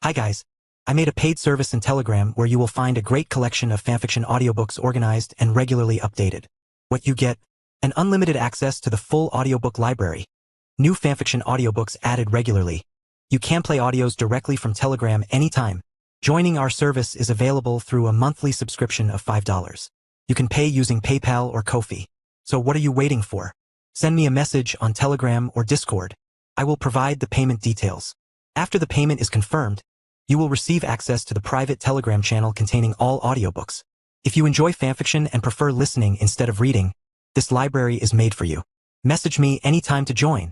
Hi guys. I made a paid service in Telegram where you will find a great collection of fanfiction audiobooks organized and regularly updated. What you get? An unlimited access to the full audiobook library. New fanfiction audiobooks added regularly. You can play audios directly from Telegram anytime. Joining our service is available through a monthly subscription of $5. You can pay using PayPal or Ko-fi. So what are you waiting for? Send me a message on Telegram or Discord. I will provide the payment details. After the payment is confirmed, you will receive access to the private Telegram channel containing all audiobooks. If you enjoy fanfiction and prefer listening instead of reading, this library is made for you. Message me anytime to join.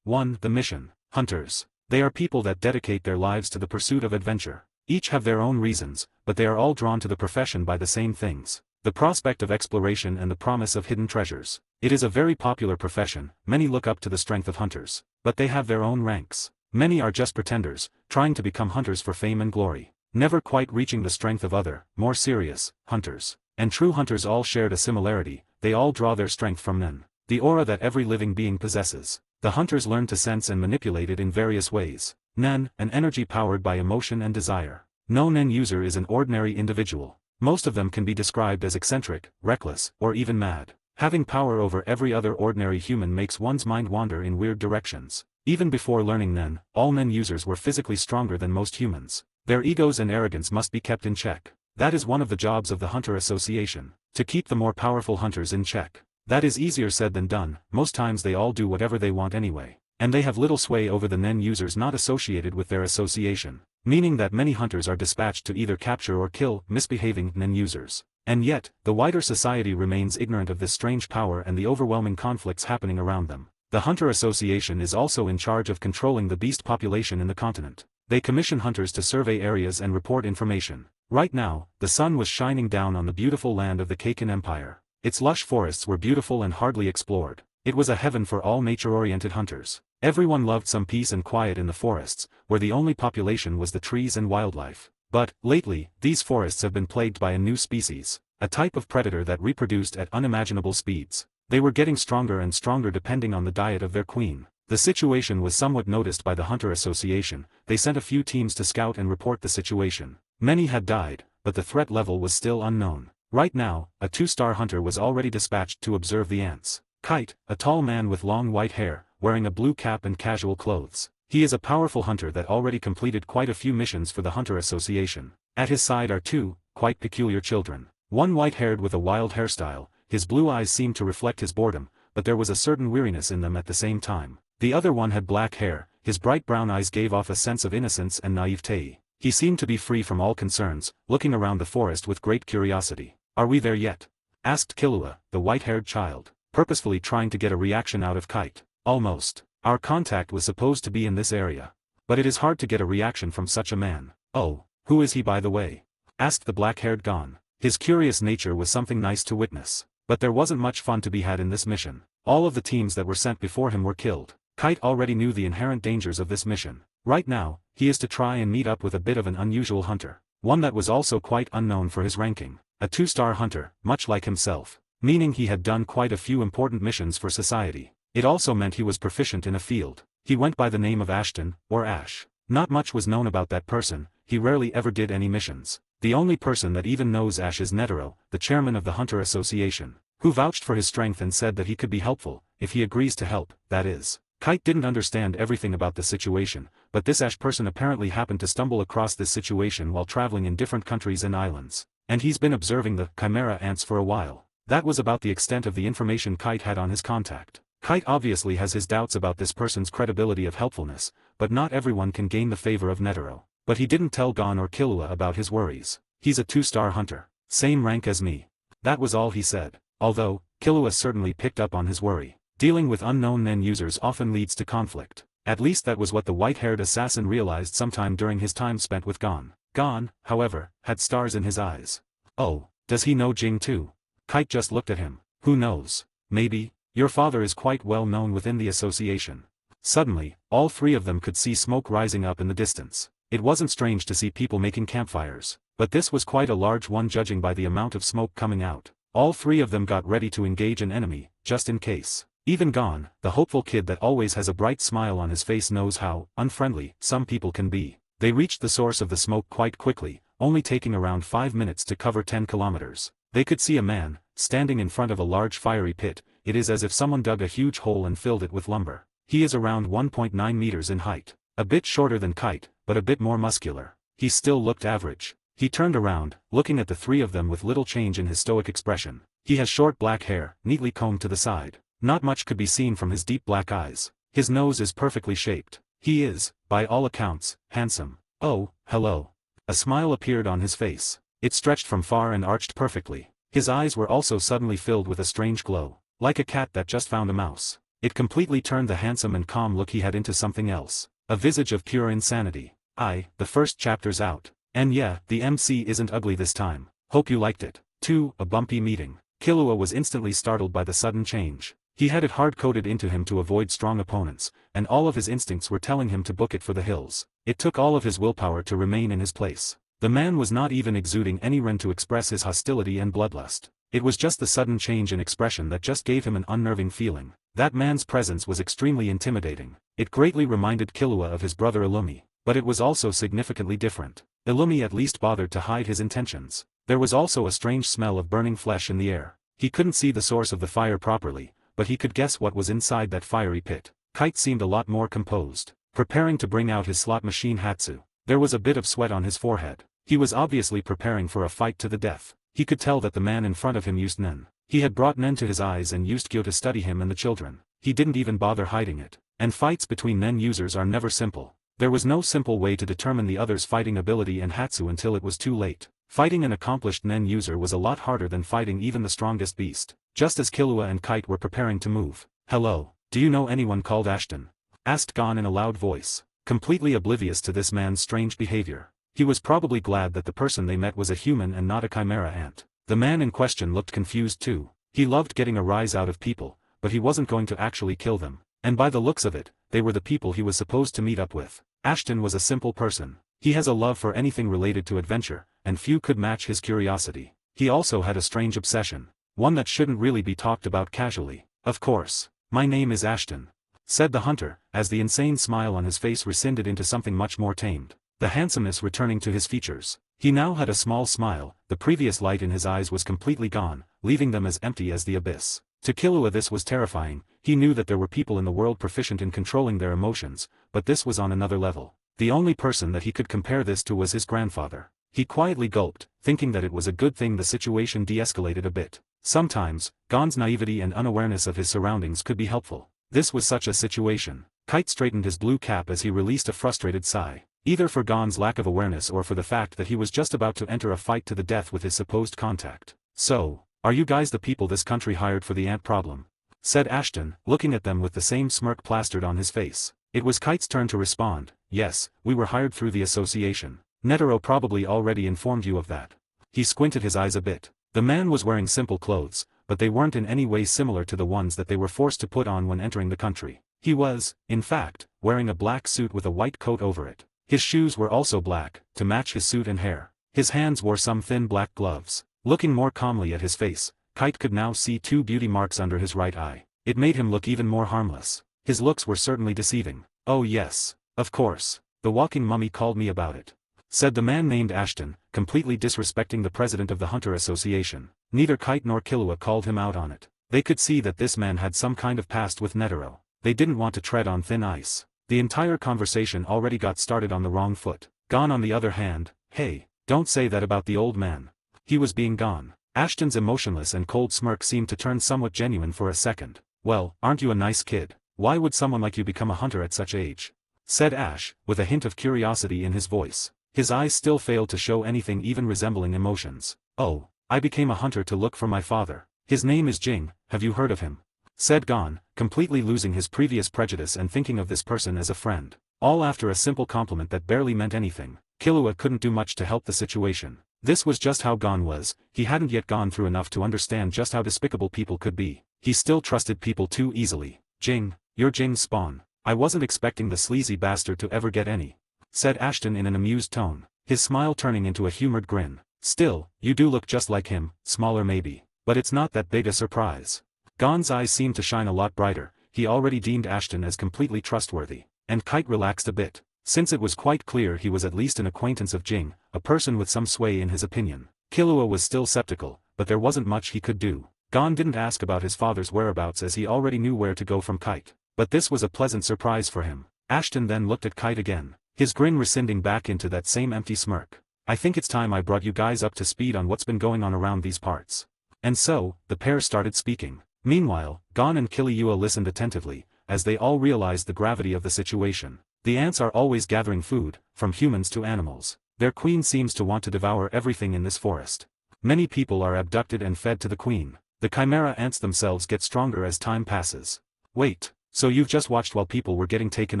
1. The mission. Hunters. They are people that dedicate their lives to the pursuit of adventure. Each have their own reasons, but they are all drawn to the profession by the same things: the prospect of exploration and the promise of hidden treasures. It is a very popular profession. Many look up to the strength of hunters, but they have their own ranks. Many are just pretenders, trying to become hunters for fame and glory, never quite reaching the strength of other, more serious, hunters. And true hunters all shared a similarity: they all draw their strength from Nen, the aura that every living being possesses. The hunters learn to sense and manipulate it in various ways. Nen, an energy powered by emotion and desire. No Nen user is an ordinary individual. Most of them can be described as eccentric, reckless, or even mad. Having power over every other ordinary human makes one's mind wander in weird directions. Even before learning Nen, all Nen users were physically stronger than most humans. Their egos and arrogance must be kept in check. That is one of the jobs of the Hunter Association, to keep the more powerful hunters in check. That is easier said than done. Most times they all do whatever they want anyway, and they have little sway over the Nen users not associated with their association, meaning that many hunters are dispatched to either capture or kill misbehaving Nen users. And yet, the wider society remains ignorant of this strange power and the overwhelming conflicts happening around them. The Hunter Association is also in charge of controlling the beast population in the continent. They commission hunters to survey areas and report information. Right now, the sun was shining down on the beautiful land of the Kaken Empire. Its lush forests were beautiful and hardly explored. It was a heaven for all nature-oriented hunters. Everyone loved some peace and quiet in the forests, where the only population was the trees and wildlife. But, lately, these forests have been plagued by a new species, a type of predator that reproduced at unimaginable speeds. They were getting stronger and stronger depending on the diet of their queen. The situation was somewhat noticed by the Hunter Association. They sent a few teams to scout and report the situation. Many had died, but the threat level was still unknown. Right now, a 2-star hunter was already dispatched to observe the ants. Kite, a tall man with long white hair, wearing a blue cap and casual clothes. He is a powerful hunter that already completed quite a few missions for the Hunter Association. At his side are 2, quite peculiar children. One white-haired with a wild hairstyle. His blue eyes seemed to reflect his boredom, but there was a certain weariness in them at the same time. The other one had black hair. His bright brown eyes gave off a sense of innocence and naivete. He seemed to be free from all concerns, looking around the forest with great curiosity. "Are we there yet?" asked Killua, the white-haired child, purposefully trying to get a reaction out of Kite. "Almost. Our contact was supposed to be in this area. But it is hard to get a reaction from such a man." "Oh, who is he by the way?" asked the black-haired Gon. His curious nature was something nice to witness. But there wasn't much fun to be had in this mission. All of the teams that were sent before him were killed. Kite already knew the inherent dangers of this mission. Right now, he is to try and meet up with a bit of an unusual hunter. One that was also quite unknown for his ranking. A 2-star hunter, much like himself. Meaning he had done quite a few important missions for society. It also meant he was proficient in a field. He went by the name of Ashton, or Ash. Not much was known about that person. He rarely ever did any missions. The only person that even knows Ash is Netero, the chairman of the Hunter Association, who vouched for his strength and said that he could be helpful, if he agrees to help, that is. Kite didn't understand everything about the situation, but this Ash person apparently happened to stumble across this situation while traveling in different countries and islands. And he's been observing the Chimera ants for a while. That was about the extent of the information Kite had on his contact. Kite obviously has his doubts about this person's credibility of helpfulness, but not everyone can gain the favor of Netero. But he didn't tell Gon or Killua about his worries. "He's a 2-star hunter. Same rank as me." That was all he said. Although, Killua certainly picked up on his worry. Dealing with unknown Nen users often leads to conflict. At least that was what the white-haired assassin realized sometime during his time spent with Gon. Gon, however, had stars in his eyes. "Oh, does he know Jing too?" Kite just looked at him. "Who knows? Maybe. Your father is quite well known within the association." Suddenly, all 3 of them could see smoke rising up in the distance. It wasn't strange to see people making campfires, but this was quite a large one judging by the amount of smoke coming out. All 3 of them got ready to engage an enemy, just in case. Even Gon, the hopeful kid that always has a bright smile on his face, knows how unfriendly some people can be. They reached the source of the smoke quite quickly, only taking around 5 minutes to cover 10 kilometers. They could see a man, standing in front of a large fiery pit. It is as if someone dug a huge hole and filled it with lumber. He is around 1.9 meters in height. A bit shorter than Kite, but a bit more muscular. He still looked average. He turned around, looking at the three of them with little change in his stoic expression. He has short black hair, neatly combed to the side. Not much could be seen from his deep black eyes. His nose is perfectly shaped. He is, by all accounts, handsome. Oh, hello. A smile appeared on his face. It stretched from far and arched perfectly. His eyes were also suddenly filled with a strange glow. Like a cat that just found a mouse. It completely turned the handsome and calm look he had into something else. A visage of pure insanity. The first chapter's out. And yeah, the MC isn't ugly this time. Hope you liked it. 2. A bumpy meeting. Killua was instantly startled by the sudden change. He had it hard-coded into him to avoid strong opponents, and all of his instincts were telling him to book it for the hills. It took all of his willpower to remain in his place. The man was not even exuding any ren to express his hostility and bloodlust. It was just the sudden change in expression that just gave him an unnerving feeling. That man's presence was extremely intimidating. It greatly reminded Killua of his brother Illumi, but it was also significantly different. Illumi at least bothered to hide his intentions. There was also a strange smell of burning flesh in the air. He couldn't see the source of the fire properly, but he could guess what was inside that fiery pit. Kite seemed a lot more composed, preparing to bring out his slot machine Hatsu. There was a bit of sweat on his forehead. He was obviously preparing for a fight to the death. He could tell that the man in front of him used Nen. He had brought Nen to his eyes and used Gyo to study him and the children. He didn't even bother hiding it. And fights between Nen users are never simple. There was no simple way to determine the other's fighting ability and Hatsu until it was too late. Fighting an accomplished Nen user was a lot harder than fighting even the strongest beast. Just as Killua and Kite were preparing to move. "Hello, do you know anyone called Ashton?" asked Gon in a loud voice, completely oblivious to this man's strange behavior. He was probably glad that the person they met was a human and not a chimera ant. The man in question looked confused too. He loved getting a rise out of people, but he wasn't going to actually kill them. And by the looks of it, they were the people he was supposed to meet up with. Ashton was a simple person. He has a love for anything related to adventure, and few could match his curiosity. He also had a strange obsession. One that shouldn't really be talked about casually. "Of course. My name is Ashton," said the hunter, as the insane smile on his face rescinded into something much more tamed. The handsomeness returning to his features. He now had a small smile. The previous light in his eyes was completely gone, leaving them as empty as the abyss. To Killua this was terrifying. He knew that there were people in the world proficient in controlling their emotions, but this was on another level. The only person that he could compare this to was his grandfather. He quietly gulped, thinking that it was a good thing the situation de-escalated a bit. Sometimes, Gon's naivety and unawareness of his surroundings could be helpful. This was such a situation. Kite straightened his blue cap as he released a frustrated sigh. Either for Gon's lack of awareness or for the fact that he was just about to enter a fight to the death with his supposed contact. "So, are you guys the people this country hired for the ant problem?" said Ashton, looking at them with the same smirk plastered on his face. It was Kite's turn to respond. "Yes, we were hired through the association. Netero probably already informed you of that." He squinted his eyes a bit. The man was wearing simple clothes, but they weren't in any way similar to the ones that they were forced to put on when entering the country. He was, in fact, wearing a black suit with a white coat over it. His shoes were also black, to match his suit and hair. His hands wore some thin black gloves. Looking more calmly at his face, Kite could now see 2 beauty marks under his right eye. It made him look even more harmless. His looks were certainly deceiving. "Oh yes, of course. The walking mummy called me about it," said the man named Ashton, completely disrespecting the president of the Hunter Association. Neither Kite nor Killua called him out on it. They could see that this man had some kind of past with Netero. They didn't want to tread on thin ice. The entire conversation already got started on the wrong foot. Gon on the other hand, "Hey, don't say that about the old man." He was being Gon. Ashton's emotionless and cold smirk seemed to turn somewhat genuine for a second. "Well, aren't you a nice kid? Why would someone like you become a hunter at such age?" said Ash, with a hint of curiosity in his voice. His eyes still failed to show anything even resembling emotions. "Oh, I became a hunter to look for my father. His name is Jing, have you heard of him?" said Gon, completely losing his previous prejudice and thinking of this person as a friend. All after a simple compliment that barely meant anything. Killua couldn't do much to help the situation. This was just how Gon was. He hadn't yet gone through enough to understand just how despicable people could be. He still trusted people too easily. "Jing, you're Jing's spawn. I wasn't expecting the sleazy bastard to ever get any," said Ashton in an amused tone, his smile turning into a humored grin. "Still, you do look just like him, smaller maybe. But it's not that big a surprise." Gon's eyes seemed to shine a lot brighter. He already deemed Ashton as completely trustworthy. And Kite relaxed a bit, since it was quite clear he was at least an acquaintance of Jing, a person with some sway in his opinion. Killua was still skeptical, but there wasn't much he could do. Gon didn't ask about his father's whereabouts as he already knew where to go from Kite. But this was a pleasant surprise for him. Ashton then looked at Kite again, his grin rescinding back into that same empty smirk. I think it's time I brought you guys up to speed on what's been going on around these parts. And so, the pair started speaking. Meanwhile, Gon and Killua listened attentively, as they all realized the gravity of the situation. The ants are always gathering food, from humans to animals. Their queen seems to want to devour everything in this forest. Many people are abducted and fed to the queen. The chimera ants themselves get stronger as time passes. Wait, so you've just watched while people were getting taken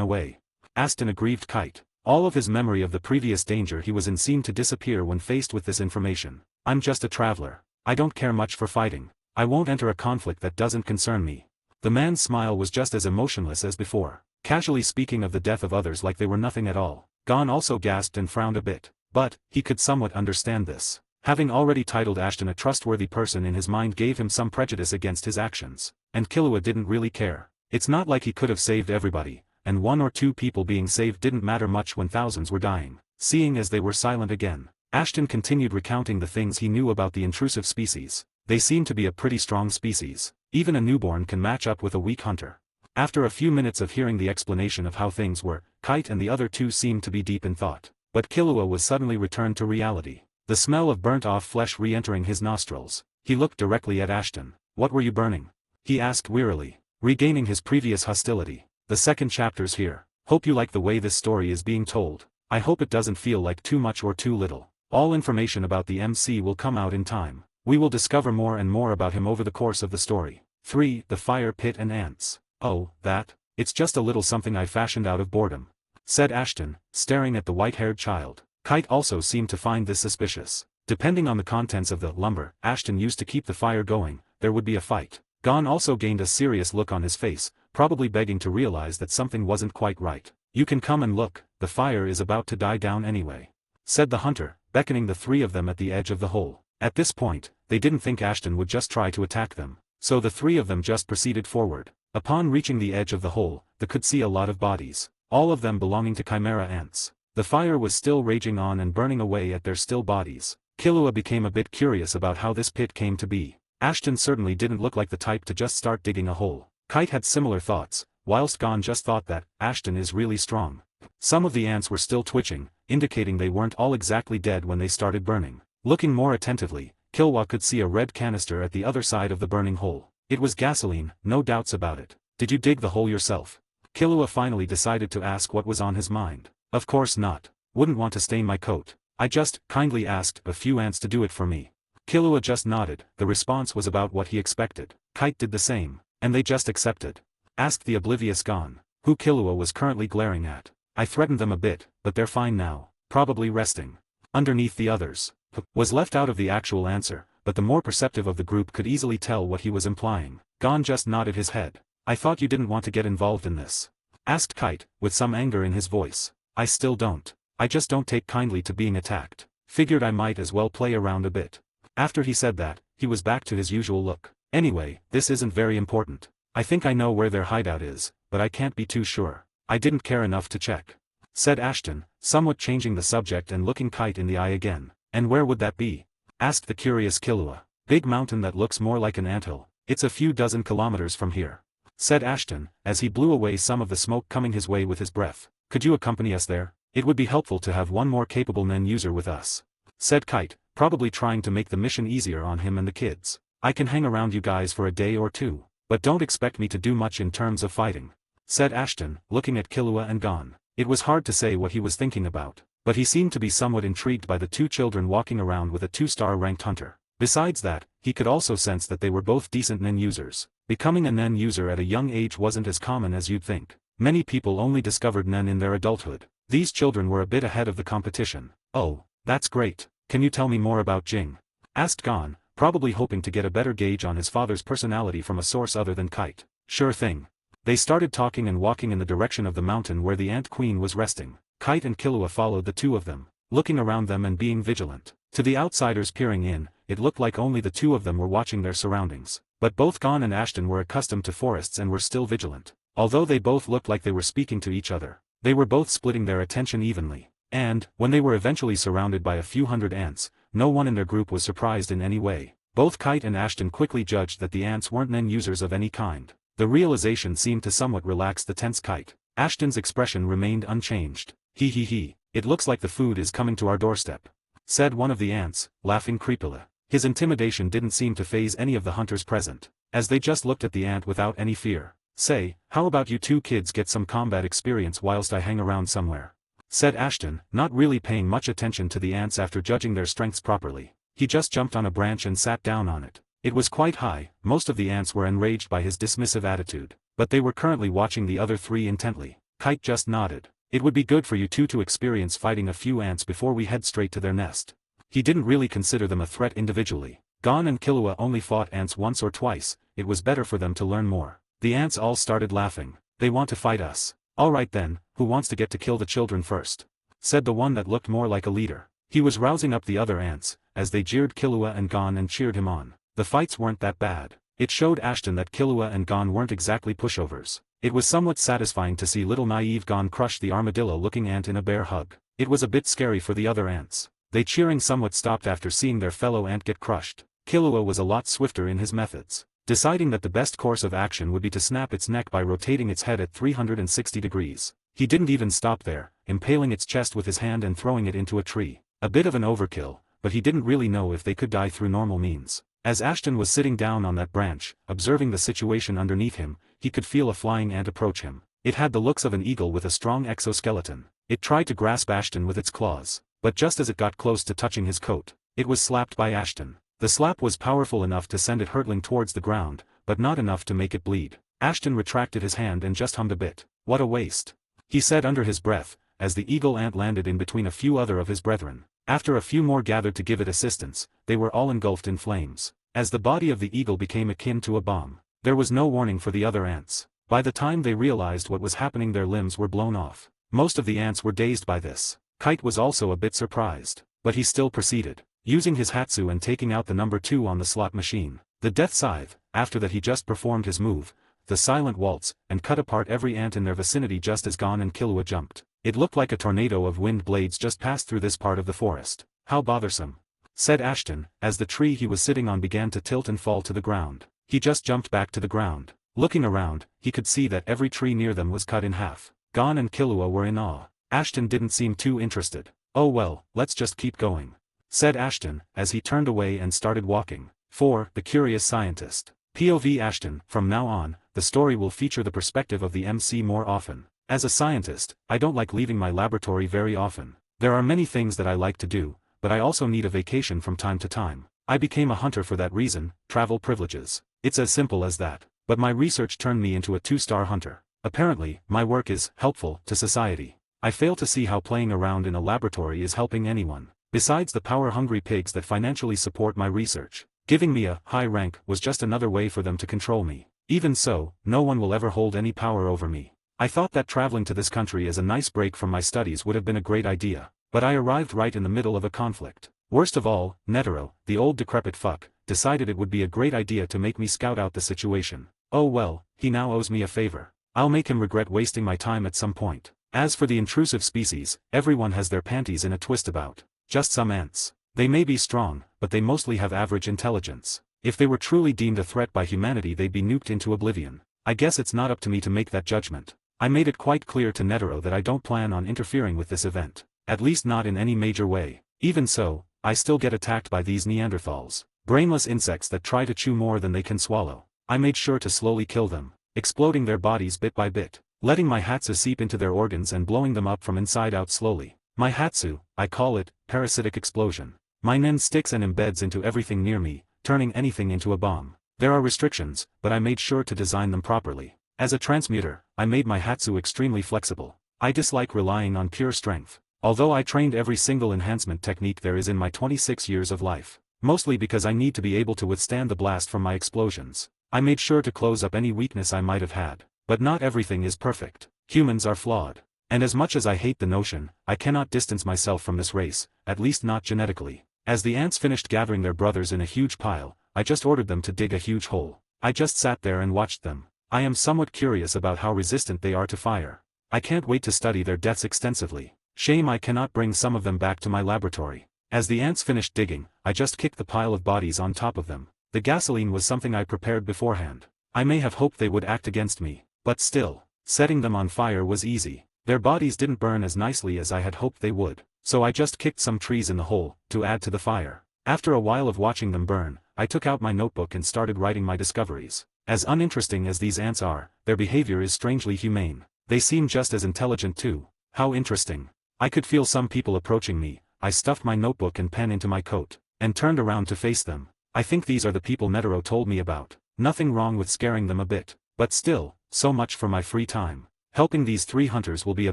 away? Asked an aggrieved Kite. All of his memory of the previous danger he was in seemed to disappear when faced with this information. I'm just a traveler. I don't care much for fighting. I won't enter a conflict that doesn't concern me. The man's smile was just as emotionless as before, casually speaking of the death of others like they were nothing at all. Gon also gasped and frowned a bit, but he could somewhat understand this. Having already titled Ashton a trustworthy person in his mind gave him some prejudice against his actions, and Killua didn't really care. It's not like he could have saved everybody, and one or two people being saved didn't matter much when thousands were dying. Seeing as they were silent again, Ashton continued recounting the things he knew about the intrusive species. They seem to be a pretty strong species. Even a newborn can match up with a weak hunter. After a few minutes of hearing the explanation of how things were, Kite and the other two seemed to be deep in thought. But Killua was suddenly returned to reality. The smell of burnt-off flesh re-entering his nostrils. He looked directly at Ashton. What were you burning? He asked wearily, regaining his previous hostility. The second chapter's here. Hope you like the way this story is being told. I hope it doesn't feel like too much or too little. All information about the MC will come out in time. We will discover more and more about him over the course of the story. 3. The Fire Pit and Ants. Oh, that? It's just a little something I fashioned out of boredom, said Ashton, staring at the white-haired child. Kite also seemed to find this suspicious. Depending on the contents of the lumber Ashton used to keep the fire going, there would be a fight. Gon also gained a serious look on his face, probably begging to realize that something wasn't quite right. You can come and look, the fire is about to die down anyway, said the hunter, beckoning the three of them at the edge of the hole. At this point, they didn't think Ashton would just try to attack them, so the three of them just proceeded forward. Upon reaching the edge of the hole, they could see a lot of bodies, all of them belonging to chimera ants. The fire was still raging on and burning away at their still bodies. Killua became a bit curious about how this pit came to be. Ashton certainly didn't look like the type to just start digging a hole. Kite had similar thoughts, whilst Gon just thought that Ashton is really strong. Some of the ants were still twitching, indicating they weren't all exactly dead when they started burning. Looking more attentively, Killua could see a red canister at the other side of the burning hole. It was gasoline, no doubts about it. Did you dig the hole yourself? Killua finally decided to ask what was on his mind. Of course not. Wouldn't want to stain my coat. I just kindly asked a few ants to do it for me. Killua just nodded. The response was about what he expected. Kite did the same, and they just accepted. Asked the oblivious Gon, who Killua was currently glaring at. I threatened them a bit, but they're fine now, probably resting. Underneath the others. Was left out of the actual answer, but the more perceptive of the group could easily tell what he was implying. Gon just nodded his head. I thought you didn't want to get involved in this, asked Kite, with some anger in his voice. I still don't. I just don't take kindly to being attacked. Figured I might as well play around a bit. After he said that, he was back to his usual look. Anyway, this isn't very important. I think I know where their hideout is, but I can't be too sure. I didn't care enough to check, said Ashton, somewhat changing the subject and looking Kite in the eye again. And where would that be? Asked the curious Killua. Big mountain that looks more like an anthill. It's a few dozen kilometers from here, said Ashton, as he blew away some of the smoke coming his way with his breath. Could you accompany us there? It would be helpful to have one more capable Nen user with us, said Kite, probably trying to make the mission easier on him and the kids. I can hang around you guys for a day or two, but don't expect me to do much in terms of fighting, said Ashton, looking at Killua and Gon. It was hard to say what he was thinking about, but he seemed to be somewhat intrigued by the two children walking around with a 2-star ranked hunter. Besides that, he could also sense that they were both decent Nen users. Becoming a Nen user at a young age wasn't as common as you'd think. Many people only discovered Nen in their adulthood. These children were a bit ahead of the competition. Oh, that's great. Can you tell me more about Jing? Asked Gon, probably hoping to get a better gauge on his father's personality from a source other than Kite. Sure thing. They started talking and walking in the direction of the mountain where the Ant Queen was resting. Kite and Killua followed the two of them, looking around them and being vigilant. To the outsiders peering in, it looked like only the two of them were watching their surroundings. But both Gon and Ashton were accustomed to forests and were still vigilant. Although they both looked like they were speaking to each other, they were both splitting their attention evenly. And, when they were eventually surrounded by a few hundred ants, no one in their group was surprised in any way. Both Kite and Ashton quickly judged that the ants weren't nen users of any kind. The realization seemed to somewhat relax the tense Kite. Ashton's expression remained unchanged. He. It looks like the food is coming to our doorstep, said one of the ants, laughing creepily. His intimidation didn't seem to faze any of the hunters present, as they just looked at the ant without any fear. Say, how about you two kids get some combat experience whilst I hang around somewhere? Said Ashton, not really paying much attention to the ants after judging their strengths properly. He just jumped on a branch and sat down on it. It was quite high. Most of the ants were enraged by his dismissive attitude, but they were currently watching the other three intently. Kite just nodded. It would be good for you two to experience fighting a few ants before we head straight to their nest. He didn't really consider them a threat individually. Gon and Killua only fought ants once or twice. It was better for them to learn more. The ants all started laughing. They want to fight us. Alright then, who wants to get to kill the children first? Said the one that looked more like a leader. He was rousing up the other ants, as they jeered Killua and Gon and cheered him on. The fights weren't that bad. It showed Ashton that Killua and Gon weren't exactly pushovers. It was somewhat satisfying to see little naive Gon crush the armadillo-looking ant in a bear hug. It was a bit scary for the other ants. They cheering somewhat stopped after seeing their fellow ant get crushed. Killua was a lot swifter in his methods, deciding that the best course of action would be to snap its neck by rotating its head at 360 degrees. He didn't even stop there, impaling its chest with his hand and throwing it into a tree. A bit of an overkill, but he didn't really know if they could die through normal means. As Ashton was sitting down on that branch, observing the situation underneath him, he could feel a flying ant approach him. It had the looks of an eagle with a strong exoskeleton. It tried to grasp Ashton with its claws, but just as it got close to touching his coat, it was slapped by Ashton. The slap was powerful enough to send it hurtling towards the ground, but not enough to make it bleed. Ashton retracted his hand and just hummed a bit. What a waste, he said under his breath, as the eagle ant landed in between a few other of his brethren. After a few more gathered to give it assistance, they were all engulfed in flames. As the body of the eagle became akin to a bomb, there was no warning for the other ants. By the time they realized what was happening, their limbs were blown off. Most of the ants were dazed by this. Kite was also a bit surprised, but he still proceeded, using his hatsu and taking out the number 2 on the slot machine. The death scythe. After that he just performed his move, the silent waltz, and cut apart every ant in their vicinity just as Gon and Killua jumped. It looked like a tornado of wind blades just passed through this part of the forest. How bothersome, said Ashton, as the tree he was sitting on began to tilt and fall to the ground. He just jumped back to the ground. Looking around, he could see that every tree near them was cut in half. Gon and Killua were in awe. Ashton didn't seem too interested. Oh well, let's just keep going, said Ashton, as he turned away and started walking. 4. The Curious Scientist. POV Ashton. From now on, the story will feature the perspective of the MC more often. As a scientist, I don't like leaving my laboratory very often. There are many things that I like to do, but I also need a vacation from time to time. I became a hunter for that reason, travel privileges. It's as simple as that. But my research turned me into a 2-star hunter. Apparently, my work is helpful to society. I fail to see how playing around in a laboratory is helping anyone, besides the power-hungry pigs that financially support my research. Giving me a high rank was just another way for them to control me. Even so, no one will ever hold any power over me. I thought that traveling to this country as a nice break from my studies would have been a great idea, but I arrived right in the middle of a conflict. Worst of all, Netero, the old decrepit fuck, decided it would be a great idea to make me scout out the situation. Oh well, he now owes me a favor. I'll make him regret wasting my time at some point. As for the intrusive species, everyone has their panties in a twist about. Just some ants. They may be strong, but they mostly have average intelligence. If they were truly deemed a threat by humanity, they'd be nuked into oblivion. I guess it's not up to me to make that judgment. I made it quite clear to Netero that I don't plan on interfering with this event. At least not in any major way. Even so, I still get attacked by these Neanderthals. Brainless insects that try to chew more than they can swallow. I made sure to slowly kill them, exploding their bodies bit by bit, letting my hatsu seep into their organs and blowing them up from inside out slowly. My hatsu, I call it, parasitic explosion. My nen sticks and embeds into everything near me, turning anything into a bomb. There are restrictions, but I made sure to design them properly. As a transmuter, I made my hatsu extremely flexible. I dislike relying on pure strength, although I trained every single enhancement technique there is in my 26 years of life. Mostly because I need to be able to withstand the blast from my explosions. I made sure to close up any weakness I might have had. But not everything is perfect. Humans are flawed. And as much as I hate the notion, I cannot distance myself from this race, at least not genetically. As the ants finished gathering their brothers in a huge pile, I just ordered them to dig a huge hole. I just sat there and watched them. I am somewhat curious about how resistant they are to fire. I can't wait to study their deaths extensively. Shame I cannot bring some of them back to my laboratory. As the ants finished digging, I just kicked the pile of bodies on top of them. The gasoline was something I prepared beforehand. I may have hoped they would act against me, but still, setting them on fire was easy. Their bodies didn't burn as nicely as I had hoped they would, so I just kicked some trees in the hole, to add to the fire. After a while of watching them burn, I took out my notebook and started writing my discoveries. As uninteresting as these ants are, their behavior is strangely humane. They seem just as intelligent too. How interesting. I could feel some people approaching me. I stuffed my notebook and pen into my coat, and turned around to face them. I think these are the people Netero told me about. Nothing wrong with scaring them a bit, but still, so much for my free time. Helping these 3 hunters will be a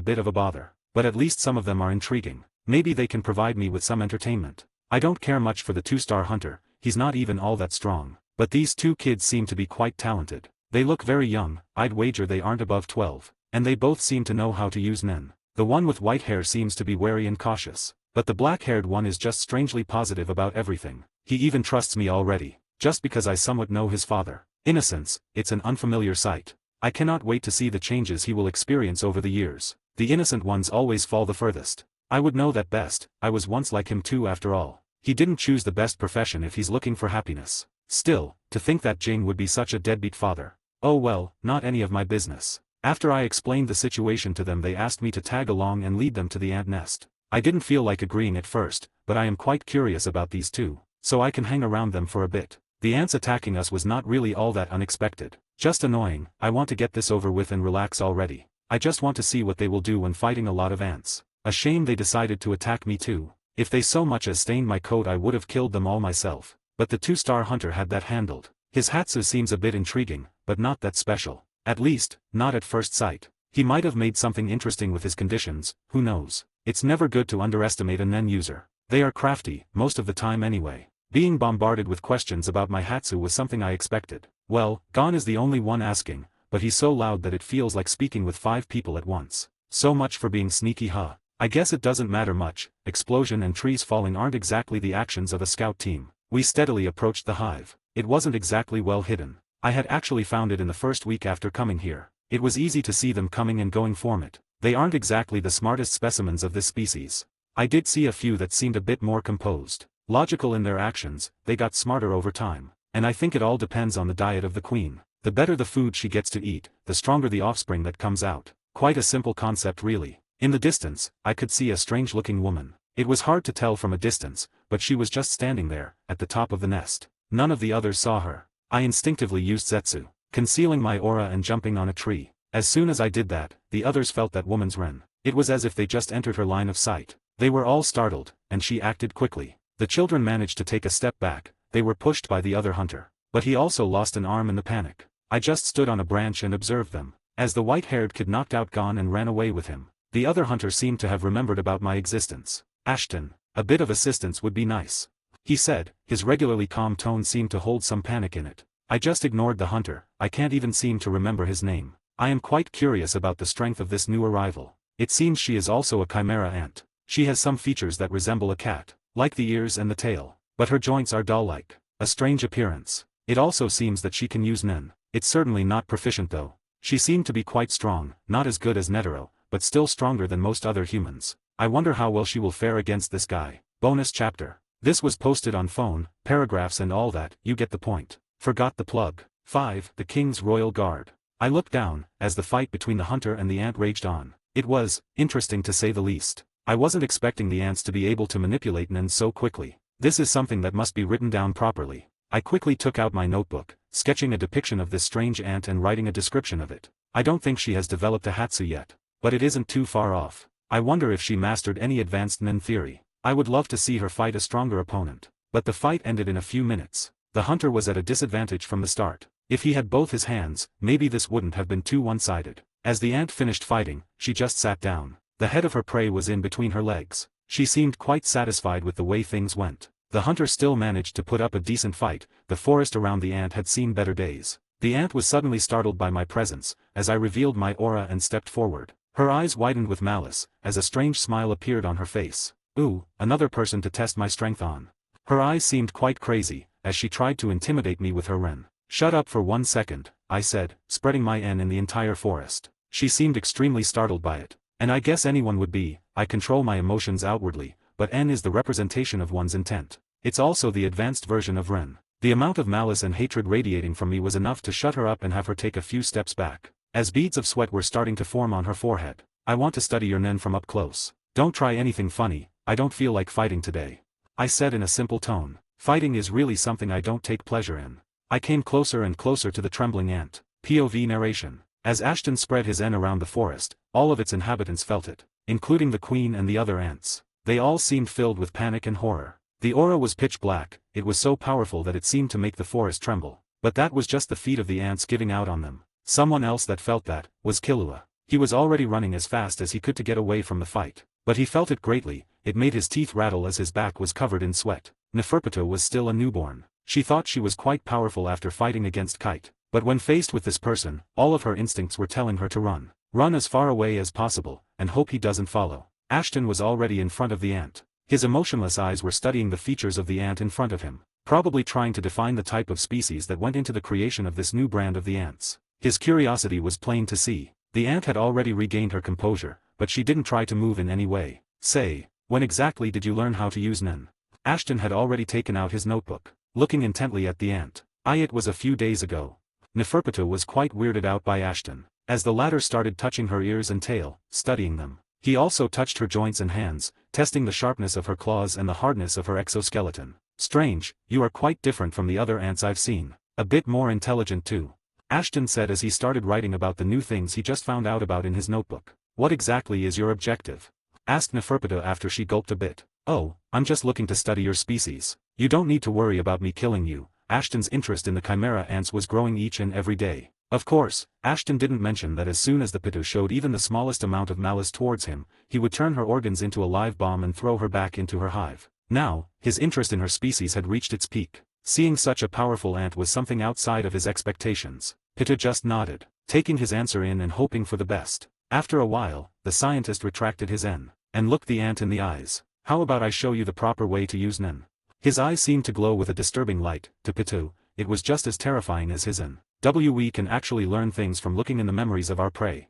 bit of a bother, but at least some of them are intriguing. Maybe they can provide me with some entertainment. I don't care much for the 2-star hunter, he's not even all that strong, but these 2 kids seem to be quite talented. They look very young, I'd wager they aren't above 12, and they both seem to know how to use Nen. The one with white hair seems to be wary and cautious, but the black-haired one is just strangely positive about everything. He even trusts me already, just because I somewhat know his father. Innocence, it's an unfamiliar sight. I cannot wait to see the changes he will experience over the years. The innocent ones always fall the furthest. I would know that best, I was once like him too after all. He didn't choose the best profession if he's looking for happiness. Still, to think that Jing would be such a deadbeat father. Oh well, not any of my business. After I explained the situation to them, they asked me to tag along and lead them to the ant nest. I didn't feel like agreeing at first, but I am quite curious about these 2, so I can hang around them for a bit. The ants attacking us was not really all that unexpected. Just annoying. I want to get this over with and relax already. I just want to see what they will do when fighting a lot of ants. A shame they decided to attack me too. If they so much as stained my coat, I would have killed them all myself. But the 2-star hunter had that handled. His Hatsu seems a bit intriguing, but not that special. At least, not at first sight. He might have made something interesting with his conditions, who knows. It's never good to underestimate a Nen user. They are crafty, most of the time anyway. Being bombarded with questions about my Hatsu was something I expected. Well, Gon is the only one asking, but he's so loud that it feels like speaking with 5 people at once. So much for being sneaky, huh? I guess it doesn't matter much. Explosion and trees falling aren't exactly the actions of a scout team. We steadily approached the hive. It wasn't exactly well hidden. I had actually found it in the first week after coming here. It was easy to see them coming and going from it. They aren't exactly the smartest specimens of this species. I did see a few that seemed a bit more composed. Logical in their actions, they got smarter over time. And I think it all depends on the diet of the queen. The better the food she gets to eat, the stronger the offspring that comes out. Quite a simple concept really. In the distance, I could see a strange-looking woman. It was hard to tell from a distance, but she was just standing there, at the top of the nest. None of the others saw her. I instinctively used Zetsu, concealing my aura and jumping on a tree. As soon as I did that, the others felt that woman's ren. It was as if they just entered her line of sight. They were all startled, and she acted quickly. The children managed to take a step back. They were pushed by the other hunter. But he also lost an arm in the panic. I just stood on a branch and observed them. As the white-haired kid knocked out Gon and ran away with him, the other hunter seemed to have remembered about my existence. Ashton, a bit of assistance would be nice, he said. His regularly calm tone seemed to hold some panic in it. I just ignored the hunter. I can't even seem to remember his name. I am quite curious about the strength of this new arrival. It seems she is also a chimera ant. She has some features that resemble a cat, like the ears and the tail, but her joints are doll-like. A strange appearance. It also seems that she can use Nen. It's certainly not proficient though. She seemed to be quite strong, not as good as Netero, but still stronger than most other humans. I wonder how well she will fare against this guy. Bonus chapter. This was posted on phone, paragraphs and all that, you get the point. Forgot the plug. 5. The King's Royal Guard. I looked down, as the fight between the hunter and the ant raged on. It was interesting to say the least. I wasn't expecting the ants to be able to manipulate Nen so quickly. This is something that must be written down properly. I quickly took out my notebook, sketching a depiction of this strange ant and writing a description of it. I don't think she has developed a Hatsu yet, but it isn't too far off. I wonder if she mastered any advanced Nen theory. I would love to see her fight a stronger opponent. But the fight ended in a few minutes. The hunter was at a disadvantage from the start. If he had both his hands, maybe this wouldn't have been too one-sided. As the ant finished fighting, she just sat down. The head of her prey was in between her legs. She seemed quite satisfied with the way things went. The hunter still managed to put up a decent fight. The forest around the ant had seen better days. The ant was suddenly startled by my presence, as I revealed my aura and stepped forward. Her eyes widened with malice, as a strange smile appeared on her face. Ooh, another person to test my strength on. Her eyes seemed quite crazy, as she tried to intimidate me with her wren. "Shut up for 1 second, I said, spreading my N in the entire forest. She seemed extremely startled by it. And I guess anyone would be. I control my emotions outwardly, but N is the representation of one's intent. It's also the advanced version of Ren. The amount of malice and hatred radiating from me was enough to shut her up and have her take a few steps back. As beads of sweat were starting to form on her forehead. "I want to study your Nen from up close. Don't try anything funny, I don't feel like fighting today," I said in a simple tone. Fighting is really something I don't take pleasure in. I came closer and closer to the trembling ant. POV narration. As Ashton spread his N around the forest, all of its inhabitants felt it, including the queen and the other ants. They all seemed filled with panic and horror. The aura was pitch black, it was so powerful that it seemed to make the forest tremble. But that was just the feet of the ants giving out on them. Someone else that felt that was Killua. He was already running as fast as he could to get away from the fight. But he felt it greatly, it made his teeth rattle as his back was covered in sweat. Neferpitou was still a newborn. She thought she was quite powerful after fighting against Kite. But when faced with this person, all of her instincts were telling her to run. Run as far away as possible, and hope he doesn't follow. Ashton was already in front of the ant. His emotionless eyes were studying the features of the ant in front of him, probably trying to define the type of species that went into the creation of this new brand of the ants. His curiosity was plain to see. The ant had already regained her composure, but she didn't try to move in any way. "Say, when exactly did you learn how to use Nen?" Ashton had already taken out his notebook, looking intently at the ant. "It was a few days ago." Neferpitou was quite weirded out by Ashton, as the latter started touching her ears and tail, studying them. He also touched her joints and hands, testing the sharpness of her claws and the hardness of her exoskeleton. "Strange, you are quite different from the other ants I've seen. A bit more intelligent too," Ashton said as he started writing about the new things he just found out about in his notebook. "What exactly is your objective?" asked Neferpitou after she gulped a bit. "Oh, I'm just looking to study your species. You don't need to worry about me killing you." Ashton's interest in the chimera ants was growing each and every day. Of course, Ashton didn't mention that as soon as the Pitou showed even the smallest amount of malice towards him, he would turn her organs into a live bomb and throw her back into her hive. Now, his interest in her species had reached its peak. Seeing such a powerful ant was something outside of his expectations. Pitou just nodded, taking his answer in and hoping for the best. After a while, the scientist retracted his N, and looked the ant in the eyes. "How about I show you the proper way to use Nen?" His eyes seemed to glow with a disturbing light. To Pitou, it was just as terrifying as his N. We can actually learn things from looking in the memories of our prey.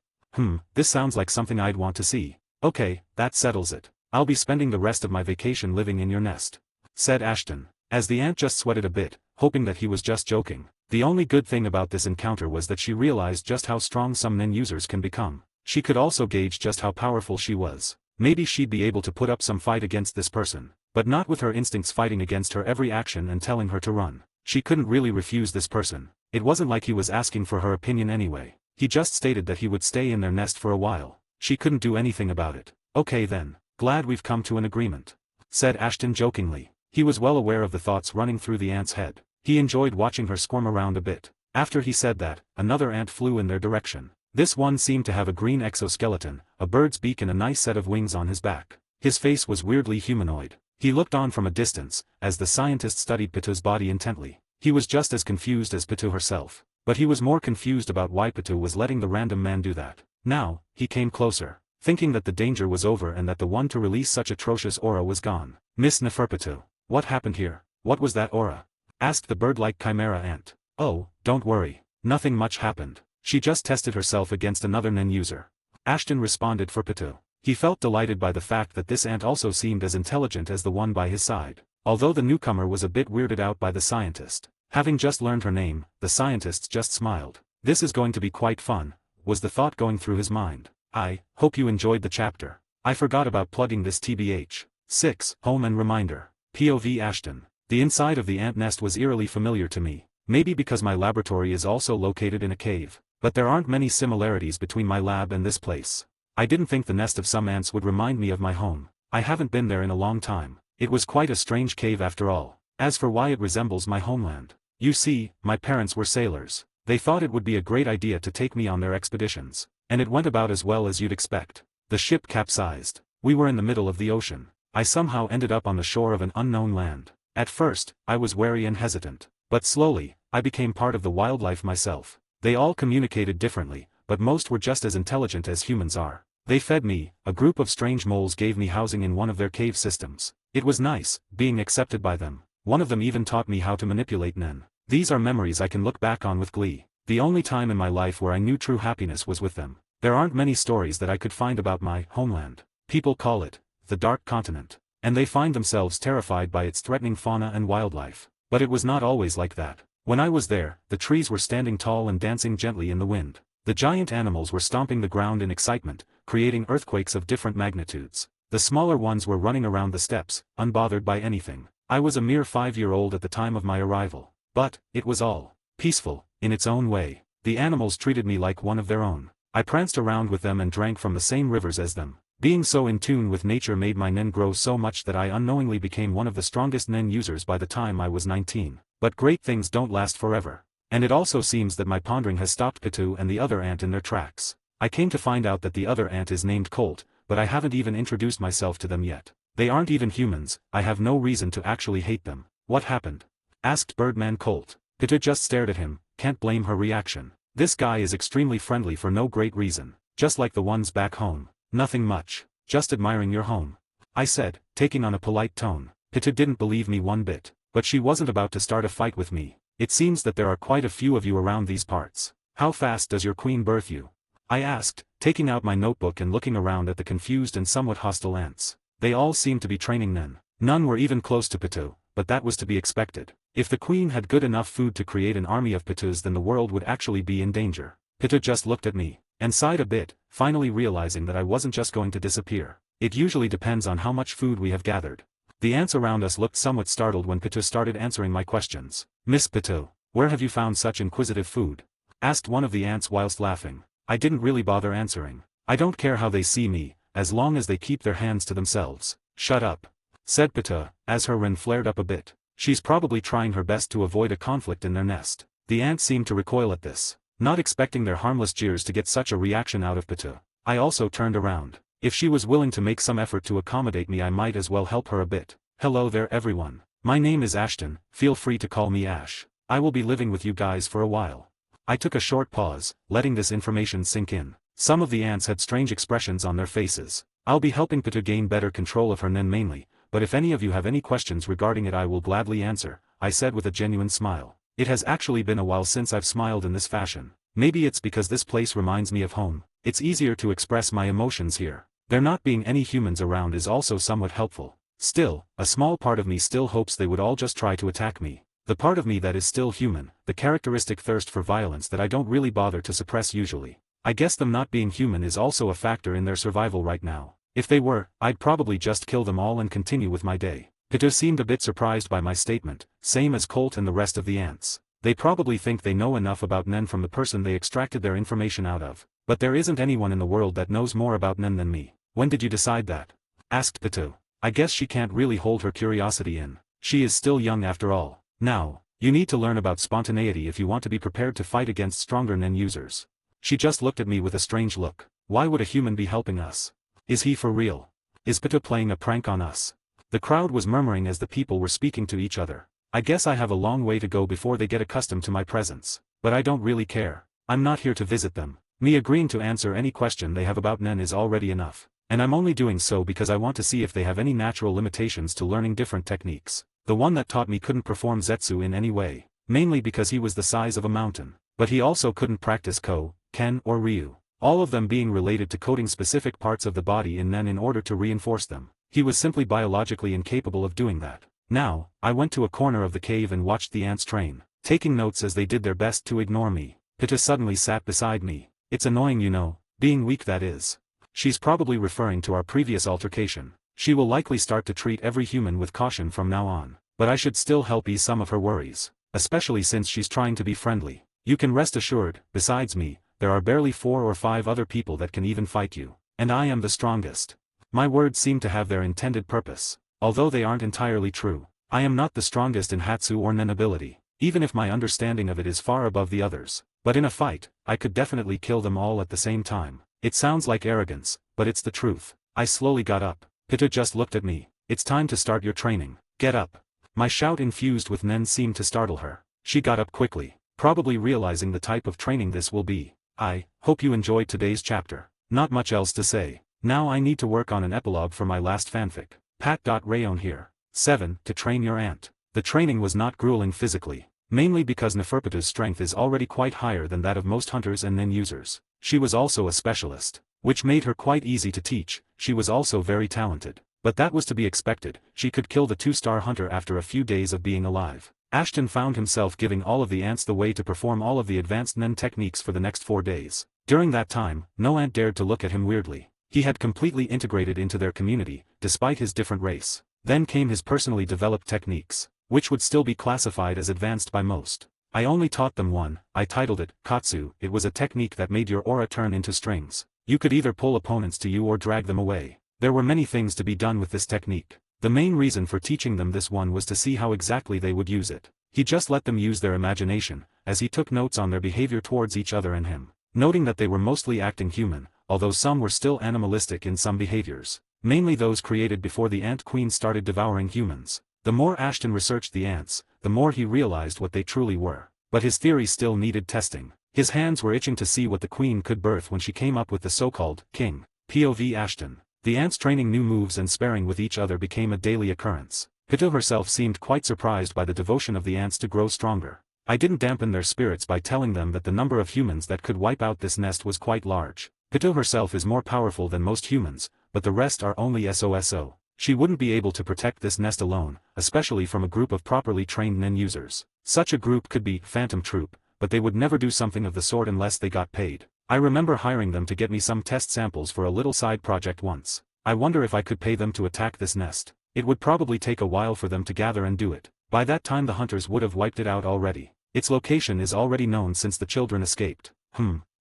This sounds like something I'd want to see. "Okay, that settles it. I'll be spending the rest of my vacation living in your nest," said Ashton, as the ant just sweated a bit, hoping that he was just joking. The only good thing about this encounter was that she realized just how strong some Nen users can become. She could also gauge just how powerful she was. Maybe she'd be able to put up some fight against this person, but not with her instincts fighting against her every action and telling her to run. She couldn't really refuse this person. It wasn't like he was asking for her opinion anyway. He just stated that he would stay in their nest for a while. She couldn't do anything about it. "Okay then, glad we've come to an agreement," said Ashton jokingly. He was well aware of the thoughts running through the ant's head. He enjoyed watching her squirm around a bit. After he said that, another ant flew in their direction. This one seemed to have a green exoskeleton, a bird's beak and a nice set of wings on his back. His face was weirdly humanoid. He looked on from a distance, as the scientist studied Pitou's body intently. He was just as confused as Pitou herself. But he was more confused about why Pitou was letting the random man do that. Now, he came closer, thinking that the danger was over and that the one to release such atrocious aura was gone. "Miss Neferpitou, what happened here? What was that aura?" asked the bird-like chimera ant. "Oh, don't worry. Nothing much happened. She just tested herself against another Nen user," Ashton responded for Pitou. He felt delighted by the fact that this ant also seemed as intelligent as the one by his side. Although the newcomer was a bit weirded out by the scientist. Having just learned her name, the scientist just smiled. "This is going to be quite fun," was the thought going through his mind. "I hope you enjoyed the chapter. I forgot about plugging this TBH. 6. Home and reminder. POV Ashton. The inside of the ant nest was eerily familiar to me. Maybe because my laboratory is also located in a cave. But there aren't many similarities between my lab and this place. I didn't think the nest of some ants would remind me of my home. I haven't been there in a long time. It was quite a strange cave after all. As for why it resembles my homeland. You see, my parents were sailors. They thought it would be a great idea to take me on their expeditions. And it went about as well as you'd expect. The ship capsized. We were in the middle of the ocean. I somehow ended up on the shore of an unknown land. At first, I was wary and hesitant. But slowly, I became part of the wildlife myself. They all communicated differently, but most were just as intelligent as humans are. They fed me, a group of strange moles gave me housing in one of their cave systems. It was nice, being accepted by them. One of them even taught me how to manipulate Nen. These are memories I can look back on with glee. The only time in my life where I knew true happiness was with them. There aren't many stories that I could find about my homeland. People call it the Dark Continent, and they find themselves terrified by its threatening fauna and wildlife. But it was not always like that. When I was there, the trees were standing tall and dancing gently in the wind. The giant animals were stomping the ground in excitement, creating earthquakes of different magnitudes. The smaller ones were running around the steppes, unbothered by anything. I was a mere 5-year-old at the time of my arrival. But, it was all peaceful, in its own way. The animals treated me like one of their own. I pranced around with them and drank from the same rivers as them. Being so in tune with nature made my Nen grow so much that I unknowingly became one of the strongest Nen users by the time I was 19. But great things don't last forever. And it also seems that my pondering has stopped Pitu and the other ant in their tracks. I came to find out that the other ant is named Colt, but I haven't even introduced myself to them yet. They aren't even humans. I have no reason to actually hate them. What happened? Asked Birdman Colt. Pitu just stared at him, can't blame her reaction. This guy is extremely friendly for no great reason, just like the ones back home. Nothing much, just admiring your home, I said, taking on a polite tone. Pitu didn't believe me one bit, but she wasn't about to start a fight with me. It seems that there are quite a few of you around these parts. How fast does your queen birth you? I asked, taking out my notebook and looking around at the confused and somewhat hostile ants. They all seemed to be training Nen. None were even close to Pitu, but that was to be expected. If the queen had good enough food to create an army of Pitus, then the world would actually be in danger. Pitu just looked at me, and sighed a bit, finally realizing that I wasn't just going to disappear. It usually depends on how much food we have gathered. The ants around us looked somewhat startled when Pitu started answering my questions. Miss Pitu, where have you found such inquisitive food? Asked one of the ants whilst laughing. I didn't really bother answering. I don't care how they see me, as long as they keep their hands to themselves. Shut up, said Pitu, as her wren flared up a bit. She's probably trying her best to avoid a conflict in their nest. The ants seemed to recoil at this, not expecting their harmless jeers to get such a reaction out of Pitu. I also turned around. If she was willing to make some effort to accommodate me, I might as well help her a bit. Hello there everyone. My name is Ashton, feel free to call me Ash. I will be living with you guys for a while. I took a short pause, letting this information sink in. Some of the ants had strange expressions on their faces. I'll be helping Pitu gain better control of her Nen mainly, but if any of you have any questions regarding it I will gladly answer, I said with a genuine smile. It has actually been a while since I've smiled in this fashion. Maybe it's because this place reminds me of home. It's easier to express my emotions here. There not being any humans around is also somewhat helpful. Still, a small part of me still hopes they would all just try to attack me. The part of me that is still human, the characteristic thirst for violence that I don't really bother to suppress usually. I guess them not being human is also a factor in their survival right now. If they were, I'd probably just kill them all and continue with my day. Pitu seemed a bit surprised by my statement, same as Colt and the rest of the ants. They probably think they know enough about Nen from the person they extracted their information out of. But there isn't anyone in the world that knows more about Nen than me. When did you decide that? Asked Pitu. I guess she can't really hold her curiosity in. She is still young after all. Now, you need to learn about spontaneity if you want to be prepared to fight against stronger Nen users. She just looked at me with a strange look. Why would a human be helping us? Is he for real? Is Pitu playing a prank on us? The crowd was murmuring as the people were speaking to each other. I guess I have a long way to go before they get accustomed to my presence. But I don't really care. I'm not here to visit them. Me agreeing to answer any question they have about Nen is already enough. And I'm only doing so because I want to see if they have any natural limitations to learning different techniques. The one that taught me couldn't perform Zetsu in any way, mainly because he was the size of a mountain. But he also couldn't practice Ko, Ken or Ryu. All of them being related to coding specific parts of the body in Nen in order to reinforce them. He was simply biologically incapable of doing that. Now, I went to a corner of the cave and watched the ants train, taking notes as they did their best to ignore me. Pitu suddenly sat beside me. It's annoying, you know, being weak that is. She's probably referring to our previous altercation. She will likely start to treat every human with caution from now on. But I should still help ease some of her worries, especially since she's trying to be friendly. You can rest assured, besides me, there are barely 4 or 5 other people that can even fight you. And I am the strongest. My words seem to have their intended purpose. Although they aren't entirely true. I am not the strongest in Hatsu or Nen ability, even if my understanding of it is far above the others. But in a fight, I could definitely kill them all at the same time. It sounds like arrogance, but it's the truth. I slowly got up. Pitu just looked at me. It's time to start your training. Get up. My shout infused with Nen seemed to startle her. She got up quickly, probably realizing the type of training this will be. I hope you enjoyed today's chapter. Not much else to say. Now I need to work on an epilogue for my last fanfic. Pat. Rayon here. 7. To train your ant. The training was not grueling physically, mainly because Neferpitu's strength is already quite higher than that of most hunters and nen users. She was also a specialist, which made her quite easy to teach. She was also very talented. But that was to be expected. She could kill the 2-star hunter after a few days of being alive. Ashton found himself giving all of the ants the way to perform all of the advanced nen techniques for the next 4 days. During that time, no ant dared to look at him weirdly. He had completely integrated into their community, despite his different race. Then came his personally developed techniques, which would still be classified as advanced by most. I only taught them one. I titled it Katsu. It was a technique that made your aura turn into strings. You could either pull opponents to you or drag them away. There were many things to be done with this technique. The main reason for teaching them this one was to see how exactly they would use it. He just let them use their imagination, as he took notes on their behavior towards each other and him, noting that they were mostly acting human, although some were still animalistic in some behaviors, mainly those created before the ant queen started devouring humans. The more Ashton researched the ants, the more he realized what they truly were. But his theory still needed testing. His hands were itching to see what the queen could birth when she came up with the so-called king. POV Ashton. The ants training new moves and sparring with each other became a daily occurrence. Pitou herself seemed quite surprised by the devotion of the ants to grow stronger. I didn't dampen their spirits by telling them that the number of humans that could wipe out this nest was quite large. Pitou herself is more powerful than most humans, but the rest are only SOSO. She wouldn't be able to protect this nest alone, especially from a group of properly trained nen users. Such a group could be phantom troop, but they would never do something of the sort unless they got paid. I remember hiring them to get me some test samples for a little side project once. I wonder if I could pay them to attack this nest. It would probably take a while for them to gather and do it. By that time the hunters would have wiped it out already. Its location is already known since the children escaped.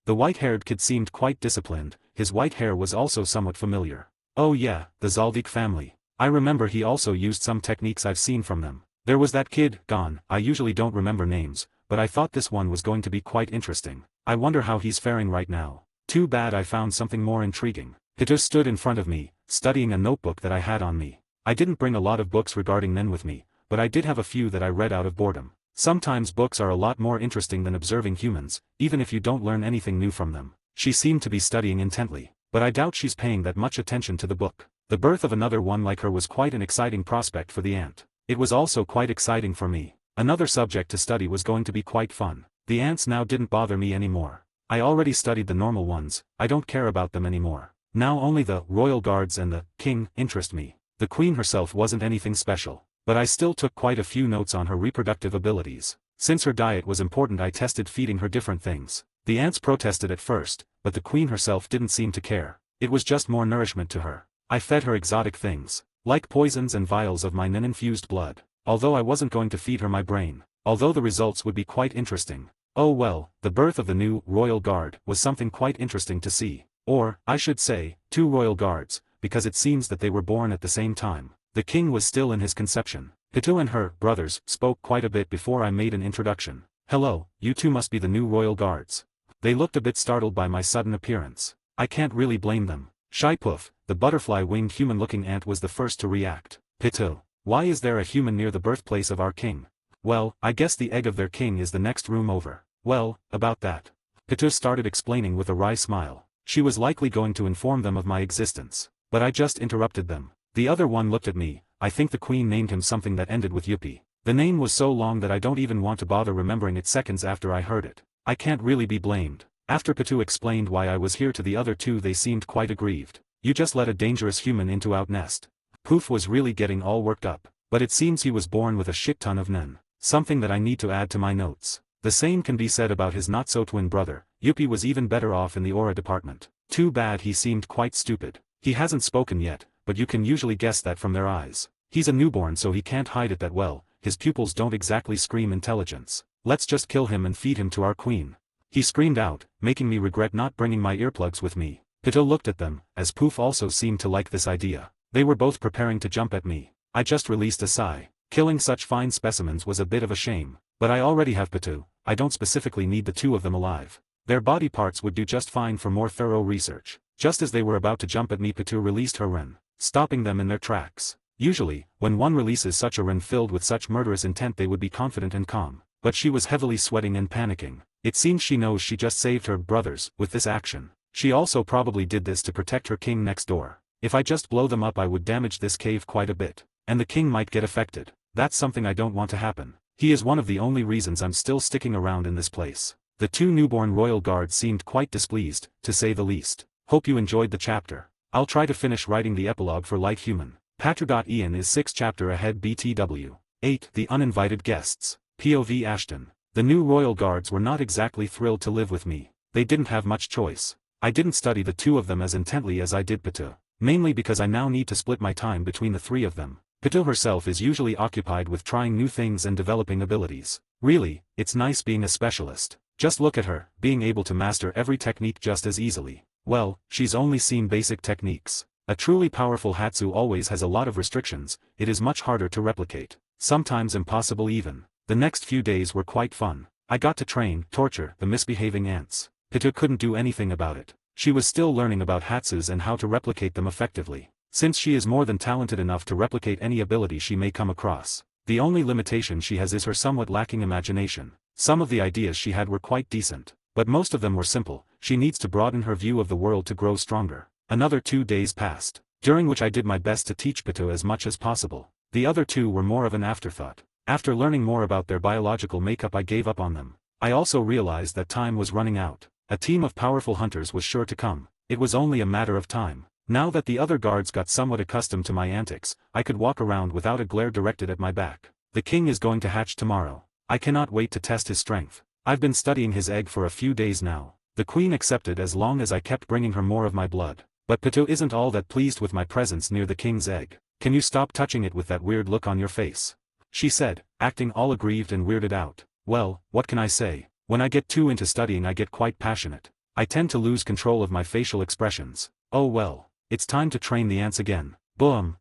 The white-haired kid seemed quite disciplined. His white hair was also somewhat familiar. Oh yeah, the Zaldik family. I remember he also used some techniques I've seen from them. There was that kid, Gon. I usually don't remember names, but I thought this one was going to be quite interesting. I wonder how he's faring right now. Too bad I found something more intriguing. Pitou stood in front of me, studying a notebook that I had on me. I didn't bring a lot of books regarding nen with me, but I did have a few that I read out of boredom. Sometimes books are a lot more interesting than observing humans, even if you don't learn anything new from them. She seemed to be studying intently, but I doubt she's paying that much attention to the book. The birth of another one like her was quite an exciting prospect for the ant. It was also quite exciting for me. Another subject to study was going to be quite fun. The ants now didn't bother me anymore. I already studied the normal ones. I don't care about them anymore. Now only the royal guards and the king interest me. The queen herself wasn't anything special, but I still took quite a few notes on her reproductive abilities. Since her diet was important, I tested feeding her different things. The ants protested at first, but the queen herself didn't seem to care. It was just more nourishment to her. I fed her exotic things, like poisons and vials of my nen-infused blood, although I wasn't going to feed her my brain, although the results would be quite interesting. Oh well, the birth of the new royal guard was something quite interesting to see. Or, I should say, 2 royal guards, because it seems that they were born at the same time. The king was still in his conception. Pitou and her brothers spoke quite a bit before I made an introduction. Hello, you two must be the new royal guards. They looked a bit startled by my sudden appearance. I can't really blame them. Shaipuff, the butterfly-winged human-looking ant, was the first to react. Pitou, why is there a human near the birthplace of our king? Well, I guess the egg of their king is the next room over. Well, about that. Pitou started explaining with a wry smile. She was likely going to inform them of my existence, but I just interrupted them. The other one looked at me. I think the queen named him something that ended with Yuppie. The name was so long that I don't even want to bother remembering it seconds after I heard it. I can't really be blamed. After Pitou explained why I was here to the other two, they seemed quite aggrieved. You just let a dangerous human into our nest. Poof was really getting all worked up, but it seems he was born with a shit ton of nen. Something that I need to add to my notes. The same can be said about his not-so-twin brother. Yuppie was even better off in the aura department. Too bad he seemed quite stupid. He hasn't spoken yet, but you can usually guess that from their eyes. He's a newborn, so he can't hide it that well. His pupils don't exactly scream intelligence. Let's just kill him and feed him to our queen. He screamed out, making me regret not bringing my earplugs with me. Pitou looked at them, as Poof also seemed to like this idea. They were both preparing to jump at me. I just released a sigh. Killing such fine specimens was a bit of a shame. But I already have Pitou. I don't specifically need the 2 of them alive. Their body parts would do just fine for more thorough research. Just as they were about to jump at me, Pitou released her Ren, stopping them in their tracks. Usually, when one releases such a Ren filled with such murderous intent, they would be confident and calm. But she was heavily sweating and panicking. It seems she knows she just saved her brothers with this action. She also probably did this to protect her king next door. If I just blow them up I would damage this cave quite a bit. And the king might get affected. That's something I don't want to happen. He is one of the only reasons I'm still sticking around in this place. The two newborn royal guards seemed quite displeased, to say the least. Hope you enjoyed the chapter. I'll try to finish writing the epilogue for Light Human. Patru.Ian is 6 chapter ahead BTW. 8. The Uninvited Guests. POV Ashton. The new royal guards were not exactly thrilled to live with me. They didn't have much choice. I didn't study the two of them as intently as I did Patu. Mainly because I now need to split my time between the three of them. Patu herself is usually occupied with trying new things and developing abilities. Really, it's nice being a specialist. Just look at her, being able to master every technique just as easily. Well, she's only seen basic techniques. A truly powerful Hatsu always has a lot of restrictions, it is much harder to replicate. Sometimes impossible even. The next few days were quite fun. I got to train, torture, the misbehaving ants. Patu couldn't do anything about it. She was still learning about Hatsus and how to replicate them effectively. Since she is more than talented enough to replicate any ability she may come across. The only limitation she has is her somewhat lacking imagination. Some of the ideas she had were quite decent, but most of them were simple. She needs to broaden her view of the world to grow stronger. Another 2 days passed, during which I did my best to teach Patu as much as possible. The other two were more of an afterthought. After learning more about their biological makeup I gave up on them. I also realized that time was running out. A team of powerful hunters was sure to come. It was only a matter of time. Now that the other guards got somewhat accustomed to my antics, I could walk around without a glare directed at my back. The king is going to hatch tomorrow. I cannot wait to test his strength. I've been studying his egg for a few days now. The queen accepted as long as I kept bringing her more of my blood. But Patu isn't all that pleased with my presence near the king's egg. Can you stop touching it with that weird look on your face? She said, acting all aggrieved and weirded out. Well, what can I say? When I get too into studying I get quite passionate. I tend to lose control of my facial expressions. Oh well, it's time to train the ants again. Boom.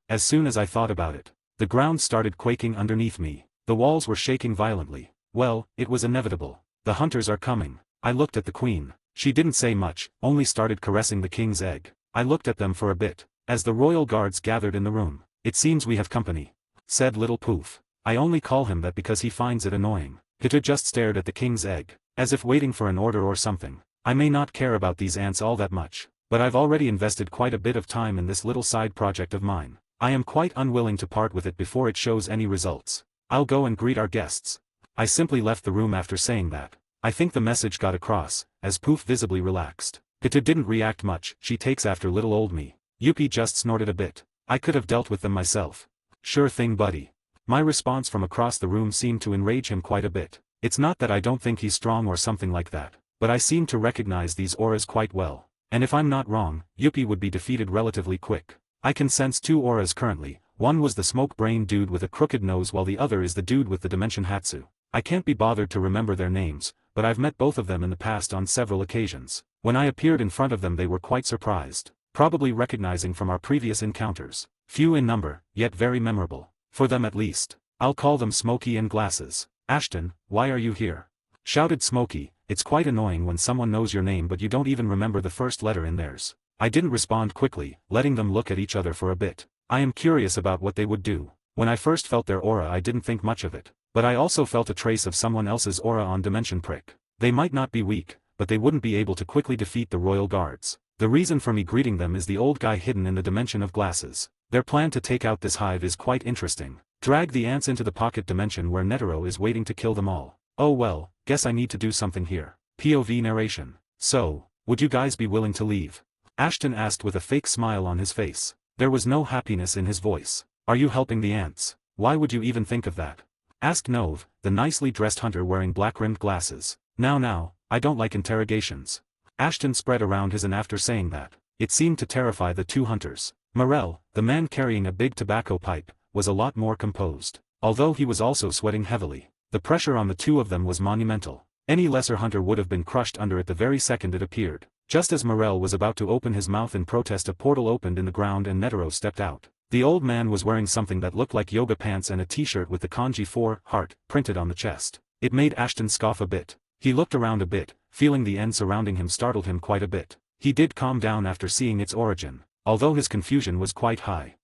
As soon as I thought about it, the ground started quaking underneath me. The walls were shaking violently. Well, it was inevitable. The hunters are coming. I looked at the queen. She didn't say much, only started caressing the king's egg. I looked at them for a bit, as the royal guards gathered in the room. It seems we have company, said little Poof. I only call him that because he finds it annoying. Patu just stared at the king's egg, as if waiting for an order or something. I may not care about these ants all that much, but I've already invested quite a bit of time in this little side project of mine. I am quite unwilling to part with it before it shows any results. I'll go and greet our guests. I simply left the room after saying that. I think the message got across, as Poof visibly relaxed. Patu didn't react much. She takes after little old me. Yuppie just snorted a bit. I could have dealt with them myself. Sure thing buddy. My response from across the room seemed to enrage him quite a bit. It's not that I don't think he's strong or something like that, but I seem to recognize these auras quite well. And if I'm not wrong, Yuppie would be defeated relatively quick. I can sense 2 auras currently. One was the smoke-brain dude with a crooked nose while the other is the dude with the dimension Hatsu. I can't be bothered to remember their names, but I've met both of them in the past on several occasions. When I appeared in front of them they were quite surprised, probably recognizing from our previous encounters. Few in number, yet very memorable. For them at least. I'll call them Smokey and Glasses. Ashton, why are you here? Shouted Smokey. It's quite annoying when someone knows your name but you don't even remember the first letter in theirs. I didn't respond quickly, letting them look at each other for a bit. I am curious about what they would do. When I first felt their aura I didn't think much of it. But I also felt a trace of someone else's aura on Dimension Prick. They might not be weak, but they wouldn't be able to quickly defeat the royal guards. The reason for me greeting them is the old guy hidden in the dimension of Glasses. Their plan to take out this hive is quite interesting. Drag the ants into the pocket dimension where Netero is waiting to kill them all. Oh well, guess I need to do something here. POV narration. So, would you guys be willing to leave? Ashton asked with a fake smile on his face. There was no happiness in his voice. Are you helping the ants? Why would you even think of that? Asked Nove, the nicely dressed hunter wearing black-rimmed glasses. Now, I don't like interrogations. Ashton spread around his and after saying that, it seemed to terrify the two hunters. Morel, the man carrying a big tobacco pipe, was a lot more composed. Although he was also sweating heavily, the pressure on the two of them was monumental. Any lesser hunter would have been crushed under it the very second it appeared. Just as Morel was about to open his mouth in protest, a portal opened in the ground and Netero stepped out. The old man was wearing something that looked like yoga pants and a t-shirt with the kanji 4, heart, printed on the chest. It made Ashton scoff a bit. He looked around a bit, feeling the end surrounding him startled him quite a bit. He did calm down after seeing its origin, although his confusion was quite high.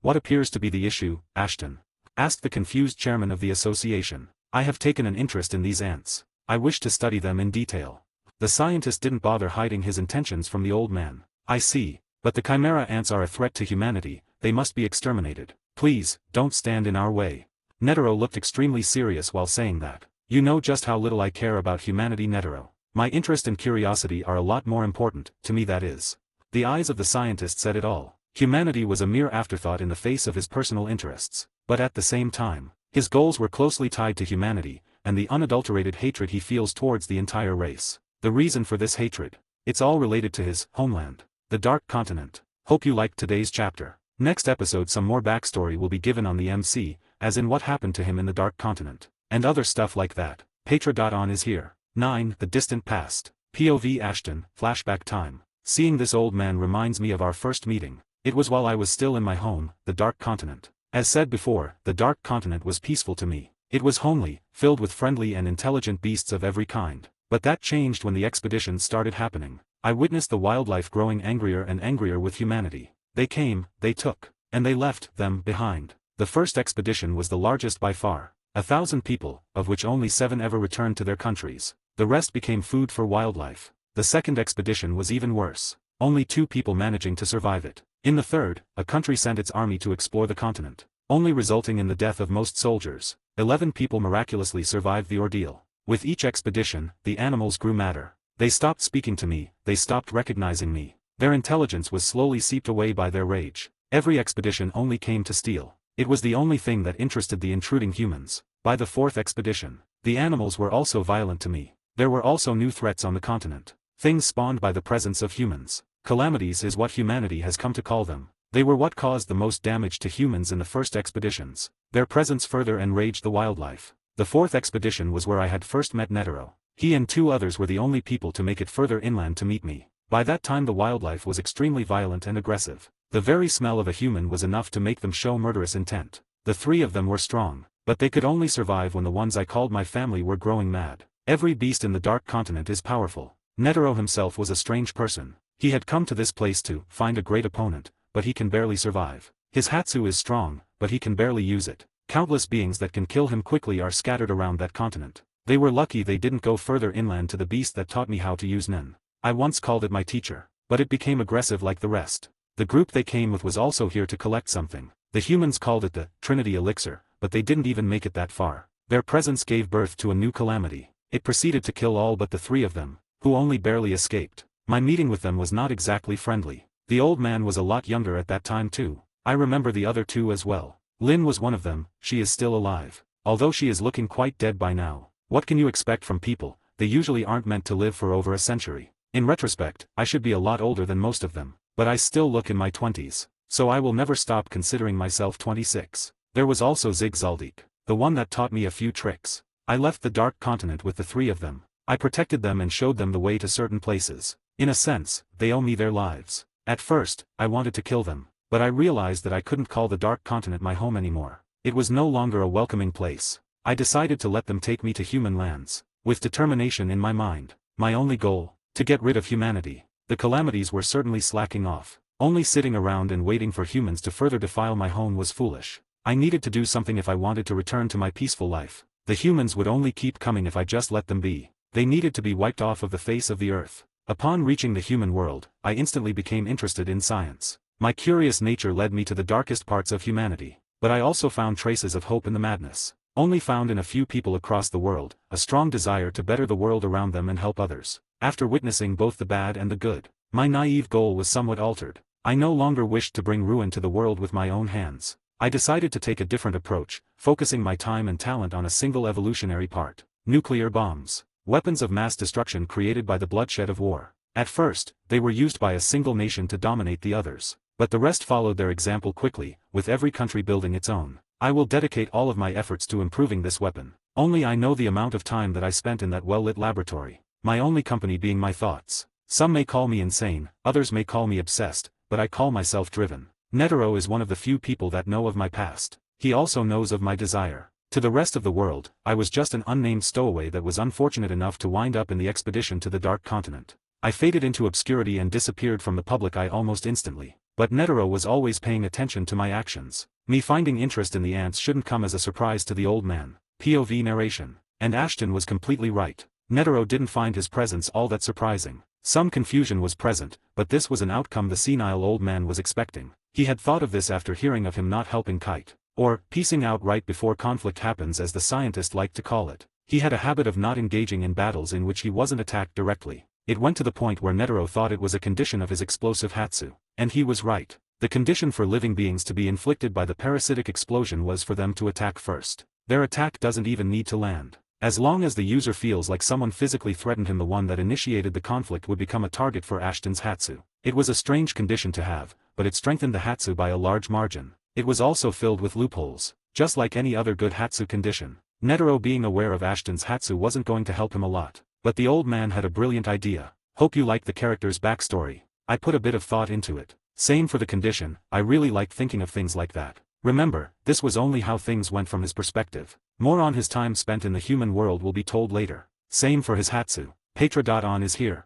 What appears to be the issue, Ashton? Asked the confused chairman of the association. I have taken an interest in these ants. I wish to study them in detail. The scientist didn't bother hiding his intentions from the old man. I see. But the chimera ants are a threat to humanity, they must be exterminated. Please, don't stand in our way. Netero looked extremely serious while saying that. You know just how little I care about humanity, Netero. My interest and curiosity are a lot more important, to me that is. The eyes of the scientist said it all. Humanity was a mere afterthought in the face of his personal interests, but at the same time, his goals were closely tied to humanity, and the unadulterated hatred he feels towards the entire race. The reason for this hatred? It's all related to his homeland, the Dark Continent. Hope you liked today's chapter. Next episode some more backstory will be given on the MC, as in what happened to him in the Dark Continent, and other stuff like that. Patra.on is here. 9. The Distant Past. POV Ashton, flashback time. Seeing this old man reminds me of our first meeting. It was while I was still in my home, the Dark Continent. As said before, the Dark Continent was peaceful to me. It was homely, filled with friendly and intelligent beasts of every kind. But that changed when the expeditions started happening. I witnessed the wildlife growing angrier and angrier with humanity. They came, they took, and they left them behind. The first expedition was the largest by far. 1,000 people, of which only 7 ever returned to their countries. The rest became food for wildlife. The second expedition was even worse. Only 2 people managing to survive it. In the third, a country sent its army to explore the continent, only resulting in the death of most soldiers. 11 people miraculously survived the ordeal. With each expedition, the animals grew madder. They stopped speaking to me, they stopped recognizing me. Their intelligence was slowly seeped away by their rage. Every expedition only came to steal. It was the only thing that interested the intruding humans. By the 4th expedition, the animals were also violent to me. There were also new threats on the continent. Things spawned by the presence of humans. Calamities is what humanity has come to call them. They were what caused the most damage to humans in the first expeditions. Their presence further enraged the wildlife. The 4th expedition was where I had first met Netero. He and 2 others were the only people to make it further inland to meet me. By that time the wildlife was extremely violent and aggressive. The very smell of a human was enough to make them show murderous intent. The 3 of them were strong, but they could only survive when the ones I called my family were growing mad. Every beast in the Dark Continent is powerful. Netero himself was a strange person. He had come to this place to find a great opponent, but he can barely survive. His Hatsu is strong, but he can barely use it. Countless beings that can kill him quickly are scattered around that continent. They were lucky they didn't go further inland to the beast that taught me how to use Nen. I once called it my teacher, but it became aggressive like the rest. The group they came with was also here to collect something. The humans called it the Trinity Elixir, but they didn't even make it that far. Their presence gave birth to a new calamity. It proceeded to kill all but the 3 of them, who only barely escaped. My meeting with them was not exactly friendly. The old man was a lot younger at that time too. I remember the other 2 as well. Lynn was one of them. She is still alive. Although she is looking quite dead by now. What can you expect from people? They usually aren't meant to live for over a century. In retrospect, I should be a lot older than most of them, but I still look in my 20s, so I will never stop considering myself 26. There was also Zig Zaldik, the one that taught me a few tricks. I left the Dark Continent with the 3 of them. I protected them and showed them the way to certain places. In a sense, they owe me their lives. At first, I wanted to kill them, but I realized that I couldn't call the Dark Continent my home anymore. It was no longer a welcoming place. I decided to let them take me to human lands, with determination in my mind. My only goal, to get rid of humanity. The calamities were certainly slacking off. Only sitting around and waiting for humans to further defile my home was foolish. I needed to do something if I wanted to return to my peaceful life. The humans would only keep coming if I just let them be. They needed to be wiped off of the face of the earth. Upon reaching the human world, I instantly became interested in science. My curious nature led me to the darkest parts of humanity. But I also found traces of hope in the madness. Only found in a few people across the world, a strong desire to better the world around them and help others. After witnessing both the bad and the good, my naive goal was somewhat altered. I no longer wished to bring ruin to the world with my own hands. I decided to take a different approach, focusing my time and talent on a single evolutionary part. Nuclear bombs. Weapons of mass destruction created by the bloodshed of war. At first, they were used by a single nation to dominate the others. But the rest followed their example quickly, with every country building its own. I will dedicate all of my efforts to improving this weapon. Only I know the amount of time that I spent in that well-lit laboratory. My only company being my thoughts. Some may call me insane, others may call me obsessed, but I call myself driven. Netero is one of the few people that know of my past. He also knows of my desire. To the rest of the world, I was just an unnamed stowaway that was unfortunate enough to wind up in the expedition to the Dark Continent. I faded into obscurity and disappeared from the public eye almost instantly. But Netero was always paying attention to my actions. Me finding interest in the ants shouldn't come as a surprise to the old man. POV narration. And Ashton was completely right. Netero didn't find his presence all that surprising. Some confusion was present, but this was an outcome the senile old man was expecting. He had thought of this after hearing of him not helping Kite, or piecing out right before conflict happens as the scientist liked to call it. He had a habit of not engaging in battles in which he wasn't attacked directly. It went to the point where Netero thought it was a condition of his explosive Hatsu. And he was right. The condition for living beings to be inflicted by the parasitic explosion was for them to attack first. Their attack doesn't even need to land. As long as the user feels like someone physically threatened him, the one that initiated the conflict would become a target for Ashton's Hatsu. It was a strange condition to have, but it strengthened the Hatsu by a large margin. It was also filled with loopholes, just like any other good Hatsu condition. Netero being aware of Ashton's Hatsu wasn't going to help him a lot. But the old man had a brilliant idea. Hope you like the character's backstory. I put a bit of thought into it. Same for the condition, I really like thinking of things like that. Remember, this was only how things went from his perspective. More on his time spent in the human world will be told later. Same for his Hatsu. Petra.on is here.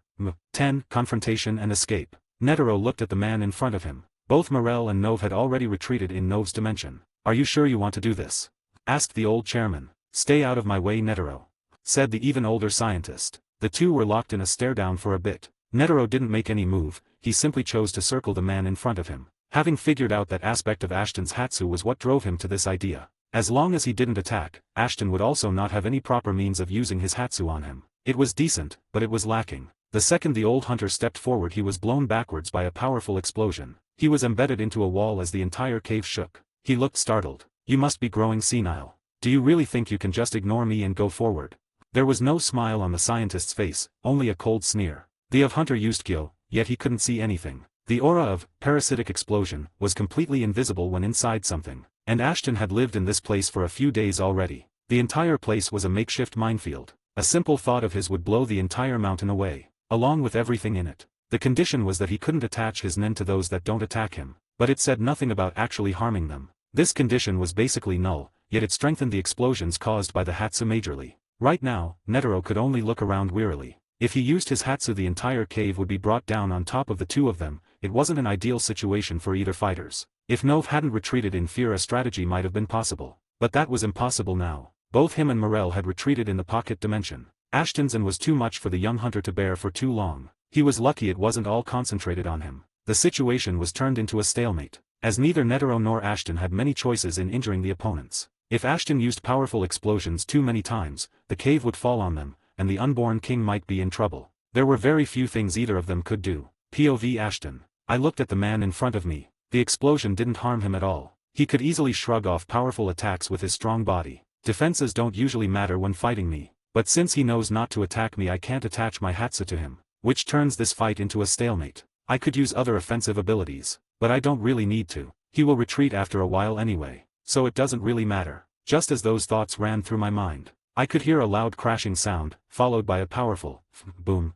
10. Confrontation and escape. Netero looked at the man in front of him. Both Morel and Nove had already retreated in Nove's dimension. Are you sure you want to do this? Asked the old chairman. Stay out of my way, Netero, said the even older scientist. The two were locked in a stare-down for a bit. Netero didn't make any move, he simply chose to circle the man in front of him. Having figured out that aspect of Ashton's Hatsu was what drove him to this idea. As long as he didn't attack, Ashton would also not have any proper means of using his Hatsu on him. It was decent, but it was lacking. The second the old hunter stepped forward, he was blown backwards by a powerful explosion. He was embedded into a wall as the entire cave shook. He looked startled. You must be growing senile. Do you really think you can just ignore me and go forward? There was no smile on the scientist's face, only a cold sneer. The of hunter used Gyo, yet he couldn't see anything. The aura of parasitic explosion was completely invisible when inside something, and Ashton had lived in this place for a few days already. The entire place was a makeshift minefield. A simple thought of his would blow the entire mountain away, along with everything in it. The condition was that he couldn't attach his nen to those that don't attack him, but it said nothing about actually harming them. This condition was basically null, yet it strengthened the explosions caused by the Hatsu majorly. Right now, Netero could only look around wearily. If he used his Hatsu, the entire cave would be brought down on top of the two of them. It wasn't an ideal situation for either fighters. If Nove hadn't retreated in fear, a strategy might have been possible. But that was impossible now. Both him and Morel had retreated in the pocket dimension. Ashton's and was too much for the young hunter to bear for too long. He was lucky it wasn't all concentrated on him. The situation was turned into a stalemate, as neither Netero nor Ashton had many choices in injuring the opponents. If Ashton used powerful explosions too many times, the cave would fall on them, and the unborn king might be in trouble. There were very few things either of them could do. POV Ashton. I looked at the man in front of me. The explosion didn't harm him at all. He could easily shrug off powerful attacks with his strong body. Defenses don't usually matter when fighting me, but since he knows not to attack me, I can't attach my Hatsu to him, which turns this fight into a stalemate. I could use other offensive abilities, but I don't really need to. He will retreat after a while anyway, so it doesn't really matter. Just as those thoughts ran through my mind, I could hear a loud crashing sound, followed by a powerful boom.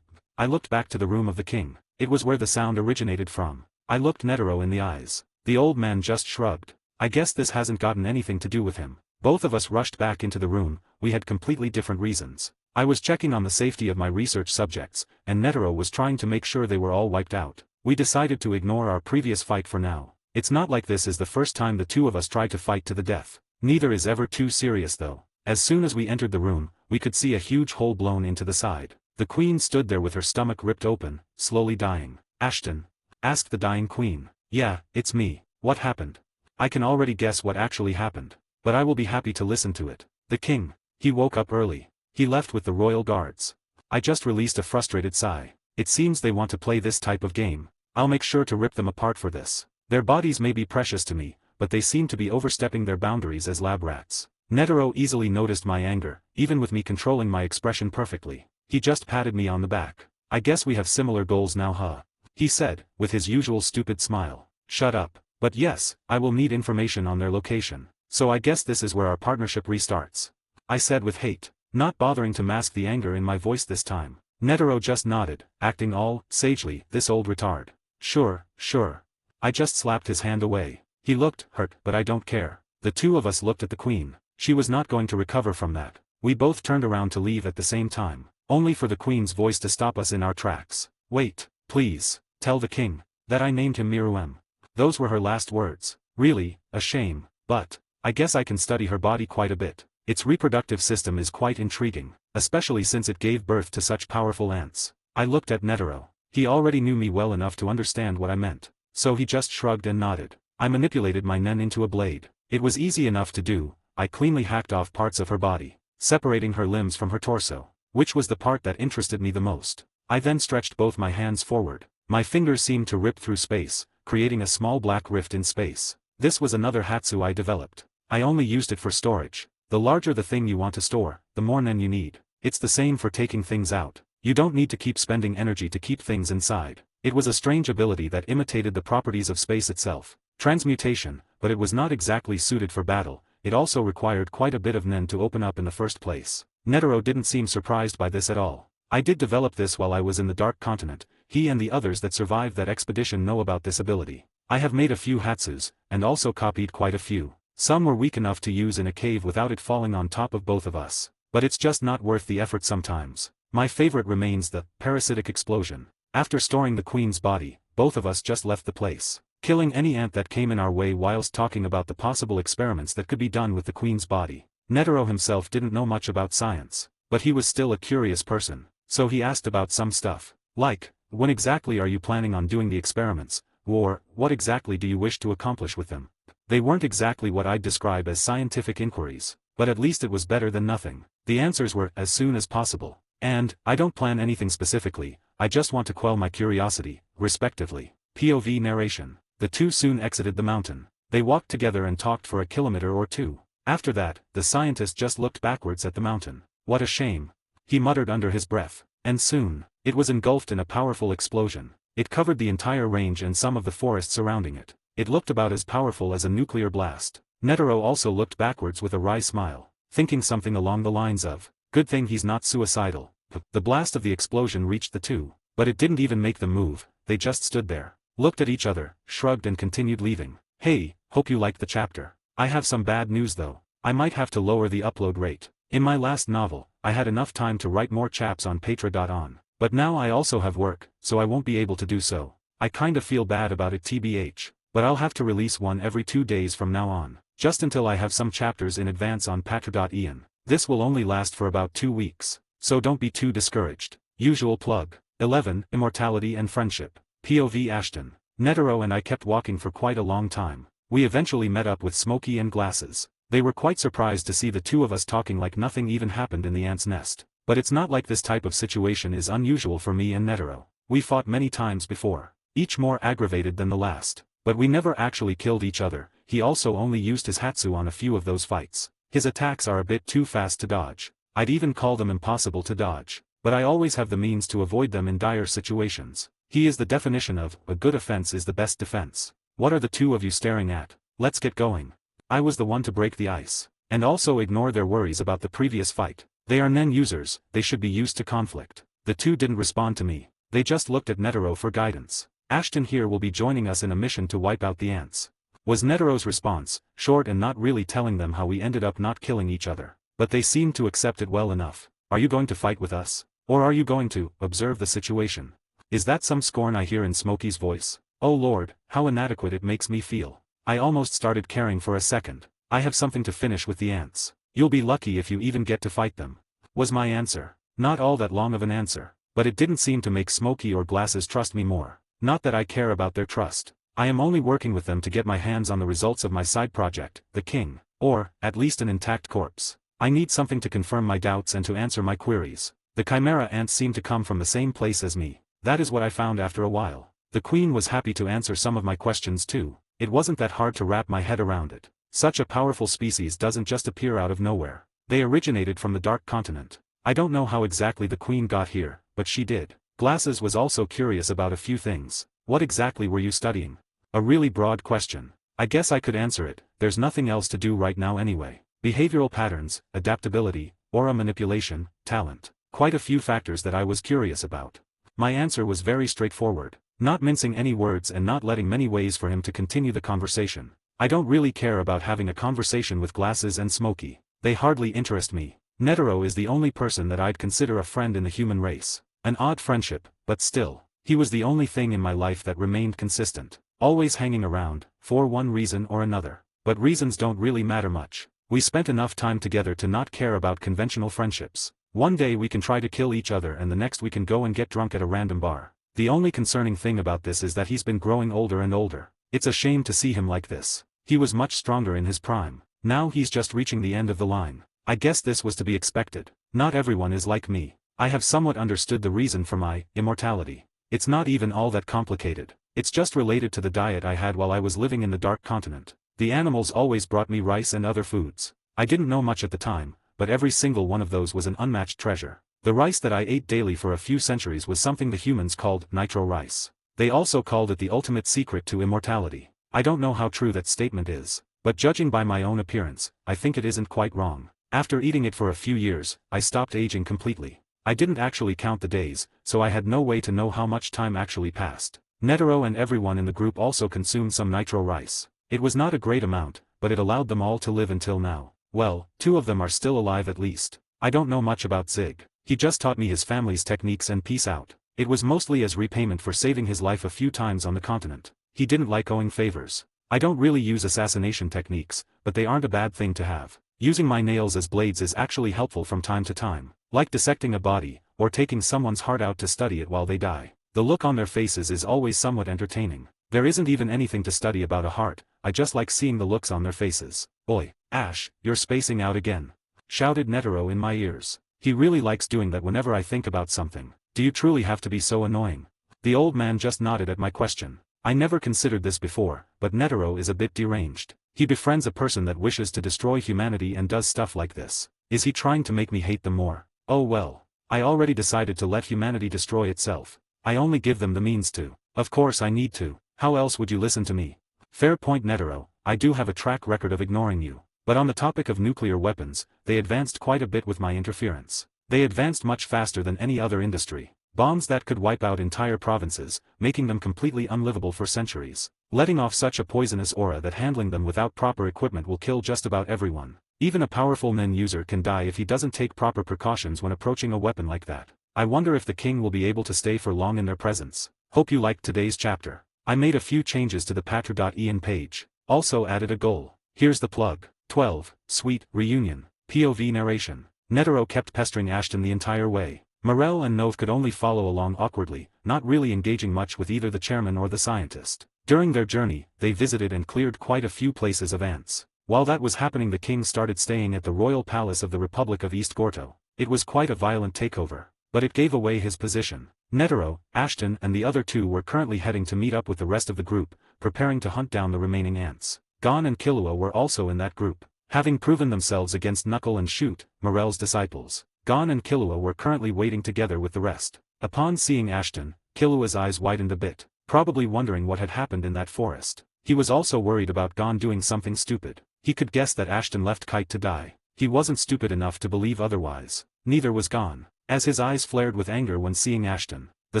I looked back to the room of the king. It was where the sound originated from. I looked Netero in the eyes. The old man just shrugged. I guess this hasn't gotten anything to do with him. Both of us rushed back into the room. We had completely different reasons. I was checking on the safety of my research subjects, and Netero was trying to make sure they were all wiped out. We decided to ignore our previous fight for now. It's not like this is the first time the two of us tried to fight to the death. Neither is ever too serious though. As soon as we entered the room, we could see a huge hole blown into the side. The queen stood there with her stomach ripped open, slowly dying. Ashton? Asked the dying queen. Yeah, it's me. What happened? I can already guess what actually happened, but I will be happy to listen to it. The king. He woke up early. He left with the royal guards. I just released a frustrated sigh. It seems they want to play this type of game. I'll make sure to rip them apart for this. Their bodies may be precious to me, but they seem to be overstepping their boundaries as lab rats. Netero easily noticed my anger, even with me controlling my expression perfectly. He just patted me on the back. I guess we have similar goals now, huh? He said, with his usual stupid smile. Shut up. But yes, I will need information on their location. So I guess this is where our partnership restarts. I said with hate, not bothering to mask the anger in my voice this time. Netero just nodded, acting all sagely, this old retard. Sure, sure. I just slapped his hand away. He looked hurt, but I don't care. The two of us looked at the queen. She was not going to recover from that. We both turned around to leave at the same time, only for the queen's voice to stop us in our tracks. Wait, please, tell the king that I named him Miruem. Those were her last words. Really, a shame, but I guess I can study her body quite a bit. Its reproductive system is quite intriguing, especially since it gave birth to such powerful ants. I looked at Netero. He already knew me well enough to understand what I meant. So he just shrugged and nodded. I manipulated my nen into a blade. It was easy enough to do. I cleanly hacked off parts of her body, separating her limbs from her torso, which was the part that interested me the most. I then stretched both my hands forward. My fingers seemed to rip through space, creating a small black rift in space. This was another hatsu I developed. I only used it for storage. The larger the thing you want to store, the more nen you need. It's the same for taking things out. You don't need to keep spending energy to keep things inside. It was a strange ability that imitated the properties of space itself. Transmutation, but it was not exactly suited for battle. It also required quite a bit of nen to open up in the first place. Netero didn't seem surprised by this at all. I did develop this while I was in the Dark Continent. He and the others that survived that expedition know about this ability. I have made a few hatsus, and also copied quite a few. Some were weak enough to use in a cave without it falling on top of both of us. But it's just not worth the effort sometimes. My favorite remains the parasitic explosion. After storing the queen's body, both of us just left the place, killing any ant that came in our way whilst talking about the possible experiments that could be done with the queen's body. Netero himself didn't know much about science, but he was still a curious person, so he asked about some stuff, like, when exactly are you planning on doing the experiments, or, what exactly do you wish to accomplish with them? They weren't exactly what I'd describe as scientific inquiries, but at least it was better than nothing. The answers were, as soon as possible. And, I don't plan anything specifically, I just want to quell my curiosity, respectively. POV narration. The two soon exited the mountain. They walked together and talked for a kilometer or two. After that, the scientist just looked backwards at the mountain. What a shame. He muttered under his breath. And soon, it was engulfed in a powerful explosion. It covered the entire range and some of the forest surrounding it. It looked about as powerful as a nuclear blast. Netero also looked backwards with a wry smile, thinking something along the lines of, good thing he's not suicidal. The blast of the explosion reached the two, but it didn't even make them move. They just stood there, looked at each other, shrugged and continued leaving. Hey, hope you liked the chapter. I have some bad news though. I might have to lower the upload rate. In my last novel, I had enough time to write more chaps on Patra.on, but now I also have work, so I won't be able to do so. I kinda feel bad about it tbh, but I'll have to release one every 2 days from now on, just until I have some chapters in advance on Patra.en. This will only last for about 2 weeks. So don't be too discouraged. Usual plug. 11. Immortality and Friendship. POV Ashton. Netero and I kept walking for quite a long time. We eventually met up with Smokey and Glasses. They were quite surprised to see the two of us talking like nothing even happened in the ant's nest. But it's not like this type of situation is unusual for me and Netero. We fought many times before, each more aggravated than the last. But we never actually killed each other. He also only used his hatsu on a few of those fights. His attacks are a bit too fast to dodge. I'd even call them impossible to dodge, but I always have the means to avoid them in dire situations. He is the definition of, a good offense is the best defense. What are the two of you staring at? Let's get going. I was the one to break the ice, and also ignore their worries about the previous fight. They are nen users, they should be used to conflict. The two didn't respond to me, they just looked at Netero for guidance. Ashton here will be joining us in a mission to wipe out the ants. Was Netero's response, short and not really telling them how we ended up not killing each other. But they seemed to accept it well enough. Are you going to fight with us? Or are you going to observe the situation? Is that some scorn I hear in Smokey's voice? Oh Lord, how inadequate it makes me feel. I almost started caring for a second. I have something to finish with the ants. You'll be lucky if you even get to fight them. Was my answer. Not all that long of an answer, but it didn't seem to make Smokey or Glasses trust me more. Not that I care about their trust. I am only working with them to get my hands on the results of my side project, the king, or, at least an intact corpse. I need something to confirm my doubts and to answer my queries. The chimera ants seem to come from the same place as me. That is what I found after a while. The queen was happy to answer some of my questions too. It wasn't that hard to wrap my head around it. Such a powerful species doesn't just appear out of nowhere. They originated from the Dark Continent. I don't know how exactly the queen got here, but she did. Glasses was also curious about a few things. What exactly were you studying? A really broad question. I guess I could answer it. There's nothing else to do right now anyway. Behavioral patterns, adaptability, aura manipulation, talent. Quite a few factors that I was curious about. My answer was very straightforward, not mincing any words and not letting many ways for him to continue the conversation. I don't really care about having a conversation with Glasses and Smokey. They hardly interest me. Netero is the only person that I'd consider a friend in the human race. An odd friendship, but still, he was the only thing in my life that remained consistent. Always hanging around, for one reason or another. But reasons don't really matter much. We spent enough time together to not care about conventional friendships. One day we can try to kill each other and the next we can go and get drunk at a random bar. The only concerning thing about this is that he's been growing older and older. It's a shame to see him like this. He was much stronger in his prime. Now he's just reaching the end of the line. I guess this was to be expected. Not everyone is like me. I have somewhat understood the reason for my immortality. It's not even all that complicated. It's just related to the diet I had while I was living in the Dark Continent. The animals always brought me rice and other foods. I didn't know much at the time, but every single one of those was an unmatched treasure. The rice that I ate daily for a few centuries was something the humans called nitro rice. They also called it the ultimate secret to immortality. I don't know how true that statement is, but judging by my own appearance, I think it isn't quite wrong. After eating it for a few years, I stopped aging completely. I didn't actually count the days, so I had no way to know how much time actually passed. Netero and everyone in the group also consumed some nitro rice. It was not a great amount, but it allowed them all to live until now. Well, 2 of them are still alive at least. I don't know much about Zig. He just taught me his family's techniques and peace out. It was mostly as repayment for saving his life a few times on the continent. He didn't like owing favors. I don't really use assassination techniques, but they aren't a bad thing to have. Using my nails as blades is actually helpful from time to time, like dissecting a body, or taking someone's heart out to study it while they die. The look on their faces is always somewhat entertaining. There isn't even anything to study about a heart, I just like seeing the looks on their faces. Oi, Ash, you're spacing out again, shouted Netero in my ears. He really likes doing that whenever I think about something. Do you truly have to be so annoying? The old man just nodded at my question. I never considered this before, but Netero is a bit deranged. He befriends a person that wishes to destroy humanity and does stuff like this. Is he trying to make me hate them more? Oh well. I already decided to let humanity destroy itself. I only give them the means to. Of course I need to. How else would you listen to me? Fair point, Netero. I do have a track record of ignoring you. But on the topic of nuclear weapons, they advanced quite a bit with my interference. They advanced much faster than any other industry. Bombs that could wipe out entire provinces, making them completely unlivable for centuries. Letting off such a poisonous aura that handling them without proper equipment will kill just about everyone. Even a powerful Nen user can die if he doesn't take proper precautions when approaching a weapon like that. I wonder if the king will be able to stay for long in their presence. Hope you liked today's chapter. I made a few changes to the Patra.en page. Also added a goal. Here's the plug. 12. Sweet Reunion. POV narration. Netero kept pestering Ashton the entire way. Morel and Nove could only follow along awkwardly, not really engaging much with either the chairman or the scientist. During their journey, they visited and cleared quite a few places of ants. While that was happening, the king started staying at the royal palace of the Republic of East Gorto. It was quite a violent takeover, but it gave away his position. Netero, Ashton and the other 2 were currently heading to meet up with the rest of the group, preparing to hunt down the remaining ants. Gon and Killua were also in that group. Having proven themselves against Knuckle and Shoot, Morel's disciples, Gon and Killua were currently waiting together with the rest. Upon seeing Ashton, Killua's eyes widened a bit, probably wondering what had happened in that forest. He was also worried about Gon doing something stupid. He could guess that Ashton left Kite to die. He wasn't stupid enough to believe otherwise. Neither was Gon. As his eyes flared with anger when seeing Ashton, the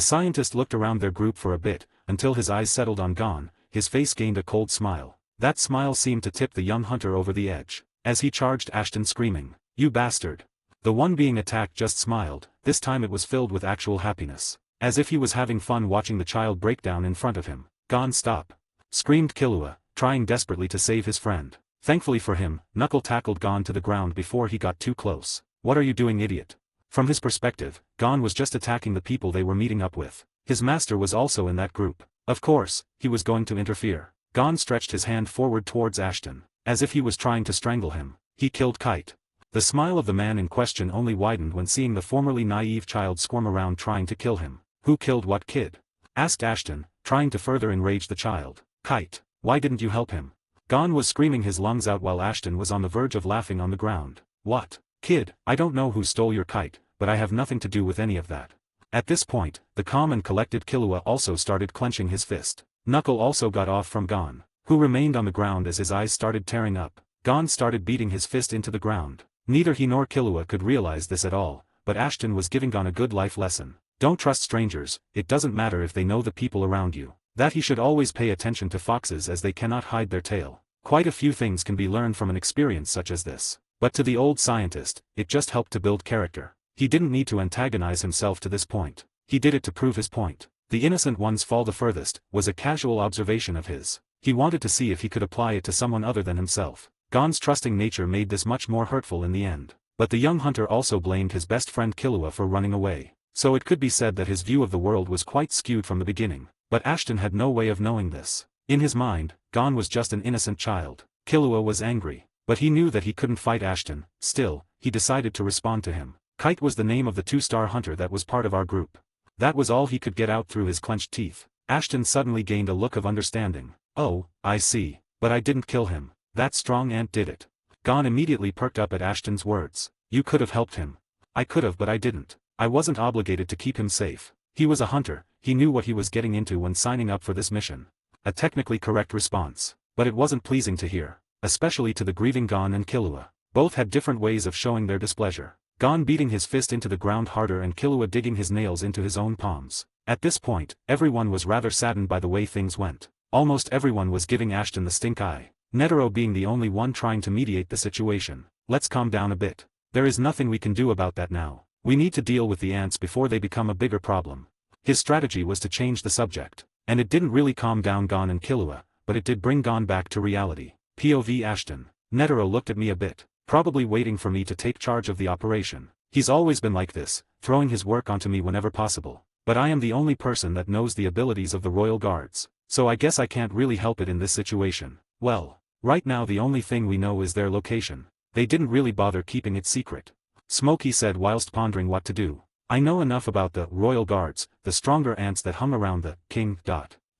scientist looked around their group for a bit, until his eyes settled on Gon. His face gained a cold smile. That smile seemed to tip the young hunter over the edge. As he charged Ashton screaming, "You bastard!" The one being attacked just smiled. This time it was filled with actual happiness. As if he was having fun watching the child break down in front of him. "Gon, stop!" screamed Killua, trying desperately to save his friend. Thankfully for him, Knuckle tackled Gon to the ground before he got too close. "What are you doing, idiot?" From his perspective, Gon was just attacking the people they were meeting up with. His master was also in that group. Of course, he was going to interfere. Gon stretched his hand forward towards Ashton, as if he was trying to strangle him. He killed Kite. The smile of the man in question only widened when seeing the formerly naive child squirm around trying to kill him. "Who killed what kid?" asked Ashton, trying to further enrage the child. "Kite, why didn't you help him?" Gon was screaming his lungs out while Ashton was on the verge of laughing on the ground. "What? Kid, I don't know who stole your kite, but I have nothing to do with any of that." At this point, the calm and collected Killua also started clenching his fist. Knuckle also got off from Gon, who remained on the ground as his eyes started tearing up. Gon started beating his fist into the ground. Neither he nor Killua could realize this at all, but Ashton was giving Gon a good life lesson. Don't trust strangers, it doesn't matter if they know the people around you. That he should always pay attention to foxes as they cannot hide their tail. Quite a few things can be learned from an experience such as this. But to the old scientist, it just helped to build character. He didn't need to antagonize himself to this point. He did it to prove his point. The innocent ones fall the furthest, was a casual observation of his. He wanted to see if he could apply it to someone other than himself. Gon's trusting nature made this much more hurtful in the end. But the young hunter also blamed his best friend Killua for running away. So it could be said that his view of the world was quite skewed from the beginning. But Ashton had no way of knowing this. In his mind, Gon was just an innocent child. Killua was angry. But he knew that he couldn't fight Ashton. Still, he decided to respond to him. Kite was the name of the 2-star hunter that was part of our group. That was all he could get out through his clenched teeth. Ashton suddenly gained a look of understanding. Oh, I see. But I didn't kill him. That strong ant did it. Gon immediately perked up at Ashton's words. You could have helped him. I could have, but I didn't. I wasn't obligated to keep him safe. He was a hunter, he knew what he was getting into when signing up for this mission. A technically correct response. But it wasn't pleasing to hear. Especially to the grieving Gon and Killua. Both had different ways of showing their displeasure. Gon beating his fist into the ground harder and Killua digging his nails into his own palms. At this point, everyone was rather saddened by the way things went. Almost everyone was giving Ashton the stink eye. Netero being the only one trying to mediate the situation. Let's calm down a bit. There is nothing we can do about that now. We need to deal with the ants before they become a bigger problem. His strategy was to change the subject. And it didn't really calm down Gon and Killua, but it did bring Gon back to reality. POV Ashton. Netero looked at me a bit, probably waiting for me to take charge of the operation. He's always been like this, throwing his work onto me whenever possible. But I am the only person that knows the abilities of the Royal Guards, so I guess I can't really help it in this situation. Well, right now the only thing we know is their location. They didn't really bother keeping it secret. Smokey said whilst pondering what to do. I know enough about the Royal Guards, the stronger ants that hung around the king.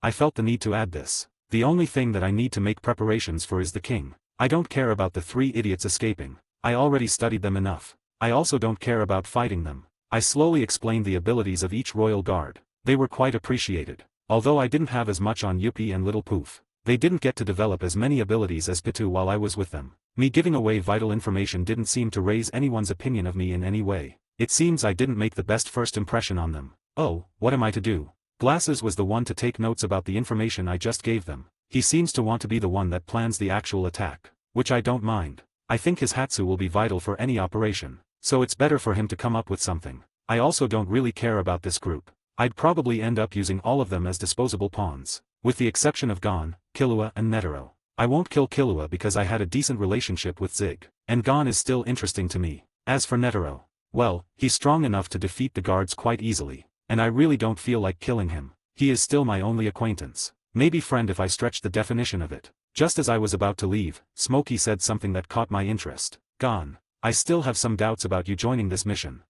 I felt the need to add this. The only thing that I need to make preparations for is the king. I don't care about the 3 idiots escaping. I already studied them enough. I also don't care about fighting them. I slowly explained the abilities of each Royal Guard. They were quite appreciated. Although I didn't have as much on Yuppie and Little Poof. They didn't get to develop as many abilities as Pitu while I was with them. Me giving away vital information didn't seem to raise anyone's opinion of me in any way. It seems I didn't make the best first impression on them. Oh, what am I to do? Glasses was the one to take notes about the information I just gave them. He seems to want to be the one that plans the actual attack, which I don't mind. I think his Hatsu will be vital for any operation, so it's better for him to come up with something. I also don't really care about this group. I'd probably end up using all of them as disposable pawns, with the exception of Gon, Killua and Netero. I won't kill Killua because I had a decent relationship with Zig, and Gon is still interesting to me. As for Netero, well, he's strong enough to defeat the guards quite easily, and I really don't feel like killing him. He is still my only acquaintance. Maybe friend if I stretch the definition of it. Just as I was about to leave, Smokey said something that caught my interest. Gon, I still have some doubts about you joining this mission.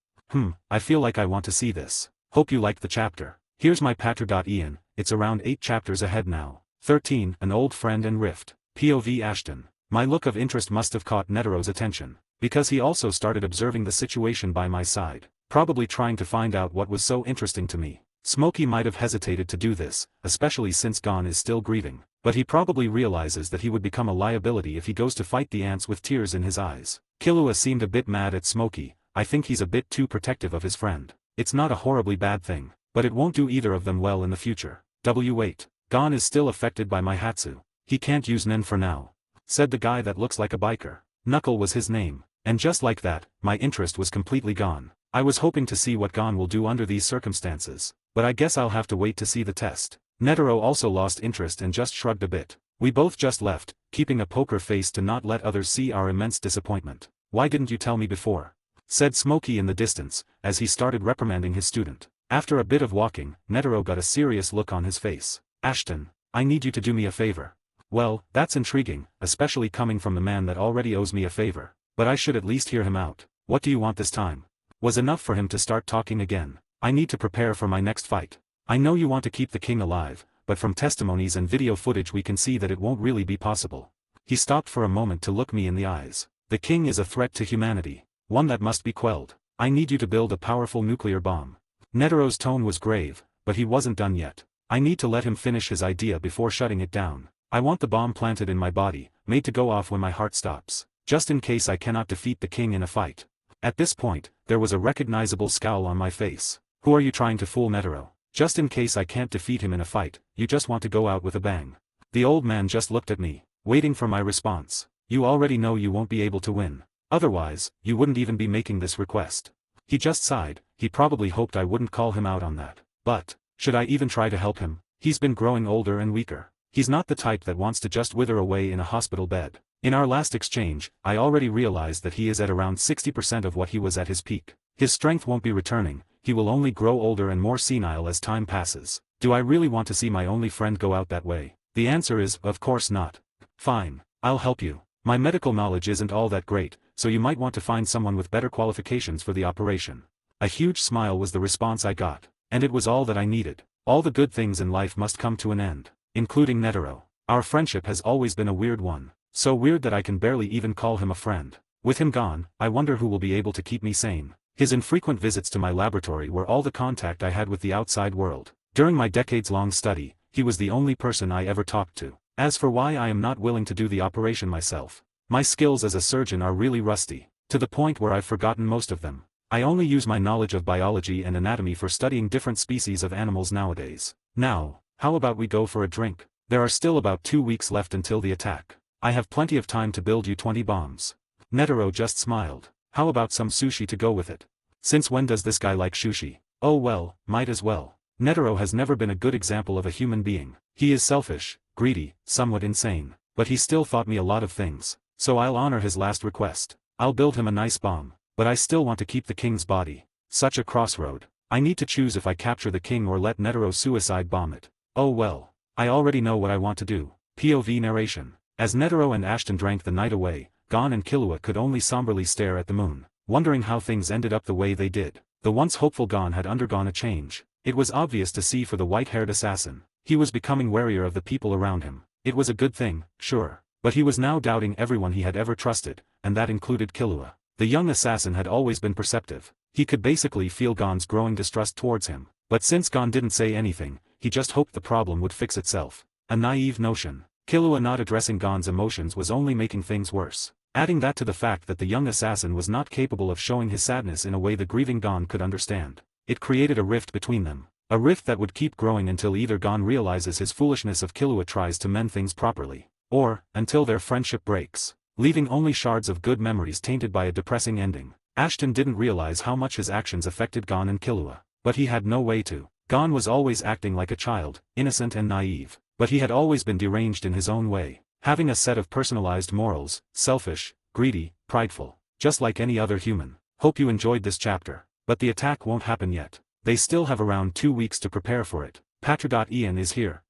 I feel like I want to see this. Hope you liked the chapter. Here's my patter.ian, it's around 8 chapters ahead now. 13, An Old Friend and Rift. POV Ashton. My look of interest must have caught Netero's attention, because he also started observing the situation by my side, probably trying to find out what was so interesting to me. Smokey might have hesitated to do this, especially since Gon is still grieving, but he probably realizes that he would become a liability if he goes to fight the ants with tears in his eyes. Killua seemed a bit mad at Smokey. I think he's a bit too protective of his friend. It's not a horribly bad thing, but it won't do either of them well in the future. W8. Gon is still affected by my Hatsu. He can't use Nen for now, said the guy that looks like a biker. Knuckle was his name, and just like that, my interest was completely gone. I was hoping to see what Gon will do under these circumstances, but I guess I'll have to wait to see the test. Netero also lost interest and just shrugged a bit. We both just left, keeping a poker face to not let others see our immense disappointment. Why didn't you tell me before? Said Smokey in the distance, as he started reprimanding his student. After a bit of walking, Netero got a serious look on his face. Ashton, I need you to do me a favor. Well, that's intriguing, especially coming from the man that already owes me a favor. But I should at least hear him out. What do you want this time? Was enough for him to start talking again. I need to prepare for my next fight. I know you want to keep the king alive, but from testimonies and video footage we can see that it won't really be possible. He stopped for a moment to look me in the eyes. The king is a threat to humanity. One that must be quelled. I need you to build a powerful nuclear bomb. Netero's tone was grave, but he wasn't done yet. I need to let him finish his idea before shutting it down. I want the bomb planted in my body, made to go off when my heart stops, just in case I cannot defeat the king in a fight. At this point, there was a recognizable scowl on my face. Who are you trying to fool, Netero? Just in case I can't defeat him in a fight, you just want to go out with a bang. The old man just looked at me, waiting for my response. You already know you won't be able to win. Otherwise, you wouldn't even be making this request. He just sighed. He probably hoped I wouldn't call him out on that. But, should I even try to help him? He's been growing older and weaker. He's not the type that wants to just wither away in a hospital bed. In our last exchange, I already realized that he is at around 60% of what he was at his peak. His strength won't be returning, he will only grow older and more senile as time passes. Do I really want to see my only friend go out that way? The answer is, of course not. Fine, I'll help you. My medical knowledge isn't all that great, so you might want to find someone with better qualifications for the operation. A huge smile was the response I got, and it was all that I needed. All the good things in life must come to an end, including Netero. Our friendship has always been a weird one, so weird that I can barely even call him a friend. With him gone, I wonder who will be able to keep me sane. His infrequent visits to my laboratory were all the contact I had with the outside world. During my decades-long study, he was the only person I ever talked to. As for why I am not willing to do the operation myself, my skills as a surgeon are really rusty, to the point where I've forgotten most of them. I only use my knowledge of biology and anatomy for studying different species of animals nowadays. Now, how about we go for a drink? There are still about 2 weeks left until the attack. I have plenty of time to build you 20 bombs. Netero just smiled. How about some sushi to go with it? Since when does this guy like sushi? Oh well, might as well. Netero has never been a good example of a human being. He is selfish, greedy, somewhat insane, but he still taught me a lot of things, so I'll honor his last request. I'll build him a nice bomb, but I still want to keep the king's body. Such a crossroad. I need to choose if I capture the king or let Netero suicide bomb it. Oh well. I already know what I want to do. POV narration. As Netero and Ashton drank the night away, Gon and Killua could only somberly stare at the moon, wondering how things ended up the way they did. The once hopeful Gon had undergone a change. It was obvious to see for the white-haired assassin. He was becoming warier of the people around him. It was a good thing, sure, but he was now doubting everyone he had ever trusted, and that included Killua. The young assassin had always been perceptive. He could basically feel Gon's growing distrust towards him, but since Gon didn't say anything, he just hoped the problem would fix itself. A naive notion. Killua not addressing Gon's emotions was only making things worse. Adding that to the fact that the young assassin was not capable of showing his sadness in a way the grieving Gon could understand. It created a rift between them. A rift that would keep growing until either Gon realizes his foolishness or Killua tries to mend things properly, or, until their friendship breaks, leaving only shards of good memories tainted by a depressing ending. Ashton didn't realize how much his actions affected Gon and Killua, but he had no way to. Gon was always acting like a child, innocent and naive, but he had always been deranged in his own way, having a set of personalized morals, selfish, greedy, prideful, just like any other human. Hope you enjoyed this chapter, but the attack won't happen yet. They still have around 2 weeks to prepare for it. Patra.Ian is here.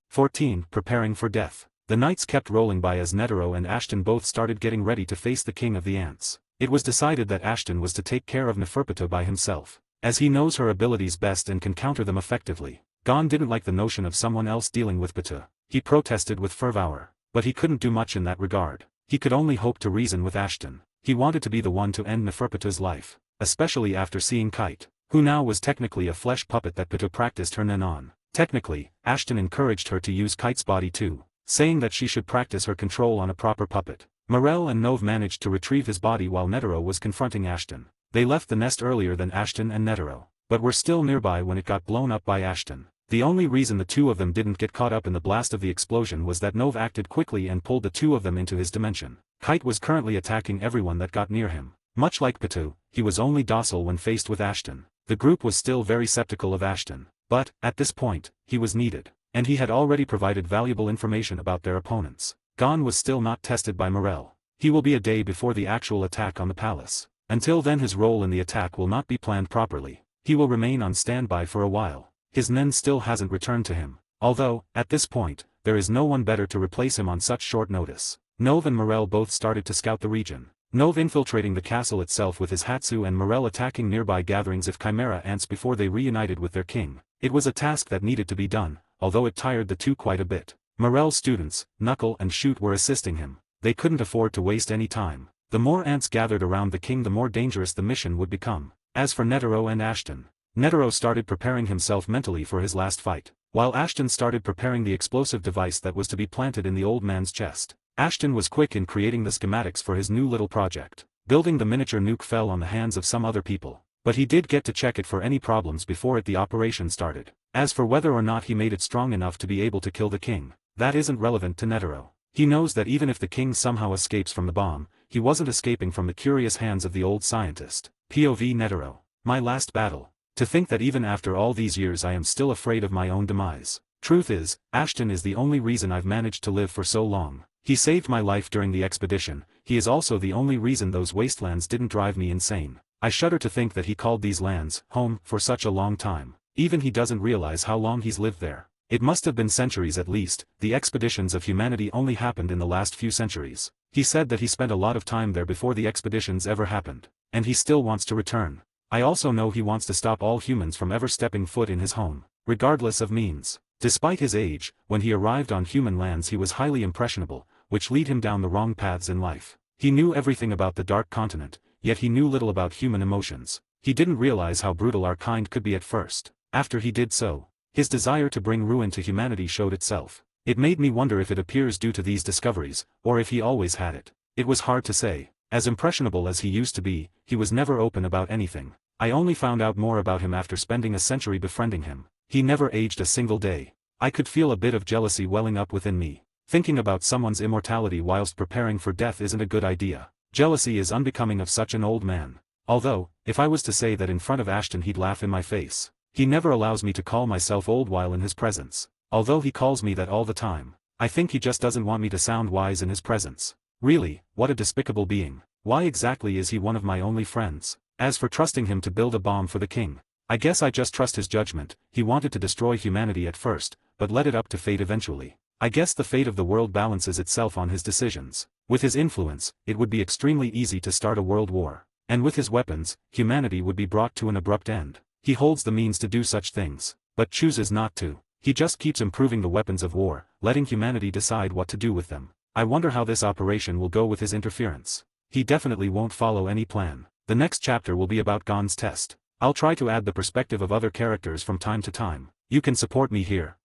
14. Preparing for death. The nights kept rolling by as Netero and Ashton both started getting ready to face the King of the Ants. It was decided that Ashton was to take care of Neferpito by himself, as he knows her abilities best and can counter them effectively. Gon didn't like the notion of someone else dealing with Pita. He protested with fervor, but he couldn't do much in that regard. He could only hope to reason with Ashton. He wanted to be the one to end Neferpito's life, especially after seeing Kite, who now was technically a flesh puppet that Pita practiced her nen on. Technically, Ashton encouraged her to use Kite's body too, saying that she should practice her control on a proper puppet. Morel and Nove managed to retrieve his body while Netero was confronting Ashton. They left the nest earlier than Ashton and Netero, but were still nearby when it got blown up by Ashton. The only reason the two of them didn't get caught up in the blast of the explosion was that Nove acted quickly and pulled the two of them into his dimension. Kite was currently attacking everyone that got near him. Much like Pitu, he was only docile when faced with Ashton. The group was still very skeptical of Ashton, but, at this point, he was needed, and he had already provided valuable information about their opponents. Gon was still not tested by Morel. He will be a day before the actual attack on the palace. Until then his role in the attack will not be planned properly. He will remain on standby for a while. His nen still hasn't returned to him, although, at this point, there is no one better to replace him on such short notice. Nove and Morel both started to scout the region. Nove infiltrating the castle itself with his Hatsu and Morel attacking nearby gatherings of Chimera ants before they reunited with their king. It was a task that needed to be done, although it tired the two quite a bit. Morel's students, Knuckle and Shoot, were assisting him. They couldn't afford to waste any time. The more ants gathered around the king, the more dangerous the mission would become. As for Netero and Ashton, Netero started preparing himself mentally for his last fight, while Ashton started preparing the explosive device that was to be planted in the old man's chest. Ashton was quick in creating the schematics for his new little project. Building the miniature nuke fell on the hands of some other people, but he did get to check it for any problems before the operation started. As for whether or not he made it strong enough to be able to kill the king, that isn't relevant to Netero. He knows that even if the king somehow escapes from the bomb, he wasn't escaping from the curious hands of the old scientist. POV Netero. My last battle. To think that even after all these years I am still afraid of my own demise. Truth is, Ashton is the only reason I've managed to live for so long. He saved my life during the expedition, he is also the only reason those wastelands didn't drive me insane. I shudder to think that he called these lands home for such a long time. Even he doesn't realize how long he's lived there. It must have been centuries at least, the expeditions of humanity only happened in the last few centuries. He said that he spent a lot of time there before the expeditions ever happened. And he still wants to return. I also know he wants to stop all humans from ever stepping foot in his home, regardless of means. Despite his age, when he arrived on human lands he was highly impressionable, which lead him down the wrong paths in life. He knew everything about the Dark Continent, yet he knew little about human emotions. He didn't realize how brutal our kind could be at first. After he did so, his desire to bring ruin to humanity showed itself. It made me wonder if it appears due to these discoveries, or if he always had it. It was hard to say. As impressionable as he used to be, he was never open about anything. I only found out more about him after spending a century befriending him. He never aged a single day. I could feel a bit of jealousy welling up within me. Thinking about someone's immortality whilst preparing for death isn't a good idea. Jealousy is unbecoming of such an old man. Although, if I was to say that in front of Ashton he'd laugh in my face. He never allows me to call myself old while in his presence. Although he calls me that all the time. I think he just doesn't want me to sound wise in his presence. Really, what a despicable being. Why exactly is he one of my only friends? As for trusting him to build a bomb for the king, I guess I just trust his judgment. He wanted to destroy humanity at first, but led it up to fate eventually. I guess the fate of the world balances itself on his decisions. With his influence, it would be extremely easy to start a world war. And with his weapons, humanity would be brought to an abrupt end. He holds the means to do such things, but chooses not to. He just keeps improving the weapons of war, letting humanity decide what to do with them. I wonder how this operation will go with his interference. He definitely won't follow any plan. The next chapter will be about Gon's test. I'll try to add the perspective of other characters from time to time. You can support me here.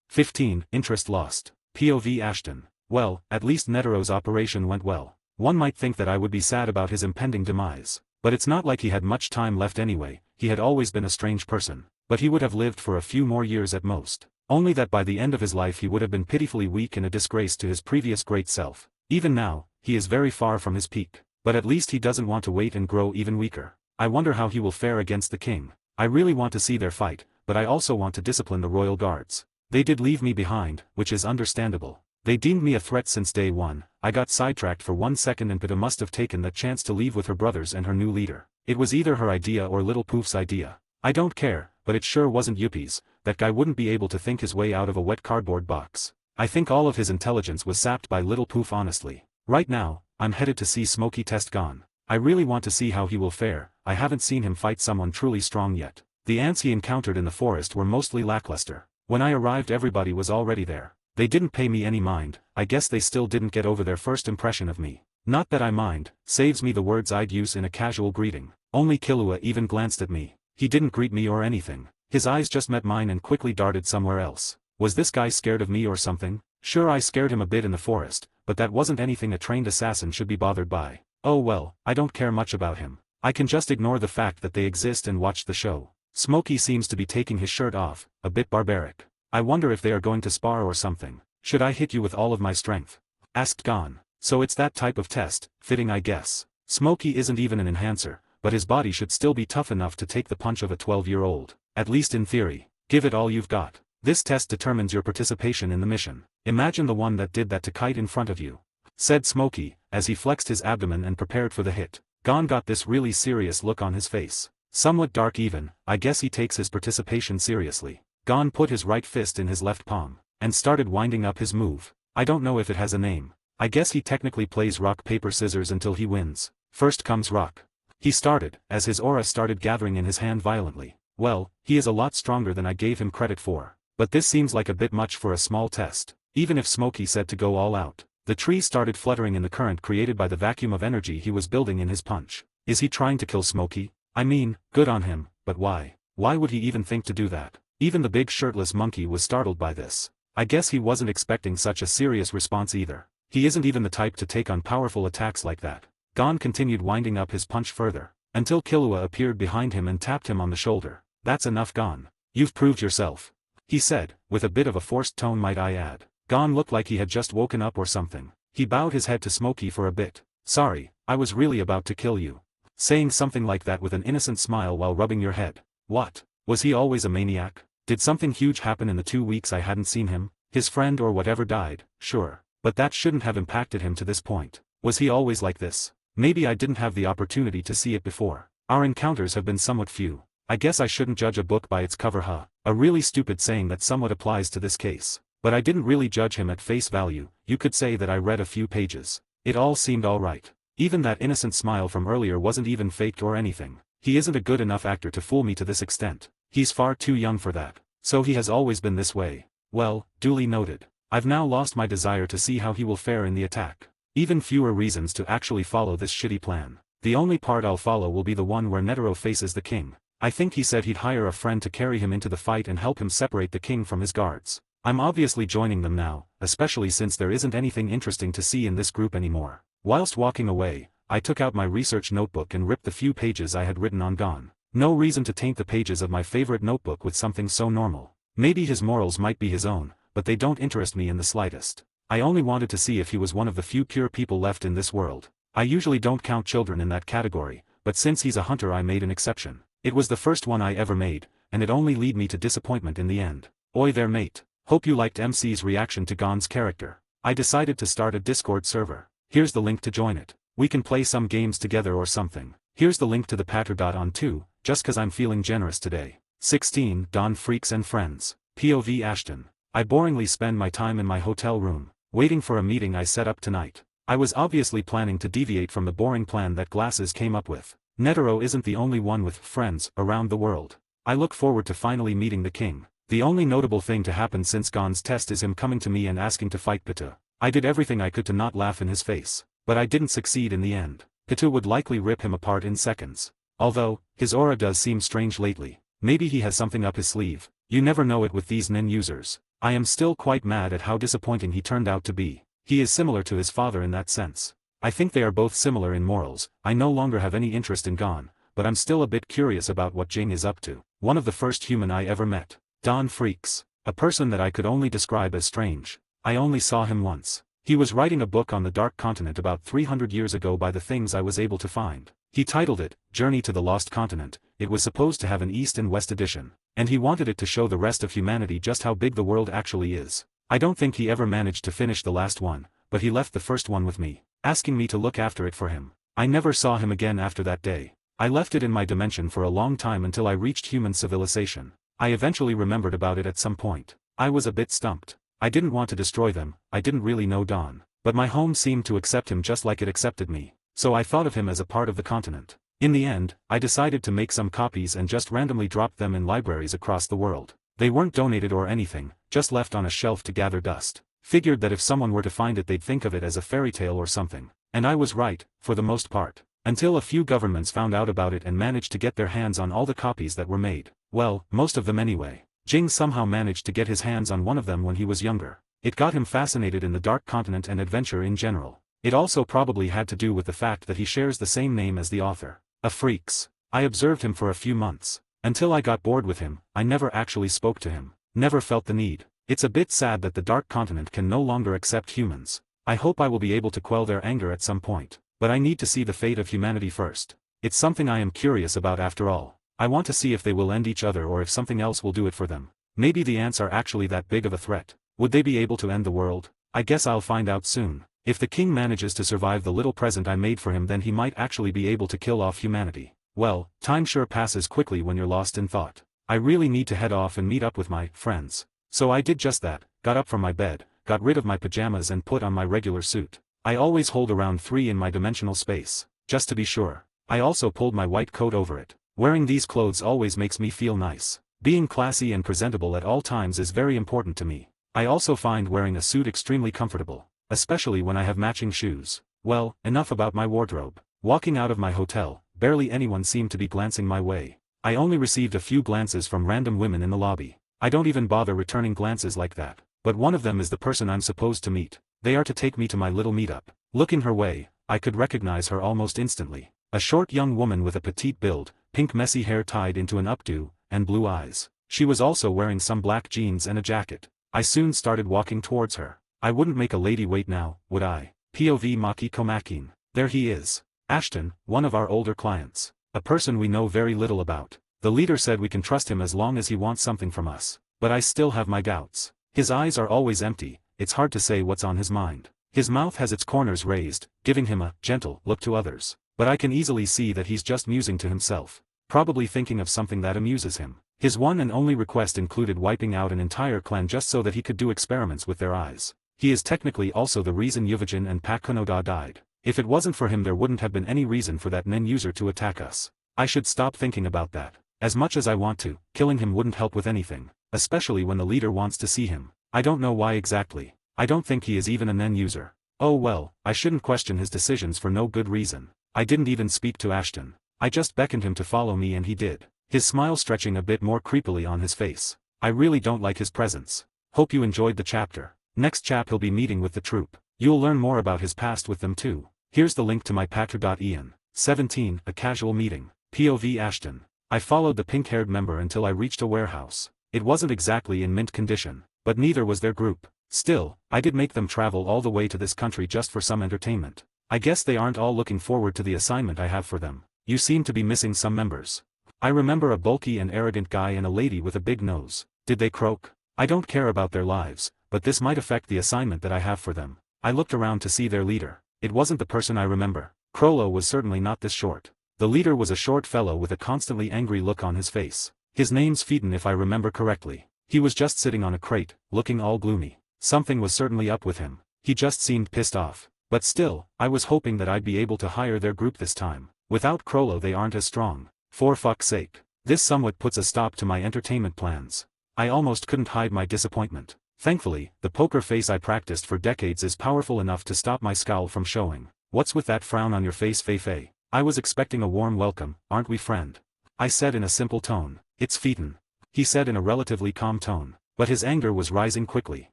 15. Interest lost. POV Ashton. Well, at least Netero's operation went well. One might think that I would be sad about his impending demise. But it's not like he had much time left anyway. He had always been a strange person. But he would have lived for a few more years at most. Only that by the end of his life he would have been pitifully weak and a disgrace to his previous great self. Even now, he is very far from his peak. But at least he doesn't want to wait and grow even weaker. I wonder how he will fare against the king. I really want to see their fight, but I also want to discipline the royal guards. They did leave me behind, which is understandable. They deemed me a threat since day one. I got sidetracked for 1 second and Pita must have taken that chance to leave with her brothers and her new leader. It was either her idea or Little Poof's idea. I don't care, but it sure wasn't Yuppie's. That guy wouldn't be able to think his way out of a wet cardboard box. I think all of his intelligence was sapped by Little Poof honestly. Right now, I'm headed to see Smokey test Gon. I really want to see how he will fare. I haven't seen him fight someone truly strong yet. The ants he encountered in the forest were mostly lackluster. When I arrived everybody was already there. They didn't pay me any mind. I guess they still didn't get over their first impression of me. Not that I mind, saves me the words I'd use in a casual greeting. Only Killua even glanced at me. He didn't greet me or anything. His eyes just met mine and quickly darted somewhere else. Was this guy scared of me or something? Sure, I scared him a bit in the forest, but that wasn't anything a trained assassin should be bothered by. Oh well, I don't care much about him. I can just ignore the fact that they exist and watch the show. Smokey seems to be taking his shirt off, a bit barbaric. I wonder if they are going to spar or something. Should I hit you with all of my strength? Asked Gon. So it's that type of test, fitting I guess. Smokey isn't even an enhancer, but his body should still be tough enough to take the punch of a 12-year-old. At least in theory. Give it all you've got. This test determines your participation in the mission. Imagine the one that did that to Kite in front of you. Said Smokey, as he flexed his abdomen and prepared for the hit. Gon got this really serious look on his face. Somewhat dark even. I guess he takes his participation seriously. Gon put his right fist in his left palm, and started winding up his move. I don't know if it has a name. I guess he technically plays rock paper scissors until he wins. First comes rock. He started, as his aura started gathering in his hand violently. Well, he is a lot stronger than I gave him credit for. But this seems like a bit much for a small test. Even if Smokey said to go all out. The trees started fluttering in the current created by the vacuum of energy he was building in his punch. Is he trying to kill Smokey? I mean, good on him, but why? Why would he even think to do that? Even the big shirtless monkey was startled by this. I guess he wasn't expecting such a serious response either. He isn't even the type to take on powerful attacks like that. Gon continued winding up his punch further, until Killua appeared behind him and tapped him on the shoulder. That's enough, Gon. You've proved yourself. He said, with a bit of a forced tone might I add. Gon looked like he had just woken up or something. He bowed his head to Smokey for a bit. Sorry, I was really about to kill you. Saying something like that with an innocent smile while rubbing your head. What? Was he always a maniac? Did something huge happen in the 2 weeks I hadn't seen him? His friend or whatever died, sure. But that shouldn't have impacted him to this point. Was he always like this? Maybe I didn't have the opportunity to see it before. Our encounters have been somewhat few. I guess I shouldn't judge a book by its cover, huh? A really stupid saying that somewhat applies to this case. But I didn't really judge him at face value. You could say that I read a few pages. It all seemed alright. Even that innocent smile from earlier wasn't even faked or anything. He isn't a good enough actor to fool me to this extent. He's far too young for that. So he has always been this way. Well, duly noted. I've now lost my desire to see how he will fare in the attack. Even fewer reasons to actually follow this shitty plan. The only part I'll follow will be the one where Netero faces the king. I think he said he'd hire a friend to carry him into the fight and help him separate the king from his guards. I'm obviously joining them now, especially since there isn't anything interesting to see in this group anymore. Whilst walking away, I took out my research notebook and ripped the few pages I had written on Gon. No reason to taint the pages of my favorite notebook with something so normal. Maybe his morals might be his own, but they don't interest me in the slightest. I only wanted to see if he was one of the few pure people left in this world. I usually don't count children in that category, but since he's a hunter I made an exception. It was the first one I ever made, and it only led me to disappointment in the end. Oi there mate. Hope you liked MC's reaction to Gon's character. I decided to start a Discord server. Here's the link to join it. We can play some games together or something. Here's the link to the Patreon too, just cause I'm feeling generous today. 16 Don Freaks and Friends. POV Ashton. I boringly spend my time in my hotel room, waiting for a meeting I set up tonight. I was obviously planning to deviate from the boring plan that Glasses came up with. Netero isn't the only one with friends around the world. I look forward to finally meeting the king. The only notable thing to happen since Gon's test is him coming to me and asking to fight Pitu. I did everything I could to not laugh in his face, but I didn't succeed in the end. Pitu would likely rip him apart in seconds. Although, his aura does seem strange lately. Maybe he has something up his sleeve. You never know it with these Nin users. I am still quite mad at how disappointing he turned out to be. He is similar to his father in that sense. I think they are both similar in morals. I no longer have any interest in Gon, but I'm still a bit curious about what Jing is up to. One of the first human I ever met. Don Freaks. A person that I could only describe as strange. I only saw him once. He was writing a book on the Dark Continent about 300 years ago by the things I was able to find. He titled it, Journey to the Lost Continent. It was supposed to have an East and West edition, and he wanted it to show the rest of humanity just how big the world actually is. I don't think he ever managed to finish the last one, but he left the first one with me, asking me to look after it for him. I never saw him again after that day. I left it in my dimension for a long time until I reached human civilization. I eventually remembered about it at some point. I was a bit stumped. I didn't want to destroy them, I didn't really know Don. But my home seemed to accept him just like it accepted me, so I thought of him as a part of the continent. In the end, I decided to make some copies and just randomly dropped them in libraries across the world. They weren't donated or anything, just left on a shelf to gather dust. Figured that if someone were to find it they'd think of it as a fairy tale or something. And I was right, for the most part. Until a few governments found out about it and managed to get their hands on all the copies that were made. Well, most of them anyway. Jing somehow managed to get his hands on one of them when he was younger. It got him fascinated in the Dark Continent and adventure in general. It also probably had to do with the fact that he shares the same name as the author. A Freaks. I observed him for a few months. Until I got bored with him, I never actually spoke to him. Never felt the need. It's a bit sad that the Dark Continent can no longer accept humans. I hope I will be able to quell their anger at some point. But I need to see the fate of humanity first. It's something I am curious about after all. I want to see if they will end each other or if something else will do it for them. Maybe the ants are actually that big of a threat. Would they be able to end the world? I guess I'll find out soon. If the king manages to survive the little present I made for him, then he might actually be able to kill off humanity. Well, time sure passes quickly when you're lost in thought. I really need to head off and meet up with my friends. So I did just that, got up from my bed, got rid of my pajamas and put on my regular suit. I always hold around 3 in my dimensional space, just to be sure. I also pulled my white coat over it. Wearing these clothes always makes me feel nice. Being classy and presentable at all times is very important to me. I also find wearing a suit extremely comfortable, especially when I have matching shoes. Well, enough about my wardrobe. Walking out of my hotel, barely anyone seemed to be glancing my way. I only received a few glances from random women in the lobby. I don't even bother returning glances like that. But one of them is the person I'm supposed to meet. They are to take me to my little meetup. Looking her way, I could recognize her almost instantly. A short young woman with a petite build, pink messy hair tied into an updo, and blue eyes. She was also wearing some black jeans and a jacket. I soon started walking towards her. I wouldn't make a lady wait now, would I? POV Maki Komakin. There he is. Ashton, one of our older clients. A person we know very little about. The leader said we can trust him as long as he wants something from us. but I still have my doubts. His eyes are always empty, it's hard to say what's on his mind. His mouth has its corners raised, giving him a gentle look to others. But I can easily see that he's just musing to himself. Probably thinking of something that amuses him. His one and only request included wiping out an entire clan just so that he could do experiments with their eyes. He is technically also the reason Yuvajin and Pakunoda died. If it wasn't for him there wouldn't have been any reason for that Nen user to attack us. I should stop thinking about that. As much as I want to, killing him wouldn't help with anything. Especially when the leader wants to see him. I don't know why exactly. I don't think he is even a Nen user. Oh well, I shouldn't question his decisions for no good reason. I didn't even speak to Ashton. I just beckoned him to follow me and he did. His smile stretching a bit more creepily on his face. I really don't like his presence. Hope you enjoyed the chapter. Next chap he'll be meeting with the troupe. You'll learn more about his past with them too. Here's the link to my Patu.ian. 17. A casual meeting. POV Ashton. I followed the pink-haired member until I reached a warehouse. It wasn't exactly in mint condition, but neither was their group. Still, I did make them travel all the way to this country just for some entertainment. I guess they aren't all looking forward to the assignment I have for them. You seem to be missing some members. I remember a bulky and arrogant guy and a lady with a big nose. Did they croak? I don't care about their lives, but this might affect the assignment that I have for them. I looked around to see their leader. It wasn't the person I remember. Krollo was certainly not this short. The leader was a short fellow with a constantly angry look on his face. His name's Phaeton if I remember correctly. He was just sitting on a crate, looking all gloomy. Something was certainly up with him. He just seemed pissed off. But still, I was hoping that I'd be able to hire their group this time. Without Krollo they aren't as strong. For fuck's sake. This somewhat puts a stop to my entertainment plans. I almost couldn't hide my disappointment. Thankfully, the poker face I practiced for decades is powerful enough to stop my scowl from showing. What's with that frown on your face, Fei? I was expecting a warm welcome, aren't we, friend? I said in a simple tone. It's Phaeton. He said in a relatively calm tone. But his anger was rising quickly.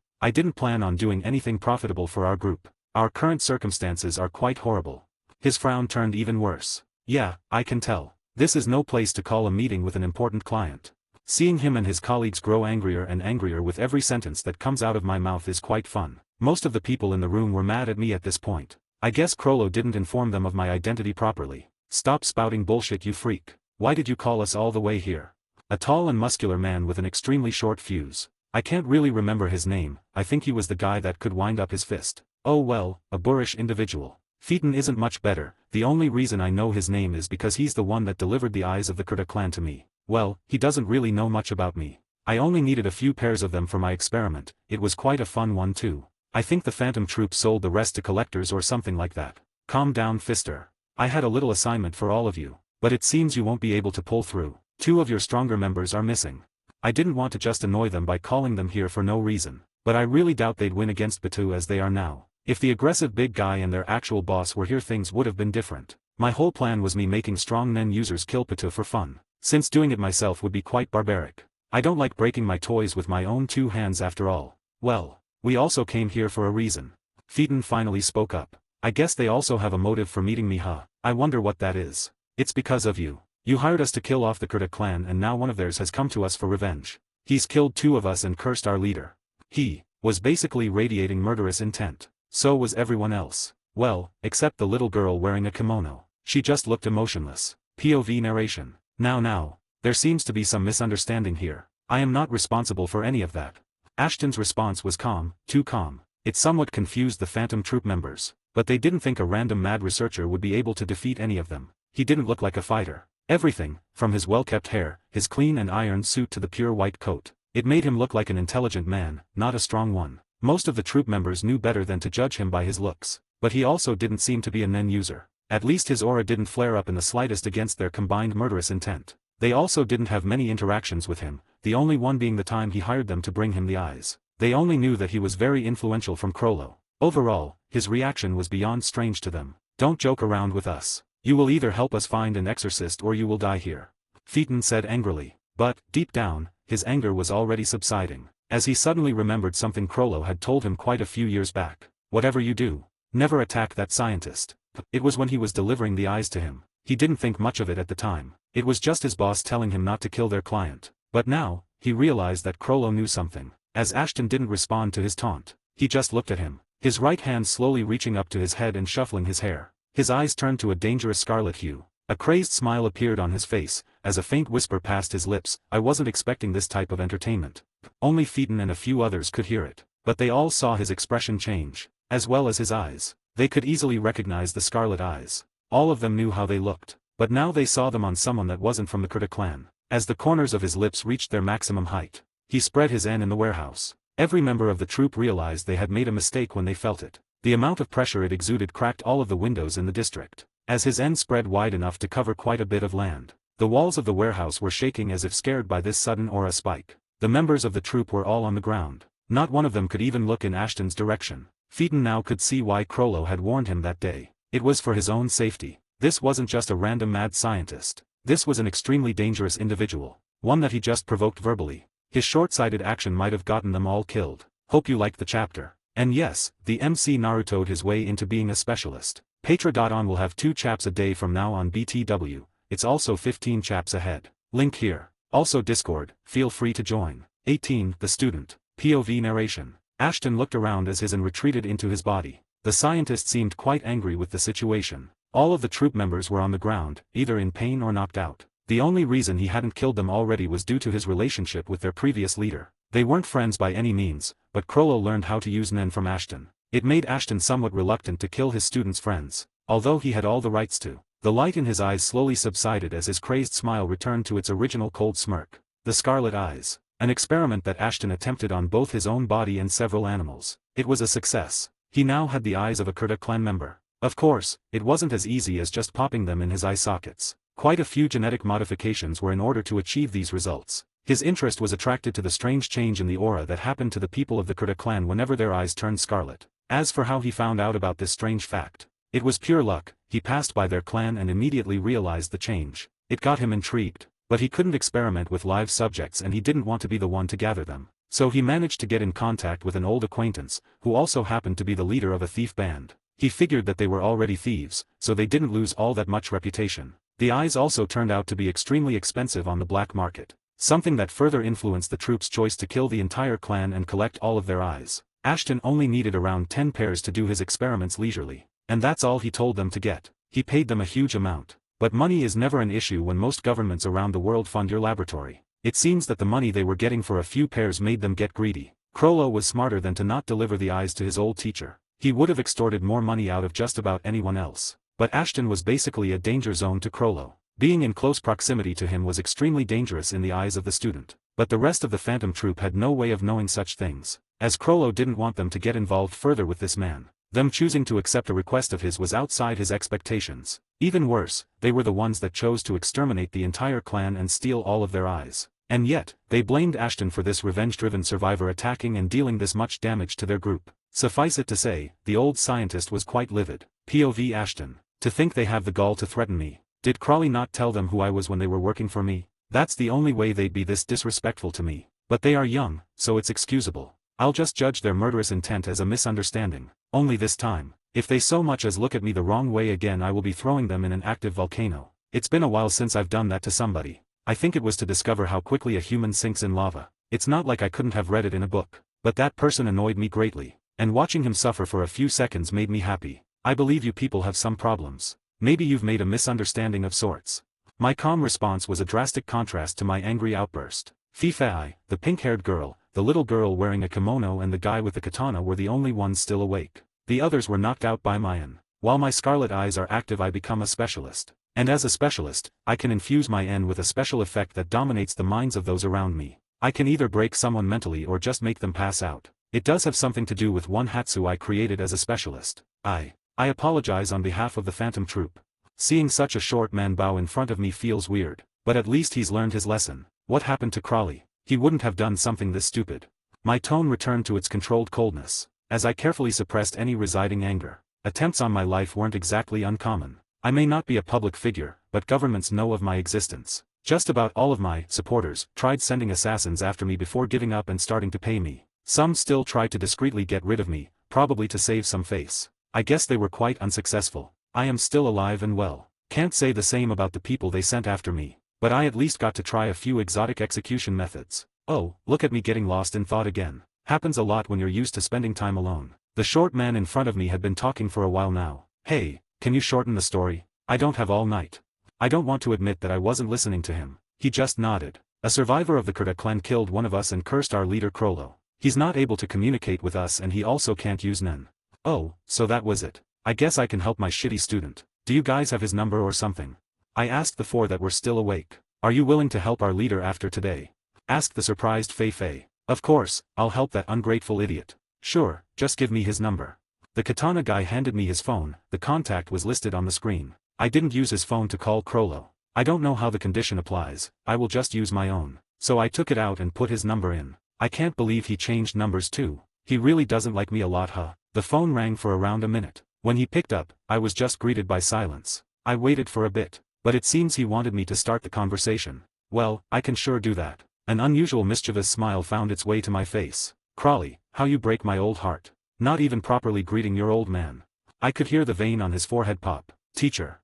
I didn't plan on doing anything profitable for our group. Our current circumstances are quite horrible. His frown turned even worse. Yeah, I can tell. This is no place to call a meeting with an important client. Seeing him and his colleagues grow angrier and angrier with every sentence that comes out of my mouth is quite fun. Most of the people in the room were mad at me at this point. I guess Krollo didn't inform them of my identity properly. Stop spouting bullshit, you freak. Why did you call us all the way here? A tall and muscular man with an extremely short fuse. I can't really remember his name. I think he was the guy that could wind up his fist. Oh well, a boorish individual. Phaeton isn't much better. The only reason I know his name is because he's the one that delivered the eyes of the Kurta clan to me. Well, he doesn't really know much about me. I only needed a few pairs of them for my experiment. It was quite a fun one too. I think the Phantom Troop sold the rest to collectors or something like that. Calm down, Fister. I had a little assignment for all of you. But it seems you won't be able to pull through. 2 of your stronger members are missing. I didn't want to just annoy them by calling them here for no reason. But I really doubt they'd win against Batu as they are now. If the aggressive big guy and their actual boss were here things would have been different. My whole plan was me making strong Nen users kill Batu for fun. Since doing it myself would be quite barbaric. I don't like breaking my toys with my own 2 hands after all. Well, we also came here for a reason. Phaeton finally spoke up. I guess they also have a motive for meeting me, huh? I wonder what that is. It's because of you. You hired us to kill off the Kurta clan and now one of theirs has come to us for revenge. He's killed 2 of us and cursed our leader. He was basically radiating murderous intent. So was everyone else. Well, except the little girl wearing a kimono. She just looked emotionless. POV narration. Now, there seems to be some misunderstanding here. I am not responsible for any of that. Ashton's response was calm, too calm. It somewhat confused the Phantom Troop members. But they didn't think a random mad researcher would be able to defeat any of them. He didn't look like a fighter. Everything, from his well-kept hair, his clean and ironed suit to the pure white coat. It made him look like an intelligent man, not a strong one. Most of the troop members knew better than to judge him by his looks. But he also didn't seem to be a Nen user. At least his aura didn't flare up in the slightest against their combined murderous intent. They also didn't have many interactions with him, the only one being the time he hired them to bring him the eyes. They only knew that he was very influential from Krollo. Overall, his reaction was beyond strange to them. Don't joke around with us. You will either help us find an exorcist or you will die here. Phaeton said angrily. But, deep down, his anger was already subsiding, as he suddenly remembered something Krollo had told him quite a few years back. Whatever you do, never attack that scientist. It was when he was delivering the eyes to him. He didn't think much of it at the time. It was just his boss telling him not to kill their client. But now, he realized that Krollo knew something. As Ashton didn't respond to his taunt, he just looked at him, his right hand slowly reaching up to his head and shuffling his hair. His eyes turned to a dangerous scarlet hue. A crazed smile appeared on his face, as a faint whisper passed his lips. I wasn't expecting this type of entertainment. only Phaeton and a few others could hear it. But they all saw his expression change, as well as his eyes. They could easily recognize the scarlet eyes. All of them knew how they looked, but now they saw them on someone that wasn't from the Krita clan. As the corners of his lips reached their maximum height, he spread his N in the warehouse. Every member of the troop realized they had made a mistake when they felt it. The amount of pressure it exuded cracked all of the windows in the district. As his N spread wide enough to cover quite a bit of land, the walls of the warehouse were shaking as if scared by this sudden aura spike. The members of the troop were all on the ground. Not one of them could even look in Ashton's direction. Phaeton now could see why Crollo had warned him that day. It was for his own safety. This wasn't just a random mad scientist. This was an extremely dangerous individual. One that he just provoked verbally. His short-sighted action might have gotten them all killed. Hope you liked the chapter. And yes, the MC Naruto'd his way into being a specialist. Patra.on will have 2 chaps a day from now on BTW. It's also 15 chaps ahead. Link here. Also Discord, feel free to join. 18. The Student. POV narration. Ashton looked around as his N retreated into his body. The scientist seemed quite angry with the situation. All of the troop members were on the ground, either in pain or knocked out. The only reason he hadn't killed them already was due to his relationship with their previous leader. They weren't friends by any means, but Crollo learned how to use Nen from Ashton. It made Ashton somewhat reluctant to kill his students' friends, although he had all the rights to. The light in his eyes slowly subsided as his crazed smile returned to its original cold smirk. The scarlet eyes. An experiment that Ashton attempted on both his own body and several animals. It was a success. He now had the eyes of a Krita clan member. Of course, it wasn't as easy as just popping them in his eye sockets. Quite a few genetic modifications were in order to achieve these results. His interest was attracted to the strange change in the aura that happened to the people of the Krita clan whenever their eyes turned scarlet. As for how he found out about this strange fact, it was pure luck. He passed by their clan and immediately realized the change. It got him intrigued, but he couldn't experiment with live subjects and he didn't want to be the one to gather them. So he managed to get in contact with an old acquaintance, who also happened to be the leader of a thief band. He figured that they were already thieves, so they didn't lose all that much reputation. The eyes also turned out to be extremely expensive on the black market, something that further influenced the troops' choice to kill the entire clan and collect all of their eyes. Ashton only needed around 10 pairs to do his experiments leisurely, and that's all he told them to get. He paid them a huge amount. But money is never an issue when most governments around the world fund your laboratory. It seems that the money they were getting for a few pairs made them get greedy. Crollo was smarter than to not deliver the eyes to his old teacher. He would have extorted more money out of just about anyone else. But Ashton was basically a danger zone to Crollo. Being in close proximity to him was extremely dangerous in the eyes of the student. But the rest of the Phantom Troop had no way of knowing such things, as Crollo didn't want them to get involved further with this man. Them choosing to accept a request of his was outside his expectations. Even worse, they were the ones that chose to exterminate the entire clan and steal all of their eyes. And yet, they blamed Ashton for this revenge-driven survivor attacking and dealing this much damage to their group. Suffice it to say, the old scientist was quite livid. POV Ashton. To think they have the gall to threaten me. Did Crawley not tell them who I was when they were working for me? That's the only way they'd be this disrespectful to me. But they are young, so it's excusable. I'll just judge their murderous intent as a misunderstanding. Only this time, if they so much as look at me the wrong way again, I will be throwing them in an active volcano. It's been a while since I've done that to somebody. I think it was to discover how quickly a human sinks in lava. It's not like I couldn't have read it in a book. But that person annoyed me greatly, and watching him suffer for a few seconds made me happy. I believe you people have some problems. Maybe you've made a misunderstanding of sorts. My calm response was a drastic contrast to my angry outburst. Fifai, the pink-haired girl, the little girl wearing a kimono and the guy with the katana were the only ones still awake. The others were knocked out by my N. While my scarlet eyes are active, I become a specialist. And as a specialist, I can infuse my N with a special effect that dominates the minds of those around me. I can either break someone mentally or just make them pass out. It does have something to do with one Hatsu I created as a specialist. I apologize on behalf of the Phantom Troop. Seeing such a short man bow in front of me feels weird, but at least he's learned his lesson. What happened to Crawley? He wouldn't have done something this stupid. My tone returned to its controlled coldness, as I carefully suppressed any residing anger. Attempts on my life weren't exactly uncommon. I may not be a public figure, but governments know of my existence. Just about all of my supporters tried sending assassins after me before giving up and starting to pay me. Some still tried to discreetly get rid of me, probably to save some face. I guess they were quite unsuccessful. I am still alive and well. Can't say the same about the people they sent after me, but I at least got to try a few exotic execution methods. Oh, look at me getting lost in thought again. Happens a lot when you're used to spending time alone. The short man in front of me had been talking for a while now. Hey, can you shorten the story? I don't have all night. I don't want to admit that I wasn't listening to him. He just nodded. A survivor of the Kurta clan killed one of us and cursed our leader Krollo. He's not able to communicate with us and he also can't use Nen. Oh, so that was it. I guess I can help my shitty student. Do you guys have his number or something? I asked the 4 that were still awake. Are you willing to help our leader after today? Asked the surprised Fei Fei. Of course, I'll help that ungrateful idiot. Sure, just give me his number. The katana guy handed me his phone, the contact was listed on the screen. I didn't use his phone to call Krollo. I don't know how the condition applies, I will just use my own. So I took it out and put his number in. I can't believe he changed numbers too. He really doesn't like me a lot, huh? The phone rang for around a minute. When he picked up, I was just greeted by silence. I waited for a bit, but it seems he wanted me to start the conversation. Well, I can sure do that. An unusual mischievous smile found its way to my face. Crawley, how you break my old heart. Not even properly greeting your old man. I could hear the vein on his forehead pop. Teacher.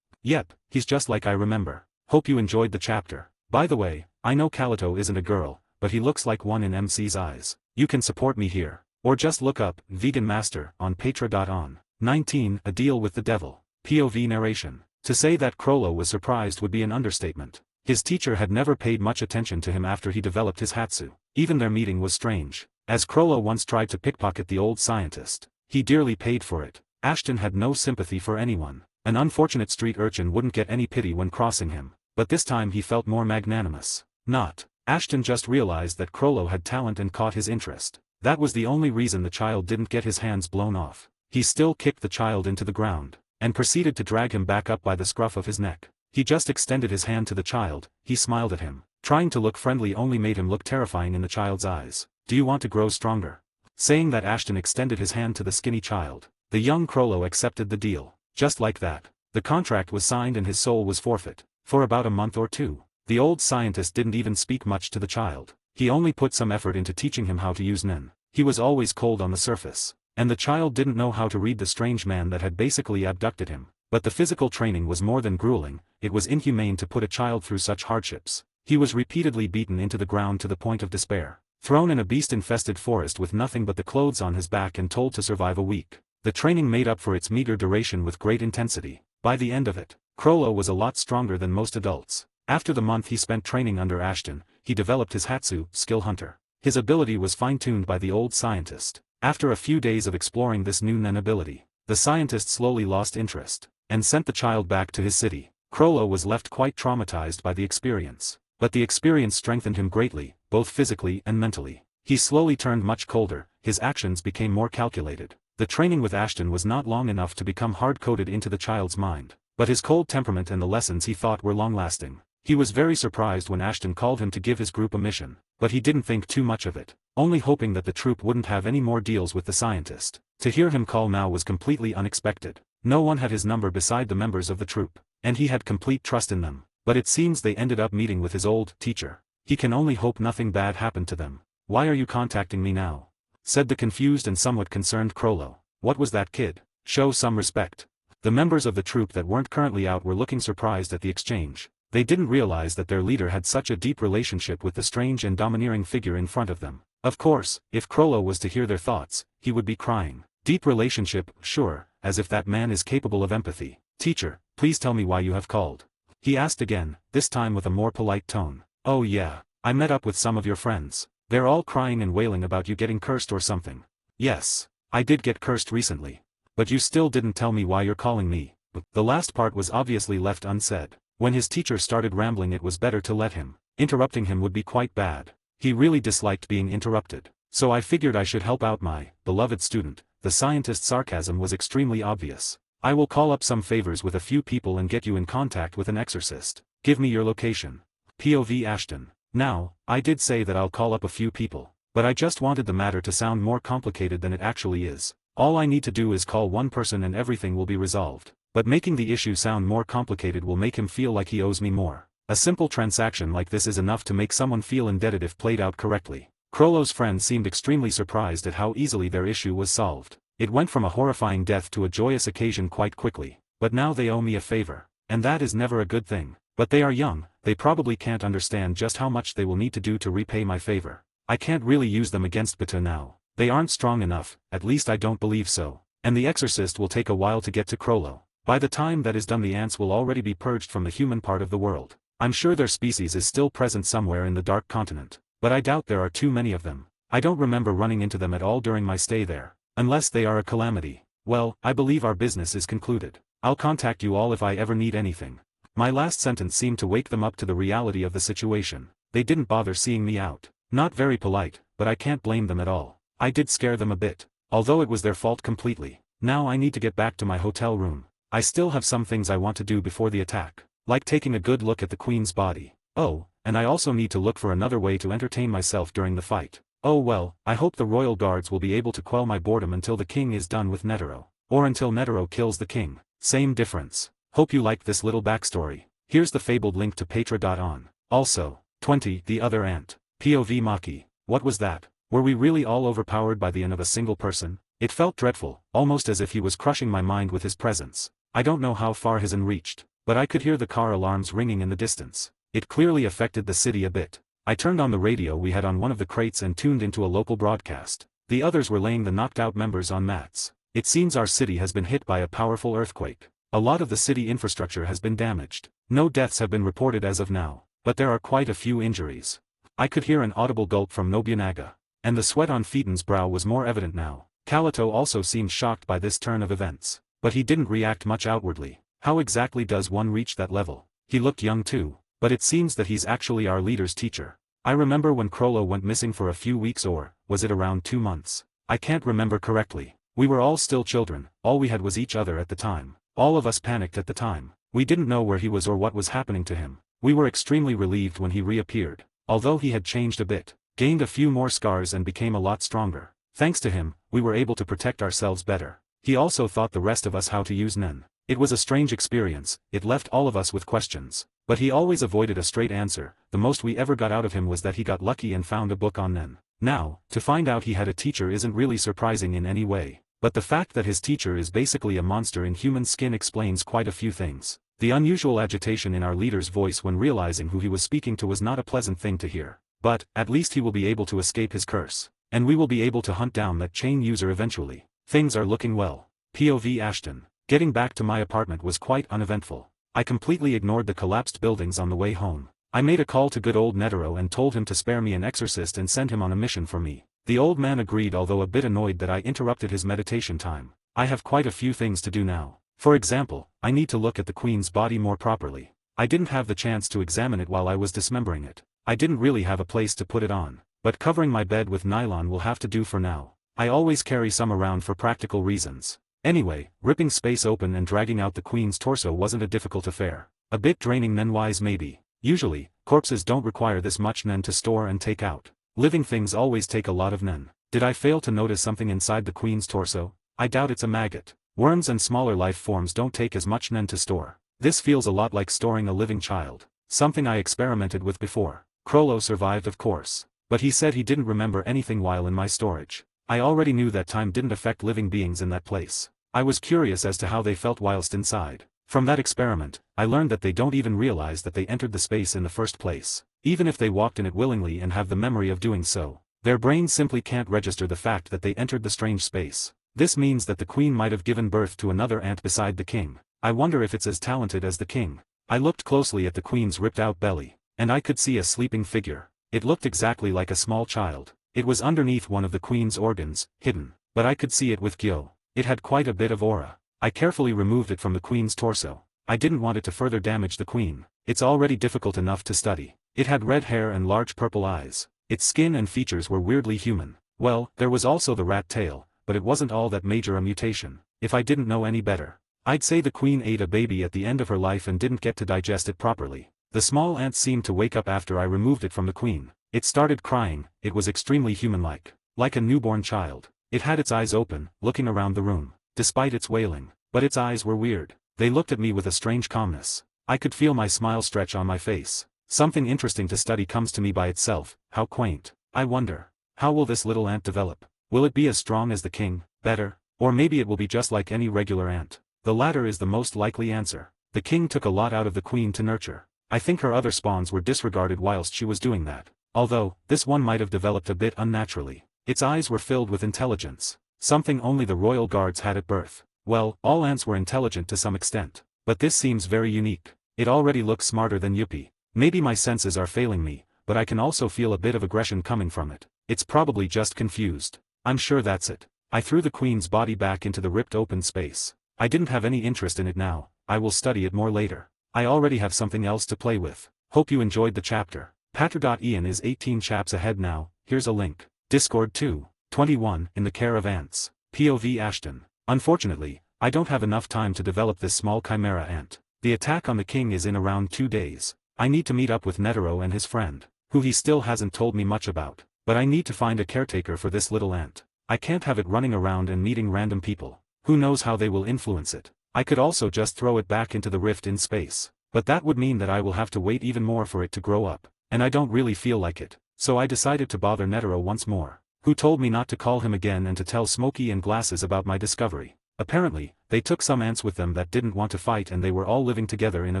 Yep, he's just like I remember. Hope you enjoyed the chapter. By the way, I know Kalito isn't a girl, but he looks like one in MC's eyes. You can support me here. Or just look up Vegan Master on Patra.on. 19. A Deal with the Devil. POV narration. To say that Krollo was surprised would be an understatement. His teacher had never paid much attention to him after he developed his Hatsu. Even their meeting was strange. As Krollo once tried to pickpocket the old scientist, he dearly paid for it. Ashton had no sympathy for anyone. An unfortunate street urchin wouldn't get any pity when crossing him, but this time he felt more magnanimous. Not. Ashton just realized that Krollo had talent and caught his interest. That was the only reason the child didn't get his hands blown off. He still kicked the child into the ground, and proceeded to drag him back up by the scruff of his neck. He just extended his hand to the child, he smiled at him. Trying to look friendly only made him look terrifying in the child's eyes. Do you want to grow stronger? Saying that, Ashton extended his hand to the skinny child. The young Krollo accepted the deal. Just like that, the contract was signed and his soul was forfeit. For about a month or two, the old scientist didn't even speak much to the child. He only put some effort into teaching him how to use Nen. He was always cold on the surface, and the child didn't know how to read the strange man that had basically abducted him. But the physical training was more than grueling, it was inhumane to put a child through such hardships. He was repeatedly beaten into the ground to the point of despair, thrown in a beast-infested forest with nothing but the clothes on his back and told to survive a week. The training made up for its meager duration with great intensity. By the end of it, Krollo was a lot stronger than most adults. After the month he spent training under Ashton, he developed his Hatsu, Skill Hunter. His ability was fine-tuned by the old scientist. After a few days of exploring this new Nen ability, the scientist slowly lost interest, and sent the child back to his city. Krollo was left quite traumatized by the experience. But the experience strengthened him greatly, both physically and mentally. He slowly turned much colder, his actions became more calculated. The training with Ashton was not long enough to become hard-coded into the child's mind, but his cold temperament and the lessons he thought were long-lasting. He was very surprised when Ashton called him to give his group a mission, but he didn't think too much of it, only hoping that the troop wouldn't have any more deals with the scientist. To hear him call now was completely unexpected. No one had his number beside the members of the troop, and he had complete trust in them. But it seems they ended up meeting with his old teacher. He can only hope nothing bad happened to them. Why are you contacting me now? Said the confused and somewhat concerned Krollo. What was that, kid? Show some respect. The members of the troop that weren't currently out were looking surprised at the exchange. They didn't realize that their leader had such a deep relationship with the strange and domineering figure in front of them. Of course, if Krollo was to hear their thoughts, he would be crying. Deep relationship, sure, as if that man is capable of empathy. Teacher, please tell me why you have called. He asked again, this time with a more polite tone. Oh yeah, I met up with some of your friends. They're all crying and wailing about you getting cursed or something. Yes, I did get cursed recently. But you still didn't tell me why you're calling me. The last part was obviously left unsaid. When his teacher started rambling, it was better to let him. Interrupting him would be quite bad. He really disliked being interrupted. So I figured I should help out my beloved student. The scientist's sarcasm was extremely obvious. I will call up some favors with a few people and get you in contact with an exorcist. Give me your location. POV Ashton. Now, I did say that I'll call up a few people, but I just wanted the matter to sound more complicated than it actually is. All I need to do is call one person and everything will be resolved. But making the issue sound more complicated will make him feel like he owes me more. A simple transaction like this is enough to make someone feel indebted if played out correctly. Krollo's friends seemed extremely surprised at how easily their issue was solved. It went from a horrifying death to a joyous occasion quite quickly. But now they owe me a favor. And that is never a good thing. But they are young, they probably can't understand just how much they will need to do to repay my favor. I can't really use them against Beta now. They aren't strong enough, at least I don't believe so. And the exorcist will take a while to get to Krollo. By the time that is done, the ants will already be purged from the human part of the world. I'm sure their species is still present somewhere in the Dark Continent, but I doubt there are too many of them. I don't remember running into them at all during my stay there. Unless they are a calamity. Well, I believe our business is concluded. I'll contact you all if I ever need anything. My last sentence seemed to wake them up to the reality of the situation. They didn't bother seeing me out. Not very polite, but I can't blame them at all. I did scare them a bit, although it was their fault completely. Now I need to get back to my hotel room. I still have some things I want to do before the attack, like taking a good look at the Queen's body. Oh, and I also need to look for another way to entertain myself during the fight. Oh well, I hope the royal guards will be able to quell my boredom until the king is done with Netero. Or until Netero kills the king. Same difference. Hope you liked this little backstory. Here's the fabled link to Patra.on. Also, 20, the other ant. POV Maki. What was that? Were we really all overpowered by the end of a single person? It felt dreadful, almost as if he was crushing my mind with his presence. I don't know how far his reached, but I could hear the car alarms ringing in the distance. It clearly affected the city a bit. I turned on the radio we had on one of the crates and tuned into a local broadcast. The others were laying the knocked-out members on mats. It seems our city has been hit by a powerful earthquake. A lot of the city infrastructure has been damaged. No deaths have been reported as of now, but there are quite a few injuries. I could hear an audible gulp from Nobunaga. And the sweat on Phaeton's brow was more evident now. Kalito also seemed shocked by this turn of events. But he didn't react much outwardly. How exactly does one reach that level? He looked young too. But it seems that he's actually our leader's teacher. I remember when Krollo went missing for a few weeks, or was it around 2 months? I can't remember correctly. We were all still children, all we had was each other at the time. All of us panicked at the time. We didn't know where he was or what was happening to him. We were extremely relieved when he reappeared. Although he had changed a bit, gained a few more scars and became a lot stronger. Thanks to him, we were able to protect ourselves better. He also taught the rest of us how to use Nen. It was a strange experience, it left all of us with questions. But he always avoided a straight answer. The most we ever got out of him was that he got lucky and found a book on Nen. Now, to find out he had a teacher isn't really surprising in any way. But the fact that his teacher is basically a monster in human skin explains quite a few things. The unusual agitation in our leader's voice when realizing who he was speaking to was not a pleasant thing to hear. But, at least he will be able to escape his curse. And we will be able to hunt down that chain user eventually. Things are looking well. POV Ashton. Getting back to my apartment was quite uneventful. I completely ignored the collapsed buildings on the way home. I made a call to good old Netero and told him to spare me an exorcist and send him on a mission for me. The old man agreed, although a bit annoyed that I interrupted his meditation time. I have quite a few things to do now. For example, I need to look at the Queen's body more properly. I didn't have the chance to examine it while I was dismembering it. I didn't really have a place to put it on. But covering my bed with nylon will have to do for now. I always carry some around for practical reasons. Anyway, ripping space open and dragging out the Queen's torso wasn't a difficult affair. A bit draining Nen-wise maybe. Usually, corpses don't require this much Nen to store and take out. Living things always take a lot of Nen. Did I fail to notice something inside the Queen's torso? I doubt it's a maggot. Worms and smaller life forms don't take as much Nen to store. This feels a lot like storing a living child. Something I experimented with before. Krollo survived, of course. But he said he didn't remember anything while in my storage. I already knew that time didn't affect living beings in that place. I was curious as to how they felt whilst inside. From that experiment, I learned that they don't even realize that they entered the space in the first place. Even if they walked in it willingly and have the memory of doing so, their brains simply can't register the fact that they entered the strange space. This means that the Queen might have given birth to another ant beside the king. I wonder if it's as talented as the king. I looked closely at the Queen's ripped-out belly, and I could see a sleeping figure. It looked exactly like a small child. It was underneath one of the Queen's organs, hidden, but I could see it with Gyo. It had quite a bit of aura. I carefully removed it from the Queen's torso. I didn't want it to further damage the Queen. It's already difficult enough to study. It had red hair and large purple eyes. Its skin and features were weirdly human. Well, there was also the rat tail, but it wasn't all that major a mutation. If I didn't know any better, I'd say the Queen ate a baby at the end of her life and didn't get to digest it properly. The small ant seemed to wake up after I removed it from the Queen. It started crying. It was extremely human-like. Like a newborn child. It had its eyes open, looking around the room. Despite its wailing. But its eyes were weird. They looked at me with a strange calmness. I could feel my smile stretch on my face. Something interesting to study comes to me by itself. How quaint. I wonder. How will this little ant develop? Will it be as strong as the king? Better? Or maybe it will be just like any regular ant. The latter is the most likely answer. The king took a lot out of the Queen to nurture. I think her other spawns were disregarded whilst she was doing that. Although, this one might have developed a bit unnaturally. Its eyes were filled with intelligence. Something only the royal guards had at birth. Well, all ants were intelligent to some extent. But this seems very unique. It already looks smarter than Yuppie. Maybe my senses are failing me, but I can also feel a bit of aggression coming from it. It's probably just confused. I'm sure that's it. I threw the queen's body back into the ripped open space. I didn't have any interest in it now. I will study it more later. I already have something else to play with. Hope you enjoyed the chapter. Patr.Ian is 18 chaps ahead now. Here's a link. Discord 2. 21, in the care of ants. POV Ashton. Unfortunately, I don't have enough time to develop this small chimera ant. The attack on the king is in around 2 days. I need to meet up with Netero and his friend, who he still hasn't told me much about. But I need to find a caretaker for this little ant. I can't have it running around and meeting random people. Who knows how they will influence it. I could also just throw it back into the rift in space. But that would mean that I will have to wait even more for it to grow up. And I don't really feel like it. So I decided to bother Netero once more, who told me not to call him again and to tell Smokey and Glasses about my discovery. Apparently, they took some ants with them that didn't want to fight and they were all living together in a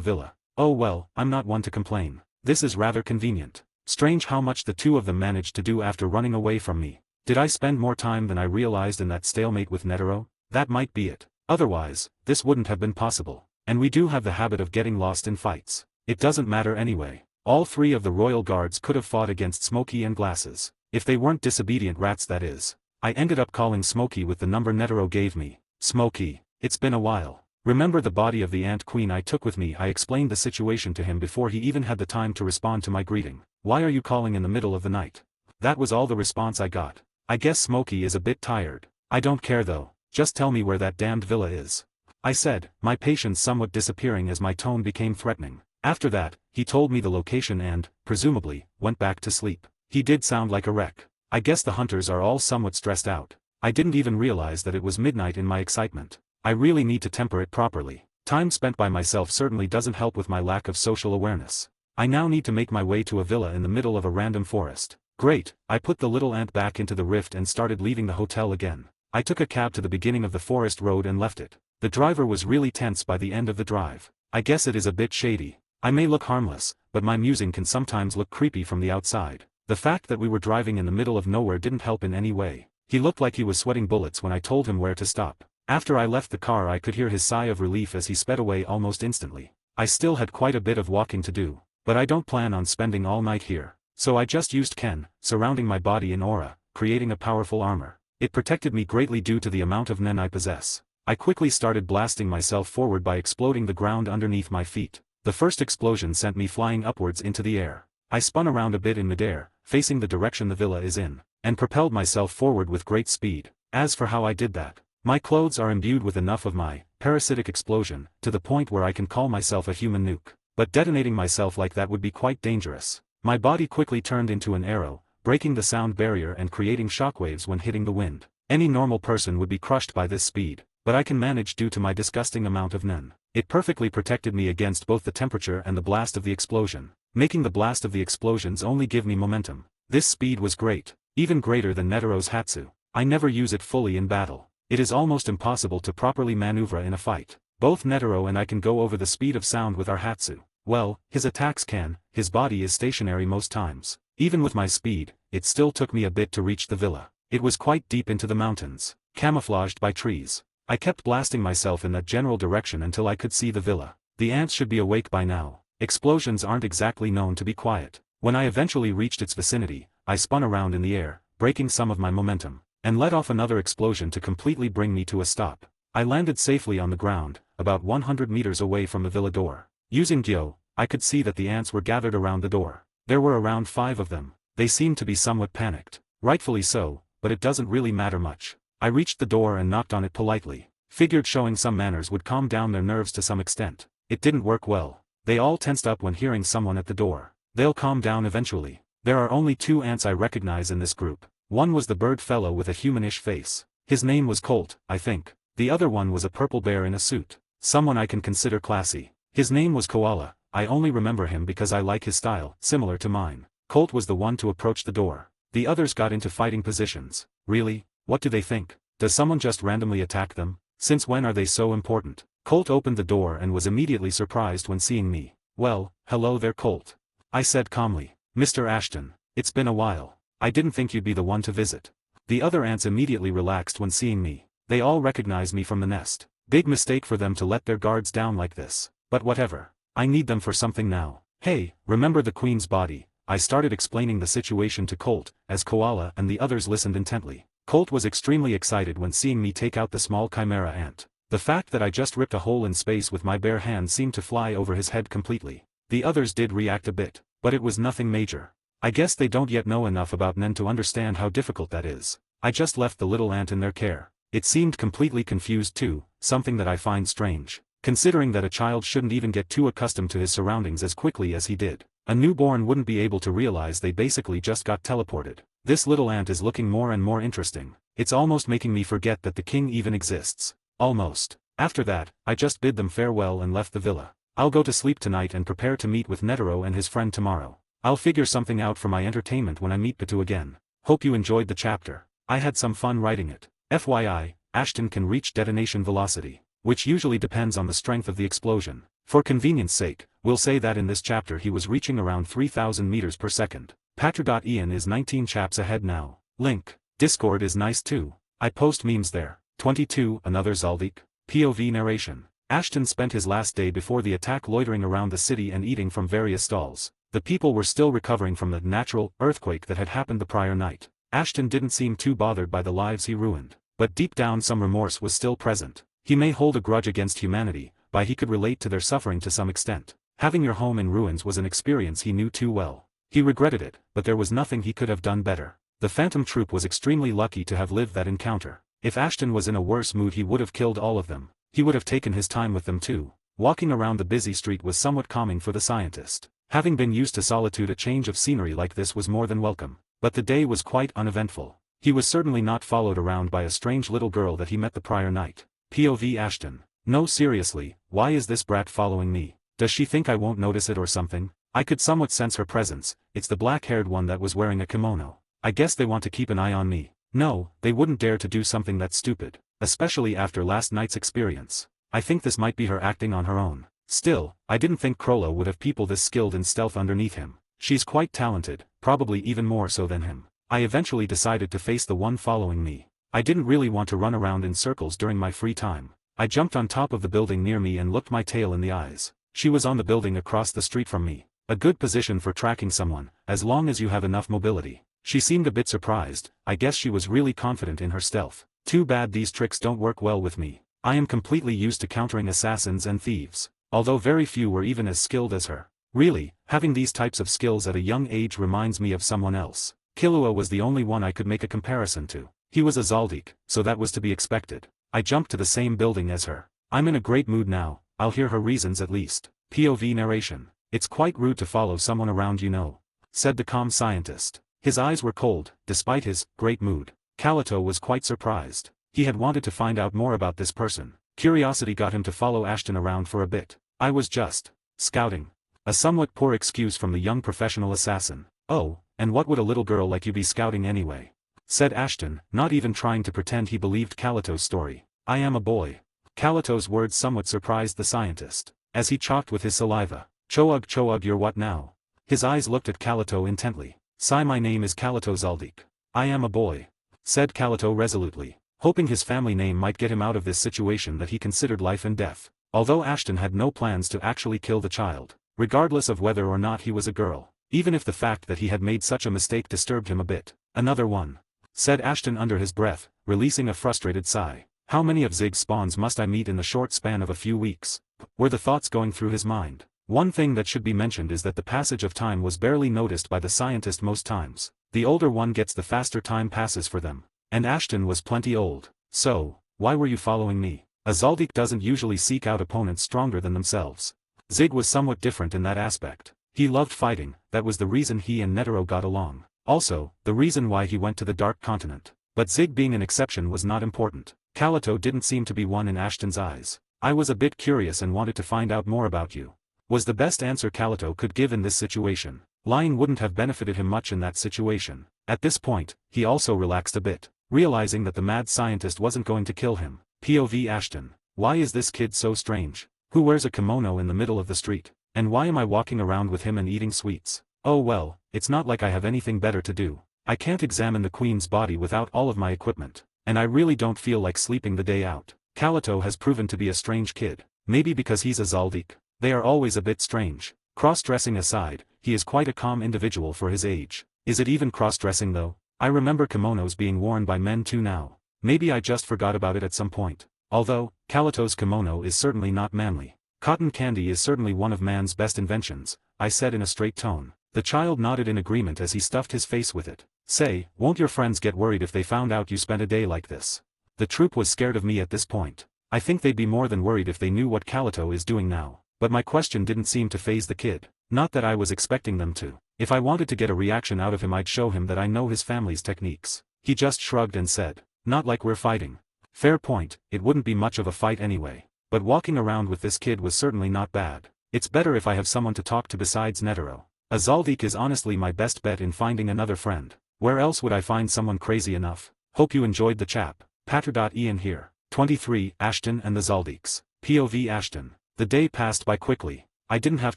villa. Oh well, I'm not one to complain. This is rather convenient. Strange how much the two of them managed to do after running away from me. Did I spend more time than I realized in that stalemate with Netero? That might be it. Otherwise, this wouldn't have been possible. And we do have the habit of getting lost in fights. It doesn't matter anyway. All 3 of the royal guards could have fought against Smokey and Glasses. If they weren't disobedient rats, that is. I ended up calling Smokey with the number Netero gave me. Smokey, it's been a while. Remember the body of the ant queen I took with me? I explained the situation to him before he even had the time to respond to my greeting. Why are you calling in the middle of the night? That was all the response I got. I guess Smokey is a bit tired. I don't care though. Just tell me where that damned villa is. I said, my patience somewhat disappearing as my tone became threatening. After that, he told me the location and, presumably, went back to sleep. He did sound like a wreck. I guess the hunters are all somewhat stressed out. I didn't even realize that it was midnight in my excitement. I really need to temper it properly. Time spent by myself certainly doesn't help with my lack of social awareness. I now need to make my way to a villa in the middle of a random forest. Great, I put the little ant back into the rift and started leaving the hotel again. I took a cab to the beginning of the forest road and left it. The driver was really tense by the end of the drive. I guess it is a bit shady. I may look harmless, but my musing can sometimes look creepy from the outside. The fact that we were driving in the middle of nowhere didn't help in any way. He looked like he was sweating bullets when I told him where to stop. After I left the car I could hear his sigh of relief as he sped away almost instantly. I still had quite a bit of walking to do, but I don't plan on spending all night here. So I just used Ken, surrounding my body in aura, creating a powerful armor. It protected me greatly due to the amount of Nen I possess. I quickly started blasting myself forward by exploding the ground underneath my feet. The first explosion sent me flying upwards into the air. I spun around a bit in midair, facing the direction the villa is in, and propelled myself forward with great speed. As for how I did that, my clothes are imbued with enough of my parasitic explosion, to the point where I can call myself a human nuke. But detonating myself like that would be quite dangerous. My body quickly turned into an arrow, breaking the sound barrier and creating shockwaves when hitting the wind. Any normal person would be crushed by this speed, but I can manage due to my disgusting amount of Nen. It perfectly protected me against both the temperature and the blast of the explosion, making the blast of the explosions only give me momentum. This speed was great, even greater than Netero's Hatsu. I never use it fully in battle. It is almost impossible to properly maneuver in a fight. Both Netero and I can go over the speed of sound with our Hatsu. Well, his attacks can, his body is stationary most times. Even with my speed, it still took me a bit to reach the villa. It was quite deep into the mountains, camouflaged by trees. I kept blasting myself in that general direction until I could see the villa. The ants should be awake by now. Explosions aren't exactly known to be quiet. When I eventually reached its vicinity, I spun around in the air, breaking some of my momentum, and let off another explosion to completely bring me to a stop. I landed safely on the ground, about 100 meters away from the villa door. Using Gyo, I could see that the ants were gathered around the door. There were around 5 of them. They seemed to be somewhat panicked. Rightfully so, but it doesn't really matter much. I reached the door and knocked on it politely. Figured showing some manners would calm down their nerves to some extent. It didn't work well. They all tensed up when hearing someone at the door. They'll calm down eventually. There are only 2 ants I recognize in this group. One was the bird fellow with a humanish face. His name was Colt, I think. The other one was a purple bear in a suit. Someone I can consider classy. His name was Koala. I only remember him because I like his style, similar to mine. Colt was the one to approach the door. The others got into fighting positions. Really? What do they think? Does someone just randomly attack them? Since when are they so important? Colt opened the door and was immediately surprised when seeing me. Well, hello there Colt. I said calmly. Mr. Ashton, it's been a while. I didn't think you'd be the one to visit. The other ants immediately relaxed when seeing me. They all recognized me from the nest. Big mistake for them to let their guards down like this. But whatever. I need them for something now. Hey, remember the queen's body? I started explaining the situation to Colt, as Koala and the others listened intently. Colt was extremely excited when seeing me take out the small chimera ant. The fact that I just ripped a hole in space with my bare hand seemed to fly over his head completely. The others did react a bit, but it was nothing major. I guess they don't yet know enough about Nen to understand how difficult that is. I just left the little ant in their care. It seemed completely confused too, something that I find strange, considering that a child shouldn't even get too accustomed to his surroundings as quickly as he did. A newborn wouldn't be able to realize they basically just got teleported. This little ant is looking more and more interesting. It's almost making me forget that the king even exists. Almost. After that, I just bid them farewell and left the villa. I'll go to sleep tonight and prepare to meet with Netero and his friend tomorrow. I'll figure something out for my entertainment when I meet Pitu again. Hope you enjoyed the chapter. I had some fun writing it. FYI, Ashton can reach detonation velocity, which usually depends on the strength of the explosion. For convenience sake, we'll say that in this chapter he was reaching around 3,000 meters per second. Patr.Ian is 19 chaps ahead now. Link. Discord is nice too. I post memes there. 22 Another Zaldik. POV narration. Ashton spent his last day before the attack loitering around the city and eating from various stalls. The people were still recovering from the natural earthquake that had happened the prior night. Ashton didn't seem too bothered by the lives he ruined, but deep down some remorse was still present. He may hold a grudge against humanity, but he could relate to their suffering to some extent. Having your home in ruins was an experience he knew too well. He regretted it, but there was nothing he could have done better. The Phantom Troop was extremely lucky to have lived that encounter. If Ashton was in a worse mood he would have killed all of them. He would have taken his time with them too. Walking around the busy street was somewhat calming for the scientist. Having been used to solitude, a change of scenery like this was more than welcome. But the day was quite uneventful. He was certainly not followed around by a strange little girl that he met the prior night. POV Ashton. No, seriously, why is this brat following me? Does she think I won't notice it or something? I could somewhat sense her presence. It's the black-haired one that was wearing a kimono. I guess they want to keep an eye on me. No, they wouldn't dare to do something that stupid, especially after last night's experience. I think this might be her acting on her own. Still, I didn't think Krollo would have people this skilled in stealth underneath him. She's quite talented, probably even more so than him. I eventually decided to face the one following me. I didn't really want to run around in circles during my free time. I jumped on top of the building near me and looked my tail in the eyes. She was on the building across the street from me. A good position for tracking someone, as long as you have enough mobility. She seemed a bit surprised. I guess she was really confident in her stealth. Too bad these tricks don't work well with me. I am completely used to countering assassins and thieves, although very few were even as skilled as her. Really, having these types of skills at a young age reminds me of someone else. Killua was the only one I could make a comparison to. He was a Zaldik, so that was to be expected. I jumped to the same building as her. I'm in a great mood now, I'll hear her reasons at least. POV narration. It's quite rude to follow someone around, you know, said the calm scientist. His eyes were cold, despite his great mood. Kalito was quite surprised. He had wanted to find out more about this person. Curiosity got him to follow Ashton around for a bit. I was just scouting. A somewhat poor excuse from the young professional assassin. Oh, and what would a little girl like you be scouting anyway? Said Ashton, not even trying to pretend he believed Kalito's story. I am a boy. Kalito's words somewhat surprised the scientist, as he chalked with his saliva. Choug, you're what now? His eyes looked at Kalito intently. Sai, my name is Kalito Zaldik. I am a boy, said Kalito resolutely, hoping his family name might get him out of this situation that he considered life and death. Although Ashton had no plans to actually kill the child, regardless of whether or not he was a girl, even if the fact that he had made such a mistake disturbed him a bit. Another one, said Ashton under his breath, releasing a frustrated sigh. How many of Zig's spawns must I meet in the short span of a few weeks? Were the thoughts going through his mind. One thing that should be mentioned is that the passage of time was barely noticed by the scientist most times. The older one gets the faster time passes for them. And Ashton was plenty old. So, why were you following me? A Zaldik doesn't usually seek out opponents stronger than themselves. Zig was somewhat different in that aspect. He loved fighting, that was the reason he and Netero got along. Also, the reason why he went to the Dark Continent. But Zig being an exception was not important. Kalito didn't seem to be one in Ashton's eyes. I was a bit curious and wanted to find out more about you. Was the best answer Kalito could give in this situation. Lying wouldn't have benefited him much in that situation. At this point, he also relaxed a bit, realizing that the mad scientist wasn't going to kill him. POV Ashton. Why is this kid so strange? Who wears a kimono in the middle of the street? And why am I walking around with him and eating sweets? Oh well, it's not like I have anything better to do. I can't examine the queen's body without all of my equipment, and I really don't feel like sleeping the day out. Kalito has proven to be a strange kid. Maybe because he's a Zaldik. They are always a bit strange. Cross-dressing aside, he is quite a calm individual for his age. Is it even cross-dressing though? I remember kimonos being worn by men too now. Maybe I just forgot about it at some point. Although, Kalito's kimono is certainly not manly. Cotton candy is certainly one of man's best inventions, I said in a straight tone. The child nodded in agreement as he stuffed his face with it. Say, won't your friends get worried if they found out you spent a day like this? The troop was scared of me at this point. I think they'd be more than worried if they knew what Kalito is doing now. But my question didn't seem to faze the kid. Not that I was expecting them to. If I wanted to get a reaction out of him, I'd show him that I know his family's techniques. He just shrugged and said, "Not like we're fighting." Fair point, it wouldn't be much of a fight anyway. But walking around with this kid was certainly not bad. It's better if I have someone to talk to besides Netero. A Zaldik is honestly my best bet in finding another friend. Where else would I find someone crazy enough? Hope you enjoyed the chap. Patter.Ian here. 23, Ashton and the Zaldiks. POV Ashton. The day passed by quickly. I didn't have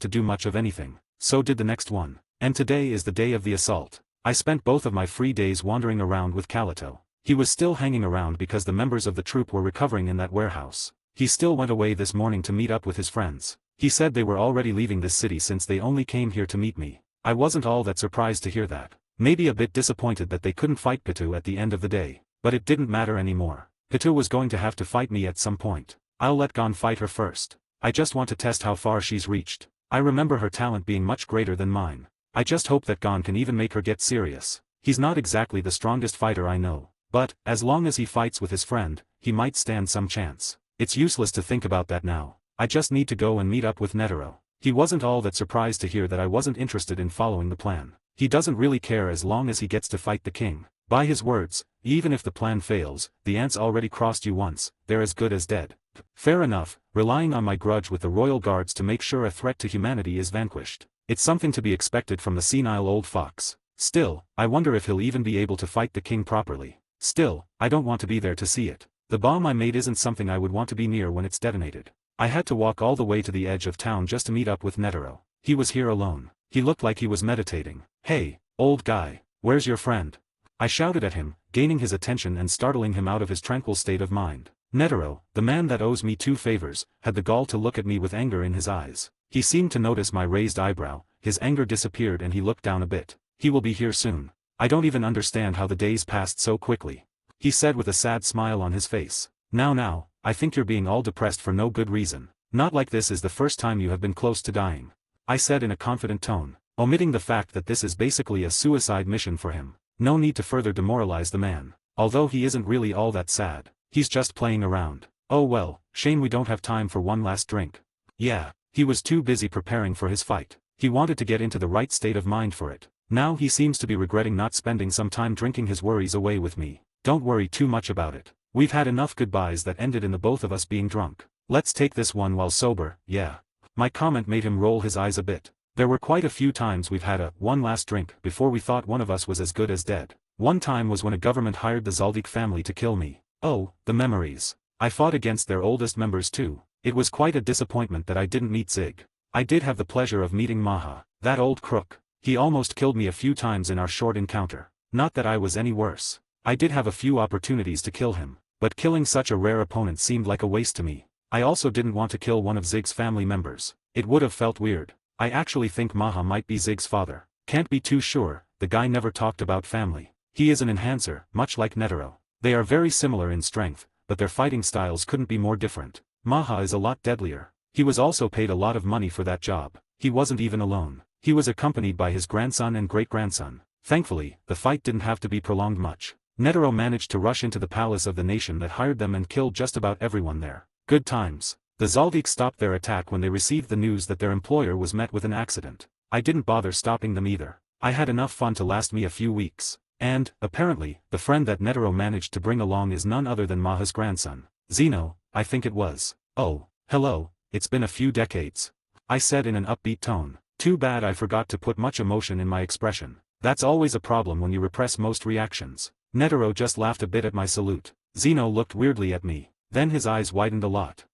to do much of anything. So did the next one. And today is the day of the assault. I spent both of my free days wandering around with Kalito. He was still hanging around because the members of the troop were recovering in that warehouse. He still went away this morning to meet up with his friends. He said they were already leaving this city since they only came here to meet me. I wasn't all that surprised to hear that. Maybe a bit disappointed that they couldn't fight Pitu at the end of the day. But it didn't matter anymore. Pitu was going to have to fight me at some point. I'll let Gon fight her first. I just want to test how far she's reached. I remember her talent being much greater than mine. I just hope that Gon can even make her get serious. He's not exactly the strongest fighter I know. But, as long as he fights with his friend, he might stand some chance. It's useless to think about that now. I just need to go and meet up with Netero. He wasn't all that surprised to hear that I wasn't interested in following the plan. He doesn't really care as long as he gets to fight the king. By his words, even if the plan fails, the ants already crossed you once, they're as good as dead. Fair enough, relying on my grudge with the royal guards to make sure a threat to humanity is vanquished. It's something to be expected from the senile old fox. Still, I wonder if he'll even be able to fight the king properly. Still, I don't want to be there to see it. The bomb I made isn't something I would want to be near when it's detonated. I had to walk all the way to the edge of town just to meet up with Netero. He was here alone. He looked like he was meditating. "Hey, old guy, where's your friend?" I shouted at him, gaining his attention and startling him out of his tranquil state of mind. Netero, the man that owes me 2 favors, had the gall to look at me with anger in his eyes. He seemed to notice my raised eyebrow, his anger disappeared and he looked down a bit. "He will be here soon. I don't even understand how the days passed so quickly," he said with a sad smile on his face. Now, I think you're being all depressed for no good reason. Not like this is the first time you have been close to dying," I said in a confident tone, omitting the fact that this is basically a suicide mission for him. No need to further demoralize the man. Although he isn't really all that sad. He's just playing around. Oh well, shame we don't have time for one last drink. Yeah, he was too busy preparing for his fight. He wanted to get into the right state of mind for it. Now he seems to be regretting not spending some time drinking his worries away with me. Don't worry too much about it. We've had enough goodbyes that ended in the both of us being drunk. Let's take this one while sober, yeah. My comment made him roll his eyes a bit. There were quite a few times we've had one last drink before we thought one of us was as good as dead. One time was when a government hired the Zaldik family to kill me. Oh, the memories. I fought against their oldest members too. It was quite a disappointment that I didn't meet Zig. I did have the pleasure of meeting Maha, that old crook. He almost killed me a few times in our short encounter. Not that I was any worse. I did have a few opportunities to kill him, but killing such a rare opponent seemed like a waste to me. I also didn't want to kill one of Zig's family members. It would have felt weird. I actually think Maha might be Zig's father. Can't be too sure, the guy never talked about family. He is an enhancer, much like Netero. They are very similar in strength, but their fighting styles couldn't be more different. Maha is a lot deadlier. He was also paid a lot of money for that job. He wasn't even alone. He was accompanied by his grandson and great-grandson. Thankfully, the fight didn't have to be prolonged much. Netero managed to rush into the palace of the nation that hired them and killed just about everyone there. Good times. The Zaldik stopped their attack when they received the news that their employer was met with an accident. I didn't bother stopping them either. I had enough fun to last me a few weeks. And, apparently, the friend that Netero managed to bring along is none other than Maha's grandson. Zeno, I think it was. "Oh, hello, it's been a few decades," I said in an upbeat tone. Too bad I forgot to put much emotion in my expression. That's always a problem when you repress most reactions. Netero just laughed a bit at my salute. Zeno looked weirdly at me. Then his eyes widened a lot.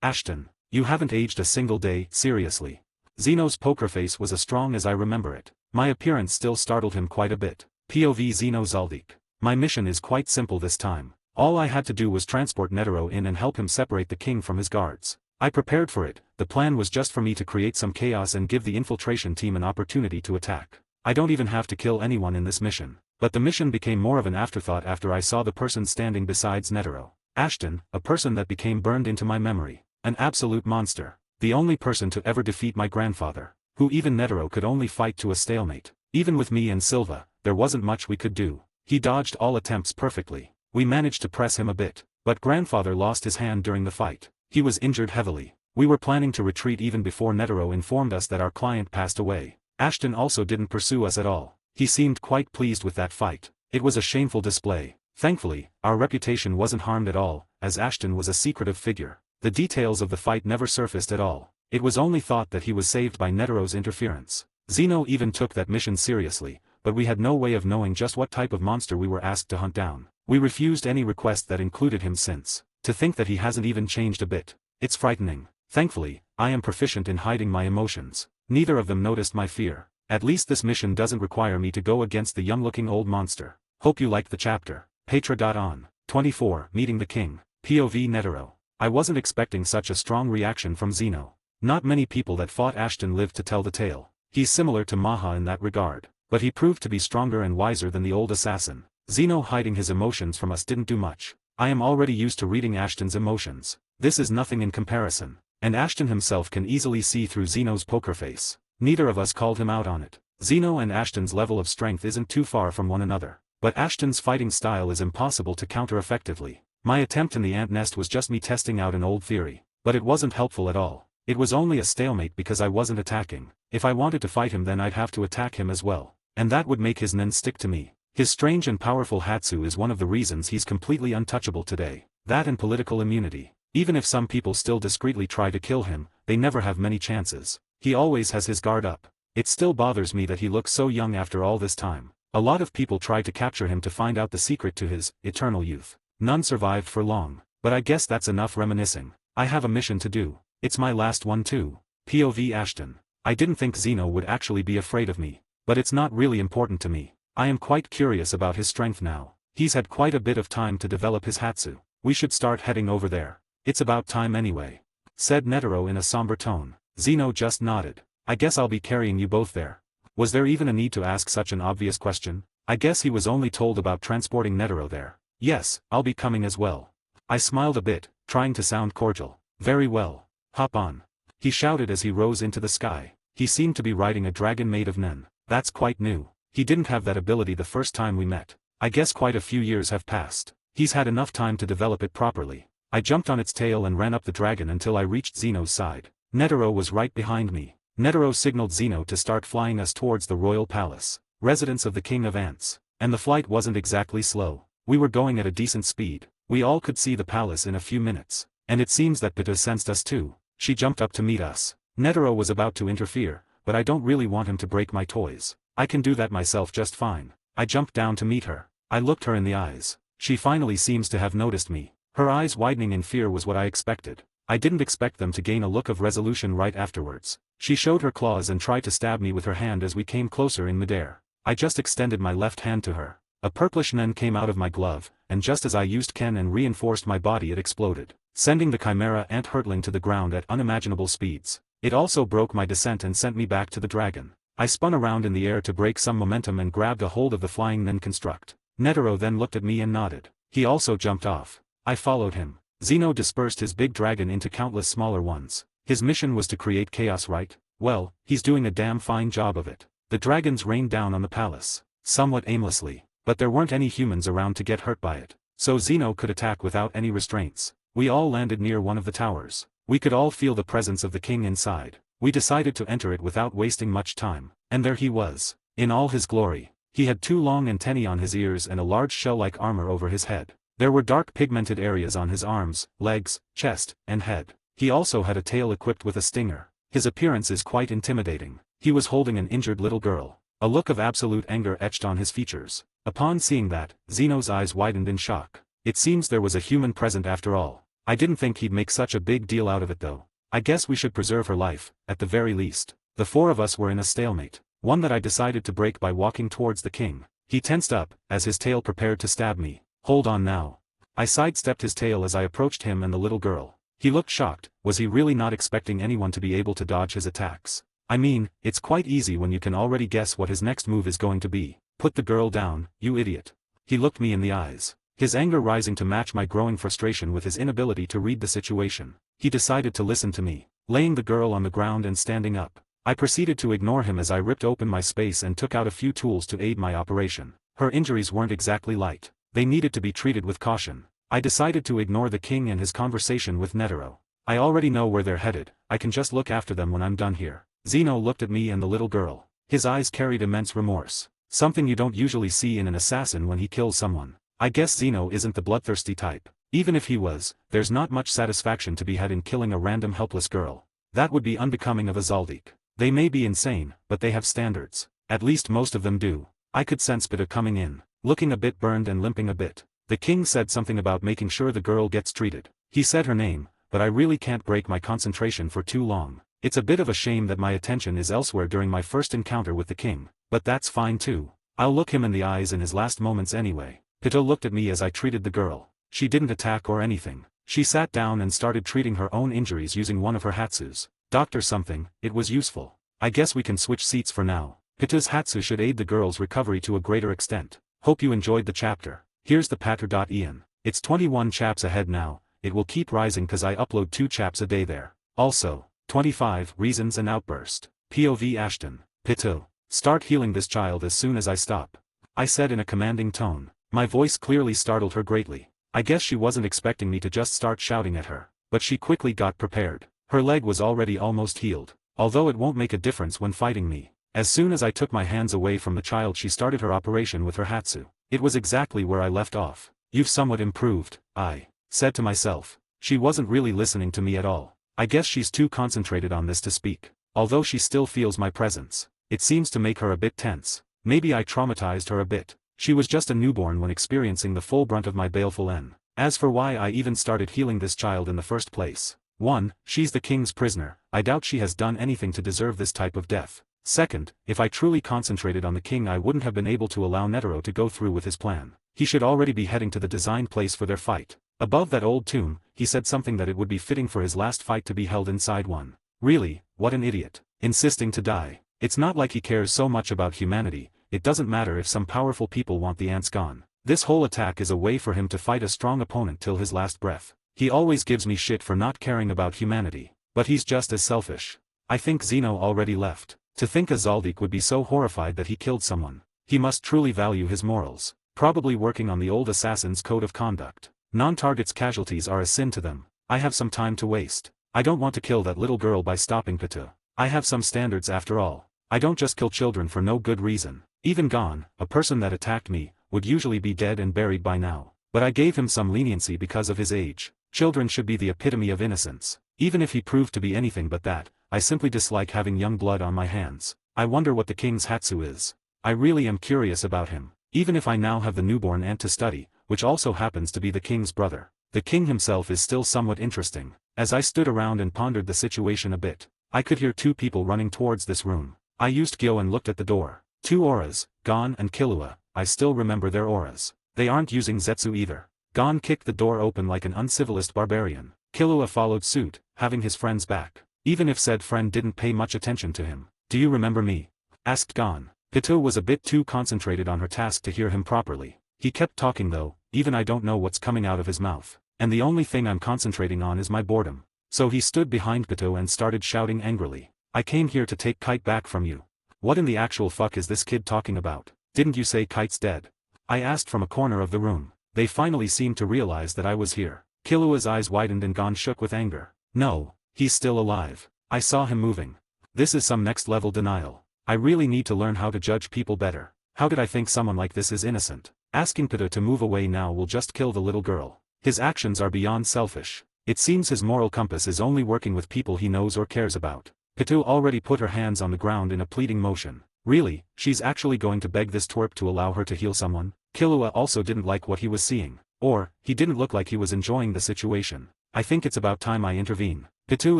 Ashton, you haven't aged a single day, seriously." Zeno's poker face was as strong as I remember it. My appearance still startled him quite a bit. POV Zeno Zaldik. My mission is quite simple this time. All I had to do was transport Netero in and help him separate the king from his guards. I prepared for it. The plan was just for me to create some chaos and give the infiltration team an opportunity to attack. I don't even have to kill anyone in this mission. But the mission became more of an afterthought after I saw the person standing besides Netero. Ashton, a person that became burned into my memory. An absolute monster. The only person to ever defeat my grandfather. Who even Netero could only fight to a stalemate. Even with me and Silva, there wasn't much we could do. He dodged all attempts perfectly. We managed to press him a bit. But grandfather lost his hand during the fight. He was injured heavily. We were planning to retreat even before Netero informed us that our client passed away. Ashton also didn't pursue us at all. He seemed quite pleased with that fight. It was a shameful display. Thankfully, our reputation wasn't harmed at all, as Ashton was a secretive figure. The details of the fight never surfaced at all. It was only thought that he was saved by Netero's interference. Zeno even took that mission seriously, but we had no way of knowing just what type of monster we were asked to hunt down. We refused any request that included him since. To think that he hasn't even changed a bit. It's frightening. Thankfully, I am proficient in hiding my emotions. Neither of them noticed my fear. At least this mission doesn't require me to go against the young-looking old monster. Hope you liked the chapter. Petra.on. 24. Meeting the King. POV Netero. I wasn't expecting such a strong reaction from Zeno. Not many people that fought Ashton lived to tell the tale. He's similar to Maha in that regard. But he proved to be stronger and wiser than the old assassin. Zeno hiding his emotions from us didn't do much. I am already used to reading Ashton's emotions. This is nothing in comparison. And Ashton himself can easily see through Zeno's poker face. Neither of us called him out on it. Zeno and Ashton's level of strength isn't too far from one another. But Ashton's fighting style is impossible to counter effectively. My attempt in the ant nest was just me testing out an old theory. But it wasn't helpful at all. It was only a stalemate because I wasn't attacking. If I wanted to fight him then I'd have to attack him as well. And that would make his nen stick to me. His strange and powerful Hatsu is one of the reasons he's completely untouchable today. That and political immunity. Even if some people still discreetly try to kill him, they never have many chances. He always has his guard up. It still bothers me that he looks so young after all this time. A lot of people tried to capture him to find out the secret to his eternal youth. None survived for long. But I guess that's enough reminiscing. I have a mission to do. It's my last one too. POV Ashton. I didn't think Zeno would actually be afraid of me. But it's not really important to me. I am quite curious about his strength now. He's had quite a bit of time to develop his Hatsu. We should start heading over there. It's about time anyway. Said Netero in a somber tone. Zeno just nodded. I guess I'll be carrying you both there. Was there even a need to ask such an obvious question? I guess he was only told about transporting Netero there. Yes, I'll be coming as well. I smiled a bit, trying to sound cordial. Very well. Hop on. He shouted as he rose into the sky. He seemed to be riding a dragon made of nen. That's quite new. He didn't have that ability the first time we met. I guess quite a few years have passed. He's had enough time to develop it properly. I jumped on its tail and ran up the dragon until I reached Zeno's side. Netero was right behind me. Netero signaled Zeno to start flying us towards the royal palace, residence of the King of Ants. And the flight wasn't exactly slow. We were going at a decent speed. We all could see the palace in a few minutes. And it seems that Pita sensed us too. She jumped up to meet us. Netero was about to interfere, but I don't really want him to break my toys. I can do that myself just fine. I jumped down to meet her. I looked her in the eyes. She finally seems to have noticed me. Her eyes widening in fear was what I expected. I didn't expect them to gain a look of resolution right afterwards. She showed her claws and tried to stab me with her hand as we came closer in midair. I just extended my left hand to her. A purplish nen came out of my glove, and just as I used Ken and reinforced my body it exploded, sending the chimera ant hurtling to the ground at unimaginable speeds. It also broke my descent and sent me back to the dragon. I spun around in the air to break some momentum and grabbed a hold of the flying nen construct. Netero then looked at me and nodded. He also jumped off. I followed him. Zeno dispersed his big dragon into countless smaller ones. His mission was to create chaos, right? Well, he's doing a damn fine job of it. The dragons rained down on the palace, somewhat aimlessly, but there weren't any humans around to get hurt by it. So Zeno could attack without any restraints. We all landed near one of the towers. We could all feel the presence of the king inside. We decided to enter it without wasting much time. And there he was, in all his glory. He had 2 long antennae on his ears and a large shell-like armor over his head. There were dark pigmented areas on his arms, legs, chest, and head. He also had a tail equipped with a stinger. His appearance is quite intimidating. He was holding an injured little girl. A look of absolute anger etched on his features. Upon seeing that, Zeno's eyes widened in shock. It seems there was a human present after all. I didn't think he'd make such a big deal out of it though. I guess we should preserve her life, at the very least. The 4 of us were in a stalemate. One that I decided to break by walking towards the king. He tensed up, as his tail prepared to stab me. Hold on now. I sidestepped his tail as I approached him and the little girl. He looked shocked. Was he really not expecting anyone to be able to dodge his attacks? I mean, it's quite easy when you can already guess what his next move is going to be. Put the girl down, you idiot. He looked me in the eyes, his anger rising to match my growing frustration with his inability to read the situation. He decided to listen to me, laying the girl on the ground and standing up. I proceeded to ignore him as I ripped open my space and took out a few tools to aid my operation. Her injuries weren't exactly light. They needed to be treated with caution. I decided to ignore the king and his conversation with Netero. I already know where they're headed. I can just look after them when I'm done here. Zeno looked at me and the little girl. His eyes carried immense remorse. Something you don't usually see in an assassin when he kills someone. I guess Zeno isn't the bloodthirsty type. Even if he was, there's not much satisfaction to be had in killing a random helpless girl. That would be unbecoming of a Zaldik. They may be insane, but they have standards. At least most of them do. I could sense Pita coming in, looking a bit burned and limping a bit. The king said something about making sure the girl gets treated. He said her name, but I really can't break my concentration for too long. It's a bit of a shame that my attention is elsewhere during my first encounter with the king, but that's fine too. I'll look him in the eyes in his last moments anyway. Pita looked at me as I treated the girl. She didn't attack or anything. She sat down and started treating her own injuries using one of her hatsus. Doctor something, it was useful. I guess we can switch seats for now. Pita's hatsu should aid the girl's recovery to a greater extent. Hope you enjoyed the chapter. Here's the patter.ian. It's 21 chaps ahead now. It will keep rising cause I upload 2 chaps a day there. Also, 25 reasons and outburst. POV Ashton. Pito. Start healing this child as soon as I stop. I said in a commanding tone. My voice clearly startled her greatly. I guess she wasn't expecting me to just start shouting at her. But she quickly got prepared. Her leg was already almost healed. Although it won't make a difference when fighting me. As soon as I took my hands away from the child she started her operation with her hatsu. It was exactly where I left off. You've somewhat improved, I said to myself. She wasn't really listening to me at all. I guess she's too concentrated on this to speak. Although she still feels my presence. It seems to make her a bit tense. Maybe I traumatized her a bit. She was just a newborn when experiencing the full brunt of my baleful N. As for why I even started healing this child in the first place. 1. She's the king's prisoner. I doubt she has done anything to deserve this type of death. Second, if I truly concentrated on the king I wouldn't have been able to allow Netero to go through with his plan. He should already be heading to the designed place for their fight. Above that old tomb, he said something that it would be fitting for his last fight to be held inside one. Really, what an idiot. Insisting to die. It's not like he cares so much about humanity. It doesn't matter if some powerful people want the ants gone. This whole attack is a way for him to fight a strong opponent till his last breath. He always gives me shit for not caring about humanity. But he's just as selfish. I think Zeno already left. To think a Zaldik would be so horrified that he killed someone. He must truly value his morals. Probably working on the old assassin's code of conduct. Non-target's casualties are a sin to them. I have some time to waste. I don't want to kill that little girl by stopping Pita. I have some standards after all. I don't just kill children for no good reason. Even Gon, a person that attacked me, would usually be dead and buried by now. But I gave him some leniency because of his age. Children should be the epitome of innocence. Even if he proved to be anything but that, I simply dislike having young blood on my hands. I wonder what the king's hatsu is. I really am curious about him. Even if I now have the newborn ant to study, which also happens to be the king's brother. The king himself is still somewhat interesting. As I stood around and pondered the situation a bit, I could hear 2 people running towards this room. I used Gyo and looked at the door. 2 auras, Gon and Killua. I still remember their auras. They aren't using Zetsu either. Gon kicked the door open like an uncivilized barbarian. Killua followed suit, having his friend's back. Even if said friend didn't pay much attention to him. Do you remember me? Asked Gon. Pito was a bit too concentrated on her task to hear him properly. He kept talking though, even I don't know what's coming out of his mouth. And the only thing I'm concentrating on is my boredom. So he stood behind Pito and started shouting angrily. I came here to take Kite back from you. What in the actual fuck is this kid talking about? Didn't you say Kite's dead? I asked from a corner of the room. They finally seemed to realize that I was here. Killua's eyes widened and Gon shook with anger. No, he's still alive. I saw him moving. This is some next level denial. I really need to learn how to judge people better. How did I think someone like this is innocent? Asking Pito to move away now will just kill the little girl. His actions are beyond selfish. It seems his moral compass is only working with people he knows or cares about. Pito already put her hands on the ground in a pleading motion. Really, she's actually going to beg this twerp to allow her to heal someone? Killua also didn't like what he was seeing. Or, he didn't look like he was enjoying the situation. I think it's about time I intervene. Pito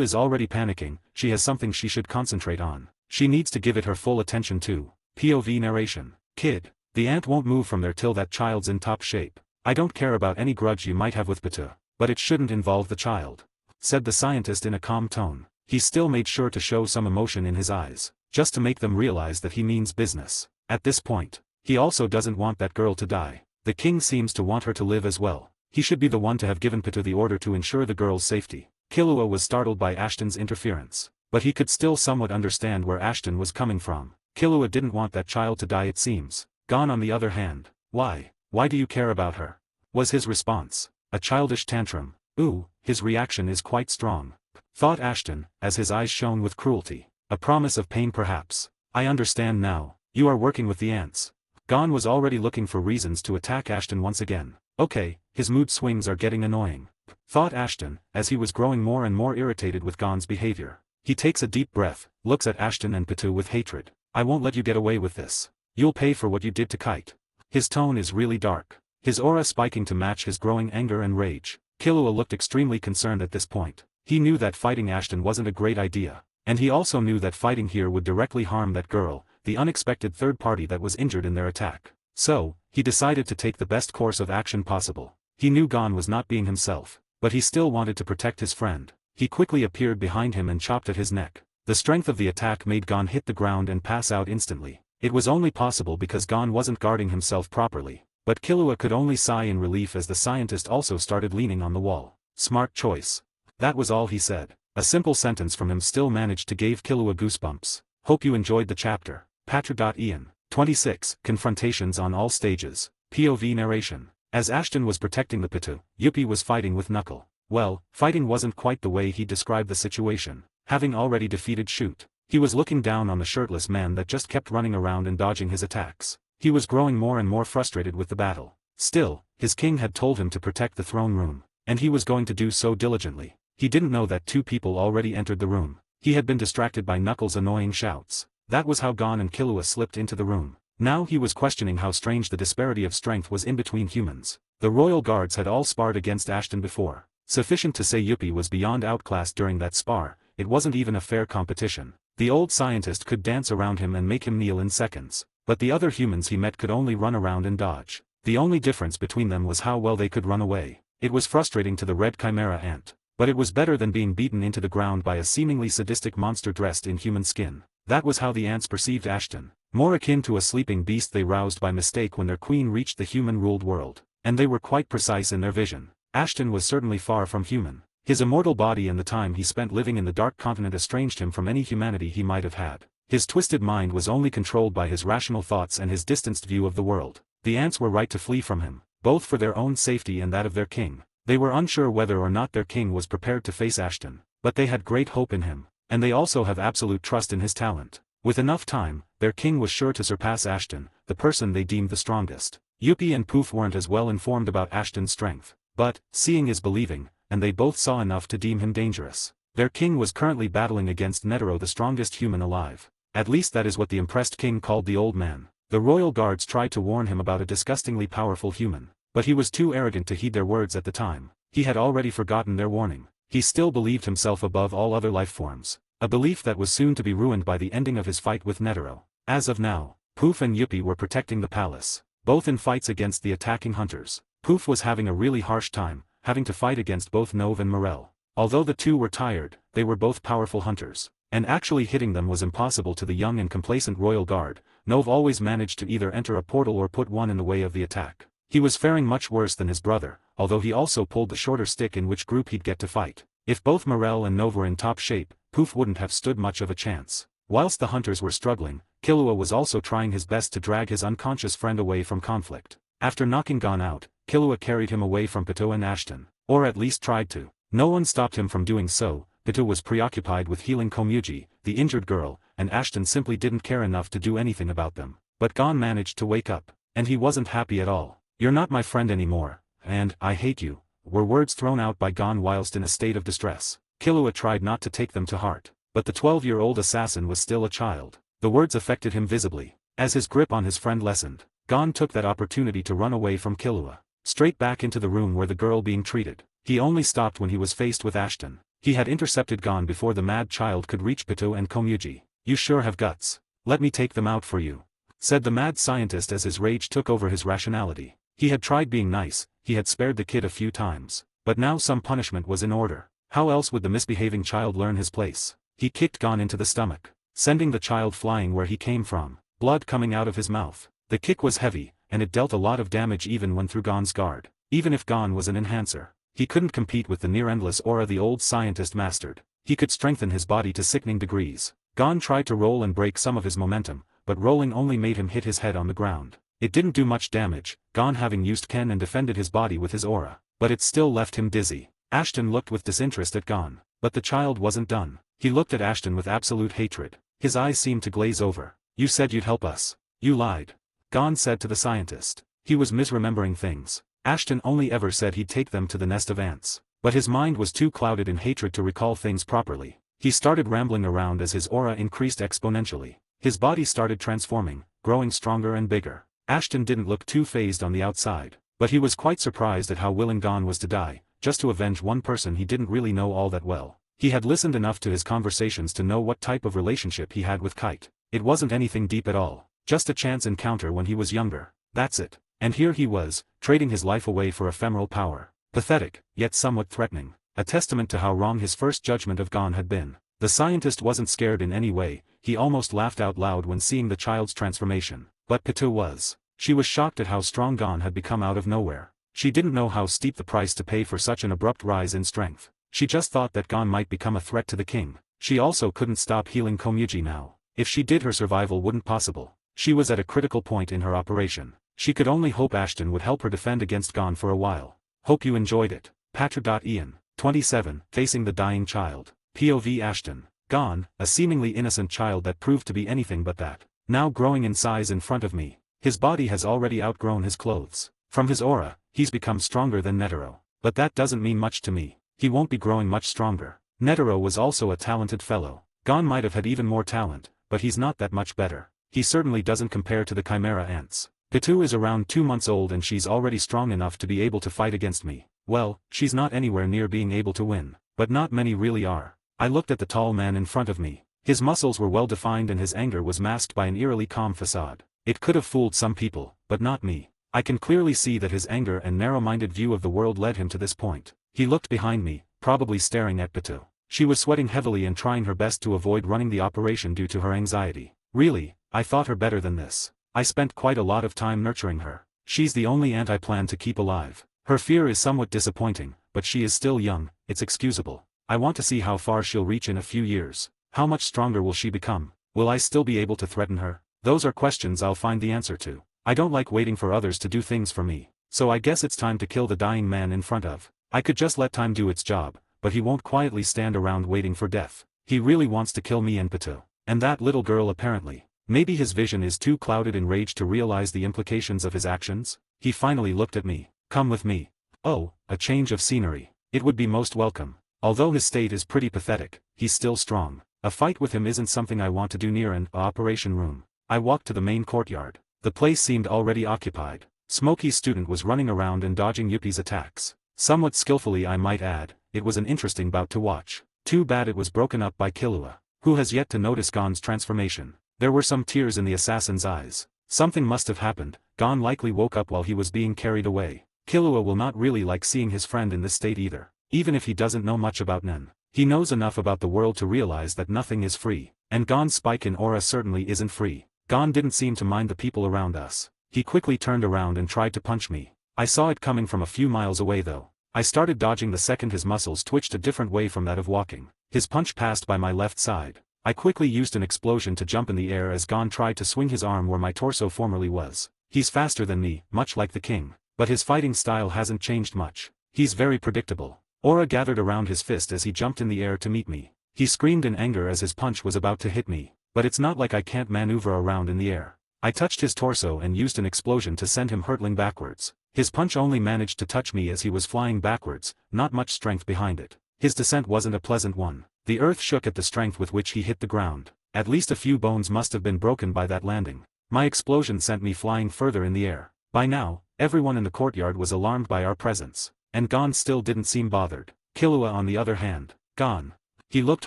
is already panicking. She has something she should concentrate on. She needs to give it her full attention too. POV narration. Kid. The ant won't move from there till that child's in top shape. I don't care about any grudge you might have with Pito, but it shouldn't involve the child. said the scientist in a calm tone. He still made sure to show some emotion in his eyes, just to make them realize that he means business. At this point, he also doesn't want that girl to die. The king seems to want her to live as well. He should be the one to have given Pitu the order to ensure the girl's safety. Killua was startled by Ashton's interference, but he could still somewhat understand where Ashton was coming from. Killua didn't want that child to die, it seems. Gon, on the other hand, why do you care about her? Was his response. A childish tantrum. Ooh, his reaction is quite strong, thought Ashton, as his eyes shone with cruelty. A promise of pain perhaps. I understand now. You are working with the ants. Gon was already looking for reasons to attack Ashton once again. Okay, his mood swings are getting annoying, thought Ashton, as he was growing more and more irritated with Gon's behavior. He takes a deep breath, looks at Ashton and Pitu with hatred. I won't let you get away with this. You'll pay for what you did to Kite. His tone is really dark, his aura spiking to match his growing anger and rage. Killua looked extremely concerned at this point. He knew that fighting Ashton wasn't a great idea, and he also knew that fighting here would directly harm that girl, the unexpected third party that was injured in their attack. So, he decided to take the best course of action possible. He knew Gon was not being himself, but he still wanted to protect his friend. He quickly appeared behind him and chopped at his neck. The strength of the attack made Gon hit the ground and pass out instantly. It was only possible because Gon wasn't guarding himself properly, but Killua could only sigh in relief as the scientist also started leaning on the wall. Smart choice. That was all he said. A simple sentence from him still managed to give Killua goosebumps. Hope you enjoyed the chapter. Patra.Ian. 26. Confrontations on all stages. POV narration. As Ashton was protecting the Pitu, Yuppie was fighting with Knuckle. Well, fighting wasn't quite the way he described the situation. Having already defeated Shoot, he was looking down on the shirtless man that just kept running around and dodging his attacks. He was growing more and more frustrated with the battle. Still, his king had told him to protect the throne room, and he was going to do so diligently. He didn't know that two people already entered the room. He had been distracted by Knuckles' annoying shouts. That was how Gon and Killua slipped into the room. Now he was questioning how strange the disparity of strength was in between humans. The royal guards had all sparred against Ashton before. Sufficient to say Yuppie was beyond outclassed during that spar. It wasn't even a fair competition. The old scientist could dance around him and make him kneel in seconds, but the other humans he met could only run around and dodge. The only difference between them was how well they could run away. It was frustrating to the red chimera ant, but it was better than being beaten into the ground by a seemingly sadistic monster dressed in human skin. That was how the ants perceived Ashton. More akin to a sleeping beast they roused by mistake when their queen reached the human-ruled world, and they were quite precise in their vision. Ashton was certainly far from human. His immortal body and the time he spent living in the Dark Continent estranged him from any humanity he might have had. His twisted mind was only controlled by his rational thoughts and his distanced view of the world. The ants were right to flee from him, both for their own safety and that of their king. They were unsure whether or not their king was prepared to face Ashton, but they had great hope in him, and they also have absolute trust in his talent. With enough time, their king was sure to surpass Ashton, the person they deemed the strongest. Yuppie and Poof weren't as well informed about Ashton's strength, but, seeing is believing, and they both saw enough to deem him dangerous. Their king was currently battling against Netero, the strongest human alive. At least that is what the impressed king called the old man. The royal guards tried to warn him about a disgustingly powerful human, but he was too arrogant to heed their words at the time. He had already forgotten their warning. He still believed himself above all other life forms, a belief that was soon to be ruined by the ending of his fight with Netero. As of now, Poof and Yuppie were protecting the palace, both in fights against the attacking hunters. Poof was having a really harsh time, having to fight against both Nove and Morel. Although the two were tired, they were both powerful hunters, and actually hitting them was impossible to the young and complacent royal guard. Nove always managed to either enter a portal or put one in the way of the attack. He was faring much worse than his brother, although he also pulled the shorter stick in which group he'd get to fight. If both Morel and Nove were in top shape, Poof wouldn't have stood much of a chance. Whilst the hunters were struggling, Killua was also trying his best to drag his unconscious friend away from conflict. After knocking Gon out, Killua carried him away from Pitu and Ashton, or at least tried to. No one stopped him from doing so. Pitu was preoccupied with healing Komuji, the injured girl, and Ashton simply didn't care enough to do anything about them. But Gon managed to wake up, and he wasn't happy at all. "You're not my friend anymore, and I hate you," were words thrown out by Gon whilst in a state of distress. Killua tried not to take them to heart, but the 12-year-old assassin was still a child. The words affected him visibly. As his grip on his friend lessened, Gon took that opportunity to run away from Killua, straight back into the room where the girl being treated. He only stopped when he was faced with Ashton. He had intercepted Gon before the mad child could reach Pitu and Komuji. "You sure have guts. Let me take them out for you," said the mad scientist as his rage took over his rationality. He had tried being nice, he had spared the kid a few times, but now some punishment was in order. How else would the misbehaving child learn his place? He kicked Gon into the stomach, sending the child flying where he came from, blood coming out of his mouth. The kick was heavy, and it dealt a lot of damage even when through Gon's guard. Even if Gon was an enhancer, he couldn't compete with the near-endless aura the old scientist mastered. He could strengthen his body to sickening degrees. Gon tried to roll and break some of his momentum, but rolling only made him hit his head on the ground. It didn't do much damage, Gon having used Ken and defended his body with his aura, but it still left him dizzy. Ashton looked with disinterest at Gon, but the child wasn't done. He looked at Ashton with absolute hatred. His eyes seemed to glaze over. "You said you'd help us. You lied," Gon said to the scientist. He was misremembering things. Ashton only ever said he'd take them to the nest of ants. But his mind was too clouded in hatred to recall things properly. He started rambling around as his aura increased exponentially. His body started transforming, growing stronger and bigger. Ashton didn't look too fazed on the outside, but he was quite surprised at how willing Gon was to die, just to avenge one person he didn't really know all that well. He had listened enough to his conversations to know what type of relationship he had with Kite. It wasn't anything deep at all, just a chance encounter when he was younger. That's it. And here he was, trading his life away for ephemeral power. Pathetic, yet somewhat threatening. A testament to how wrong his first judgment of Gon had been. The scientist wasn't scared in any way, he almost laughed out loud when seeing the child's transformation. But Pitou was. She was shocked at how strong Gon had become out of nowhere. She didn't know how steep the price to pay for such an abrupt rise in strength. She just thought that Gon might become a threat to the king. She also couldn't stop healing Komuji now. If she did, her survival wouldn't possible. She was at a critical point in her operation. She could only hope Ashton would help her defend against Gon for a while. Hope you enjoyed it. Patrick.Ian, 27, facing the dying child. POV Ashton. Gon, a seemingly innocent child that proved to be anything but that. Now growing in size in front of me. His body has already outgrown his clothes. From his aura, he's become stronger than Netero. But that doesn't mean much to me. He won't be growing much stronger. Netero was also a talented fellow. Gon might have had even more talent, but he's not that much better. He certainly doesn't compare to the Chimera ants. Pitou is around 2 months old and she's already strong enough to be able to fight against me. Well, she's not anywhere near being able to win. But not many really are. I looked at the tall man in front of me. His muscles were well defined and his anger was masked by an eerily calm facade. It could have fooled some people, but not me. I can clearly see that his anger and narrow-minded view of the world led him to this point. He looked behind me, probably staring at Pitou. She was sweating heavily and trying her best to avoid running the operation due to her anxiety. Really, I thought her better than this. I spent quite a lot of time nurturing her. She's the only ant I plan to keep alive. Her fear is somewhat disappointing, but she is still young, it's excusable. I want to see how far she'll reach in a few years. How much stronger will she become? Will I still be able to threaten her? Those are questions I'll find the answer to. I don't like waiting for others to do things for me. So I guess it's time to kill the dying man in front of. I could just let time do its job, but he won't quietly stand around waiting for death. He really wants to kill me and Pitou. And that little girl apparently. Maybe his vision is too clouded in rage to realize the implications of his actions? He finally looked at me. Come with me. Oh, a change of scenery. It would be most welcome. Although his state is pretty pathetic, he's still strong. A fight with him isn't something I want to do near an operation room. I walked to the main courtyard. The place seemed already occupied. Smokey's student was running around and dodging Yuppie's attacks. Somewhat skillfully I might add. It was an interesting bout to watch. Too bad it was broken up by Killua, who has yet to notice Gon's transformation. There were some tears in the assassin's eyes. Something must have happened. Gon likely woke up while he was being carried away. Killua will not really like seeing his friend in this state either. Even if he doesn't know much about Nen. He knows enough about the world to realize that nothing is free. And Gon's spike in aura certainly isn't free. Gon didn't seem to mind the people around us. He quickly turned around and tried to punch me. I saw it coming from a few miles away though. I started dodging the second his muscles twitched a different way from that of walking. His punch passed by my left side. I quickly used an explosion to jump in the air as Gon tried to swing his arm where my torso formerly was. He's faster than me, much like the king. But his fighting style hasn't changed much. He's very predictable. Aura gathered around his fist as he jumped in the air to meet me. He screamed in anger as his punch was about to hit me. But it's not like I can't maneuver around in the air. I touched his torso and used an explosion to send him hurtling backwards. His punch only managed to touch me as he was flying backwards, not much strength behind it. His descent wasn't a pleasant one. The earth shook at the strength with which he hit the ground. At least a few bones must have been broken by that landing. My explosion sent me flying further in the air. By now, everyone in the courtyard was alarmed by our presence. And Gon still didn't seem bothered. Killua on the other hand. Gon. He looked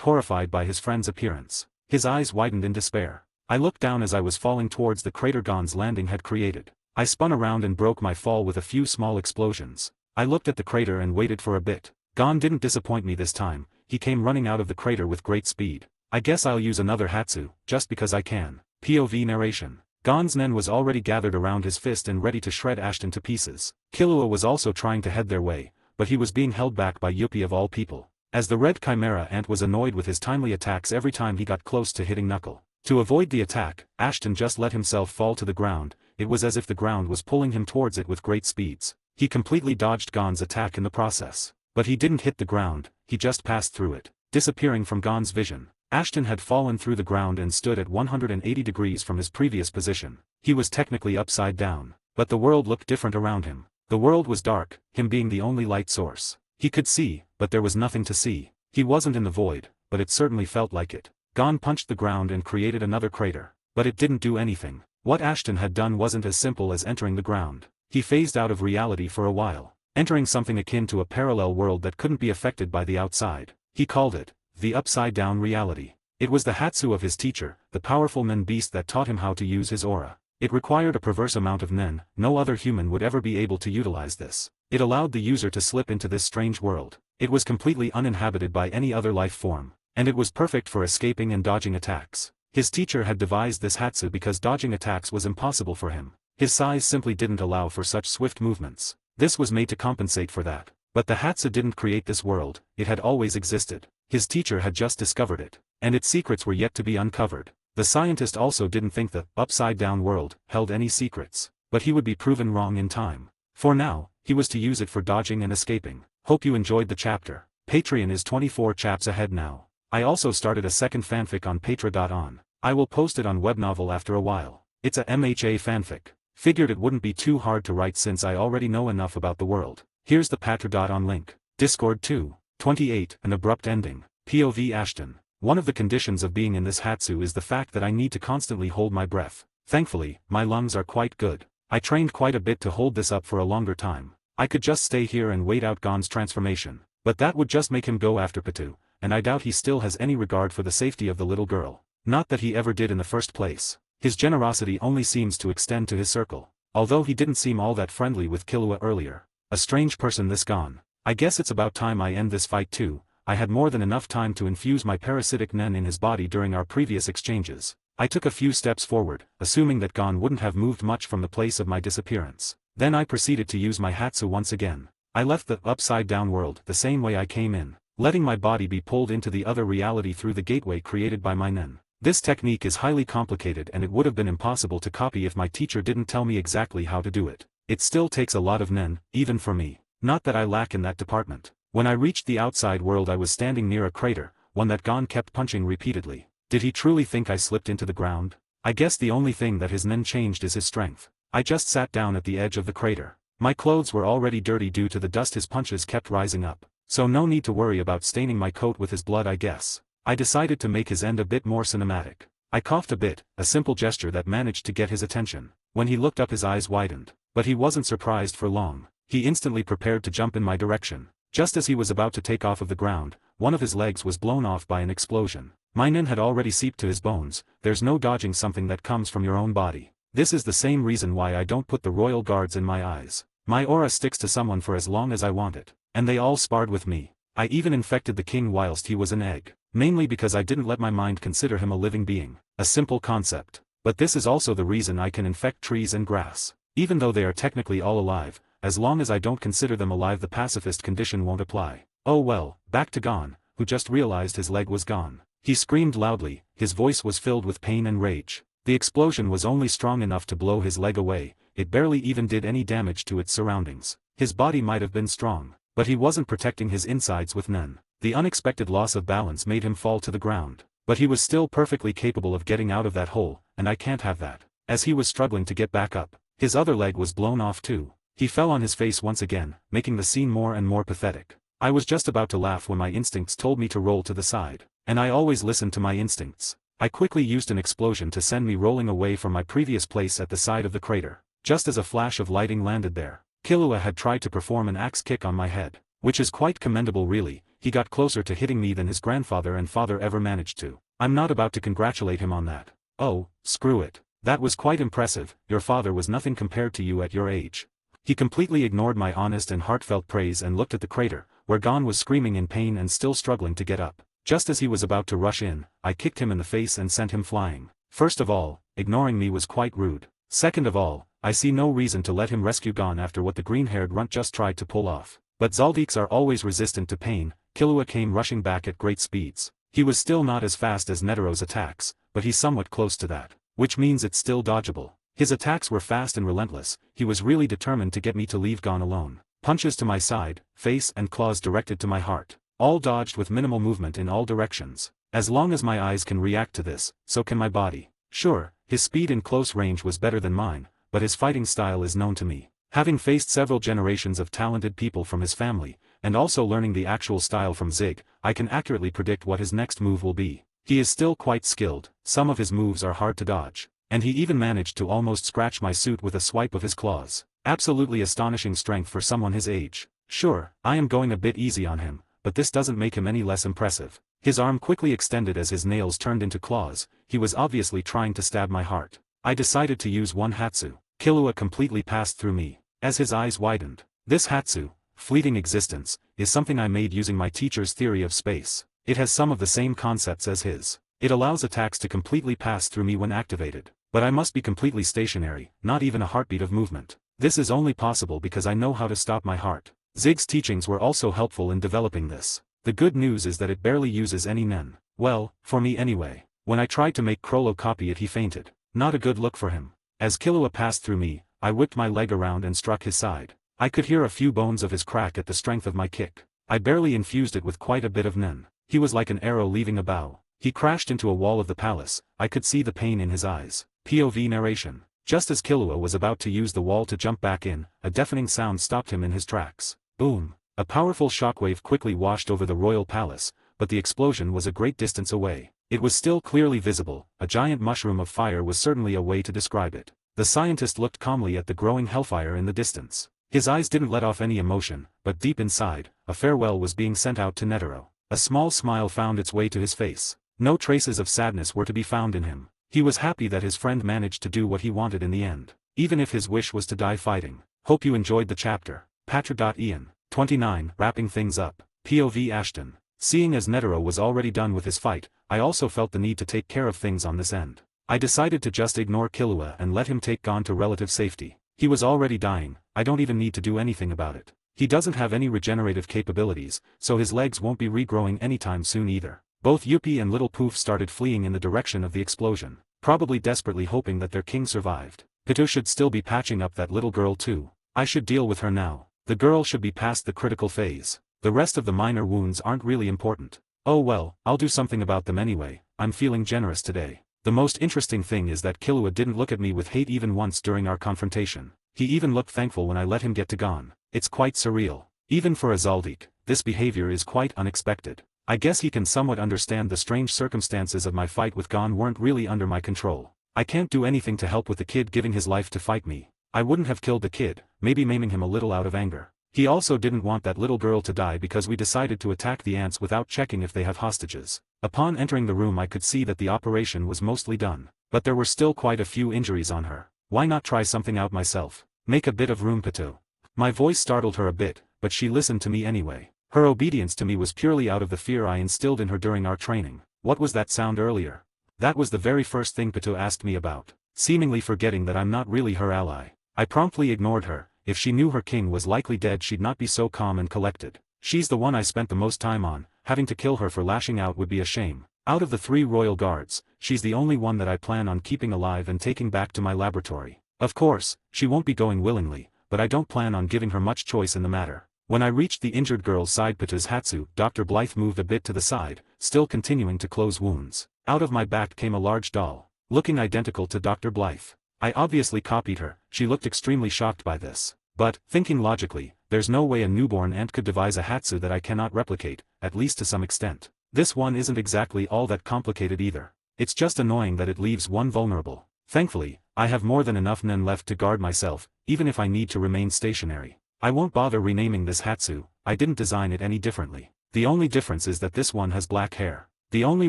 horrified by his friend's appearance. His eyes widened in despair. I looked down as I was falling towards the crater Gon's landing had created. I spun around and broke my fall with a few small explosions. I looked at the crater and waited for a bit. Gon didn't disappoint me this time, he came running out of the crater with great speed. I guess I'll use another Hatsu, just because I can. POV narration. Gon's nen was already gathered around his fist and ready to shred Ashton to pieces. Killua was also trying to head their way, but he was being held back by Yuppie of all people, as the red chimera ant was annoyed with his timely attacks every time he got close to hitting Knuckle. To avoid the attack, Ashton just let himself fall to the ground. It was as if the ground was pulling him towards it with great speeds. He completely dodged Gon's attack in the process. But he didn't hit the ground, he just passed through it, disappearing from Gon's vision. Ashton had fallen through the ground and stood at 180 degrees from his previous position. He was technically upside down, but the world looked different around him. The world was dark, him being the only light source. He could see, but there was nothing to see. He wasn't in the void, but it certainly felt like it. Gon punched the ground and created another crater, but it didn't do anything. What Ashton had done wasn't as simple as entering the ground. He phased out of reality for a while, entering something akin to a parallel world that couldn't be affected by the outside. He called it the upside-down reality. It was the Hatsu of his teacher, the powerful nen beast that taught him how to use his aura. It required a perverse amount of nen, no other human would ever be able to utilize this. It allowed the user to slip into this strange world. It was completely uninhabited by any other life form, and it was perfect for escaping and dodging attacks. His teacher had devised this Hatsu because dodging attacks was impossible for him. His size simply didn't allow for such swift movements. This was made to compensate for that. But the Hatsu didn't create this world, it had always existed. His teacher had just discovered it, and its secrets were yet to be uncovered. The scientist also didn't think the upside-down world held any secrets, but he would be proven wrong in time. For now, he was to use it for dodging and escaping. Hope you enjoyed the chapter. Patreon is 24 chaps ahead now. I also started a second fanfic on Patra.on. I will post it on Webnovel after a while. It's a MHA fanfic. Figured it wouldn't be too hard to write since I already know enough about the world. Here's the Patra.on link. Discord 2. 28. An abrupt ending. POV Ashton. One of the conditions of being in this Hatsu is the fact that I need to constantly hold my breath. Thankfully, my lungs are quite good. I trained quite a bit to hold this up for a longer time. I could just stay here and wait out Gon's transformation. But that would just make him go after Patu, and I doubt he still has any regard for the safety of the little girl. Not that he ever did in the first place. His generosity only seems to extend to his circle. Although he didn't seem all that friendly with Killua earlier. A strange person this Gon. I guess it's about time I end this fight too. I had more than enough time to infuse my parasitic nen in his body during our previous exchanges. I took a few steps forward, assuming that Gon wouldn't have moved much from the place of my disappearance. Then I proceeded to use my Hatsu once again. I left the upside-down world the same way I came in, letting my body be pulled into the other reality through the gateway created by my nen. This technique is highly complicated and it would have been impossible to copy if my teacher didn't tell me exactly how to do it. It still takes a lot of nen, even for me. Not that I lack in that department. When I reached the outside world I was standing near a crater, one that Gon kept punching repeatedly. Did he truly think I slipped into the ground? I guess the only thing that his nen changed is his strength. I just sat down at the edge of the crater. My clothes were already dirty due to the dust his punches kept rising up, so no need to worry about staining my coat with his blood I guess. I decided to make his end a bit more cinematic. I coughed a bit, a simple gesture that managed to get his attention. When he looked up his eyes widened. But he wasn't surprised for long. He instantly prepared to jump in my direction. Just as he was about to take off of the ground, one of his legs was blown off by an explosion. My nen had already seeped to his bones. There's no dodging something that comes from your own body. This is the same reason why I don't put the royal guards in my eyes. My aura sticks to someone for as long as I want it. And they all sparred with me. I even infected the king whilst he was an egg. Mainly because I didn't let my mind consider him a living being. A simple concept. But this is also the reason I can infect trees and grass. Even though they are technically all alive, as long as I don't consider them alive the pacifist condition won't apply. Oh well, back to Gon, who just realized his leg was gone. He screamed loudly, his voice was filled with pain and rage. The explosion was only strong enough to blow his leg away, it barely even did any damage to its surroundings. His body might have been strong, but he wasn't protecting his insides with nen. The unexpected loss of balance made him fall to the ground. But he was still perfectly capable of getting out of that hole, and I can't have that. As he was struggling to get back up, his other leg was blown off too. He fell on his face once again, making the scene more and more pathetic. I was just about to laugh when my instincts told me to roll to the side. And I always listened to my instincts. I quickly used an explosion to send me rolling away from my previous place at the side of the crater. Just as a flash of lighting landed there, Killua had tried to perform an axe kick on my head. Which is quite commendable really. He got closer to hitting me than his grandfather and father ever managed to. I'm not about to congratulate him on that. Oh, screw it. That was quite impressive. Your father was nothing compared to you at your age. He completely ignored my honest and heartfelt praise and looked at the crater, where Gon was screaming in pain and still struggling to get up. Just as he was about to rush in, I kicked him in the face and sent him flying. First of all, ignoring me was quite rude. Second of all, I see no reason to let him rescue Gon after what the green-haired runt just tried to pull off. But Zaldiks are always resistant to pain. Killua came rushing back at great speeds. He was still not as fast as Netero's attacks, but he's somewhat close to that, which means it's still dodgeable. His attacks were fast and relentless. He was really determined to get me to leave Gon alone. Punches to my side, face and claws directed to my heart. All dodged with minimal movement in all directions. As long as my eyes can react to this, so can my body. Sure, his speed in close range was better than mine, but his fighting style is known to me. Having faced several generations of talented people from his family, and also learning the actual style from Zig, I can accurately predict what his next move will be. He is still quite skilled, some of his moves are hard to dodge, and he even managed to almost scratch my suit with a swipe of his claws. Absolutely astonishing strength for someone his age. Sure, I am going a bit easy on him, but this doesn't make him any less impressive. His arm quickly extended as his nails turned into claws. He was obviously trying to stab my heart. I decided to use one Hatsu. Killua completely passed through me. As his eyes widened, this Hatsu, fleeting existence, is something I made using my teacher's theory of space. It has some of the same concepts as his. It allows attacks to completely pass through me when activated, but I must be completely stationary, not even a heartbeat of movement. This is only possible because I know how to stop my heart. Zig's teachings were also helpful in developing this. The good news is that it barely uses any nen. Well, for me anyway. When I tried to make Krollo copy it, he fainted. Not a good look for him. As Killua passed through me, I whipped my leg around and struck his side. I could hear a few bones of his crack at the strength of my kick. I barely infused it with quite a bit of nen. He was like an arrow leaving a bow. He crashed into a wall of the palace. I could see the pain in his eyes. POV narration. Just as Killua was about to use the wall to jump back in, a deafening sound stopped him in his tracks. Boom. A powerful shockwave quickly washed over the royal palace, but the explosion was a great distance away. It was still clearly visible. A giant mushroom of fire was certainly a way to describe it. The scientist looked calmly at the growing hellfire in the distance. His eyes didn't let off any emotion, but deep inside, a farewell was being sent out to Netero. A small smile found its way to his face. No traces of sadness were to be found in him. He was happy that his friend managed to do what he wanted in the end, even if his wish was to die fighting. Hope you enjoyed the chapter. Patrick.Ian. 29. Wrapping things up. POV Ashton. Seeing as Netero was already done with his fight, I also felt the need to take care of things on this end. I decided to just ignore Killua and let him take Gon to relative safety. He was already dying. I don't even need to do anything about it. He doesn't have any regenerative capabilities, so his legs won't be regrowing anytime soon either. Both Yuppie and Little Poof started fleeing in the direction of the explosion, probably desperately hoping that their king survived. Pitou should still be patching up that little girl too. I should deal with her now. The girl should be past the critical phase. The rest of the minor wounds aren't really important. Oh well, I'll do something about them anyway. I'm feeling generous today. The most interesting thing is that Killua didn't look at me with hate even once during our confrontation. He even looked thankful when I let him get to Gon. It's quite surreal. Even for a Zaldik, this behavior is quite unexpected. I guess he can somewhat understand the strange circumstances of my fight with Gon weren't really under my control. I can't do anything to help with the kid giving his life to fight me. I wouldn't have killed the kid, maybe maiming him a little out of anger. He also didn't want that little girl to die because we decided to attack the ants without checking if they have hostages. Upon entering the room I could see that the operation was mostly done. But there were still quite a few injuries on her. Why not try something out myself? Make a bit of room, Pitou. My voice startled her a bit, but she listened to me anyway. Her obedience to me was purely out of the fear I instilled in her during our training. What was that sound earlier? That was the very first thing Pitou asked me about, seemingly forgetting that I'm not really her ally. I promptly ignored her. If she knew her king was likely dead, she'd not be so calm and collected. She's the one I spent the most time on. Having to kill her for lashing out would be a shame. Out of the 3 royal guards, she's the only one that I plan on keeping alive and taking back to my laboratory. Of course, she won't be going willingly, but I don't plan on giving her much choice in the matter. When I reached the injured girl's side, Pitou's Hatsu, Dr. Blythe moved a bit to the side, still continuing to close wounds. Out of my back came a large doll, looking identical to Dr. Blythe. I obviously copied her. She looked extremely shocked by this. But, thinking logically, there's no way a newborn ant could devise a Hatsu that I cannot replicate, at least to some extent. This one isn't exactly all that complicated either. It's just annoying that it leaves one vulnerable. Thankfully, I have more than enough nen left to guard myself, even if I need to remain stationary. I won't bother renaming this Hatsu. I didn't design it any differently. The only difference is that this one has black hair. The only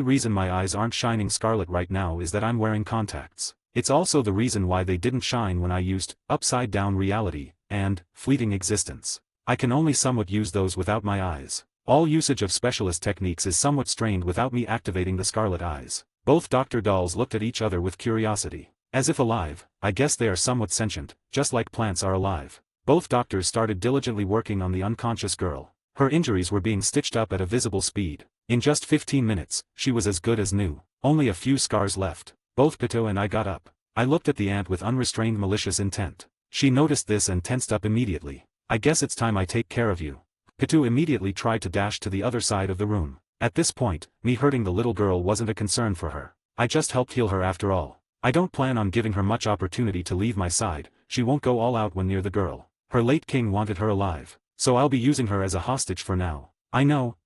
reason my eyes aren't shining scarlet right now is that I'm wearing contacts. It's also the reason why they didn't shine when I used upside-down reality, and fleeting existence. I can only somewhat use those without my eyes. All usage of specialist techniques is somewhat strained without me activating the scarlet eyes. Both Dr. Dolls looked at each other with curiosity. As if alive, I guess they are somewhat sentient, just like plants are alive. Both doctors started diligently working on the unconscious girl. Her injuries were being stitched up at a visible speed. In just 15 minutes, she was as good as new. Only a few scars left. Both Pitou and I got up. I looked at the ant with unrestrained malicious intent. She noticed this and tensed up immediately. I guess it's time I take care of you. Pitou immediately tried to dash to the other side of the room. At this point, me hurting the little girl wasn't a concern for her. I just helped heal her after all. I don't plan on giving her much opportunity to leave my side. She won't go all out when near the girl. Her late king wanted her alive, so I'll be using her as a hostage for now. I know,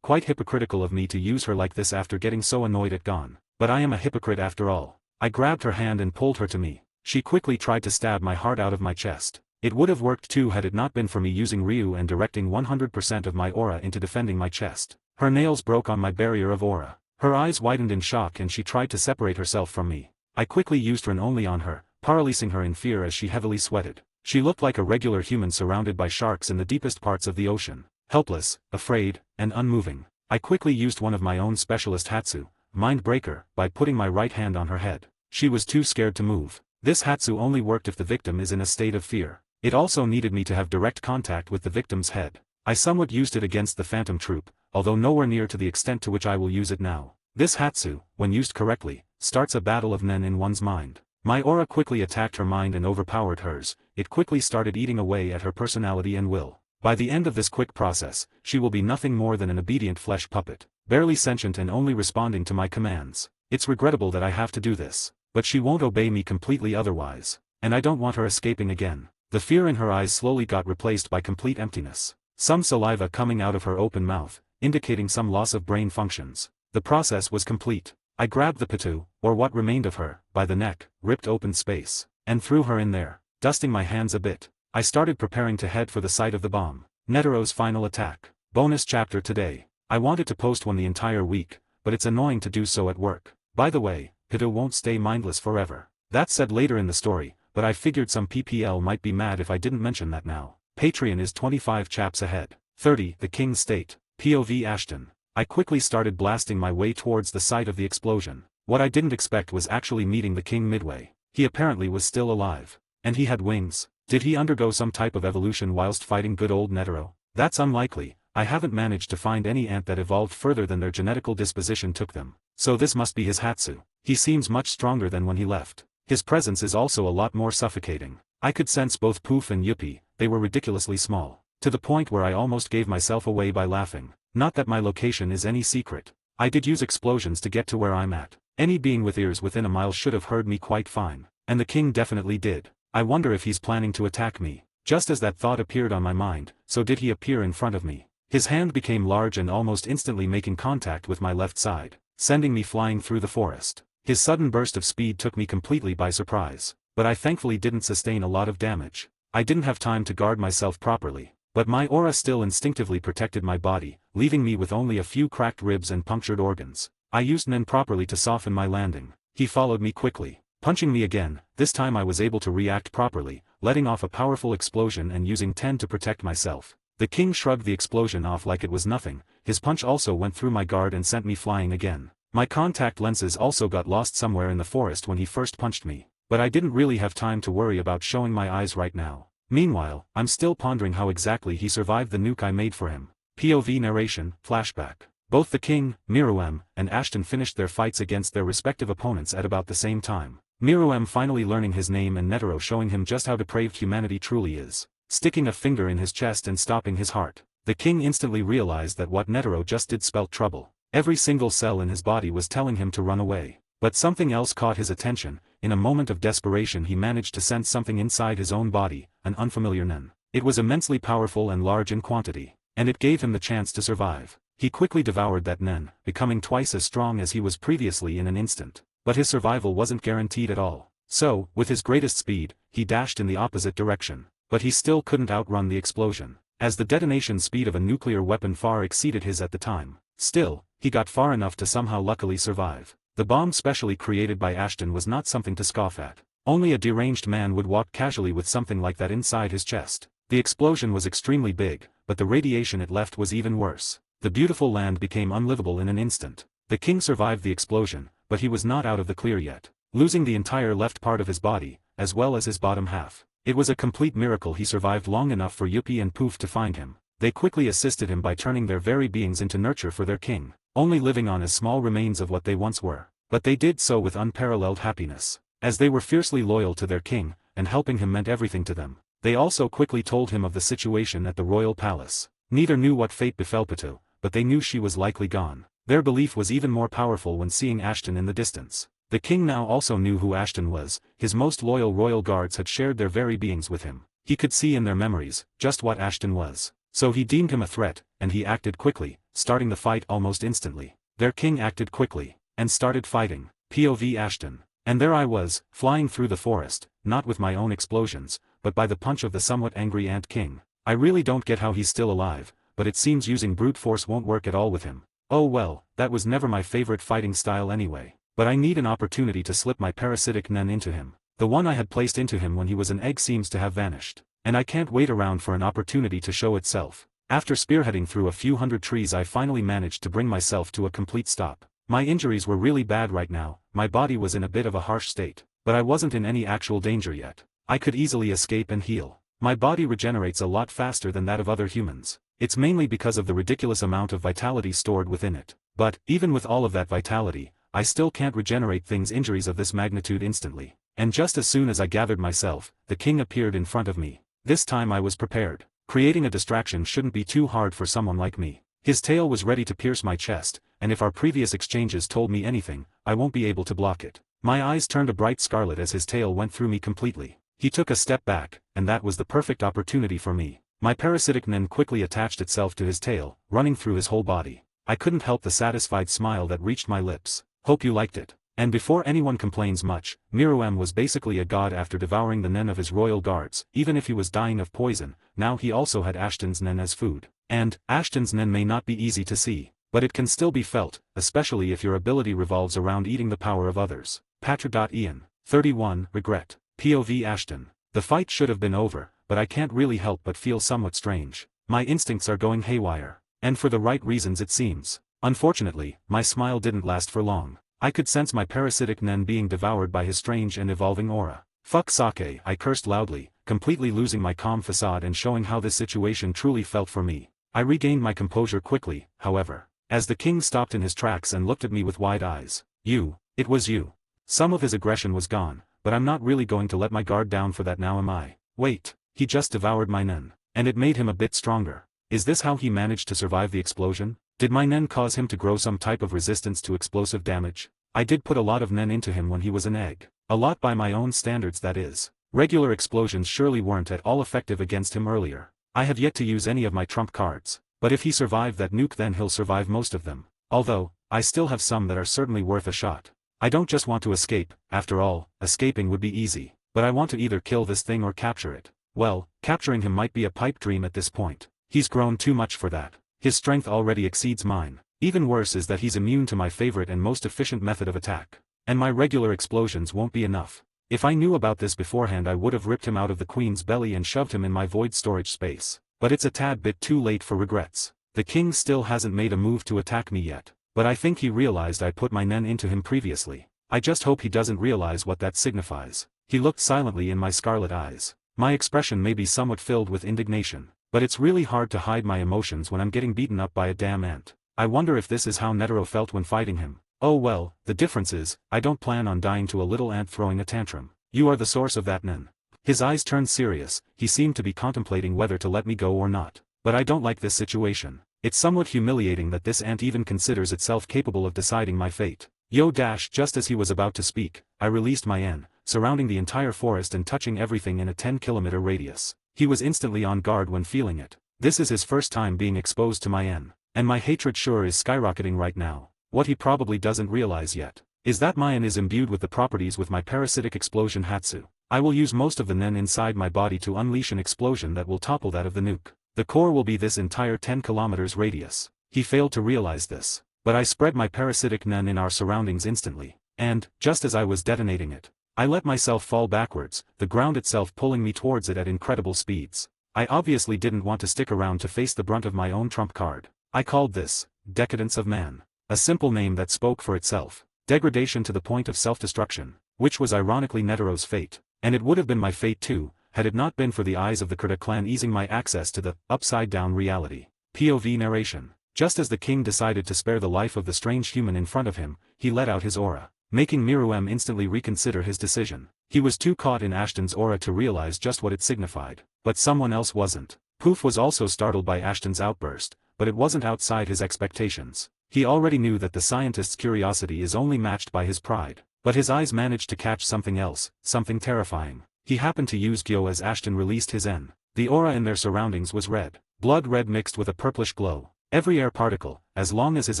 quite hypocritical of me to use her like this after getting so annoyed at Gon. But I am a hypocrite after all. I grabbed her hand and pulled her to me. She quickly tried to stab my heart out of my chest. It would have worked too had it not been for me using Ryu and directing 100% of my aura into defending my chest. Her nails broke on my barrier of aura. Her eyes widened in shock and she tried to separate herself from me. I quickly used Ren only on her, paralyzing her in fear as she heavily sweated. She looked like a regular human surrounded by sharks in the deepest parts of the ocean. Helpless, afraid, and unmoving. I quickly used one of my own specialist Hatsu, Mind Breaker, by putting my right hand on her head. She was too scared to move. This Hatsu only worked if the victim is in a state of fear. It also needed me to have direct contact with the victim's head. I somewhat used it against the Phantom Troop, although nowhere near to the extent to which I will use it now. This Hatsu, when used correctly, starts a battle of Nen in one's mind. My aura quickly attacked her mind and overpowered hers. It quickly started eating away at her personality and will. By the end of this quick process, she will be nothing more than an obedient flesh puppet, barely sentient and only responding to my commands. It's regrettable that I have to do this, but she won't obey me completely otherwise, and I don't want her escaping again. The fear in her eyes slowly got replaced by complete emptiness. Some saliva coming out of her open mouth, indicating some loss of brain functions. The process was complete. I grabbed the Pitou, or what remained of her, by the neck, ripped open space, and threw her in there. Dusting my hands a bit, I started preparing to head for the site of the bomb. Netero's final attack. Bonus chapter today. I wanted to post one the entire week, but it's annoying to do so at work. By the way, Pitou won't stay mindless forever. That's said later in the story, but I figured some PPL might be mad if I didn't mention that now. Patreon is 25 chaps ahead. 30. The King's State. POV Ashton. I quickly started blasting my way towards the site of the explosion. What I didn't expect was actually meeting the king midway. He apparently was still alive. And he had wings. Did he undergo some type of evolution whilst fighting good old Netero? That's unlikely. I haven't managed to find any ant that evolved further than their genetical disposition took them. So this must be his Hatsu. He seems much stronger than when he left. His presence is also a lot more suffocating. I could sense both Poof and Yuppie. They were ridiculously small. To the point where I almost gave myself away by laughing. Not that my location is any secret. I did use explosions to get to where I'm at. Any being with ears within a mile should have heard me quite fine. And the king definitely did. I wonder if he's planning to attack me. Just as that thought appeared on my mind, so did he appear in front of me. His hand became large and almost instantly making contact with my left side, sending me flying through the forest. His sudden burst of speed took me completely by surprise. But I thankfully didn't sustain a lot of damage. I didn't have time to guard myself properly. But my aura still instinctively protected my body, leaving me with only a few cracked ribs and punctured organs. I used Nen properly to soften my landing. He followed me quickly, punching me again. This time I was able to react properly, letting off a powerful explosion and using Ten to protect myself. The king shrugged the explosion off like it was nothing. His punch also went through my guard and sent me flying again. My contact lenses also got lost somewhere in the forest when he first punched me. But I didn't really have time to worry about showing my eyes right now. Meanwhile, I'm still pondering how exactly he survived the nuke I made for him. POV narration, flashback. Both the king, Miruem, and Ashton finished their fights against their respective opponents at about the same time. Miruem finally learning his name and Netero showing him just how depraved humanity truly is, sticking a finger in his chest and stopping his heart. The king instantly realized that what Netero just did spelt trouble. Every single cell in his body was telling him to run away. But something else caught his attention. In a moment of desperation he managed to sense something inside his own body, an unfamiliar Nen. It was immensely powerful and large in quantity, and it gave him the chance to survive. He quickly devoured that Nen, becoming twice as strong as he was previously in an instant. But his survival wasn't guaranteed at all. So, with his greatest speed, he dashed in the opposite direction. But he still couldn't outrun the explosion, as the detonation speed of a nuclear weapon far exceeded his at the time. Still, he got far enough to somehow luckily survive. The bomb specially created by Ashton was not something to scoff at. Only a deranged man would walk casually with something like that inside his chest. The explosion was extremely big, but the radiation it left was even worse. The beautiful land became unlivable in an instant. The king survived the explosion, but he was not out of the clear yet, losing the entire left part of his body, as well as his bottom half. It was a complete miracle he survived long enough for Yuppie and Poof to find him. They quickly assisted him by turning their very beings into nurture for their king, only living on as small remains of what they once were. But they did so with unparalleled happiness, as they were fiercely loyal to their king, and helping him meant everything to them. They also quickly told him of the situation at the royal palace. Neither knew what fate befell Patu, but they knew she was likely gone. Their belief was even more powerful when seeing Ashton in the distance. The king now also knew who Ashton was. His most loyal royal guards had shared their very beings with him. He could see in their memories just what Ashton was. So he deemed him a threat, and he acted quickly, starting the fight almost instantly. Their king acted quickly, and started fighting. POV Ashton. And there I was, flying through the forest, not with my own explosions, but by the punch of the somewhat angry Ant King. I really don't get how he's still alive, but it seems using brute force won't work at all with him. Oh well, that was never my favorite fighting style anyway. But I need an opportunity to slip my parasitic nen into him. The one I had placed into him when he was an egg seems to have vanished. And I can't wait around for an opportunity to show itself. After spearheading through a few hundred trees I finally managed to bring myself to a complete stop. My injuries were really bad right now, my body was in a bit of a harsh state, but I wasn't in any actual danger yet. I could easily escape and heal. My body regenerates a lot faster than that of other humans. It's mainly because of the ridiculous amount of vitality stored within it. But, even with all of that vitality, I still can't regenerate things injuries of this magnitude instantly. And just as soon as I gathered myself, the king appeared in front of me. This time I was prepared. Creating a distraction shouldn't be too hard for someone like me. His tail was ready to pierce my chest, and if our previous exchanges told me anything, I won't be able to block it. My eyes turned a bright scarlet as his tail went through me completely. He took a step back, and that was the perfect opportunity for me. My parasitic nen quickly attached itself to his tail, running through his whole body. I couldn't help the satisfied smile that reached my lips. Hope you liked it. And before anyone complains much, Miruem was basically a god after devouring the nen of his royal guards. Even if he was dying of poison, now he also had Ashton's nen as food. And, Ashton's nen may not be easy to see, but it can still be felt, especially if your ability revolves around eating the power of others. Patra.Ian. 31. Regret. POV Ashton. The fight should have been over, but I can't really help but feel somewhat strange. My instincts are going haywire. And for the right reasons it seems. Unfortunately, my smile didn't last for long. I could sense my parasitic nen being devoured by his strange and evolving aura. Fuck sake, I cursed loudly, completely losing my calm facade and showing how this situation truly felt for me. I regained my composure quickly, however, as the king stopped in his tracks and looked at me with wide eyes. It was you. Some of his aggression was gone, but I'm not really going to let my guard down for that now am I. Wait, he just devoured my nen, and it made him a bit stronger. Is this how he managed to survive the explosion? Did my nen cause him to grow some type of resistance to explosive damage? I did put a lot of nen into him when he was an egg. A lot by my own standards that is. Regular explosions surely weren't at all effective against him earlier. I have yet to use any of my trump cards. But if he survived that nuke then he'll survive most of them. Although, I still have some that are certainly worth a shot. I don't just want to escape, after all, escaping would be easy. But I want to either kill this thing or capture it. Well, capturing him might be a pipe dream at this point. He's grown too much for that. His strength already exceeds mine. Even worse is that he's immune to my favorite and most efficient method of attack. And my regular explosions won't be enough. If I knew about this beforehand I would have ripped him out of the queen's belly and shoved him in my void storage space. But it's a tad bit too late for regrets. The king still hasn't made a move to attack me yet. But I think he realized I put my nen into him previously. I just hope he doesn't realize what that signifies. He looked silently in my scarlet eyes. My expression may be somewhat filled with indignation. But it's really hard to hide my emotions when I'm getting beaten up by a damn ant. I wonder if this is how Netero felt when fighting him. Oh well, the difference is, I don't plan on dying to a little ant throwing a tantrum. You are the source of that nen. His eyes turned serious, he seemed to be contemplating whether to let me go or not. But I don't like this situation. It's somewhat humiliating that this ant even considers itself capable of deciding my fate. Just as he was about to speak, I released my N, surrounding the entire forest and touching everything in a 10-kilometer radius. He was instantly on guard when feeling it. This is his first time being exposed to my N, and my hatred sure is skyrocketing right now. What he probably doesn't realize yet is that my N is imbued with the properties with my parasitic explosion Hatsu. I will use most of the Nen inside my body to unleash an explosion that will topple that of the nuke. The core will be this entire 10 kilometers radius. He failed to realize this, but I spread my parasitic Nen in our surroundings instantly, and, just as I was detonating it, I let myself fall backwards, the ground itself pulling me towards it at incredible speeds. I obviously didn't want to stick around to face the brunt of my own trump card. I called this, decadence of man. A simple name that spoke for itself. Degradation to the point of self-destruction, which was ironically Netero's fate. And it would have been my fate too, had it not been for the eyes of the Krita clan easing my access to the upside-down reality. POV narration. Just as the king decided to spare the life of the strange human in front of him, he let out his aura, making Miruem instantly reconsider his decision. He was too caught in Ashton's aura to realize just what it signified. But someone else wasn't. Poof was also startled by Ashton's outburst, but it wasn't outside his expectations. He already knew that the scientist's curiosity is only matched by his pride. But his eyes managed to catch something else, something terrifying. He happened to use Gyo as Ashton released his N. The aura in their surroundings was red. Blood red mixed with a purplish glow. Every air particle, as long as his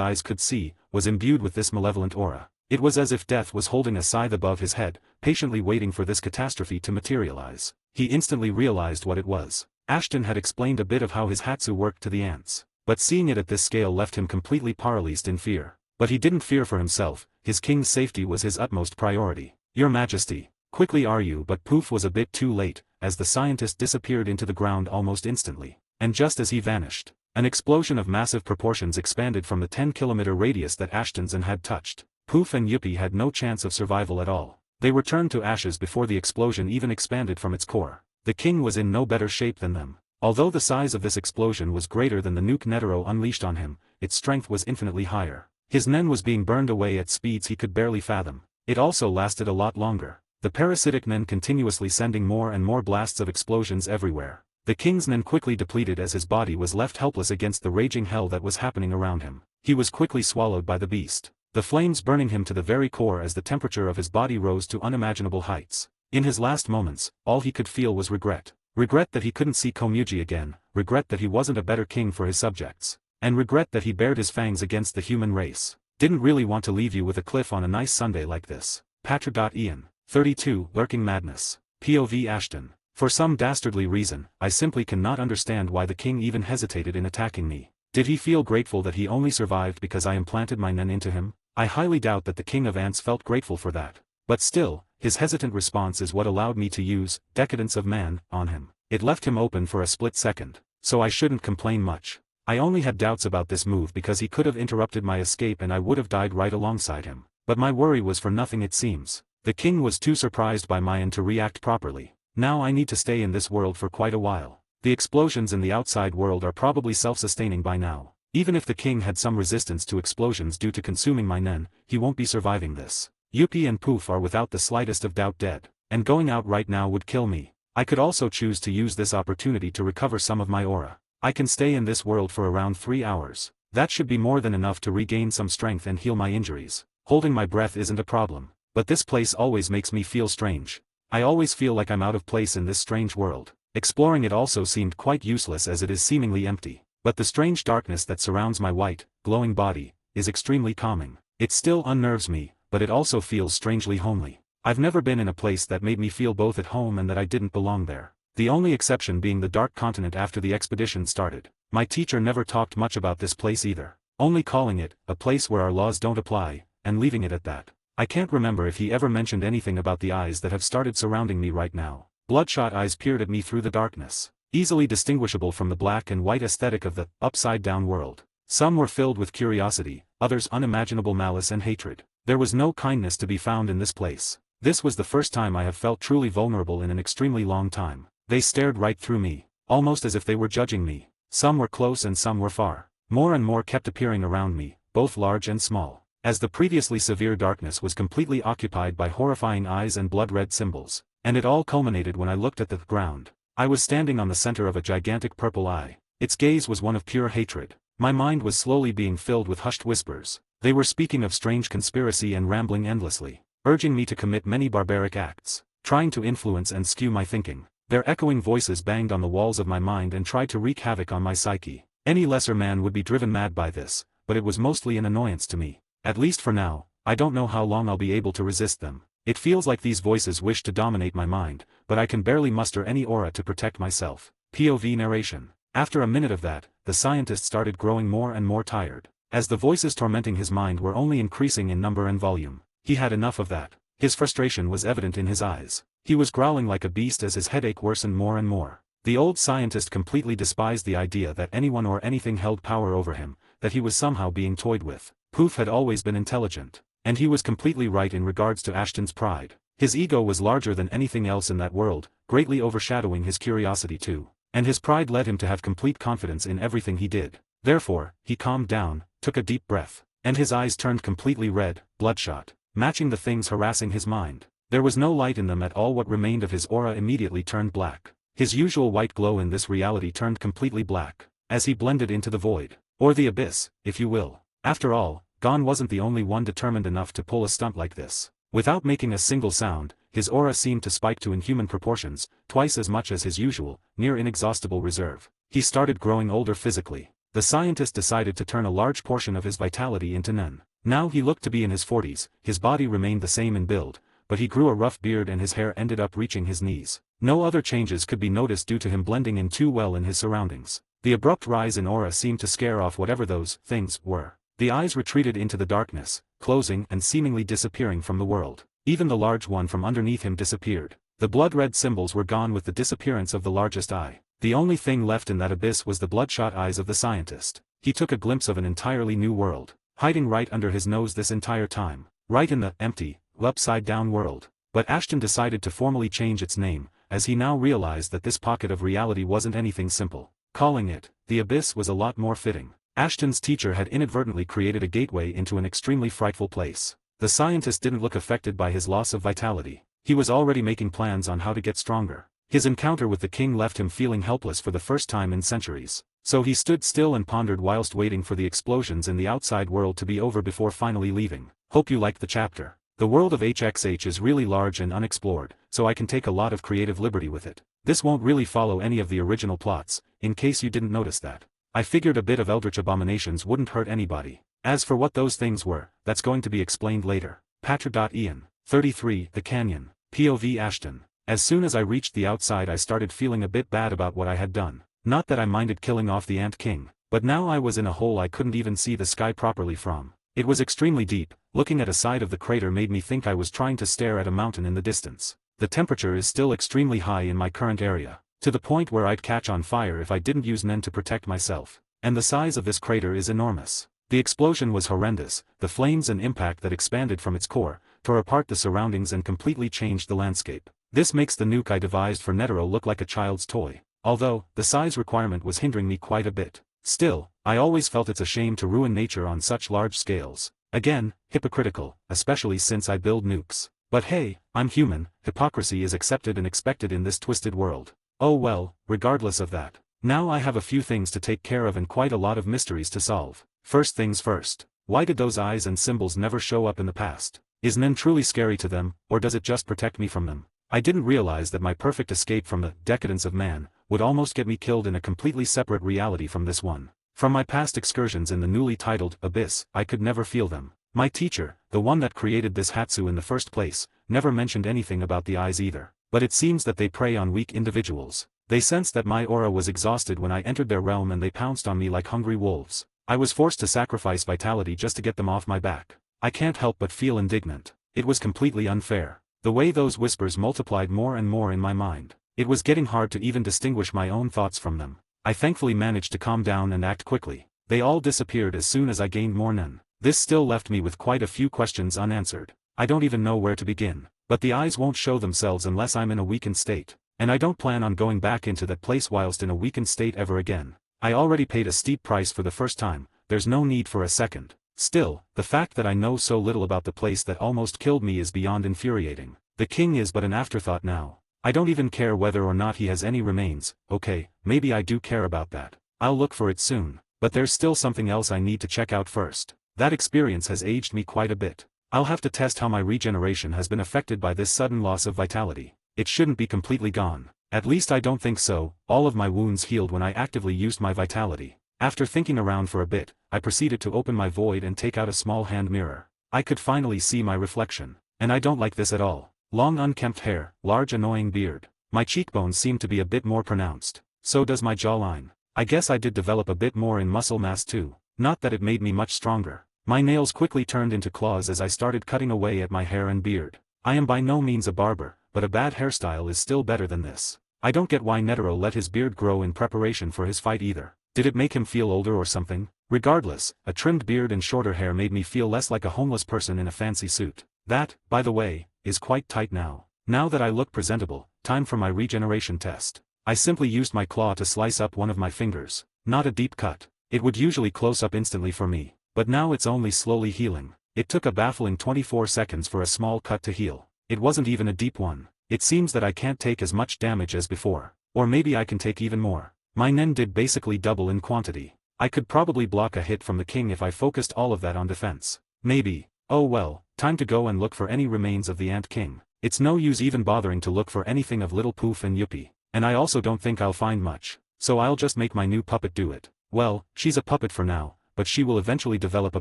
eyes could see, was imbued with this malevolent aura. It was as if death was holding a scythe above his head, patiently waiting for this catastrophe to materialize. He instantly realized what it was. Ashton had explained a bit of how his Hatsu worked to the ants. But seeing it at this scale left him completely paralyzed in fear. But he didn't fear for himself, his king's safety was his utmost priority. Your Majesty, quickly are you? But Poof was a bit too late, as the scientist disappeared into the ground almost instantly. And just as he vanished, an explosion of massive proportions expanded from the 10-kilometer radius that Ashton's N had touched. Poof and Yuppie had no chance of survival at all. They were turned to ashes before the explosion even expanded from its core. The king was in no better shape than them. Although the size of this explosion was greater than the nuke Netero unleashed on him, its strength was infinitely higher. His Nen was being burned away at speeds he could barely fathom. It also lasted a lot longer. The parasitic Nen continuously sending more and more blasts of explosions everywhere. The king's Nen quickly depleted as his body was left helpless against the raging hell that was happening around him. He was quickly swallowed by the beast. The flames burning him to the very core as the temperature of his body rose to unimaginable heights. In his last moments, all he could feel was regret. Regret that he couldn't see Komuji again, regret that he wasn't a better king for his subjects, and regret that he bared his fangs against the human race. Didn't really want to leave you with a cliff on a nice Sunday like this. Patra.Ian. 32. Lurking Madness. POV Ashton. For some dastardly reason, I simply cannot understand why the king even hesitated in attacking me. Did he feel grateful that he only survived because I implanted my Nen into him? I highly doubt that the king of ants felt grateful for that. But still, his hesitant response is what allowed me to use decadence of man on him. It left him open for a split second, so I shouldn't complain much. I only had doubts about this move because he could have interrupted my escape and I would have died right alongside him. But my worry was for nothing it seems. The king was too surprised by mine to react properly. Now I need to stay in this world for quite a while. The explosions in the outside world are probably self-sustaining by now. Even if the king had some resistance to explosions due to consuming my Nen, he won't be surviving this. Yuppie and Poof are without the slightest of doubt dead, and going out right now would kill me. I could also choose to use this opportunity to recover some of my aura. I can stay in this world for around 3 hours. That should be more than enough to regain some strength and heal my injuries. Holding my breath isn't a problem. But this place always makes me feel strange. I always feel like I'm out of place in this strange world. Exploring it also seemed quite useless as it is seemingly empty. But the strange darkness that surrounds my white, glowing body, is extremely calming. It still unnerves me, but it also feels strangely homely. I've never been in a place that made me feel both at home and that I didn't belong there. The only exception being the Dark Continent after the expedition started. My teacher never talked much about this place either, only calling it a place where our laws don't apply, and leaving it at that. I can't remember if he ever mentioned anything about the eyes that have started surrounding me right now. Bloodshot eyes peered at me through the darkness, easily distinguishable from the black and white aesthetic of the upside-down world. Some were filled with curiosity, others unimaginable malice and hatred. There was no kindness to be found in this place. This was the first time I have felt truly vulnerable in an extremely long time. They stared right through me, almost as if they were judging me. Some were close and some were far. More and more kept appearing around me, both large and small. As the previously severe darkness was completely occupied by horrifying eyes and blood-red symbols. And it all culminated when I looked at the ground. I was standing on the center of a gigantic purple eye. Its gaze was one of pure hatred. My mind was slowly being filled with hushed whispers. They were speaking of strange conspiracy and rambling endlessly, urging me to commit many barbaric acts, trying to influence and skew my thinking. Their echoing voices banged on the walls of my mind and tried to wreak havoc on my psyche. Any lesser man would be driven mad by this, but it was mostly an annoyance to me. At least for now. I don't know how long I'll be able to resist them. It feels like these voices wish to dominate my mind, but I can barely muster any aura to protect myself. POV narration. After a minute of that, the scientist started growing more and more tired. As the voices tormenting his mind were only increasing in number and volume. He had enough of that. His frustration was evident in his eyes. He was growling like a beast as his headache worsened more and more. The old scientist completely despised the idea that anyone or anything held power over him, that he was somehow being toyed with. Poof had always been intelligent. And he was completely right in regards to Ashton's pride. His ego was larger than anything else in that world, greatly overshadowing his curiosity too. And his pride led him to have complete confidence in everything he did. Therefore, he calmed down, took a deep breath, and his eyes turned completely red, bloodshot, matching the things harassing his mind. There was no light in them at all. What remained of his aura immediately turned black. His usual white glow in this reality turned completely black, as he blended into the void, or the abyss, if you will. After all, Gon wasn't the only one determined enough to pull a stunt like this. Without making a single sound, his aura seemed to spike to inhuman proportions, twice as much as his usual, near inexhaustible reserve. He started growing older physically. The scientist decided to turn a large portion of his vitality into Nen. Now he looked to be in his 40s, his body remained the same in build, but he grew a rough beard and his hair ended up reaching his knees. No other changes could be noticed due to him blending in too well in his surroundings. The abrupt rise in aura seemed to scare off whatever those things were. The eyes retreated into the darkness, closing and seemingly disappearing from the world. Even the large one from underneath him disappeared. The blood-red symbols were gone with the disappearance of the largest eye. The only thing left in that abyss was the bloodshot eyes of the scientist. He took a glimpse of an entirely new world, hiding right under his nose this entire time, right in the empty, upside-down world. But Ashton decided to formally change its name, as he now realized that this pocket of reality wasn't anything simple. Calling it the abyss was a lot more fitting. Ashton's teacher had inadvertently created a gateway into an extremely frightful place. The scientist didn't look affected by his loss of vitality. He was already making plans on how to get stronger. His encounter with the king left him feeling helpless for the first time in centuries. So he stood still and pondered whilst waiting for the explosions in the outside world to be over before finally leaving. Hope you liked the chapter. The world of HXH is really large and unexplored, so I can take a lot of creative liberty with it. This won't really follow any of the original plots, in case you didn't notice that. I figured a bit of eldritch abominations wouldn't hurt anybody. As for what those things were, that's going to be explained later. Patra.Ian. 33. The Canyon. POV Ashton. As soon as I reached the outside I started feeling a bit bad about what I had done. Not that I minded killing off the Ant King, but now I was in a hole I couldn't even see the sky properly from. It was extremely deep. Looking at a side of the crater made me think I was trying to stare at a mountain in the distance. The temperature is still extremely high in my current area, to the point where I'd catch on fire if I didn't use Nen to protect myself. And the size of this crater is enormous. The explosion was horrendous. The flames and impact that expanded from its core tore apart the surroundings and completely changed the landscape. This makes the nuke I devised for Netero look like a child's toy. Although, the size requirement was hindering me quite a bit. Still, I always felt it's a shame to ruin nature on such large scales. Again, hypocritical, especially since I build nukes. But hey, I'm human, hypocrisy is accepted and expected in this twisted world. Oh well, regardless of that. Now I have a few things to take care of and quite a lot of mysteries to solve. First things first. Why did those eyes and symbols never show up in the past? Is Nen truly scary to them, or does it just protect me from them? I didn't realize that my perfect escape from the decadence of man would almost get me killed in a completely separate reality from this one. From my past excursions in the newly titled Abyss, I could never feel them. My teacher, the one that created this Hatsu in the first place, never mentioned anything about the eyes either. But it seems that they prey on weak individuals. They sensed that my aura was exhausted when I entered their realm and they pounced on me like hungry wolves. I was forced to sacrifice vitality just to get them off my back. I can't help but feel indignant. It was completely unfair. The way those whispers multiplied more and more in my mind. It was getting hard to even distinguish my own thoughts from them. I thankfully managed to calm down and act quickly. They all disappeared as soon as I gained more Nen. This still left me with quite a few questions unanswered. I don't even know where to begin. But the eyes won't show themselves unless I'm in a weakened state. And I don't plan on going back into that place whilst in a weakened state ever again. I already paid a steep price for the first time, there's no need for a second. Still, the fact that I know so little about the place that almost killed me is beyond infuriating. The king is but an afterthought now. I don't even care whether or not he has any remains. Okay, maybe I do care about that. I'll look for it soon. But there's still something else I need to check out first. That experience has aged me quite a bit. I'll have to test how my regeneration has been affected by this sudden loss of vitality. It shouldn't be completely gone. At least I don't think so. All of my wounds healed when I actively used my vitality. After thinking around for a bit, I proceeded to open my void and take out a small hand mirror. I could finally see my reflection. And I don't like this at all. Long unkempt hair, large annoying beard. My cheekbones seem to be a bit more pronounced. So does my jawline. I guess I did develop a bit more in muscle mass too. Not that it made me much stronger. My nails quickly turned into claws as I started cutting away at my hair and beard. I am by no means a barber, but a bad hairstyle is still better than this. I don't get why Netero let his beard grow in preparation for his fight either. Did it make him feel older or something? Regardless, a trimmed beard and shorter hair made me feel less like a homeless person in a fancy suit. That, by the way, is quite tight now. Now that I look presentable, time for my regeneration test. I simply used my claw to slice up one of my fingers. Not a deep cut. It would usually close up instantly for me, but now it's only slowly healing. It took a baffling 24 seconds for a small cut to heal. It wasn't even a deep one. It seems that I can't take as much damage as before. Or maybe I can take even more. My nen did basically double in quantity. I could probably block a hit from the king if I focused all of that on defense. Maybe. Oh well, time to go and look for any remains of the Ant King. It's no use even bothering to look for anything of Little Poof and Yuppie. And I also don't think I'll find much. So I'll just make my new puppet do it. Well, she's a puppet for now, but she will eventually develop a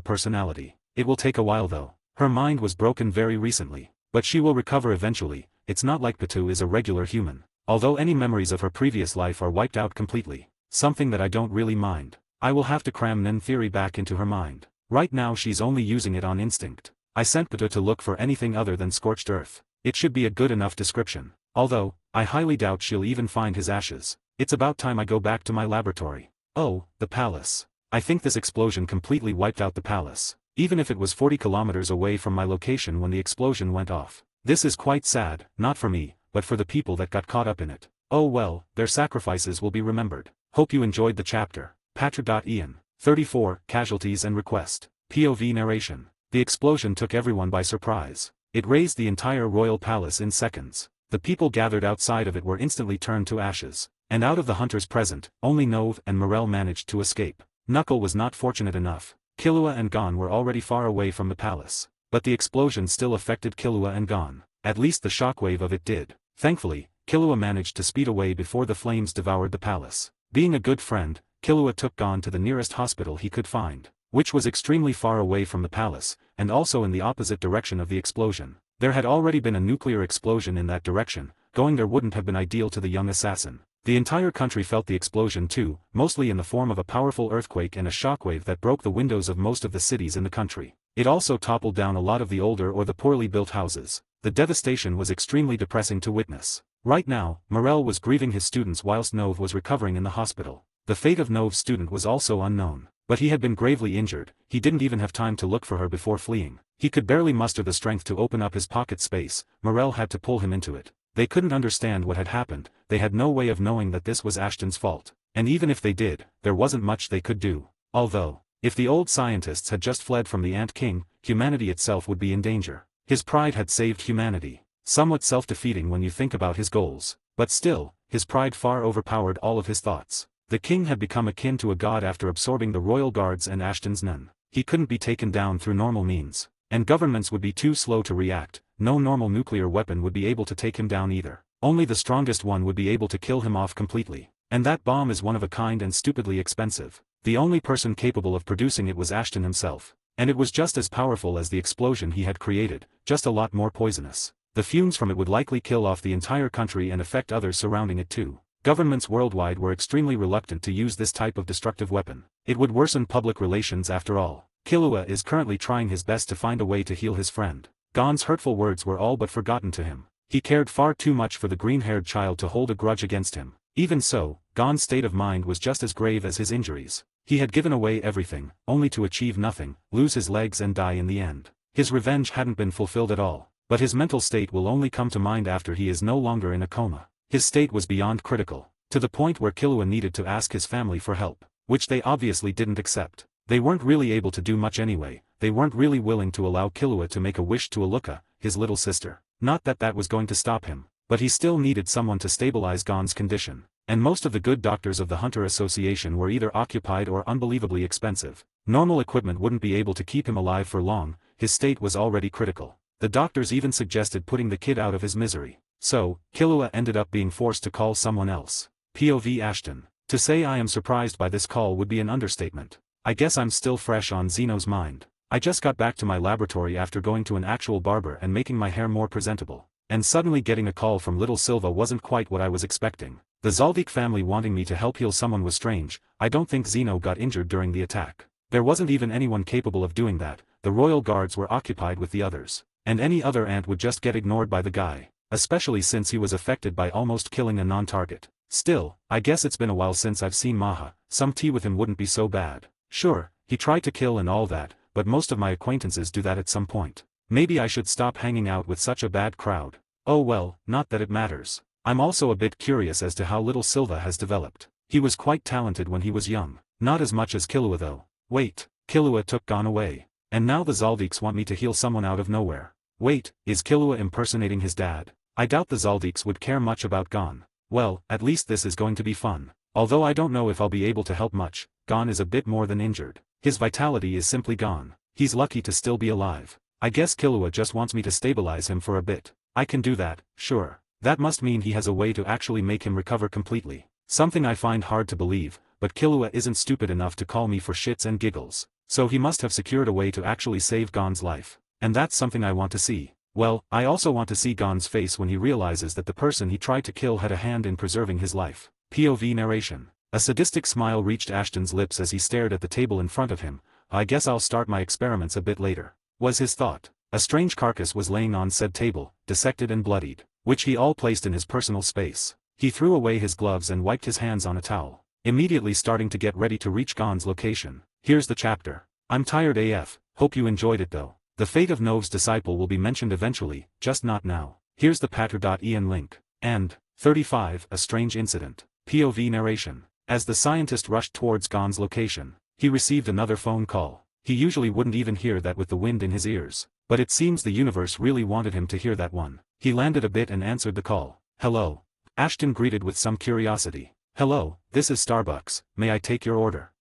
personality. It will take a while though. Her mind was broken very recently. But she will recover eventually. It's not like Patu is a regular human. Although any memories of her previous life are wiped out completely. Something that I don't really mind. I will have to cram Nen theory back into her mind. Right now she's only using it on instinct. I sent Patu to look for anything other than scorched earth. It should be a good enough description. Although, I highly doubt she'll even find his ashes. It's about time I go back to my laboratory. Oh, the palace. I think this explosion completely wiped out the palace. Even if it was 40 kilometers away from my location when the explosion went off. This is quite sad, not for me, but for the people that got caught up in it. Oh well, their sacrifices will be remembered. Hope you enjoyed the chapter. Patrick.Ian. 34, Casualties and Request. POV narration. The explosion took everyone by surprise. It razed the entire royal palace in seconds. The people gathered outside of it were instantly turned to ashes. And out of the hunters present, only Nove and Morel managed to escape. Knuckle was not fortunate enough. Killua and Gon were already far away from the palace. But the explosion still affected Killua and Gon. At least the shockwave of it did. Thankfully, Killua managed to speed away before the flames devoured the palace. Being a good friend, Killua took Gon to the nearest hospital he could find, which was extremely far away from the palace, and also in the opposite direction of the explosion. There had already been a nuclear explosion in that direction. Going there wouldn't have been ideal to the young assassin. The entire country felt the explosion too, mostly in the form of a powerful earthquake and a shockwave that broke the windows of most of the cities in the country. It also toppled down a lot of the older or the poorly built houses. The devastation was extremely depressing to witness. Right now, Morel was grieving his students whilst Nove was recovering in the hospital. The fate of Nove's student was also unknown. But he had been gravely injured. He didn't even have time to look for her before fleeing. He could barely muster the strength to open up his pocket space. Morel had to pull him into it. They couldn't understand what had happened. They had no way of knowing that this was Ashton's fault. And even if they did, there wasn't much they could do. Although, if the old scientists had just fled from the Ant King, humanity itself would be in danger. His pride had saved humanity. Somewhat self-defeating when you think about his goals. But still, his pride far overpowered all of his thoughts. The king had become akin to a god after absorbing the royal guards and Ashton's Nen. He couldn't be taken down through normal means. And governments would be too slow to react. No normal nuclear weapon would be able to take him down either. Only the strongest one would be able to kill him off completely. And that bomb is one of a kind and stupidly expensive. The only person capable of producing it was Ashton himself. And it was just as powerful as the explosion he had created, just a lot more poisonous. The fumes from it would likely kill off the entire country and affect others surrounding it too. Governments worldwide were extremely reluctant to use this type of destructive weapon. It would worsen public relations after all. Killua is currently trying his best to find a way to heal his friend. Gon's hurtful words were all but forgotten to him. He cared far too much for the green-haired child to hold a grudge against him. Even so, Gon's state of mind was just as grave as his injuries. He had given away everything, only to achieve nothing, lose his legs and die in the end. His revenge hadn't been fulfilled at all. But his mental state will only come to mind after he is no longer in a coma. His state was beyond critical, to the point where Killua needed to ask his family for help, which they obviously didn't accept. They weren't really able to do much anyway. They weren't really willing to allow Killua to make a wish to Aluka, his little sister. Not that that was going to stop him, but he still needed someone to stabilize Gon's condition. And most of the good doctors of the Hunter Association were either occupied or unbelievably expensive. Normal equipment wouldn't be able to keep him alive for long. His state was already critical. The doctors even suggested putting the kid out of his misery. So, Killua ended up being forced to call someone else. POV Ashton. To say I am surprised by this call would be an understatement. I guess I'm still fresh on Zeno's mind. I just got back to my laboratory after going to an actual barber and making my hair more presentable. And suddenly getting a call from Little Silva wasn't quite what I was expecting. The Zaldik family wanting me to help heal someone was strange. I don't think Zeno got injured during the attack. There wasn't even anyone capable of doing that. The royal guards were occupied with the others. and any other ant would just get ignored by the guy, especially since he was affected by almost killing a non-target. Still, I guess it's been a while since I've seen Maha, some tea with him wouldn't be so bad. Sure, he tried to kill and all that, but most of my acquaintances do that at some point. Maybe I should stop hanging out with such a bad crowd. Oh well, not that it matters. I'm also a bit curious as to how little Silva has developed. He was quite talented when he was young, not as much as Killua though. Wait, Killua took Gon away. And now the Zaldiks want me to heal someone out of nowhere. Wait, is Killua impersonating his dad? I doubt the Zaldiks would care much about Gon. Well, at least this is going to be fun. Although I don't know if I'll be able to help much, Gon is a bit more than injured. His vitality is simply gone. He's lucky to still be alive. I guess Killua just wants me to stabilize him for a bit. I can do that, sure. That must mean he has a way to actually make him recover completely. Something I find hard to believe, but Killua isn't stupid enough to call me for shits and giggles. So he must have secured a way to actually save Gon's life. And that's something I want to see. Well, I also want to see Gon's face when he realizes that the person he tried to kill had a hand in preserving his life. POV narration. A sadistic smile reached Ashton's lips as he stared at the table in front of him. I guess I'll start my experiments a bit later, was his thought. A strange carcass was laying on said table, dissected and bloodied, which he all placed in his personal space. He threw away his gloves and wiped his hands on a towel, immediately starting to get ready to reach Gon's location. Here's the chapter. I'm tired AF, hope you enjoyed it though. The fate of Nov's disciple will be mentioned eventually, just not now. Here's the patter.en link. And 35. A strange incident. POV narration. As the scientist rushed towards Gon's location, he received another phone call. He usually wouldn't even hear that with the wind in his ears, but it seems the universe really wanted him to hear that one. He landed a bit and answered the call. Hello. Ashton greeted with some curiosity. Hello, this is Starbucks, may I take your order?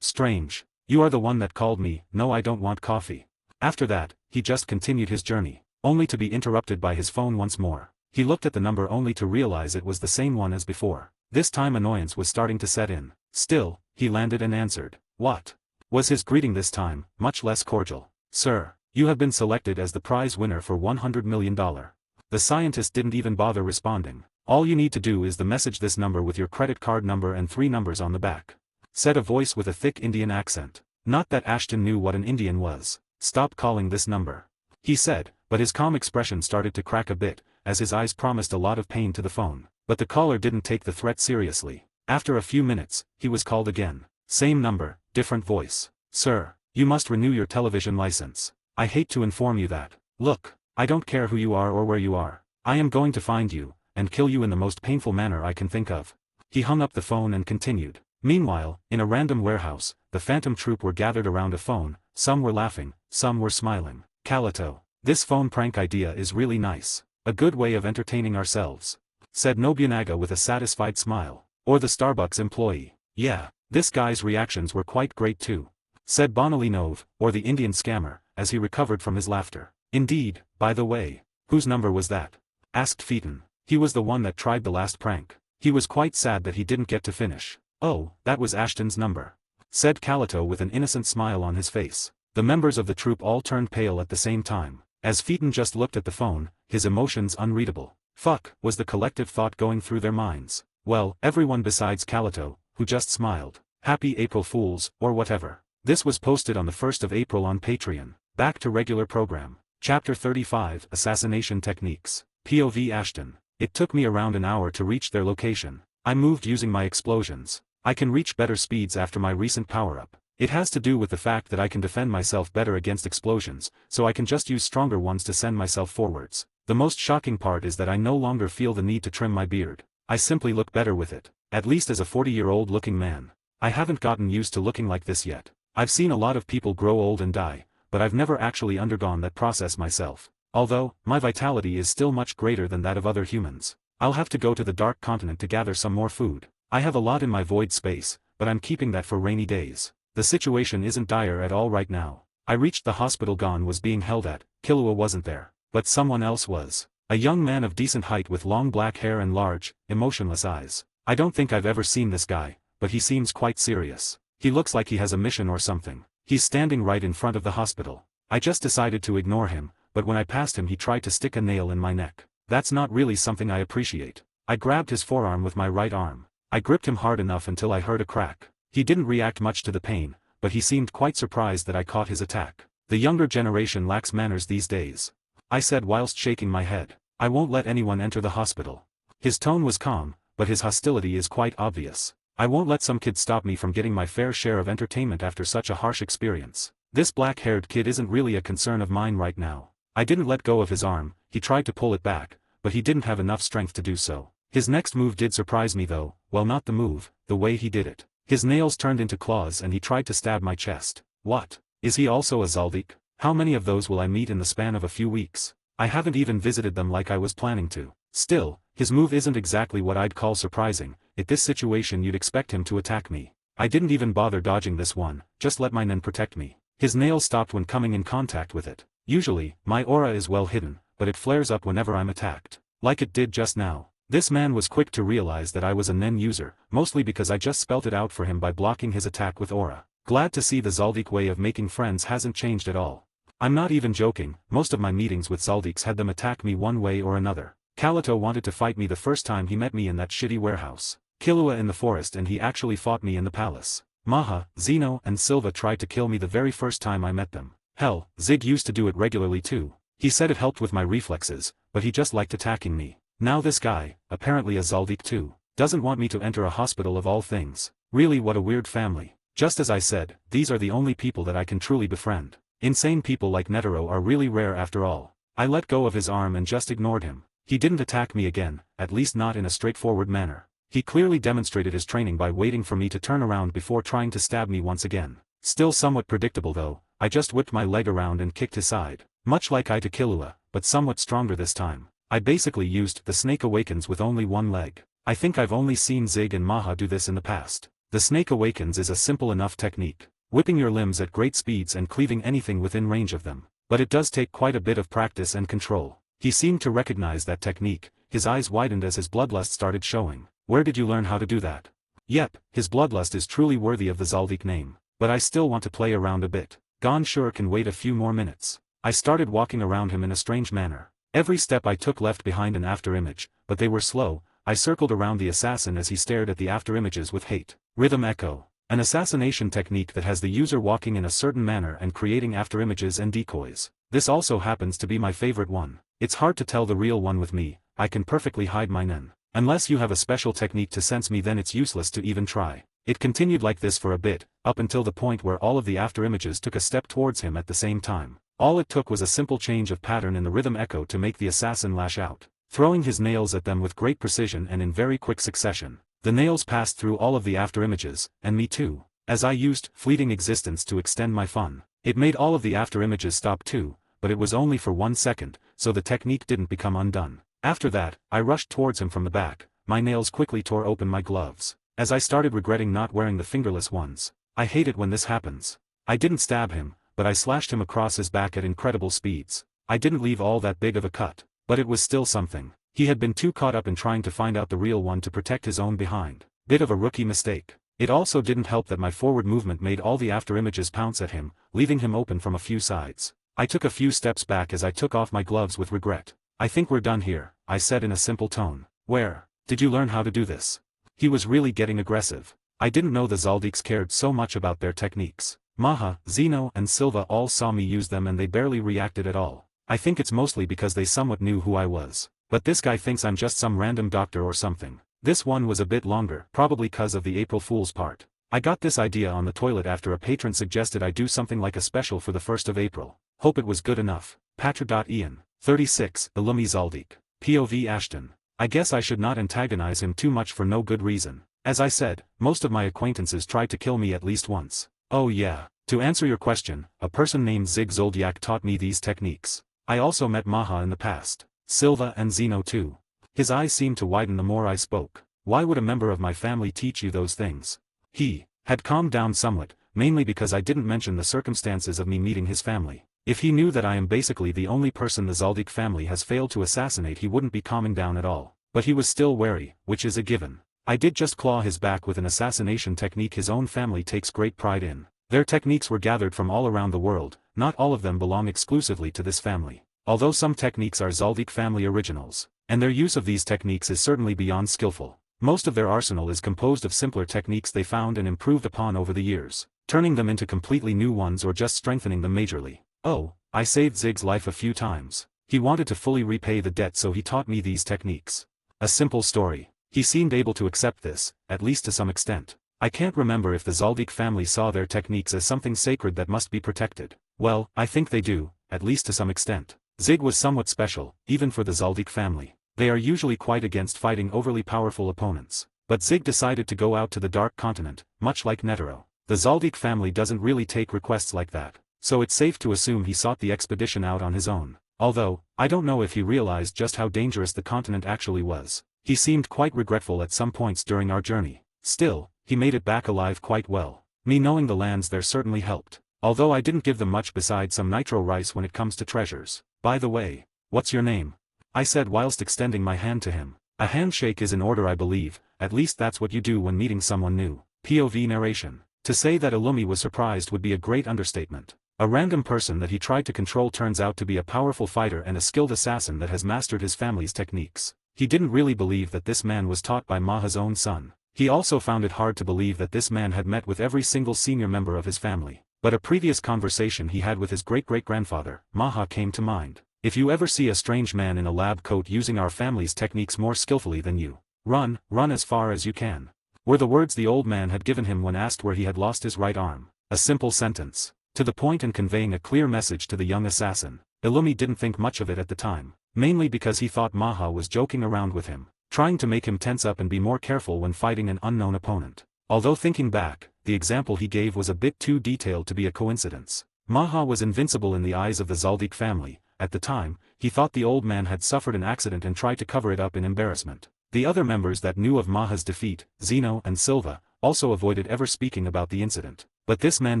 Strange. You are the one that called me. No, I don't want coffee. After that, he just continued his journey, only to be interrupted by his phone once more. He looked at the number only to realize it was the same one as before. This time annoyance was starting to set in. Still, he landed and answered. What? Was his greeting this time, much less cordial. Sir, you have been selected as the prize winner for $100 million. The scientist didn't even bother responding. All you need to do is to message this number with your credit card number and 3 numbers on the back, said a voice with a thick Indian accent. Not that Ashton knew what an Indian was. Stop calling this number, he said, but his calm expression started to crack a bit, as his eyes promised a lot of pain to the phone. But the caller didn't take the threat seriously. After a few minutes, he was called again. Same number, different voice. Sir, you must renew your television license. I hate to inform you that. Look, I don't care who you are or where you are. I am going to find you, and kill you in the most painful manner I can think of. He hung up the phone and continued. Meanwhile, in a random warehouse, the Phantom Troop were gathered around a phone. Some were laughing, some were smiling. Kalito, this phone prank idea is really nice. A good way of entertaining ourselves, said Nobunaga with a satisfied smile. Or the Starbucks employee. Yeah, this guy's reactions were quite great too, said Bonalinov, or the Indian scammer, as he recovered from his laughter. Indeed, by the way, whose number was that? Asked Phaeton. He was the one that tried the last prank. He was quite sad that he didn't get to finish. Oh, that was Ashton's number, said Kalito with an innocent smile on his face. The members of the troop all turned pale at the same time. As Phaeton just looked at the phone, his emotions unreadable. Fuck, was the collective thought going through their minds. Well, everyone besides Kalito, who just smiled. Happy April Fools, or whatever. This was posted on the 1st of April on Patreon. Back to regular program. Chapter 35, Assassination Techniques. POV Ashton. It took me around an hour to reach their location. I moved using my explosions. I can reach better speeds after my recent power-up. It has to do with the fact that I can defend myself better against explosions, so I can just use stronger ones to send myself forwards. The most shocking part is that I no longer feel the need to trim my beard. I simply look better with it, at least as a 40-year-old looking man. I haven't gotten used to looking like this yet. I've seen a lot of people grow old and die, but I've never actually undergone that process myself. Although, my vitality is still much greater than that of other humans. I'll have to go to the Dark Continent to gather some more food. I have a lot in my void space, but I'm keeping that for rainy days. The situation isn't dire at all right now. I reached the hospital Gon was being held at. Killua wasn't there, but someone else was. A young man of decent height with long black hair and large, emotionless eyes. I don't think I've ever seen this guy, but he seems quite serious. He looks like he has a mission or something. He's standing right in front of the hospital. I just decided to ignore him, but when I passed him he tried to stick a nail in my neck. That's not really something I appreciate. I grabbed his forearm with my right arm. I gripped him hard enough until I heard a crack. He didn't react much to the pain, but he seemed quite surprised that I caught his attack. The younger generation lacks manners these days. I said whilst shaking my head. I won't let anyone enter the hospital. His tone was calm, but his hostility is quite obvious. I won't let some kid stop me from getting my fair share of entertainment after such a harsh experience. This black-haired kid isn't really a concern of mine right now. I didn't let go of his arm, he tried to pull it back, but he didn't have enough strength to do so. His next move did surprise me though, well not the move, the way he did it. His nails turned into claws and he tried to stab my chest. What? Is he also a Zaldik? How many of those will I meet in the span of a few weeks? I haven't even visited them like I was planning to. Still, his move isn't exactly what I'd call surprising. In this situation you'd expect him to attack me. I didn't even bother dodging this one, just let my nen protect me. His nails stopped when coming in contact with it. Usually, my aura is well hidden, but it flares up whenever I'm attacked. Like it did just now. This man was quick to realize that I was a nen user, mostly because I just spelt it out for him by blocking his attack with aura. Glad to see the Zaldik way of making friends hasn't changed at all. I'm not even joking, most of my meetings with Zaldiks had them attack me one way or another. Kalito wanted to fight me the first time he met me in that shitty warehouse. Killua in the forest and he actually fought me in the palace. Maha, Zeno and Silva tried to kill me the very first time I met them. Hell, Zig used to do it regularly too. He said it helped with my reflexes, but he just liked attacking me. Now this guy, apparently a Zaldik too, doesn't want me to enter a hospital of all things. Really what a weird family. Just as I said, these are the only people that I can truly befriend. Insane people like Netero are really rare after all. I let go of his arm and just ignored him. He didn't attack me again, at least not in a straightforward manner. He clearly demonstrated his training by waiting for me to turn around before trying to stab me once again. Still somewhat predictable though, I just whipped my leg around and kicked his side. Much like I to Killua, but somewhat stronger this time. I basically used the Snake Awakens with only one leg. I think I've only seen Zig and Maha do this in the past. The Snake Awakens is a simple enough technique, whipping your limbs at great speeds and cleaving anything within range of them. But it does take quite a bit of practice and control. He seemed to recognize that technique, his eyes widened as his bloodlust started showing. Where did you learn how to do that? Yep, his bloodlust is truly worthy of the Zaldik name. But I still want to play around a bit. Gon sure can wait a few more minutes. I started walking around him in a strange manner. Every step I took left behind an afterimage, but they were slow. I circled around the assassin as he stared at the afterimages with hate. Rhythm Echo. An assassination technique that has the user walking in a certain manner and creating afterimages and decoys. This also happens to be my favorite one. It's hard to tell the real one with me, I can perfectly hide my nen. Unless you have a special technique to sense me, then it's useless to even try. It continued like this for a bit, up until the point where all of the afterimages took a step towards him at the same time. All it took was a simple change of pattern in the rhythm echo to make the assassin lash out, throwing his nails at them with great precision and in very quick succession. The nails passed through all of the afterimages, and me too, as I used fleeting existence to extend my fun. It made all of the afterimages stop too, but it was only for 1 second, so the technique didn't become undone. After that, I rushed towards him from the back. My nails quickly tore open my gloves, as I started regretting not wearing the fingerless ones. I hate it when this happens. I didn't stab him, but I slashed him across his back at incredible speeds. I didn't leave all that big of a cut, but it was still something. He had been too caught up in trying to find out the real one to protect his own behind. Bit of a rookie mistake. It also didn't help that my forward movement made all the afterimages pounce at him, leaving him open from a few sides. I took a few steps back as I took off my gloves with regret. I think we're done here, I said in a simple tone. Where did you learn how to do this? He was really getting aggressive. I didn't know the Zaldiks cared so much about their techniques. Maha, Zeno and Silva all saw me use them and they barely reacted at all. I think it's mostly because they somewhat knew who I was. But this guy thinks I'm just some random doctor or something. This one was a bit longer, probably cause of the April Fool's part. I got this idea on the toilet after a patron suggested I do something like a special for the 1st of April. Hope it was good enough. Patra.Ian. 36, Illumi Zaldik. POV Ashton. I guess I should not antagonize him too much for no good reason. As I said, most of my acquaintances tried to kill me at least once. Oh yeah, to answer your question, a person named Zig Zoldiak taught me these techniques. I also met Maha in the past. Silva and Zeno too. His eyes seemed to widen the more I spoke. Why would a member of my family teach you those things? He had calmed down somewhat, mainly because I didn't mention the circumstances of me meeting his family. If he knew that I am basically the only person the Zaldik family has failed to assassinate, he wouldn't be calming down at all. But he was still wary, which is a given. I did just claw his back with an assassination technique his own family takes great pride in. Their techniques were gathered from all around the world, not all of them belong exclusively to this family. Although some techniques are Zaldik family originals, and their use of these techniques is certainly beyond skillful. Most of their arsenal is composed of simpler techniques they found and improved upon over the years, turning them into completely new ones or just strengthening them majorly. Oh, I saved Zig's life a few times. He wanted to fully repay the debt, so he taught me these techniques. A simple story. He seemed able to accept this, at least to some extent. I can't remember if the Zaldik family saw their techniques as something sacred that must be protected. Well, I think they do, at least to some extent. Zig was somewhat special, even for the Zaldik family. They are usually quite against fighting overly powerful opponents. But Zig decided to go out to the Dark Continent, much like Netero. The Zaldik family doesn't really take requests like that, so it's safe to assume he sought the expedition out on his own. Although, I don't know if he realized just how dangerous the continent actually was. He seemed quite regretful at some points during our journey. Still, he made it back alive quite well. Me knowing the lands there certainly helped. Although I didn't give them much besides some nitro rice when it comes to treasures. By the way, what's your name? I said whilst extending my hand to him. A handshake is in order, I believe, at least that's what you do when meeting someone new. POV narration. To say that Illumi was surprised would be a great understatement. A random person that he tried to control turns out to be a powerful fighter and a skilled assassin that has mastered his family's techniques. He didn't really believe that this man was taught by Maha's own son. He also found it hard to believe that this man had met with every single senior member of his family. But a previous conversation he had with his great-great-grandfather, Maha, came to mind. If you ever see a strange man in a lab coat using our family's techniques more skillfully than you, run as far as you can. Were the words the old man had given him when asked where he had lost his right arm. A simple sentence. To the point and conveying a clear message to the young assassin. Illumi didn't think much of it at the time. Mainly because he thought Maha was joking around with him, trying to make him tense up and be more careful when fighting an unknown opponent. Although thinking back, the example he gave was a bit too detailed to be a coincidence. Maha was invincible in the eyes of the Zaldik family. At the time, he thought the old man had suffered an accident and tried to cover it up in embarrassment. The other members that knew of Maha's defeat, Zeno and Silva, also avoided ever speaking about the incident. But this man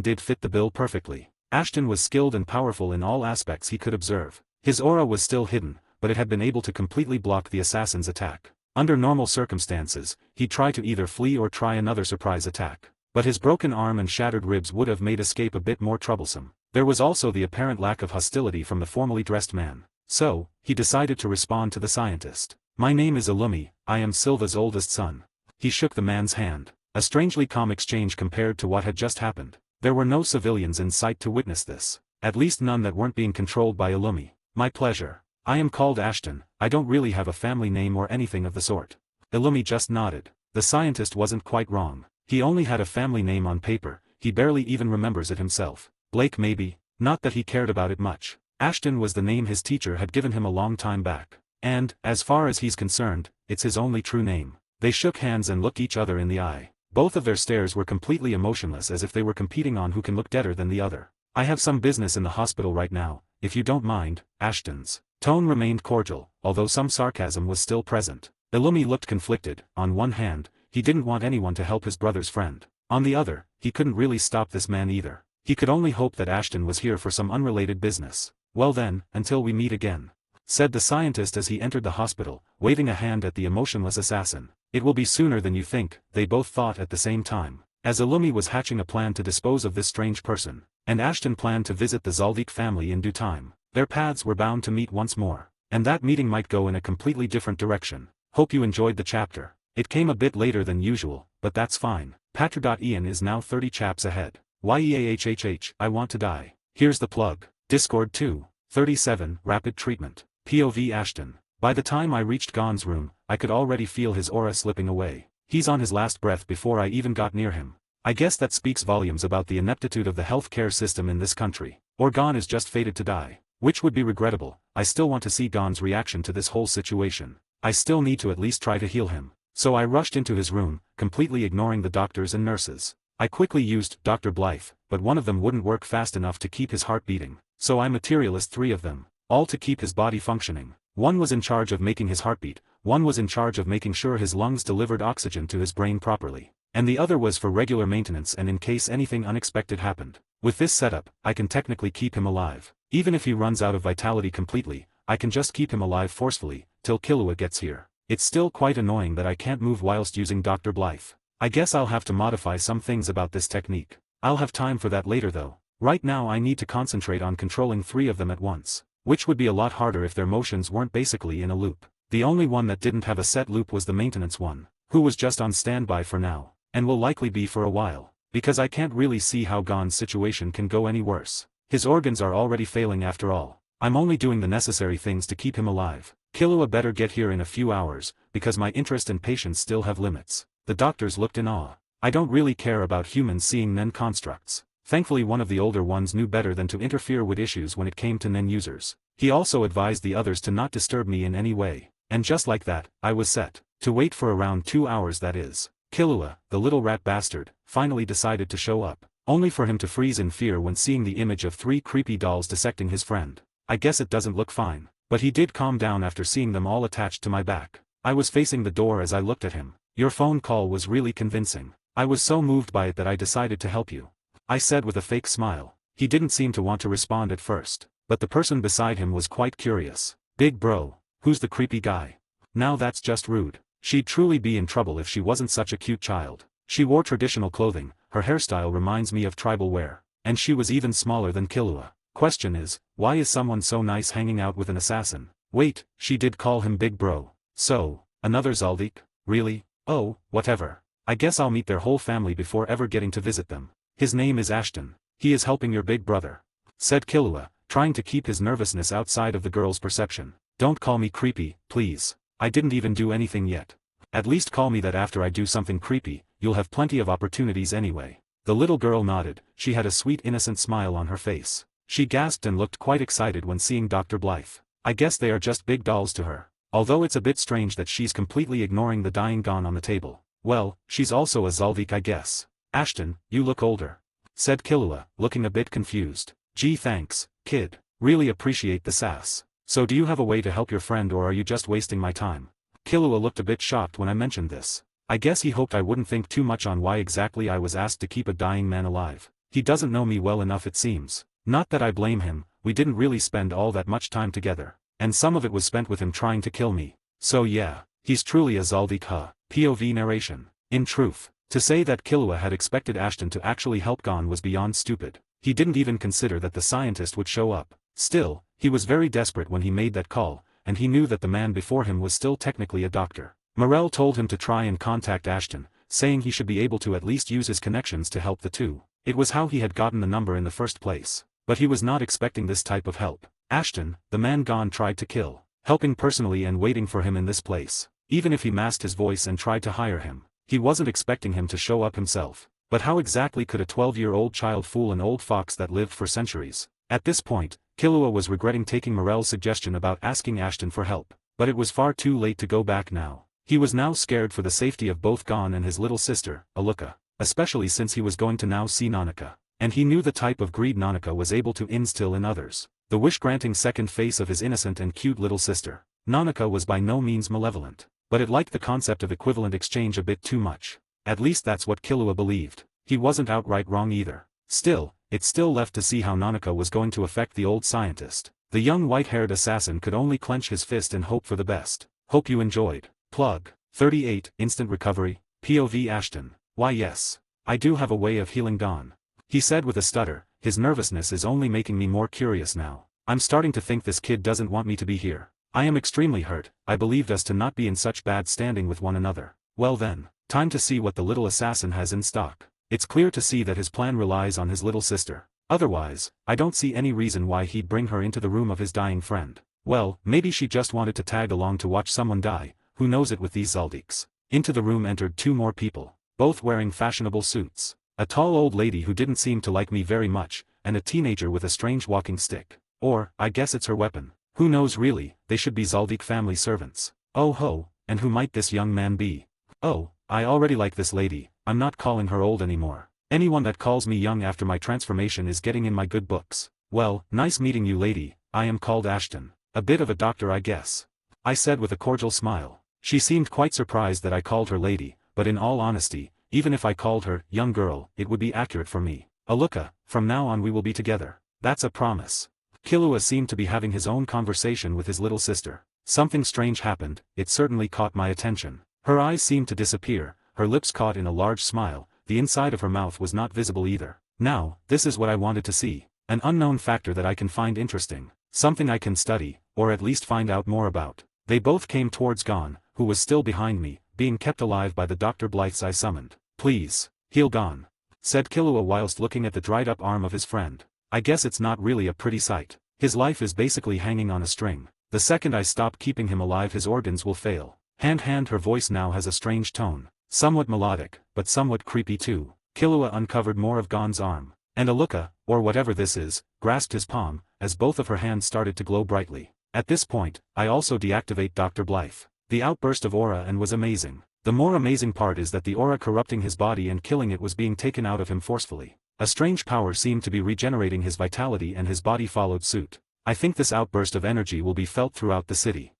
did fit the bill perfectly. Ashton was skilled and powerful in all aspects he could observe. His aura was still hidden, but it had been able to completely block the assassin's attack. Under normal circumstances, he'd try to either flee or try another surprise attack. But his broken arm and shattered ribs would have made escape a bit more troublesome. There was also the apparent lack of hostility from the formally dressed man. So, he decided to respond to the scientist. My name is Illumi, I am Silva's oldest son. He shook the man's hand. A strangely calm exchange compared to what had just happened. There were no civilians in sight to witness this. At least none that weren't being controlled by Illumi. My pleasure. I am called Ashton, I don't really have a family name or anything of the sort. Illumi just nodded. The scientist wasn't quite wrong. He only had a family name on paper, he barely even remembers it himself. Blake maybe, not that he cared about it much. Ashton was the name his teacher had given him a long time back. And, as far as he's concerned, it's his only true name. They shook hands and looked each other in the eye. Both of their stares were completely emotionless, as if they were competing on who can look deader than the other. I have some business in the hospital right now, if you don't mind. Ashton's tone remained cordial, although some sarcasm was still present. Illumi looked conflicted. On one hand, he didn't want anyone to help his brother's friend. On the other, he couldn't really stop this man either. He could only hope that Ashton was here for some unrelated business. Well then, until we meet again, said the scientist as he entered the hospital, waving a hand at the emotionless assassin. It will be sooner than you think, they both thought at the same time. As Illumi was hatching a plan to dispose of this strange person, and Ashton planned to visit the Zaldik family in due time, their paths were bound to meet once more. And that meeting might go in a completely different direction. Hope you enjoyed the chapter. It came a bit later than usual, but that's fine. Patra.Ian is now 30 chaps ahead. YEAHHH, I want to die. Here's the plug. Discord 2, 37, Rapid Treatment. POV Ashton. By the time I reached Gon's room, I could already feel his aura slipping away. He's on his last breath before I even got near him. I guess that speaks volumes about the ineptitude of the healthcare system in this country. Or Gon is just fated to die. Which would be regrettable. I still want to see Gon's reaction to this whole situation. I still need to at least try to heal him. So I rushed into his room, completely ignoring the doctors and nurses. I quickly used Dr. Blythe, but one of them wouldn't work fast enough to keep his heart beating. So I materialized 3 of them, all to keep his body functioning. One was in charge of making his heart beat, one was in charge of making sure his lungs delivered oxygen to his brain properly, and the other was for regular maintenance and in case anything unexpected happened. With this setup, I can technically keep him alive. Even if he runs out of vitality completely, I can just keep him alive forcefully, till Killua gets here. It's still quite annoying that I can't move whilst using Dr. Blythe. I guess I'll have to modify some things about this technique. I'll have time for that later though. Right now I need to concentrate on controlling 3 of them at once, which would be a lot harder if their motions weren't basically in a loop. The only one that didn't have a set loop was the maintenance one, who was just on standby for now, and will likely be for a while, because I can't really see how Gon's situation can go any worse. His organs are already failing after all. I'm only doing the necessary things to keep him alive. Killua better get here in a few hours, because my interest and patience still have limits. The doctors looked in awe. I don't really care about humans seeing Nen constructs. Thankfully one of the older ones knew better than to interfere with issues when it came to Nen users. He also advised the others to not disturb me in any way. And just like that, I was set. To wait for around 2 hours that is. Killua, the little rat bastard, finally decided to show up. Only for him to freeze in fear when seeing the image of 3 creepy dolls dissecting his friend. I guess it doesn't look fine. But he did calm down after seeing them all attached to my back. I was facing the door as I looked at him. Your phone call was really convincing. I was so moved by it that I decided to help you. I said with a fake smile. He didn't seem to want to respond at first. But the person beside him was quite curious. Big bro, who's the creepy guy? Now that's just rude. She'd truly be in trouble if she wasn't such a cute child. She wore traditional clothing, her hairstyle reminds me of tribal wear. And she was even smaller than Killua. Question is, why is someone so nice hanging out with an assassin? Wait, she did call him big bro. So, another Zaldik? Really? Oh, whatever. I guess I'll meet their whole family before ever getting to visit them. His name is Ashton. He is helping your big brother. Said Killua, trying to keep his nervousness outside of the girl's perception. Don't call me creepy, please. I didn't even do anything yet. At least call me that after I do something creepy, you'll have plenty of opportunities anyway. The little girl nodded, she had a sweet innocent smile on her face. She gasped and looked quite excited when seeing Dr. Blythe. I guess they are just big dolls to her. Although it's a bit strange that she's completely ignoring the dying gon on the table. Well, she's also a Zaldik I guess. Ashton, you look older. Said Killua, looking a bit confused. Gee thanks, kid. Really appreciate the sass. So do you have a way to help your friend or are you just wasting my time? Killua looked a bit shocked when I mentioned this. I guess he hoped I wouldn't think too much on why exactly I was asked to keep a dying man alive. He doesn't know me well enough it seems. Not that I blame him, we didn't really spend all that much time together. And some of it was spent with him trying to kill me. So yeah, he's truly a Zaldik huh. POV narration. In truth, to say that Killua had expected Ashton to actually help Gon was beyond stupid. He didn't even consider that the scientist would show up. Still, he was very desperate when he made that call, and he knew that the man before him was still technically a doctor. Morel told him to try and contact Ashton, saying he should be able to at least use his connections to help the two. It was how he had gotten the number in the first place. But he was not expecting this type of help. Ashton, the man Gon tried to kill, helping personally and waiting for him in this place. Even if he masked his voice and tried to hire him, he wasn't expecting him to show up himself. But how exactly could a 12-year-old child fool an old fox that lived for centuries? At this point, Killua was regretting taking Morel's suggestion about asking Ashton for help. But it was far too late to go back now. He was now scared for the safety of both Gon and his little sister, Aluka, especially since he was going to now see Nanaka. And he knew the type of greed Nanaka was able to instill in others. The wish-granting second face of his innocent and cute little sister. Nanaka was by no means malevolent, but it liked the concept of equivalent exchange a bit too much. At least that's what Killua believed. He wasn't outright wrong either. Still, it still left to see how Nanaka was going to affect the old scientist. The young white-haired assassin could only clench his fist and hope for the best. Hope you enjoyed. Plug. 38, Instant Recovery, POV Ashton. Why yes. I do have a way of healing Gon. He said with a stutter, his nervousness is only making me more curious now. I'm starting to think this kid doesn't want me to be here. I am extremely hurt, I believed us to not be in such bad standing with one another. Well then, time to see what the little assassin has in stock. It's clear to see that his plan relies on his little sister. Otherwise, I don't see any reason why he'd bring her into the room of his dying friend. Well, maybe she just wanted to tag along to watch someone die, who knows it with these Zaldiks. Into the room entered 2 more people, both wearing fashionable suits. A tall old lady who didn't seem to like me very much, and a teenager with a strange walking stick. Or, I guess it's her weapon. Who knows really, they should be Zaldik family servants. Oh ho, and who might this young man be? Oh, I already like this lady, I'm not calling her old anymore. Anyone that calls me young after my transformation is getting in my good books. Well, nice meeting you lady, I am called Ashton. A bit of a doctor I guess. I said with a cordial smile. She seemed quite surprised that I called her lady, but in all honesty, even if I called her young girl, it would be accurate for me. Aluka, from now on we will be together. That's a promise. Killua seemed to be having his own conversation with his little sister. Something strange happened, it certainly caught my attention. Her eyes seemed to disappear, her lips caught in a large smile, the inside of her mouth was not visible either. Now, this is what I wanted to see. An unknown factor that I can find interesting. Something I can study, or at least find out more about. They both came towards Gon, who was still behind me, being kept alive by the Dr. Blythes I summoned. Please, heal Gon, said Killua whilst looking at the dried up arm of his friend. I guess it's not really a pretty sight. His life is basically hanging on a string. The second I stop keeping him alive his organs will fail. Her voice now has a strange tone. Somewhat melodic, but somewhat creepy too. Killua uncovered more of Gon's arm. And Aluka, or whatever this is, grasped his palm, as both of her hands started to glow brightly. At this point, I also deactivate Dr. Blythe. The outburst of aura and was amazing. The more amazing part is that the aura corrupting his body and killing it was being taken out of him forcefully. A strange power seemed to be regenerating his vitality and his body followed suit. I think this outburst of energy will be felt throughout the city.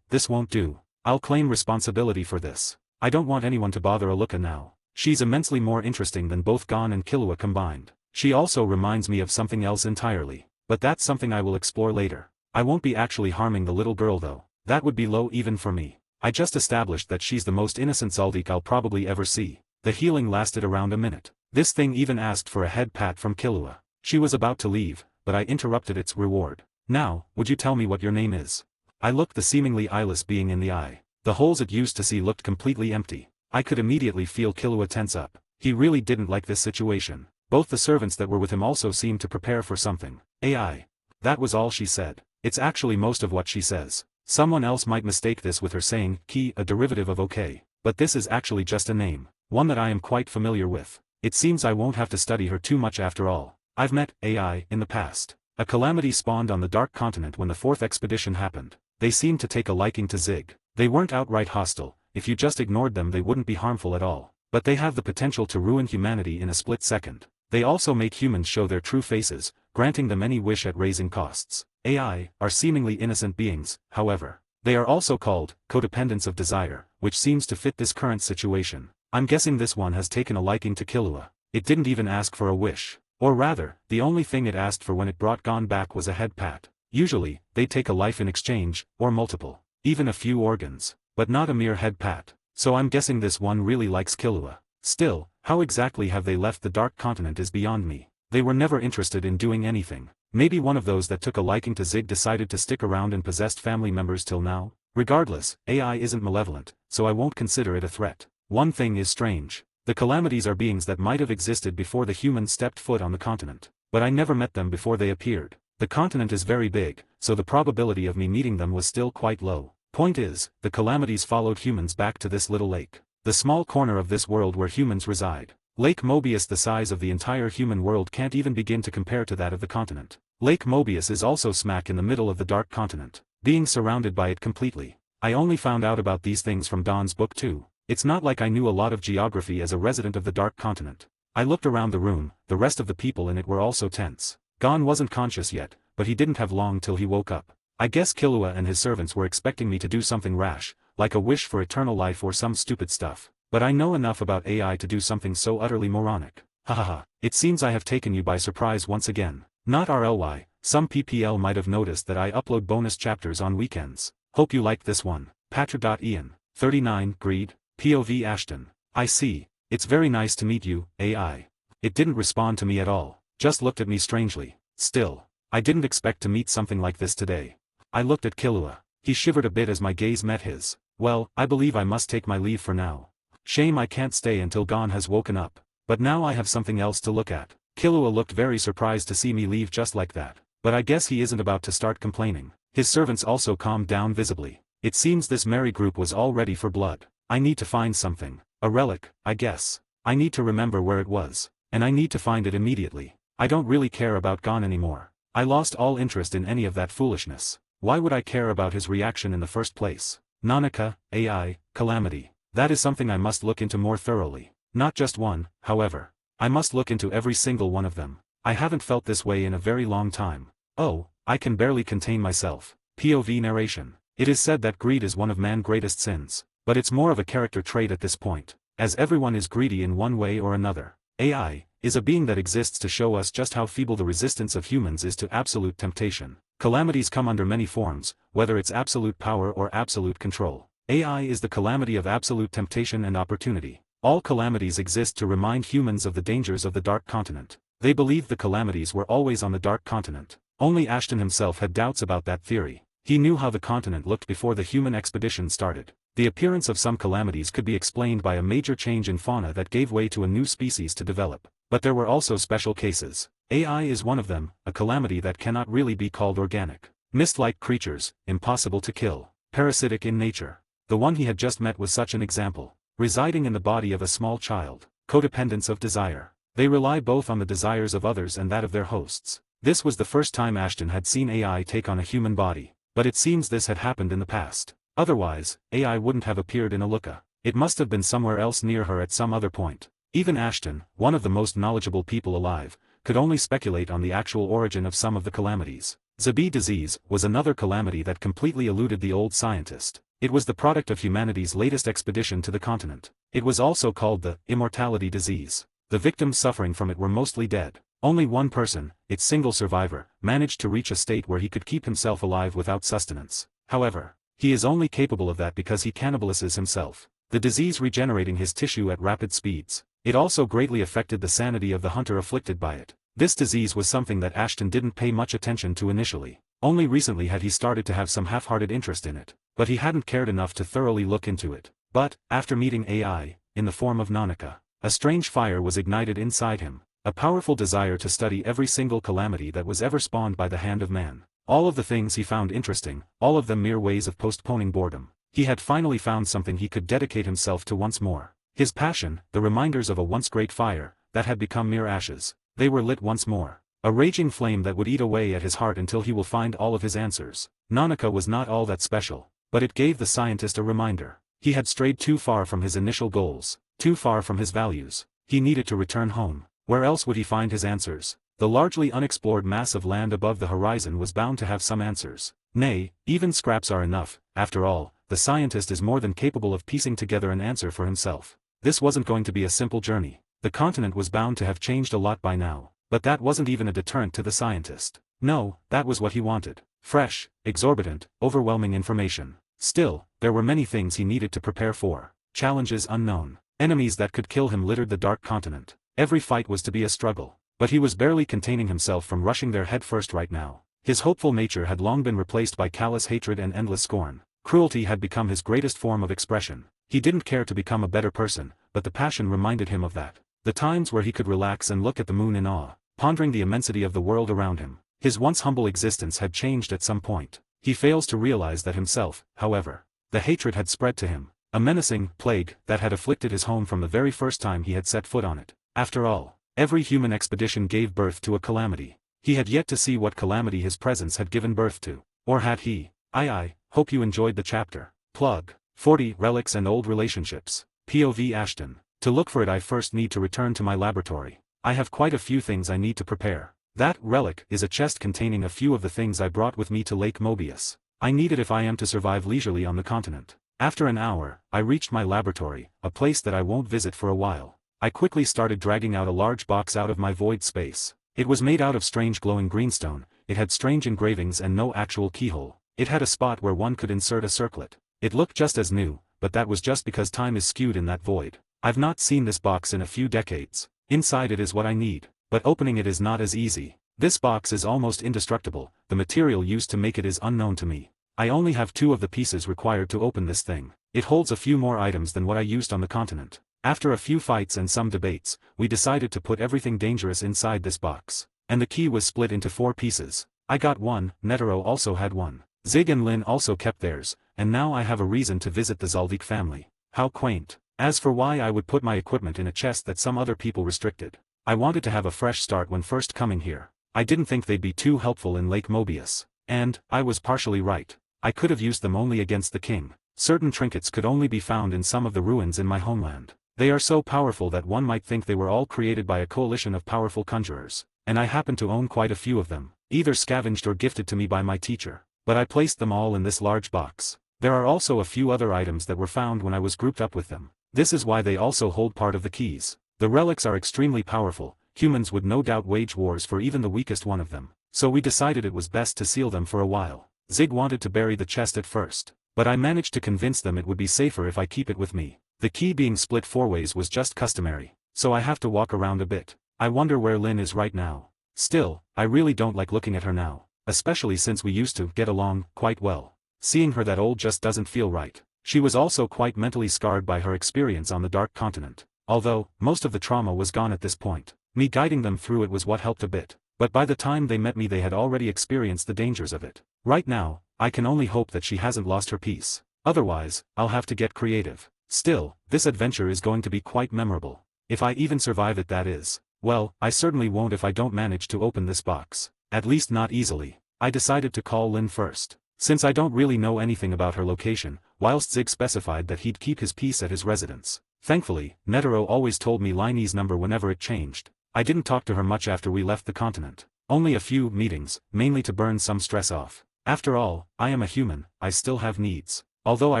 This won't do. I'll claim responsibility for this. I don't want anyone to bother Aluka now. She's immensely more interesting than both Gon and Killua combined. She also reminds me of something else entirely. But that's something I will explore later. I won't be actually harming the little girl though. That would be low even for me. I just established that she's the most innocent Zaldik I'll probably ever see. The healing lasted around a minute. This thing even asked for a head pat from Killua. She was about to leave, but I interrupted its reward. Now, would you tell me what your name is? I looked the seemingly eyeless being in the eye. The holes it used to see looked completely empty. I could immediately feel Killua tense up. He really didn't like this situation. Both the servants that were with him also seemed to prepare for something. AI. That was all she said. It's actually most of what she says. Someone else might mistake this with her saying, Ki, a derivative of okay. But this is actually just a name. One that I am quite familiar with. It seems I won't have to study her too much after all. I've met AI in the past. A calamity spawned on the Dark Continent when the 4th expedition happened. They seemed to take a liking to Zig. They weren't outright hostile. If you just ignored them they wouldn't be harmful at all. But they have the potential to ruin humanity in a split second. They also make humans show their true faces, granting them any wish at raising costs. AI are seemingly innocent beings, however. They are also called codependents of desire, which seems to fit this current situation. I'm guessing this one has taken a liking to Killua. It didn't even ask for a wish. Or rather, the only thing it asked for when it brought Gon back was a head pat. Usually, they take a life in exchange, or multiple. Even a few organs. But not a mere head pat. So I'm guessing this one really likes Killua. Still, how exactly have they left the Dark Continent is beyond me. They were never interested in doing anything. Maybe one of those that took a liking to Zig decided to stick around and possessed family members till now? Regardless, AI isn't malevolent, so I won't consider it a threat. One thing is strange. The calamities are beings that might have existed before the humans stepped foot on the continent. But I never met them before they appeared. The continent is very big, so the probability of me meeting them was still quite low. Point is, the calamities followed humans back to this little lake. The small corner of this world where humans reside. Lake Mobius, the size of the entire human world, can't even begin to compare to that of the continent. Lake Mobius is also smack in the middle of the Dark Continent, being surrounded by it completely. I only found out about these things from Don's book too. It's not like I knew a lot of geography as a resident of the Dark Continent. I looked around the room, the rest of the people in it were also tense. Gon wasn't conscious yet, but he didn't have long till he woke up. I guess Killua and his servants were expecting me to do something rash, like a wish for eternal life or some stupid stuff. But I know enough about AI to do something so utterly moronic. Hahaha, it seems I have taken you by surprise once again. Not RLY, some PPL might have noticed that I upload bonus chapters on weekends. Hope you liked this one. Patra.Ian, 39, Greed, POV Ashton. I see. It's very nice to meet you, AI. It didn't respond to me at all, just looked at me strangely. Still, I didn't expect to meet something like this today. I looked at Killua. He shivered a bit as my gaze met his. Well, I believe I must take my leave for now. Shame I can't stay until Gon has woken up. But now I have something else to look at. Killua looked very surprised to see me leave just like that. But I guess he isn't about to start complaining. His servants also calmed down visibly. It seems this merry group was all ready for blood. I need to find something. A relic, I guess. I need to remember where it was. And I need to find it immediately. I don't really care about Gon anymore. I lost all interest in any of that foolishness. Why would I care about his reaction in the first place? Nanaka, AI, Calamity. That is something I must look into more thoroughly. Not just one, however. I must look into every single one of them. I haven't felt this way in a very long time. Oh, I can barely contain myself. POV narration. It is said that greed is one of man's greatest sins. But it's more of a character trait at this point, as everyone is greedy in one way or another. AI is a being that exists to show us just how feeble the resistance of humans is to absolute temptation. Calamities come under many forms, whether it's absolute power or absolute control. AI is the calamity of absolute temptation and opportunity. All calamities exist to remind humans of the dangers of the Dark Continent. They believed the calamities were always on the Dark Continent. Only Ashton himself had doubts about that theory. He knew how the continent looked before the human expedition started. The appearance of some calamities could be explained by a major change in fauna that gave way to a new species to develop. But there were also special cases. AI is one of them, a calamity that cannot really be called organic. Mist-like creatures, impossible to kill, parasitic in nature. The one he had just met was such an example. Residing in the body of a small child, codependence of desire. They rely both on the desires of others and that of their hosts. This was the first time Ashton had seen AI take on a human body, but it seems this had happened in the past. Otherwise, AI wouldn't have appeared in Aluka. It must have been somewhere else near her at some other point. Even Ashton, one of the most knowledgeable people alive, could only speculate on the actual origin of some of the calamities. Zabi disease was another calamity that completely eluded the old scientist. It was the product of humanity's latest expedition to the continent. It was also called the immortality disease. The victims suffering from it were mostly dead. Only one person, its single survivor, managed to reach a state where he could keep himself alive without sustenance. However, he is only capable of that because he cannibalizes himself. The disease regenerating his tissue at rapid speeds. It also greatly affected the sanity of the hunter afflicted by it. This disease was something that Ashton didn't pay much attention to initially. Only recently had he started to have some half-hearted interest in it, but he hadn't cared enough to thoroughly look into it. But, after meeting AI, in the form of Nanika, a strange fire was ignited inside him, a powerful desire to study every single calamity that was ever spawned by the hand of man. All of the things he found interesting, all of them mere ways of postponing boredom. He had finally found something he could dedicate himself to once more. His passion, the reminders of a once great fire, that had become mere ashes. They were lit once more. A raging flame that would eat away at his heart until he will find all of his answers. Nanika was not all that special, but it gave the scientist a reminder. He had strayed too far from his initial goals, too far from his values. He needed to return home. Where else would he find his answers? The largely unexplored mass of land above the horizon was bound to have some answers. Nay, even scraps are enough. After all, the scientist is more than capable of piecing together an answer for himself. This wasn't going to be a simple journey. The continent was bound to have changed a lot by now, but that wasn't even a deterrent to the scientist. No, that was what he wanted. Fresh, exorbitant, overwhelming information. Still, there were many things he needed to prepare for. Challenges unknown. Enemies that could kill him littered the dark continent. Every fight was to be a struggle, but he was barely containing himself from rushing there headfirst right now. His hopeful nature had long been replaced by callous hatred and endless scorn. Cruelty had become his greatest form of expression. He didn't care to become a better person, but the passion reminded him of that. The times where he could relax and look at the moon in awe, pondering the immensity of the world around him. His once humble existence had changed at some point. He fails to realize that himself, however. The hatred had spread to him, a menacing plague that had afflicted his home from the very first time he had set foot on it. After all, every human expedition gave birth to a calamity. He had yet to see what calamity his presence had given birth to. Or had he? I hope you enjoyed the chapter. Plug. 40 Relics and Old Relationships. POV Ashton. To look for it I first need to return to my laboratory. I have quite a few things I need to prepare. That relic is a chest containing a few of the things I brought with me to Lake Mobius. I need it if I am to survive leisurely on the continent. After an hour, I reached my laboratory, a place that I won't visit for a while. I quickly started dragging out a large box out of my void space. It was made out of strange glowing greenstone, it had strange engravings and no actual keyhole. It had a spot where one could insert a circlet. It looked just as new, but that was just because time is skewed in that void. I've not seen this box in a few decades. Inside it is what I need, but opening it is not as easy. This box is almost indestructible, the material used to make it is unknown to me. I only have 2 of the pieces required to open this thing. It holds a few more items than what I used on the continent. After a few fights and some debates, we decided to put everything dangerous inside this box. And the key was split into 4 pieces. I got one, Netero also had one. Zig and Lin also kept theirs, and now I have a reason to visit the Zaldik family. How quaint. As for why I would put my equipment in a chest that some other people restricted. I wanted to have a fresh start when first coming here. I didn't think they'd be too helpful in Lake Mobius. And, I was partially right. I could have used them only against the king. Certain trinkets could only be found in some of the ruins in my homeland. They are so powerful that one might think they were all created by a coalition of powerful conjurers. And I happen to own quite a few of them, either scavenged or gifted to me by my teacher. But I placed them all in this large box. There are also a few other items that were found when I was grouped up with them. This is why they also hold part of the keys. The relics are extremely powerful. Humans would no doubt wage wars for even the weakest one of them. So we decided it was best to seal them for a while. Zig wanted to bury the chest at first, but I managed to convince them it would be safer if I keep it with me. The key being split 4 ways was just customary, so I have to walk around a bit. I wonder where Lin is right now. Still, I really don't like looking at her now, especially since we used to get along quite well. Seeing her that old just doesn't feel right. She was also quite mentally scarred by her experience on the Dark Continent. Although, most of the trauma was gone at this point. Me guiding them through it was what helped a bit. But by the time they met me they had already experienced the dangers of it. Right now, I can only hope that she hasn't lost her peace. Otherwise, I'll have to get creative. Still, this adventure is going to be quite memorable. If I even survive it, that is. Well, I certainly won't if I don't manage to open this box. At least not easily. I decided to call Lynn first. Since I don't really know anything about her location, whilst Zig specified that he'd keep his peace at his residence. Thankfully, Netero always told me Liney's number whenever it changed. I didn't talk to her much after we left the continent. Only a few meetings, mainly to burn some stress off. After all, I am a human, I still have needs. Although I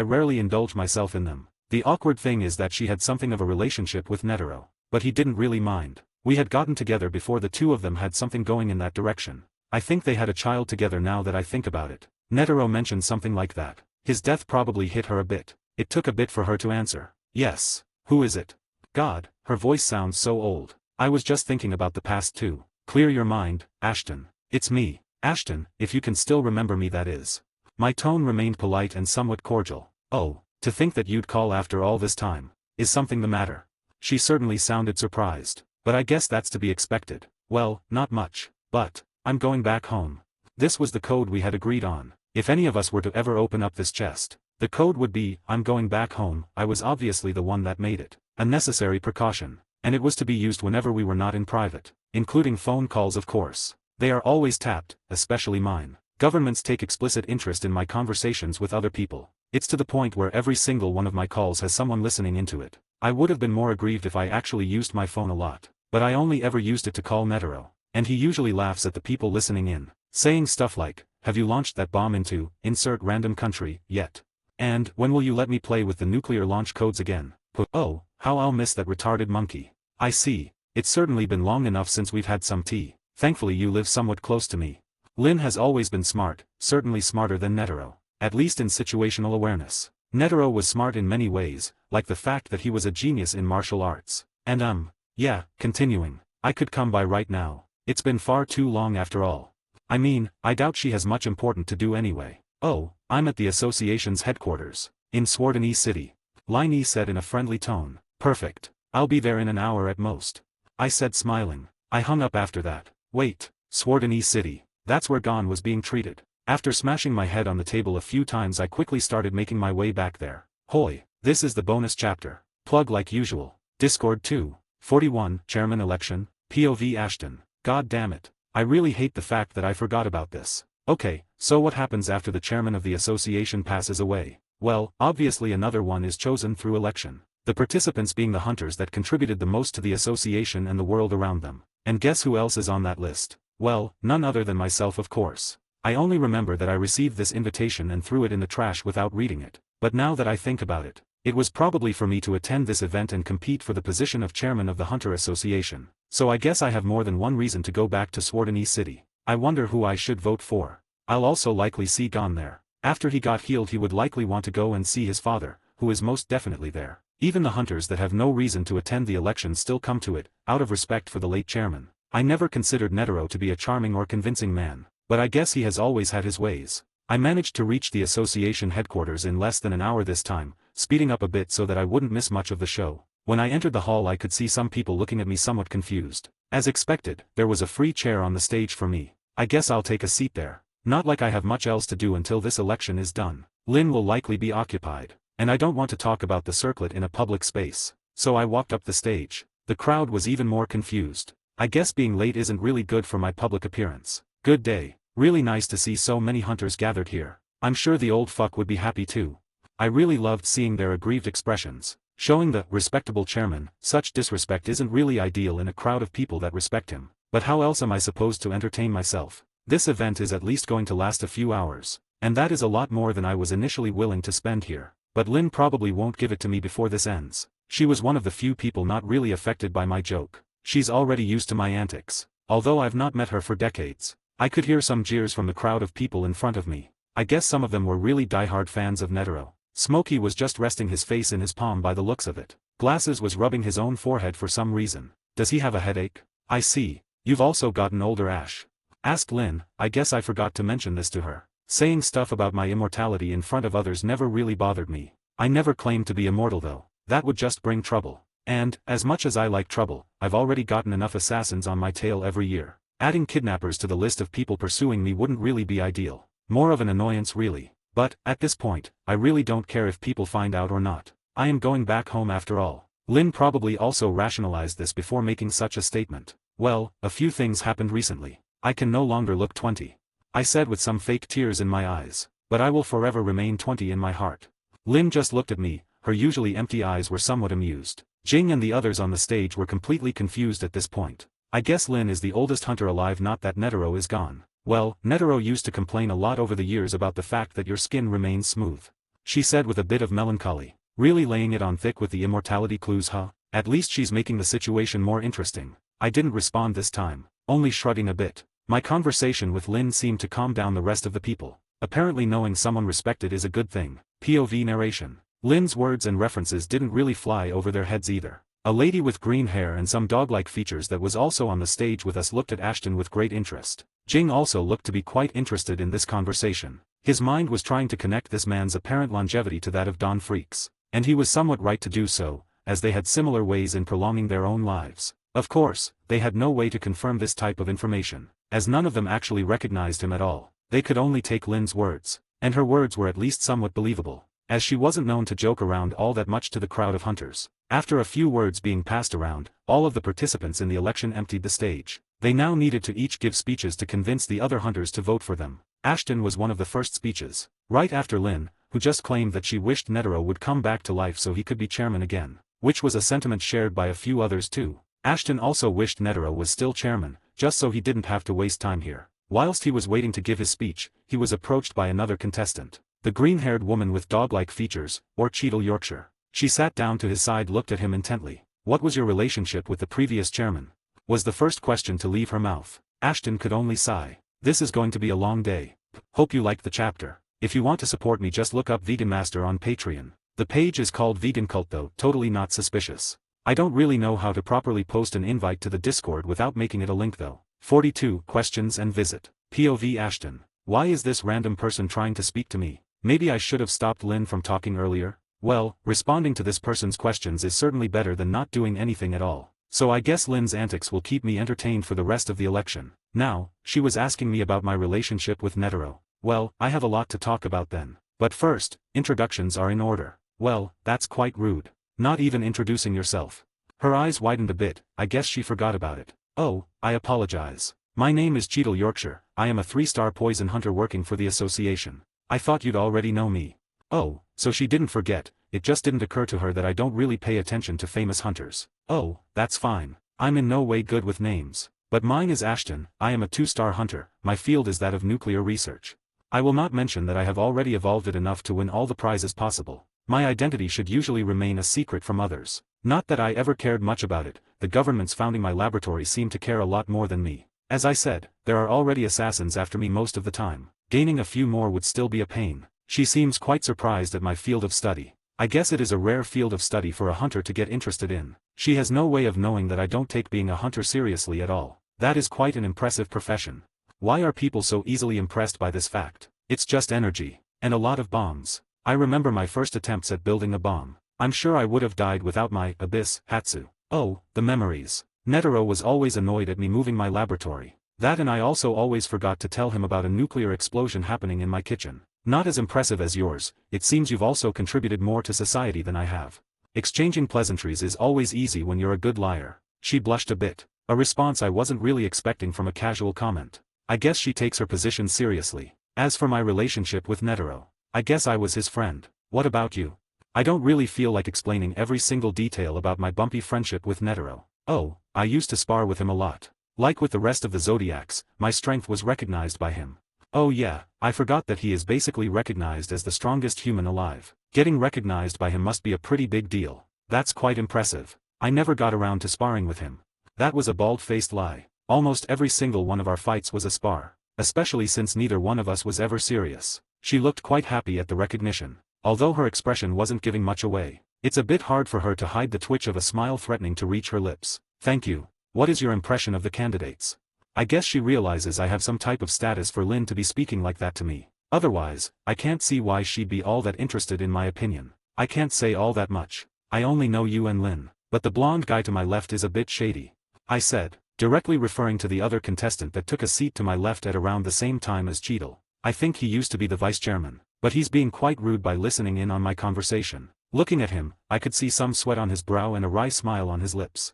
rarely indulge myself in them. The awkward thing is that she had something of a relationship with Netero. But he didn't really mind. We had gotten together before the two of them had something going in that direction. I think they had a child together now that I think about it. Netero mentioned something like that. His death probably hit her a bit. It took a bit for her to answer. Yes. Who is it? God, her voice sounds so old. I was just thinking about the past too. Clear your mind, Ashton. It's me. Ashton, if you can still remember me, that is. My tone remained polite and somewhat cordial. Oh, to think that you'd call after all this time. Is something the matter? She certainly sounded surprised. But I guess that's to be expected. Well, not much. But, I'm going back home. This was the code we had agreed on. If any of us were to ever open up this chest, the code would be, I'm going back home. I was obviously the one that made it. A necessary precaution. And it was to be used whenever we were not in private. Including phone calls, of course. They are always tapped, especially mine. Governments take explicit interest in my conversations with other people. It's to the point where every single one of my calls has someone listening into it. I would have been more aggrieved if I actually used my phone a lot. But I only ever used it to call Netero. And he usually laughs at the people listening in. Saying stuff like, have you launched that bomb into, insert random country, yet? And, when will you let me play with the nuclear launch codes again? Oh, how I'll miss that retarded monkey. I see. It's certainly been long enough since we've had some tea. Thankfully you live somewhat close to me. Lynn has always been smart, certainly smarter than Netero. At least in situational awareness. Netero was smart in many ways, like the fact that he was a genius in martial arts. And yeah, continuing. I could come by right now. It's been far too long after all. I mean, I doubt she has much important to do anyway. Oh, I'm at the association's headquarters. In Swardene City. Liney said in a friendly tone. Perfect. I'll be there in an hour at most. I said, smiling. I hung up after that. Wait, Swardene City. That's where Gon was being treated. After smashing my head on the table a few times I quickly started making my way back there. Hoy, this is the bonus chapter. Plug like usual. Discord 2:41 Chairman Election, POV Ashton. God damn it. I really hate the fact that I forgot about this. Okay, so what happens after the chairman of the association passes away? Well, obviously another one is chosen through election. The participants being the hunters that contributed the most to the association and the world around them. And guess who else is on that list? Well, none other than myself, of course. I only remember that I received this invitation and threw it in the trash without reading it. But now that I think about it, it was probably for me to attend this event and compete for the position of chairman of the Hunter Association. So I guess I have more than one reason to go back to Swardene City. I wonder who I should vote for. I'll also likely see Gon there. After he got healed he would likely want to go and see his father, who is most definitely there. Even the hunters that have no reason to attend the election still come to it, out of respect for the late chairman. I never considered Netero to be a charming or convincing man, but I guess he has always had his ways. I managed to reach the association headquarters in less than an hour this time, speeding up a bit so that I wouldn't miss much of the show. When I entered the hall I could see some people looking at me somewhat confused. As expected, there was a free chair on the stage for me. I guess I'll take a seat there. Not like I have much else to do until this election is done. Lynn will likely be occupied. And I don't want to talk about the circlet in a public space. So I walked up the stage. The crowd was even more confused. I guess being late isn't really good for my public appearance. Good day. Really nice to see so many hunters gathered here. I'm sure the old fuck would be happy too. I really loved seeing their aggrieved expressions. Showing the respectable chairman, such disrespect isn't really ideal in a crowd of people that respect him. But how else am I supposed to entertain myself? This event is at least going to last a few hours. And that is a lot more than I was initially willing to spend here. But Lynn probably won't give it to me before this ends. She was one of the few people not really affected by my joke. She's already used to my antics. Although I've not met her for decades. I could hear some jeers from the crowd of people in front of me. I guess some of them were really diehard fans of Netero. Smokey was just resting his face in his palm by the looks of it. Glasses was rubbing his own forehead for some reason. Does he have a headache? I see. You've also gotten older, Ash. Asked Lynn. I guess I forgot to mention this to her. Saying stuff about my immortality in front of others never really bothered me. I never claimed to be immortal though. That would just bring trouble. And, as much as I like trouble, I've already gotten enough assassins on my tail every year. Adding kidnappers to the list of people pursuing me wouldn't really be ideal. More of an annoyance really. But, at this point, I really don't care if people find out or not. I am going back home after all. Lynn probably also rationalized this before making such a statement. Well, a few things happened recently. I can no longer look 20. I said with some fake tears in my eyes. But I will forever remain 20 in my heart. Lynn just looked at me, her usually empty eyes were somewhat amused. Jing and the others on the stage were completely confused at this point. I guess Lynn is the oldest hunter alive, not that Netero is gone. Well, Netero used to complain a lot over the years about the fact that your skin remains smooth. She said with a bit of melancholy. Really laying it on thick with the immortality clues, huh? At least she's making the situation more interesting. I didn't respond this time, only shrugging a bit. My conversation with Lynn seemed to calm down the rest of the people. Apparently knowing someone respected is a good thing. POV narration. Lynn's words and references didn't really fly over their heads either. A lady with green hair and some dog-like features that was also on the stage with us looked at Ashton with great interest. Jing also looked to be quite interested in this conversation. His mind was trying to connect this man's apparent longevity to that of Don Freak's. And he was somewhat right to do so, as they had similar ways in prolonging their own lives. Of course, they had no way to confirm this type of information, as none of them actually recognized him at all. They could only take Lynn's words, and her words were at least somewhat believable, as she wasn't known to joke around all that much to the crowd of hunters. After a few words being passed around, all of the participants in the election emptied the stage. They now needed to each give speeches to convince the other hunters to vote for them. Ashton was one of the first speeches, right after Lynn, who just claimed that she wished Netero would come back to life so he could be chairman again, which was a sentiment shared by a few others too. Ashton also wished Netero was still chairman, just so he didn't have to waste time here. Whilst he was waiting to give his speech, he was approached by another contestant, the green-haired woman with dog-like features, or Cheadle Yorkshire. She sat down to his side, looked at him intently. What was your relationship with the previous chairman? Was the first question to leave her mouth. Ashton could only sigh. This is going to be a long day. Hope you liked the chapter. If you want to support me, just look up Vegan Master on Patreon. The page is called Vegan Cult though, totally not suspicious. I don't really know how to properly post an invite to the Discord without making it a link though. 42 Questions and Visit. POV Ashton. Why is this random person trying to speak to me? Maybe I should have stopped Lynn from talking earlier? Well, responding to this person's questions is certainly better than not doing anything at all. So I guess Lynn's antics will keep me entertained for the rest of the election. Now, she was asking me about my relationship with Netero. Well, I have a lot to talk about then. But first, introductions are in order. Well, that's quite rude. Not even introducing yourself. Her eyes widened a bit, I guess she forgot about it. Oh, I apologize. My name is Cheadle Yorkshire, I am a 3-star poison hunter working for the association. I thought you'd already know me. Oh, so she didn't forget, it just didn't occur to her that I don't really pay attention to famous hunters. Oh, that's fine. I'm in no way good with names. But mine is Ashton, I am a 2-star hunter, my field is that of nuclear research. I will not mention that I have already evolved it enough to win all the prizes possible. My identity should usually remain a secret from others. Not that I ever cared much about it, the governments founding my laboratory seem to care a lot more than me. As I said, there are already assassins after me most of the time. Gaining a few more would still be a pain. She seems quite surprised at my field of study. I guess it is a rare field of study for a hunter to get interested in. She has no way of knowing that I don't take being a hunter seriously at all. That is quite an impressive profession. Why are people so easily impressed by this fact? It's just energy. And a lot of bombs. I remember my first attempts at building a bomb. I'm sure I would have died without my abyss, Hatsu. Oh, the memories. Netero was always annoyed at me moving my laboratory. That, and I also always forgot to tell him about a nuclear explosion happening in my kitchen. Not as impressive as yours, it seems you've also contributed more to society than I have. Exchanging pleasantries is always easy when you're a good liar. She blushed a bit. A response I wasn't really expecting from a casual comment. I guess she takes her position seriously. As for my relationship with Netero, I guess I was his friend. What about you? I don't really feel like explaining every single detail about my bumpy friendship with Netero. Oh, I used to spar with him a lot. Like with the rest of the Zodiacs, my strength was recognized by him. Oh yeah, I forgot that he is basically recognized as the strongest human alive. Getting recognized by him must be a pretty big deal. That's quite impressive. I never got around to sparring with him. That was a bald-faced lie. Almost every single one of our fights was a spar. Especially since neither one of us was ever serious. She looked quite happy at the recognition. Although her expression wasn't giving much away. It's a bit hard for her to hide the twitch of a smile threatening to reach her lips. Thank you. What is your impression of the candidates? I guess she realizes I have some type of status for Lynn to be speaking like that to me. Otherwise, I can't see why she'd be all that interested in my opinion. I can't say all that much. I only know you and Lynn. But the blonde guy to my left is a bit shady. I said. directly referring to the other contestant that took a seat to my left at around the same time as Cheadle. I think he used to be the vice chairman, but he's being quite rude by listening in on my conversation. Looking at him, I could see some sweat on his brow and a wry smile on his lips.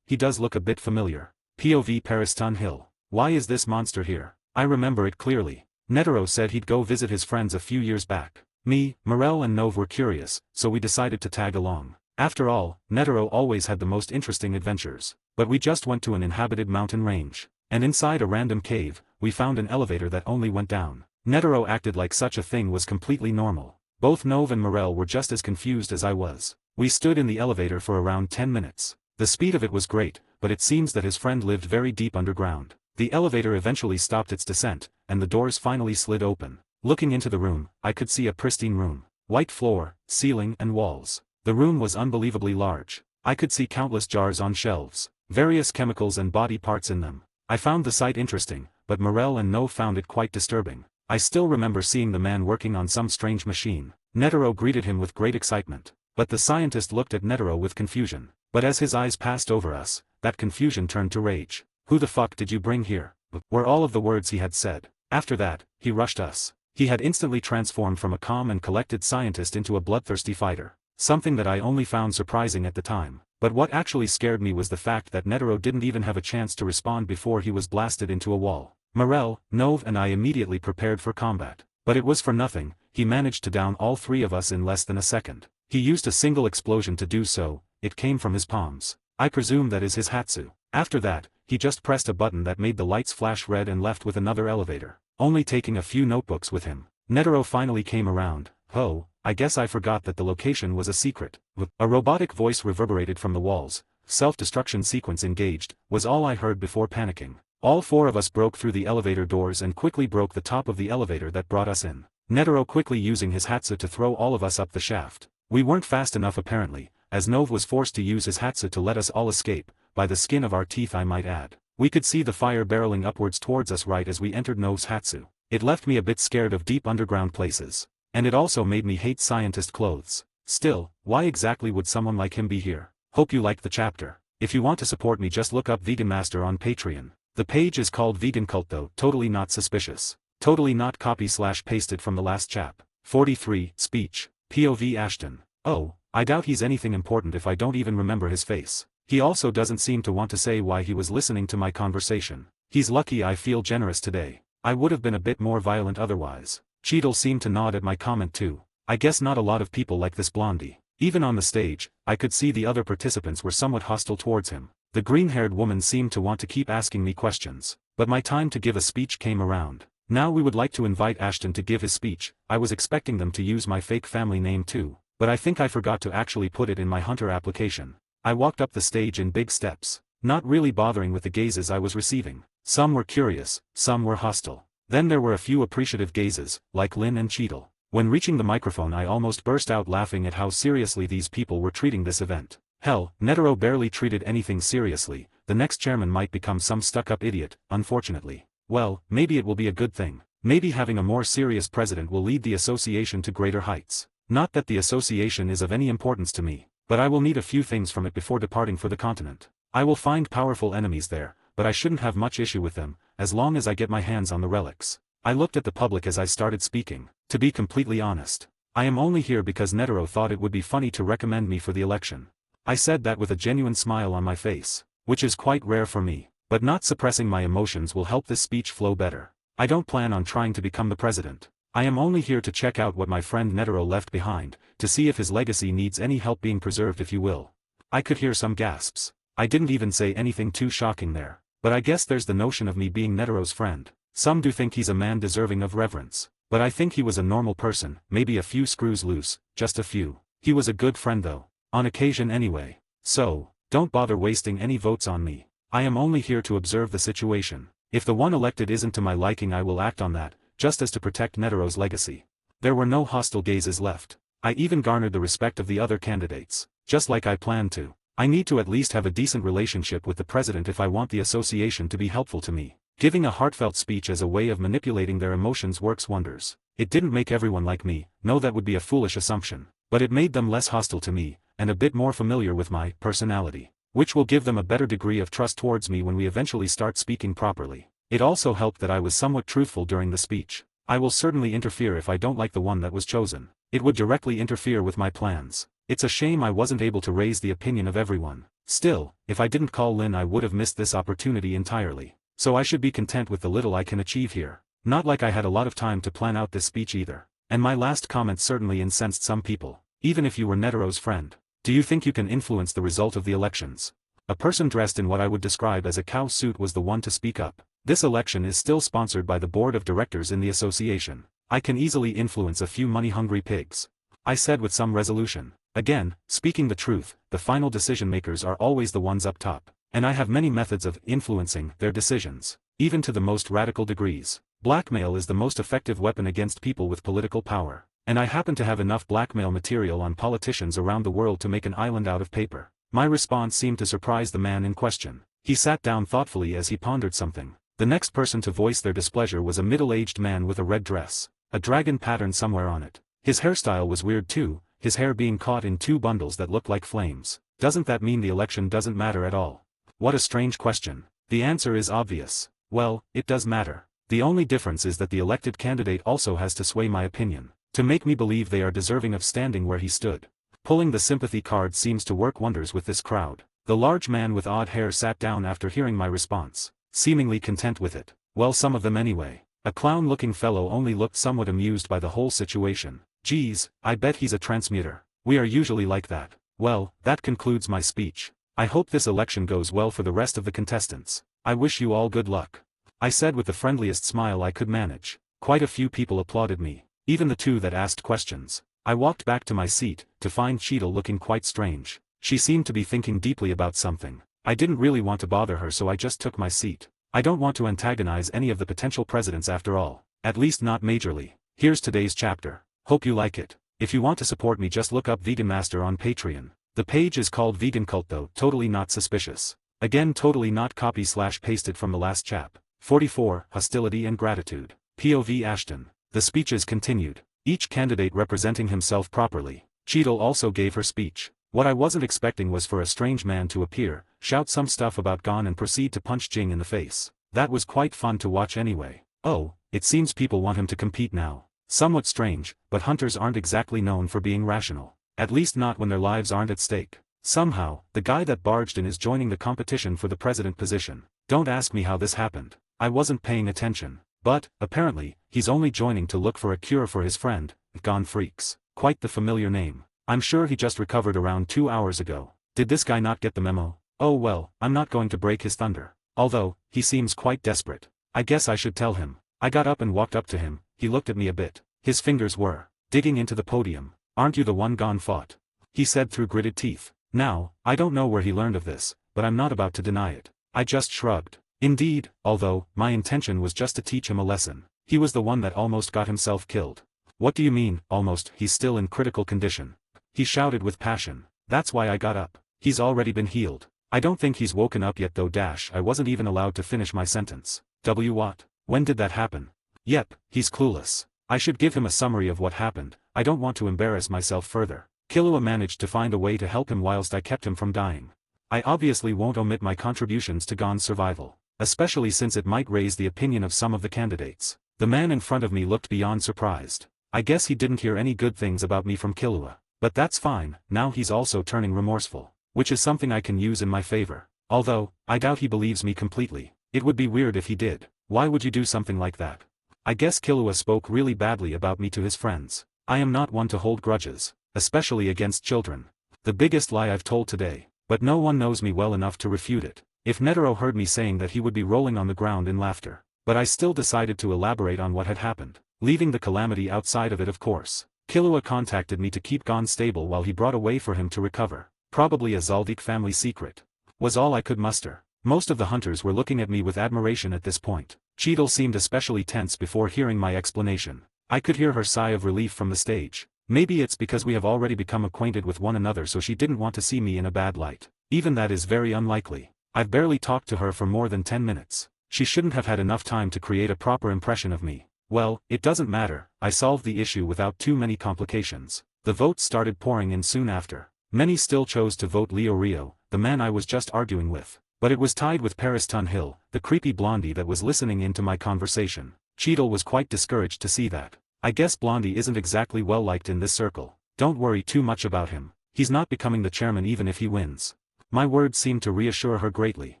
He does look a bit familiar. POV Pariston Hill. Why is this monster here? I remember it clearly. Netero said he'd go visit his friends a few years back. Me, Morel and Nove were curious, so we decided to tag along. After all, Netero always had the most interesting adventures. But we just went to an inhabited mountain range. And inside a random cave, we found an elevator that only went down. Netero acted like such a thing was completely normal. Both Nove and Morel were just as confused as I was. We stood in the elevator for around 10 minutes. The speed of it was great, but it seems that his friend lived very deep underground. The elevator eventually stopped its descent, and the doors finally slid open. Looking into the room, I could see a pristine room. White floor, ceiling and walls. The room was unbelievably large. I could see countless jars on shelves, various chemicals and body parts in them. I found the sight interesting, but Morel and Nove found it quite disturbing. I still remember seeing the man working on some strange machine. Netero greeted him with great excitement. But the scientist looked at Netero with confusion. But as his eyes passed over us, that confusion turned to rage. "Who the fuck did you bring here?" were all of the words he had said. After that, he rushed us. He had instantly transformed from a calm and collected scientist into a bloodthirsty fighter. Something that I only found surprising at the time. But what actually scared me was the fact that Netero didn't even have a chance to respond before he was blasted into a wall. Morel, Nove and I immediately prepared for combat. But it was for nothing. He managed to down all three of us in less than a second. He used a single explosion to do so. It came from his palms. I presume that is his Hatsu. After that, he just pressed a button that made the lights flash red and left with another elevator, only taking a few notebooks with him. Netero finally came around. "Oh, I guess I forgot that the location was a secret." A robotic voice reverberated from the walls. "Self-destruction sequence engaged," was all I heard before panicking. All four of us broke through the elevator doors and quickly broke the top of the elevator that brought us in. Netero quickly using his Hatsu to throw all of us up the shaft. We weren't fast enough apparently, as Nove was forced to use his Hatsu to let us all escape, by the skin of our teeth I might add. We could see the fire barreling upwards towards us right as we entered Nove's Hatsu. It left me a bit scared of deep underground places. And it also made me hate scientist clothes. Still, why exactly would someone like him be here? Hope you liked the chapter. If you want to support me, just look up Vegan Master on Patreon. The page is called Vegan Cult though. Totally not suspicious. Totally not copy/pasted from the last chap. 43, Speech. POV Ashton. Oh, I doubt he's anything important if I don't even remember his face. He also doesn't seem to want to say why he was listening to my conversation. He's lucky I feel generous today. I would have been a bit more violent otherwise. Cheadle seemed to nod at my comment too. I guess not a lot of people like this blondie. Even on the stage, I could see the other participants were somewhat hostile towards him. The green-haired woman seemed to want to keep asking me questions. But my time to give a speech came around. Now we would like to invite Ashton to give his speech. I was expecting them to use my fake family name too, but I think I forgot to actually put it in my Hunter application. I walked up the stage in big steps, not really bothering with the gazes I was receiving. Some were curious, some were hostile. Then there were a few appreciative gazes, like Lynn and Cheadle. When reaching the microphone I almost burst out laughing at how seriously these people were treating this event. Hell, Netero barely treated anything seriously. The next chairman might become some stuck-up idiot, unfortunately. Well, maybe it will be a good thing. Maybe having a more serious president will lead the association to greater heights. Not that the association is of any importance to me, but I will need a few things from it before departing for the continent. I will find powerful enemies there, but I shouldn't have much issue with them, as long as I get my hands on the relics. I looked at the public as I started speaking. To be completely honest, I am only here because Netero thought it would be funny to recommend me for the election. I said that with a genuine smile on my face, which is quite rare for me, but not suppressing my emotions will help this speech flow better. I don't plan on trying to become the president. I am only here to check out what my friend Netero left behind, to see if his legacy needs any help being preserved, if you will. I could hear some gasps. I didn't even say anything too shocking there, but I guess there's the notion of me being Netero's friend. Some do think he's a man deserving of reverence, but I think he was a normal person, maybe a few screws loose, just a few. He was a good friend though. On occasion anyway. So, don't bother wasting any votes on me. I am only here to observe the situation. If the one elected isn't to my liking I will act on that, just as to protect Netero's legacy. There were no hostile gazes left. I even garnered the respect of the other candidates, just like I planned to. I need to at least have a decent relationship with the president if I want the association to be helpful to me. Giving a heartfelt speech as a way of manipulating their emotions works wonders. It didn't make everyone like me, no, that would be a foolish assumption, but it made them less hostile to me, and a bit more familiar with my personality. which will give them a better degree of trust towards me when we eventually start speaking properly. It also helped that I was somewhat truthful during the speech. I will certainly interfere if I don't like the one that was chosen. It would directly interfere with my plans. It's a shame I wasn't able to raise the opinion of everyone. Still, if I didn't call Lin I would have missed this opportunity entirely. So I should be content with the little I can achieve here. Not like I had a lot of time to plan out this speech either. And my last comment certainly incensed some people. Even if you were Netero's friend. Do you think you can influence the result of the elections? A person dressed in what I would describe as a cow suit was the one to speak up. This election is still sponsored by the board of directors in the association. I can easily influence a few money-hungry pigs. I said with some resolution. Again, speaking the truth, the final decision-makers are always the ones up top. And I have many methods of influencing their decisions, even to the most radical degrees. Blackmail is the most effective weapon against people with political power. And I happen to have enough blackmail material on politicians around the world to make an island out of paper. My response seemed to surprise the man in question. He sat down thoughtfully as he pondered something. The next person to voice their displeasure was a middle-aged man with a red dress, a dragon pattern somewhere on it. His hairstyle was weird too, his hair being caught in two bundles that looked like flames. Doesn't that mean the election doesn't matter at all? What a strange question. The answer is obvious. Well, it does matter. The only difference is that the elected candidate also has to sway my opinion, to make me believe they are deserving of standing where he stood. Pulling the sympathy card seems to work wonders with this crowd. The large man with odd hair sat down after hearing my response, seemingly content with it. Well, some of them anyway. A clown-looking fellow only looked somewhat amused by the whole situation. Geez, I bet he's a transmuter. We are usually like that. Well, that concludes my speech. I hope this election goes well for the rest of the contestants. I wish you all good luck. I said with the friendliest smile I could manage. Quite a few people applauded me, even the two that asked questions. I walked back to my seat, to find Cheadle looking quite strange. She seemed to be thinking deeply about something. I didn't really want to bother her, so I just took my seat. I don't want to antagonize any of the potential presidents after all. At least not majorly. Here's today's chapter. Hope you like it. If you want to support me, just look up Vegan Master on Patreon. The page is called Vegan Cult though, totally not suspicious. Again, totally not copy/pasted from the last chap. 44, Hostility and Gratitude. POV Ashton. The speeches continued, each candidate representing himself properly. Cheadle also gave her speech. What I wasn't expecting was for a strange man to appear, shout some stuff about Gon and proceed to punch Jing in the face. That was quite fun to watch anyway. Oh, it seems people want him to compete now. Somewhat strange, but hunters aren't exactly known for being rational. At least not when their lives aren't at stake. Somehow, the guy that barged in is joining the competition for the president position. Don't ask me how this happened. I wasn't paying attention. But, apparently, he's only joining to look for a cure for his friend, Gon Freaks. Quite the familiar name. I'm sure he just recovered around 2 hours ago. Did this guy not get the memo? Oh well, I'm not going to break his thunder. Although, he seems quite desperate. I guess I should tell him. I got up and walked up to him. He looked at me a bit. His fingers were digging into the podium. Aren't you the one Gon fought? He said through gritted teeth. Now, I don't know where he learned of this, but I'm not about to deny it. I just shrugged. Indeed, although, my intention was just to teach him a lesson. He was the one that almost got himself killed. What do you mean, almost? He's still in critical condition. He shouted with passion. That's why I got up. He's already been healed. I don't think he's woken up yet though. I wasn't even allowed to finish my sentence. What? When did that happen? Yep, he's clueless. I should give him a summary of what happened. I don't want to embarrass myself further. Killua managed to find a way to help him whilst I kept him from dying. I obviously won't omit my contributions to Gon's survival, especially since it might raise the opinion of some of the candidates. The man in front of me looked beyond surprised. I guess he didn't hear any good things about me from Killua. But that's fine, now he's also turning remorseful, which is something I can use in my favor. Although, I doubt he believes me completely. It would be weird if he did. Why would you do something like that? I guess Killua spoke really badly about me to his friends. I am not one to hold grudges, especially against children. The biggest lie I've told today, but no one knows me well enough to refute it. If Netero heard me saying that, he would be rolling on the ground in laughter. But I still decided to elaborate on what had happened, leaving the calamity outside of it, of course. Killua contacted me to keep Gon stable while he brought a way for him to recover. Probably a Zaldik family secret. Was all I could muster. Most of the hunters were looking at me with admiration at this point. Cheadle seemed especially tense before hearing my explanation. I could hear her sigh of relief from the stage. Maybe it's because we have already become acquainted with one another, so she didn't want to see me in a bad light. Even that is very unlikely. I've barely talked to her for more than 10 minutes. She shouldn't have had enough time to create a proper impression of me. Well, it doesn't matter, I solved the issue without too many complications. The votes started pouring in soon after. Many still chose to vote Leo Rio, the man I was just arguing with. But it was tied with Paris Tunhill, the creepy blondie that was listening into my conversation. Cheadle was quite discouraged to see that. I guess Blondie isn't exactly well liked in this circle. Don't worry too much about him. He's not becoming the chairman even if he wins. My words seemed to reassure her greatly.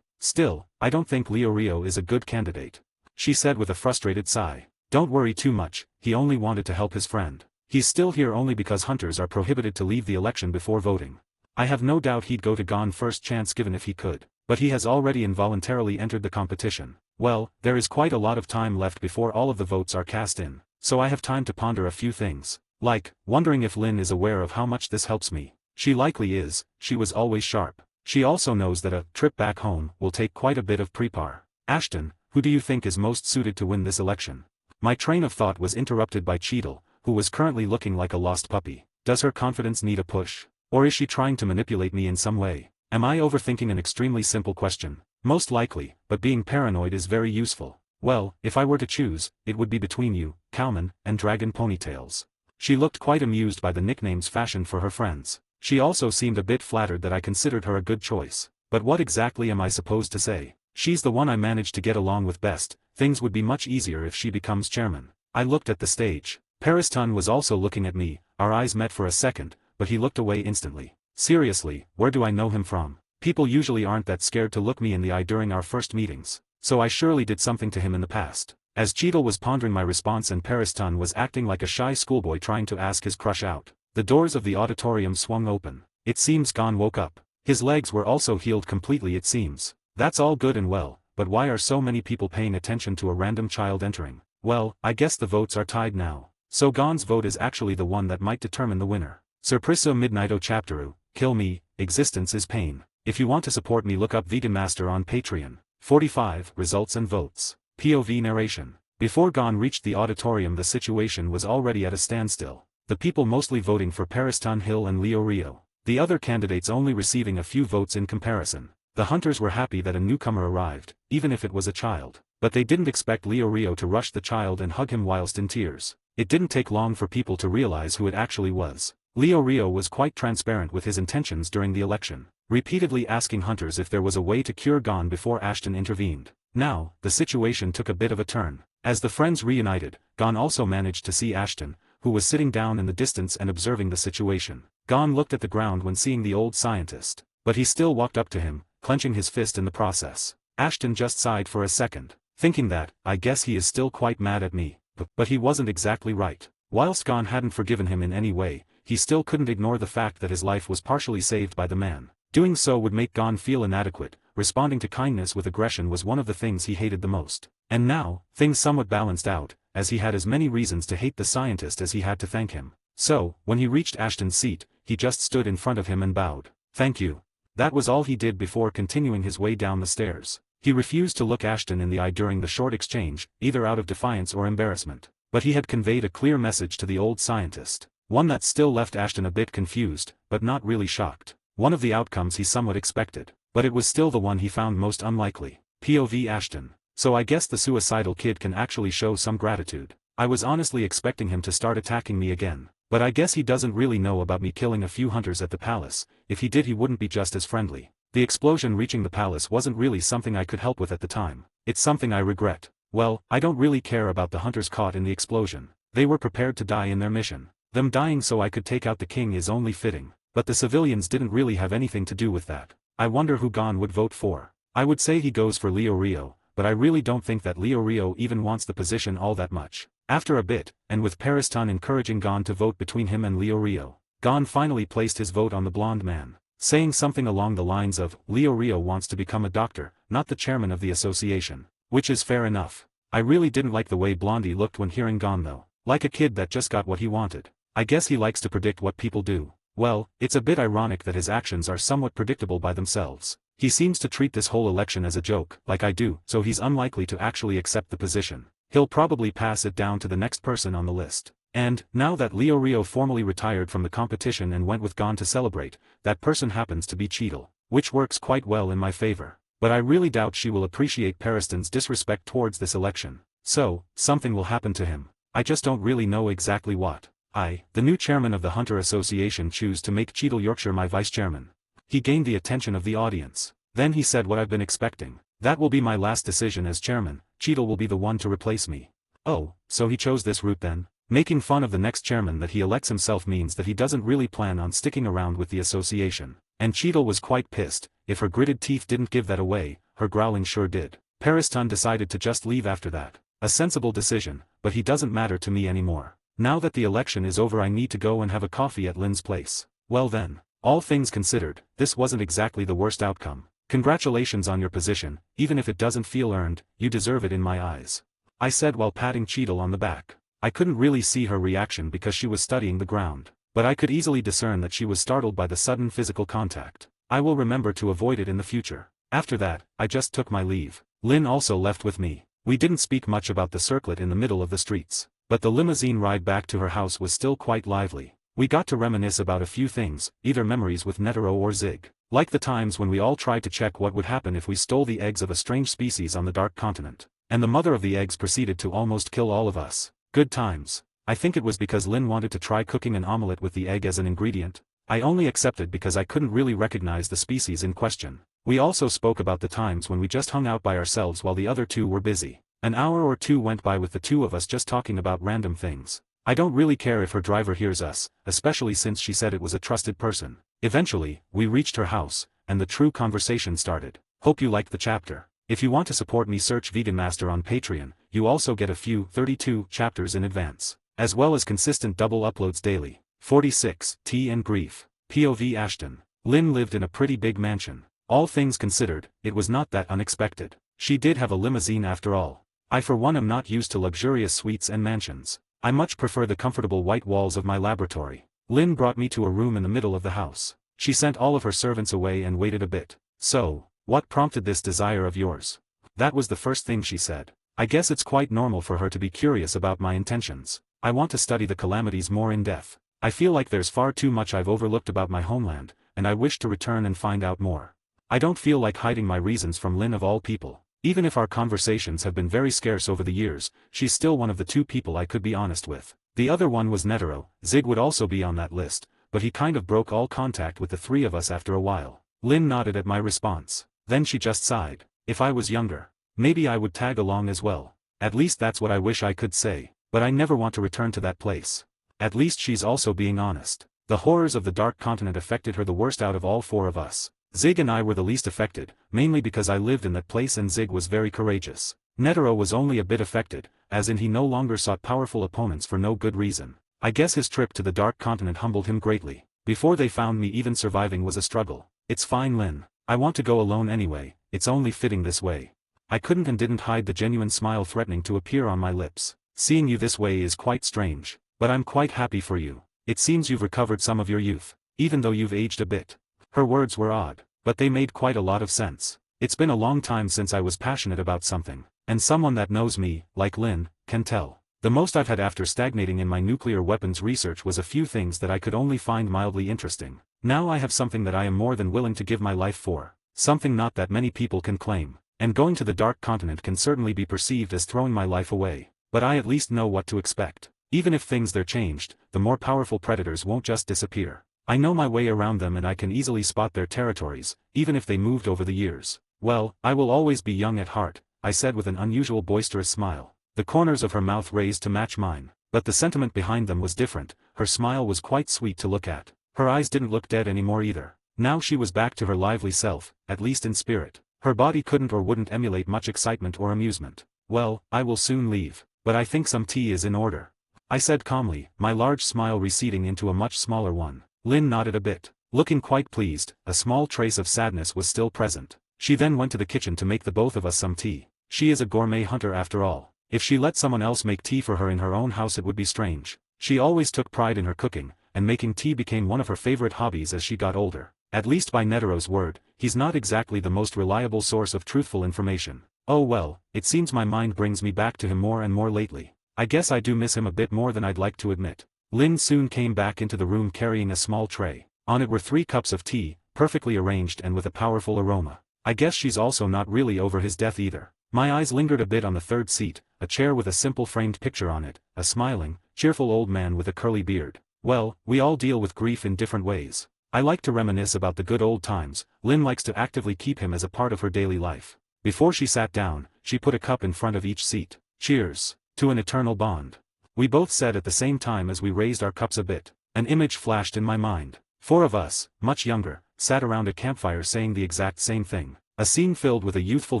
Still, I don't think Leo Rio is a good candidate, she said with a frustrated sigh. Don't worry too much, he only wanted to help his friend. He's still here only because hunters are prohibited to leave the election before voting. I have no doubt he'd go to Gon first chance given if he could. But he has already involuntarily entered the competition. Well, there is quite a lot of time left before all of the votes are cast in, so I have time to ponder a few things. Like, wondering if Lynn is aware of how much this helps me. She likely is, she was always sharp. She also knows that a trip back home will take quite a bit of prepar. Ashton, who do you think is most suited to win this election? My train of thought was interrupted by Cheadle, who was currently looking like a lost puppy. Does her confidence need a push? Or is she trying to manipulate me in some way? Am I overthinking an extremely simple question? Most likely, but being paranoid is very useful. Well, if I were to choose, it would be between you, Cowman, and Dragon Ponytails. She looked quite amused by the nicknames fashioned for her friends. She also seemed a bit flattered that I considered her a good choice. But what exactly am I supposed to say? She's the one I managed to get along with best. Things would be much easier if she becomes chairman. I looked at the stage. Pariston was also looking at me. Our eyes met for a second, but he looked away instantly. Seriously, where do I know him from? People usually aren't that scared to look me in the eye during our first meetings. So I surely did something to him in the past. As Cheadle was pondering my response and Pariston was acting like a shy schoolboy trying to ask his crush out, the doors of the auditorium swung open. It seems Gon woke up. His legs were also healed completely it seems. That's all good and well, but why are so many people paying attention to a random child entering? Well, I guess the votes are tied now. So Gon's vote is actually the one that might determine the winner. Surpriso Midnighto Chapteru, kill me, existence is pain. If you want to support me look up Vegan Master on Patreon. 45 Results and Votes. POV narration. Before Gon reached the auditorium the situation was already at a standstill. The people mostly voting for Pariston Hill and Leo Rio. The other candidates only receiving a few votes in comparison. The hunters were happy that a newcomer arrived, even if it was a child. But they didn't expect Leo Rio to rush the child and hug him whilst in tears. It didn't take long for people to realize who it actually was. Leo Rio was quite transparent with his intentions during the election, repeatedly asking hunters if there was a way to cure Gon before Ashton intervened. Now, the situation took a bit of a turn. As the friends reunited, Gon also managed to see Ashton, who was sitting down in the distance and observing the situation. Gon looked at the ground when seeing the old scientist, but he still walked up to him, clenching his fist in the process. Ashton just sighed for a second, thinking that, I guess he is still quite mad at me, but he wasn't exactly right. Whilst Gon hadn't forgiven him in any way, he still couldn't ignore the fact that his life was partially saved by the man. Doing so would make Gon feel inadequate. Responding to kindness with aggression was one of the things he hated the most. And now, things somewhat balanced out, as he had as many reasons to hate the scientist as he had to thank him. So, when he reached Ashton's seat, he just stood in front of him and bowed. Thank you. That was all he did before continuing his way down the stairs. He refused to look Ashton in the eye during the short exchange, either out of defiance or embarrassment. But he had conveyed a clear message to the old scientist. One that still left Ashton a bit confused, but not really shocked. One of the outcomes he somewhat expected. But it was still the one he found most unlikely. POV Ashton. So I guess the suicidal kid can actually show some gratitude. I was honestly expecting him to start attacking me again. But I guess he doesn't really know about me killing a few hunters at the palace. If he did he wouldn't be just as friendly. The explosion reaching the palace wasn't really something I could help with at the time. It's something I regret. Well, I don't really care about the hunters caught in the explosion. They were prepared to die in their mission. Them dying so I could take out the king is only fitting. But the civilians didn't really have anything to do with that. I wonder who Gon would vote for. I would say he goes for Leo Rio, but I really don't think that Leo Rio even wants the position all that much. After a bit, and with Pariston encouraging Gon to vote between him and Leo Rio, Gon finally placed his vote on the blonde man, saying something along the lines of, Leo Rio wants to become a doctor, not the chairman of the association. Which is fair enough. I really didn't like the way Blondie looked when hearing Gon though. Like a kid that just got what he wanted. I guess he likes to predict what people do. Well, it's a bit ironic that his actions are somewhat predictable by themselves. He seems to treat this whole election as a joke, like I do, so he's unlikely to actually accept the position. He'll probably pass it down to the next person on the list. And, now that Leo Rio formally retired from the competition and went with Gon to celebrate, that person happens to be Cheadle, which works quite well in my favor. But I really doubt she will appreciate Pariston's disrespect towards this election. So, something will happen to him. I just don't really know exactly what. I, the new chairman of the Hunter Association, choose to make Cheadle Yorkshire my vice-chairman. He gained the attention of the audience. Then he said what I've been expecting. That will be my last decision as chairman, Cheadle will be the one to replace me. Oh, so he chose this route then? Making fun of the next chairman that he elects himself means that he doesn't really plan on sticking around with the association. And Cheadle was quite pissed. If her gritted teeth didn't give that away, her growling sure did. Pariston decided to just leave after that. A sensible decision, but he doesn't matter to me anymore. Now that the election is over, I need to go and have a coffee at Lynn's place. Well then, all things considered, this wasn't exactly the worst outcome. Congratulations on your position, even if it doesn't feel earned, you deserve it in my eyes. I said while patting Cheadle on the back. I couldn't really see her reaction because she was studying the ground, but I could easily discern that she was startled by the sudden physical contact. I will remember to avoid it in the future. After that, I just took my leave. Lynn also left with me. We didn't speak much about the circlet in the middle of the streets, but the limousine ride back to her house was still quite lively. We got to reminisce about a few things, either memories with Netero or Zig. Like the times when we all tried to check what would happen if we stole the eggs of a strange species on the Dark Continent, and the mother of the eggs proceeded to almost kill all of us. Good times. I think it was because Lynn wanted to try cooking an omelette with the egg as an ingredient. I only accepted because I couldn't really recognize the species in question. We also spoke about the times when we just hung out by ourselves while the other two were busy. An hour or two went by with the two of us just talking about random things. I don't really care if her driver hears us, especially since she said it was a trusted person. Eventually, we reached her house, and the true conversation started. Hope you liked the chapter. If you want to support me, search Vegan Master on Patreon. You also get a few 32 chapters in advance, as well as consistent double uploads daily. 46, Tea and Grief. POV Ashton. Lynn lived in a pretty big mansion. All things considered, it was not that unexpected. She did have a limousine after all. I for one am not used to luxurious suites and mansions. I much prefer the comfortable white walls of my laboratory. Lynn brought me to a room in the middle of the house. She sent all of her servants away and waited a bit. So, what prompted this desire of yours? That was the first thing she said. I guess it's quite normal for her to be curious about my intentions. I want to study the calamities more in depth. I feel like there's far too much I've overlooked about my homeland, and I wish to return and find out more. I don't feel like hiding my reasons from Lynn of all people. Even if our conversations have been very scarce over the years, she's still one of the two people I could be honest with. The other one was Netero. Zig would also be on that list, but he kind of broke all contact with the three of us after a while. Lynn nodded at my response. Then she just sighed. If I was younger, maybe I would tag along as well. At least that's what I wish I could say, but I never want to return to that place. At least she's also being honest. The horrors of the Dark Continent affected her the worst out of all four of us. Zig and I were the least affected, mainly because I lived in that place and Zig was very courageous. Netero was only a bit affected, as in he no longer sought powerful opponents for no good reason. I guess his trip to the Dark Continent humbled him greatly. Before they found me, even surviving was a struggle. It's fine, Lynn. I want to go alone anyway, it's only fitting this way. I couldn't and didn't hide the genuine smile threatening to appear on my lips. Seeing you this way is quite strange, but I'm quite happy for you. It seems you've recovered some of your youth, even though you've aged a bit. Her words were odd, but they made quite a lot of sense. It's been a long time since I was passionate about something, and someone that knows me, like Lynn, can tell. The most I've had after stagnating in my nuclear weapons research was a few things that I could only find mildly interesting. Now I have something that I am more than willing to give my life for. Something not that many people can claim. And going to the Dark Continent can certainly be perceived as throwing my life away. But I at least know what to expect. Even if things there changed, the more powerful predators won't just disappear. I know my way around them and I can easily spot their territories, even if they moved over the years. Well, I will always be young at heart, I said with an unusual boisterous smile. The corners of her mouth raised to match mine, but the sentiment behind them was different. Her smile was quite sweet to look at. Her eyes didn't look dead anymore either. Now she was back to her lively self, at least in spirit. Her body couldn't or wouldn't emulate much excitement or amusement. Well, I will soon leave, but I think some tea is in order, I said calmly, my large smile receding into a much smaller one. Lynn nodded a bit, looking quite pleased. A small trace of sadness was still present. She then went to the kitchen to make the both of us some tea. She is a gourmet hunter after all. If she let someone else make tea for her in her own house, it would be strange. She always took pride in her cooking, and making tea became one of her favorite hobbies as she got older. At least by Netero's word, he's not exactly the most reliable source of truthful information. Oh well, it seems my mind brings me back to him more and more lately. I guess I do miss him a bit more than I'd like to admit. Lynn soon came back into the room carrying a small tray. On it were 3 cups of tea, perfectly arranged and with a powerful aroma. I guess she's also not really over his death either. My eyes lingered a bit on the third seat, a chair with a simple framed picture on it, a smiling, cheerful old man with a curly beard. Well, we all deal with grief in different ways. I like to reminisce about the good old times. Lynn likes to actively keep him as a part of her daily life. Before she sat down, she put a cup in front of each seat. Cheers to an eternal bond. We both said at the same time as we raised our cups a bit. An image flashed in my mind. 4 of us, much younger, sat around a campfire saying the exact same thing. A scene filled with a youthful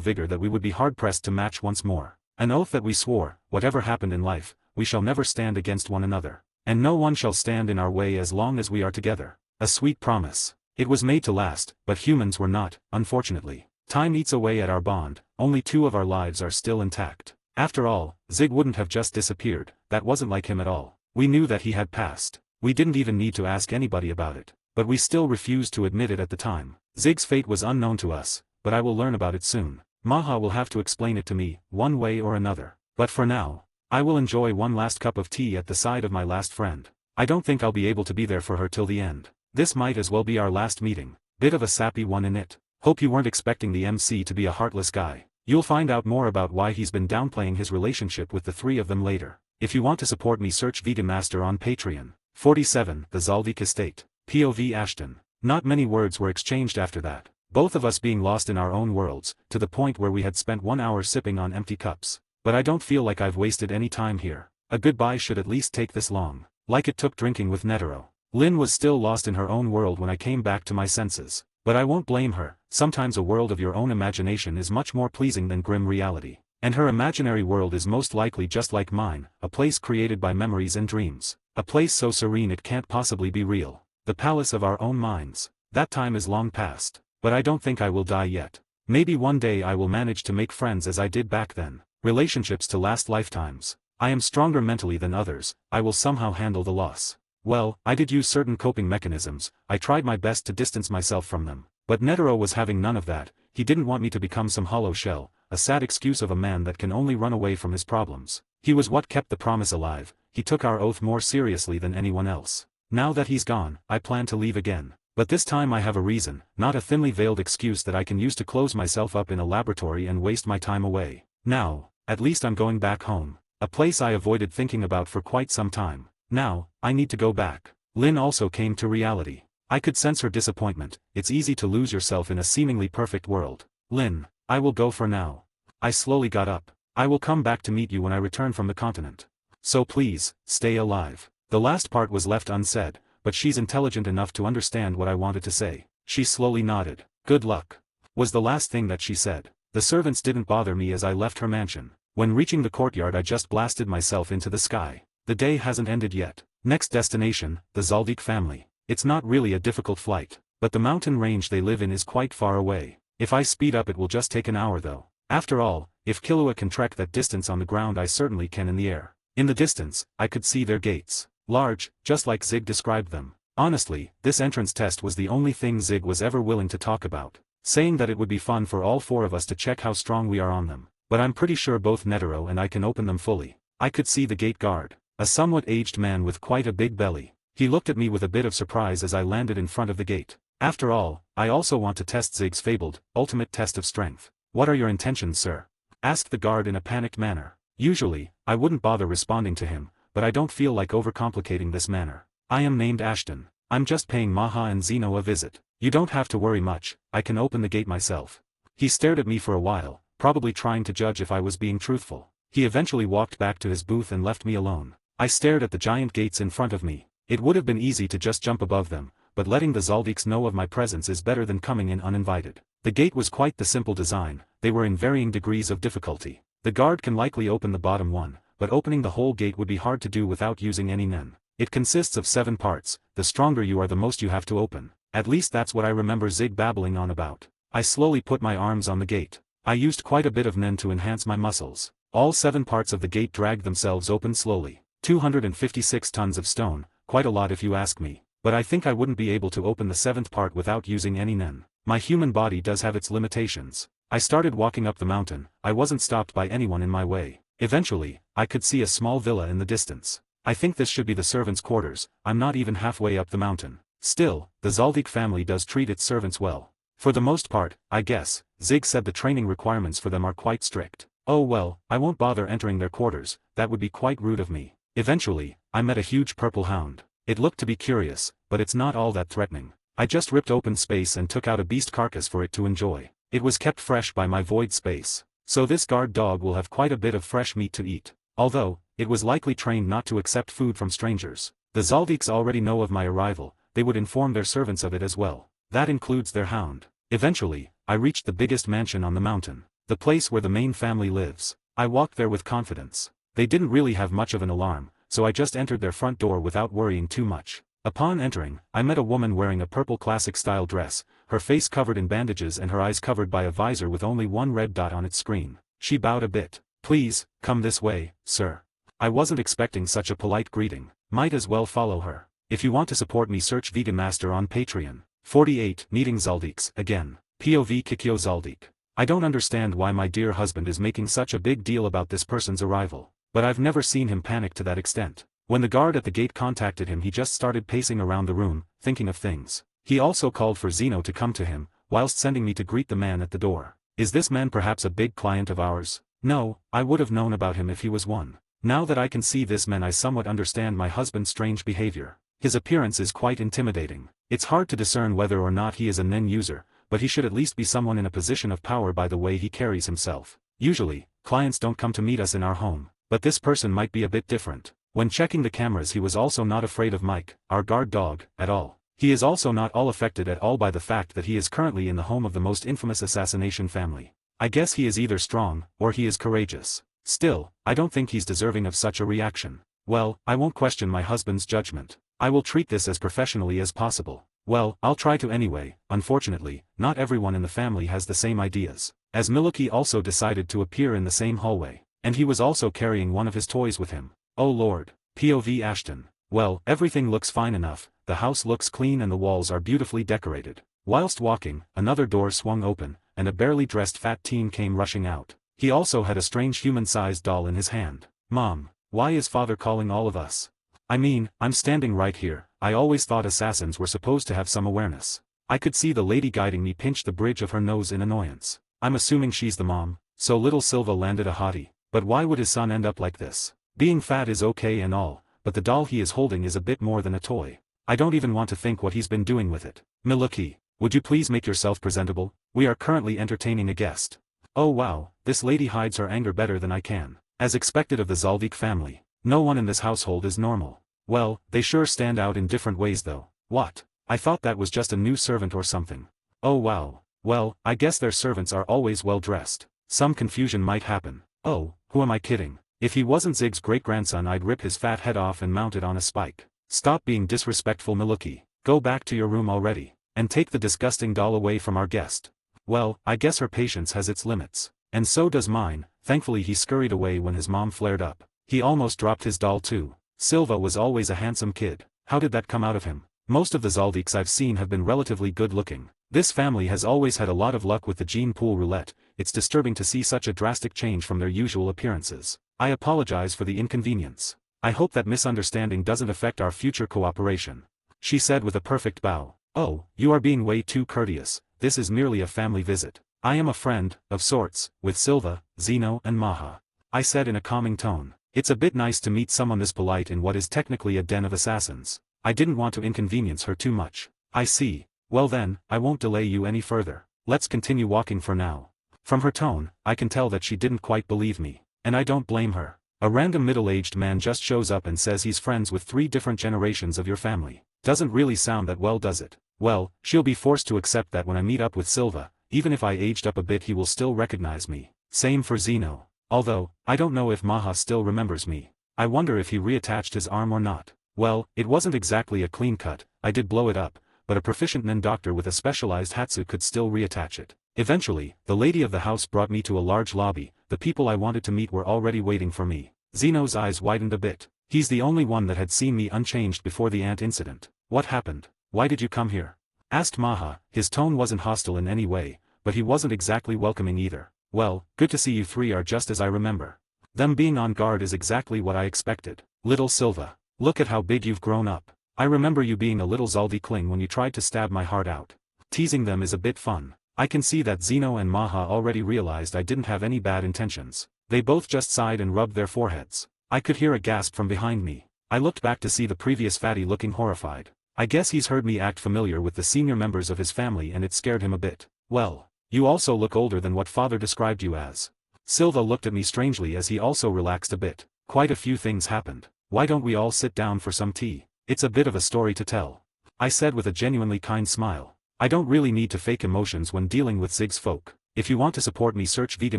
vigor that we would be hard-pressed to match once more. An oath that we swore, whatever happened in life, we shall never stand against one another. And no one shall stand in our way as long as we are together. A sweet promise. It was made to last, but humans were not, unfortunately. Time eats away at our bond, only 2 of our lives are still intact. After all, Zig wouldn't have just disappeared, that wasn't like him at all. We knew that he had passed. We didn't even need to ask anybody about it. But we still refused to admit it at the time. Zig's fate was unknown to us, but I will learn about it soon. Maha will have to explain it to me, one way or another. But for now, I will enjoy one last cup of tea at the side of my last friend. I don't think I'll be able to be there for her till the end. This might as well be our last meeting. Bit of a sappy one in it. Hope you weren't expecting the MC to be a heartless guy. You'll find out more about why he's been downplaying his relationship with the 3 of them later. If you want to support me, search Vegan Master on Patreon. 47. The Zaldik Estate. POV Ashton. Not many words were exchanged after that. Both of us being lost in our own worlds, to the point where we had spent 1 hour sipping on empty cups. But I don't feel like I've wasted any time here. A goodbye should at least take this long. Like it took drinking with Netero. Lynn was still lost in her own world when I came back to my senses. But I won't blame her. Sometimes a world of your own imagination is much more pleasing than grim reality. And her imaginary world is most likely just like mine, a place created by memories and dreams. A place so serene it can't possibly be real. The palace of our own minds. That time is long past. But I don't think I will die yet. Maybe one day I will manage to make friends as I did back then. Relationships to last lifetimes. I am stronger mentally than others. I will somehow handle the loss. Well, I did use certain coping mechanisms. I tried my best to distance myself from them. But Netero was having none of that. He didn't want me to become some hollow shell, a sad excuse of a man that can only run away from his problems. He was what kept the promise alive. He took our oath more seriously than anyone else. Now that he's gone, I plan to leave again. But this time I have a reason, not a thinly veiled excuse that I can use to close myself up in a laboratory and waste my time away. Now, at least I'm going back home. A place I avoided thinking about for quite some time. Now, I need to go back. Lynn also came to reality. I could sense her disappointment. It's easy to lose yourself in a seemingly perfect world. Lynn, I will go for now. I slowly got up. I will come back to meet you when I return from the continent. So please, stay alive. The last part was left unsaid, but she's intelligent enough to understand what I wanted to say. She slowly nodded. Good luck. Was the last thing that she said. The servants didn't bother me as I left her mansion. When reaching the courtyard I just blasted myself into the sky. The day hasn't ended yet. Next destination, the Zaldik family. It's not really a difficult flight, but the mountain range they live in is quite far away. If I speed up it will just take an hour though. After all, if Killua can trek that distance on the ground I certainly can in the air. In the distance, I could see their gates. Large, just like Zig described them. Honestly, this entrance test was the only thing Zig was ever willing to talk about. Saying that it would be fun for all 4 of us to check how strong we are on them. But I'm pretty sure both Netero and I can open them fully. I could see the gate guard. A somewhat aged man with quite a big belly. He looked at me with a bit of surprise as I landed in front of the gate. After all, I also want to test Zig's fabled, ultimate test of strength. What are your intentions, sir? Asked the guard in a panicked manner. Usually, I wouldn't bother responding to him, but I don't feel like overcomplicating this manner. I am named Ashton. I'm just paying Maha and Zeno a visit. You don't have to worry much, I can open the gate myself. He stared at me for a while, probably trying to judge if I was being truthful. He eventually walked back to his booth and left me alone. I stared at the giant gates in front of me. It would have been easy to just jump above them, but letting the Zaldiks know of my presence is better than coming in uninvited. The gate was quite the simple design, they were in varying degrees of difficulty. The guard can likely open the bottom one, but opening the whole gate would be hard to do without using any nen. It consists of 7 parts, the stronger you are the most you have to open. At least that's what I remember Zig babbling on about. I slowly put my arms on the gate. I used quite a bit of nen to enhance my muscles. All 7 parts of the gate dragged themselves open slowly. 256 tons of stone, quite a lot if you ask me. But I think I wouldn't be able to open the 7th part without using any nen. My human body does have its limitations. I started walking up the mountain. I wasn't stopped by anyone in my way. Eventually, I could see a small villa in the distance. I think this should be the servants' quarters. I'm not even halfway up the mountain. Still, the Zaldik family does treat its servants well. For the most part, I guess. Zig said the training requirements for them are quite strict. Oh well, I won't bother entering their quarters, that would be quite rude of me. Eventually, I met a huge purple hound. It looked to be curious, but it's not all that threatening. I just ripped open space and took out a beast carcass for it to enjoy. It was kept fresh by my void space. So this guard dog will have quite a bit of fresh meat to eat. Although, it was likely trained not to accept food from strangers. The Zaldiks already know of my arrival, they would inform their servants of it as well. That includes their hound. Eventually, I reached the biggest mansion on the mountain. The place where the main family lives. I walked there with confidence. They didn't really have much of an alarm, so I just entered their front door without worrying too much. Upon entering, I met a woman wearing a purple classic-style dress, her face covered in bandages and her eyes covered by a visor with only one red dot on its screen. She bowed a bit. "Please, come this way, sir." I wasn't expecting such a polite greeting. Might as well follow her. If you want to support me, search Vegan Master on Patreon. 48. Meeting Zaldiks again. POV Kikyo Zaldik. I don't understand why my dear husband is making such a big deal about this person's arrival, but I've never seen him panic to that extent. When the guard at the gate contacted him, he just started pacing around the room, thinking of things. He also called for Zeno to come to him, whilst sending me to greet the man at the door. Is this man perhaps a big client of ours? No, I would have known about him if he was one. Now that I can see this man, I somewhat understand my husband's strange behavior. His appearance is quite intimidating. It's hard to discern whether or not he is a Nen user, but he should at least be someone in a position of power by the way he carries himself. Usually, clients don't come to meet us in our home, but this person might be a bit different. When checking the cameras, he was also not afraid of Mike, our guard dog, at all. He is also not all affected at all by the fact that he is currently in the home of the most infamous assassination family. I guess he is either strong, or he is courageous. Still, I don't think he's deserving of such a reaction. Well, I won't question my husband's judgment. I will treat this as professionally as possible. Well, I'll try to anyway. Unfortunately, not everyone in the family has the same ideas. As Miluki also decided to appear in the same hallway, and he was also carrying one of his toys with him. Oh lord. POV Ashton. Well, everything looks fine enough, the house looks clean and the walls are beautifully decorated. Whilst walking, another door swung open, and a barely dressed fat teen came rushing out. He also had a strange human-sized doll in his hand. Mom, why is father calling all of us? I mean, I'm standing right here. I always thought assassins were supposed to have some awareness. I could see the lady guiding me pinch the bridge of her nose in annoyance. I'm assuming she's the mom, so little Silva landed a hottie. But why would his son end up like this? Being fat is okay and all, but the doll he is holding is a bit more than a toy. I don't even want to think what he's been doing with it. Miluki, would you please make yourself presentable? We are currently entertaining a guest. Oh wow, this lady hides her anger better than I can. As expected of the Zaldik family, no one in this household is normal. Well, they sure stand out in different ways though. What? I thought that was just a new servant or something. Oh wow. Well, I guess their servants are always well dressed. Some confusion might happen. Oh, who am I kidding? If he wasn't Zig's great-grandson, I'd rip his fat head off and mount it on a spike. Stop being disrespectful, Miluki. Go back to your room already, and take the disgusting doll away from our guest. Well, I guess her patience has its limits. And so does mine. Thankfully he scurried away when his mom flared up. He almost dropped his doll too. Silva was always a handsome kid. How did that come out of him? Most of the Zaldiks I've seen have been relatively good-looking. This family has always had a lot of luck with the gene pool roulette. It's disturbing to see such a drastic change from their usual appearances. I apologize for the inconvenience. I hope that misunderstanding doesn't affect our future cooperation. She said with a perfect bow. Oh, you are being way too courteous. This is merely a family visit. I am a friend, of sorts, with Silva, Zeno and Maha. I said in a calming tone. It's a bit nice to meet someone this polite in what is technically a den of assassins. I didn't want to inconvenience her too much. I see. Well then, I won't delay you any further. Let's continue walking for now. From her tone, I can tell that she didn't quite believe me. And I don't blame her. A random middle-aged man just shows up and says he's friends with 3 different generations of your family. Doesn't really sound that well, does it? Well, she'll be forced to accept that when I meet up with Silva. Even if I aged up a bit, he will still recognize me. Same for Zeno. Although, I don't know if Maha still remembers me. I wonder if he reattached his arm or not. Well, it wasn't exactly a clean cut, I did blow it up, but a proficient Nen doctor with a specialized hatsu could still reattach it. Eventually, the lady of the house brought me to a large lobby. The people I wanted to meet were already waiting for me. Zeno's eyes widened a bit. He's the only one that had seen me unchanged before the ant incident. What happened? Why did you come here? Asked Maha. His tone wasn't hostile in any way, but he wasn't exactly welcoming either. Well, good to see you 3 are just as I remember. Them being on guard is exactly what I expected. Little Silva. Look at how big you've grown up. I remember you being a little Zaldikling when you tried to stab my heart out. Teasing them is a bit fun. I can see that Zeno and Maha already realized I didn't have any bad intentions. They both just sighed and rubbed their foreheads. I could hear a gasp from behind me. I looked back to see the previous fatty looking horrified. I guess he's heard me act familiar with the senior members of his family and it scared him a bit. Well, you also look older than what father described you as. Silva looked at me strangely as he also relaxed a bit. Quite a few things happened. Why don't we all sit down for some tea? It's a bit of a story to tell. I said with a genuinely kind smile. I don't really need to fake emotions when dealing with Zig's folk. If you want to support me, search Vita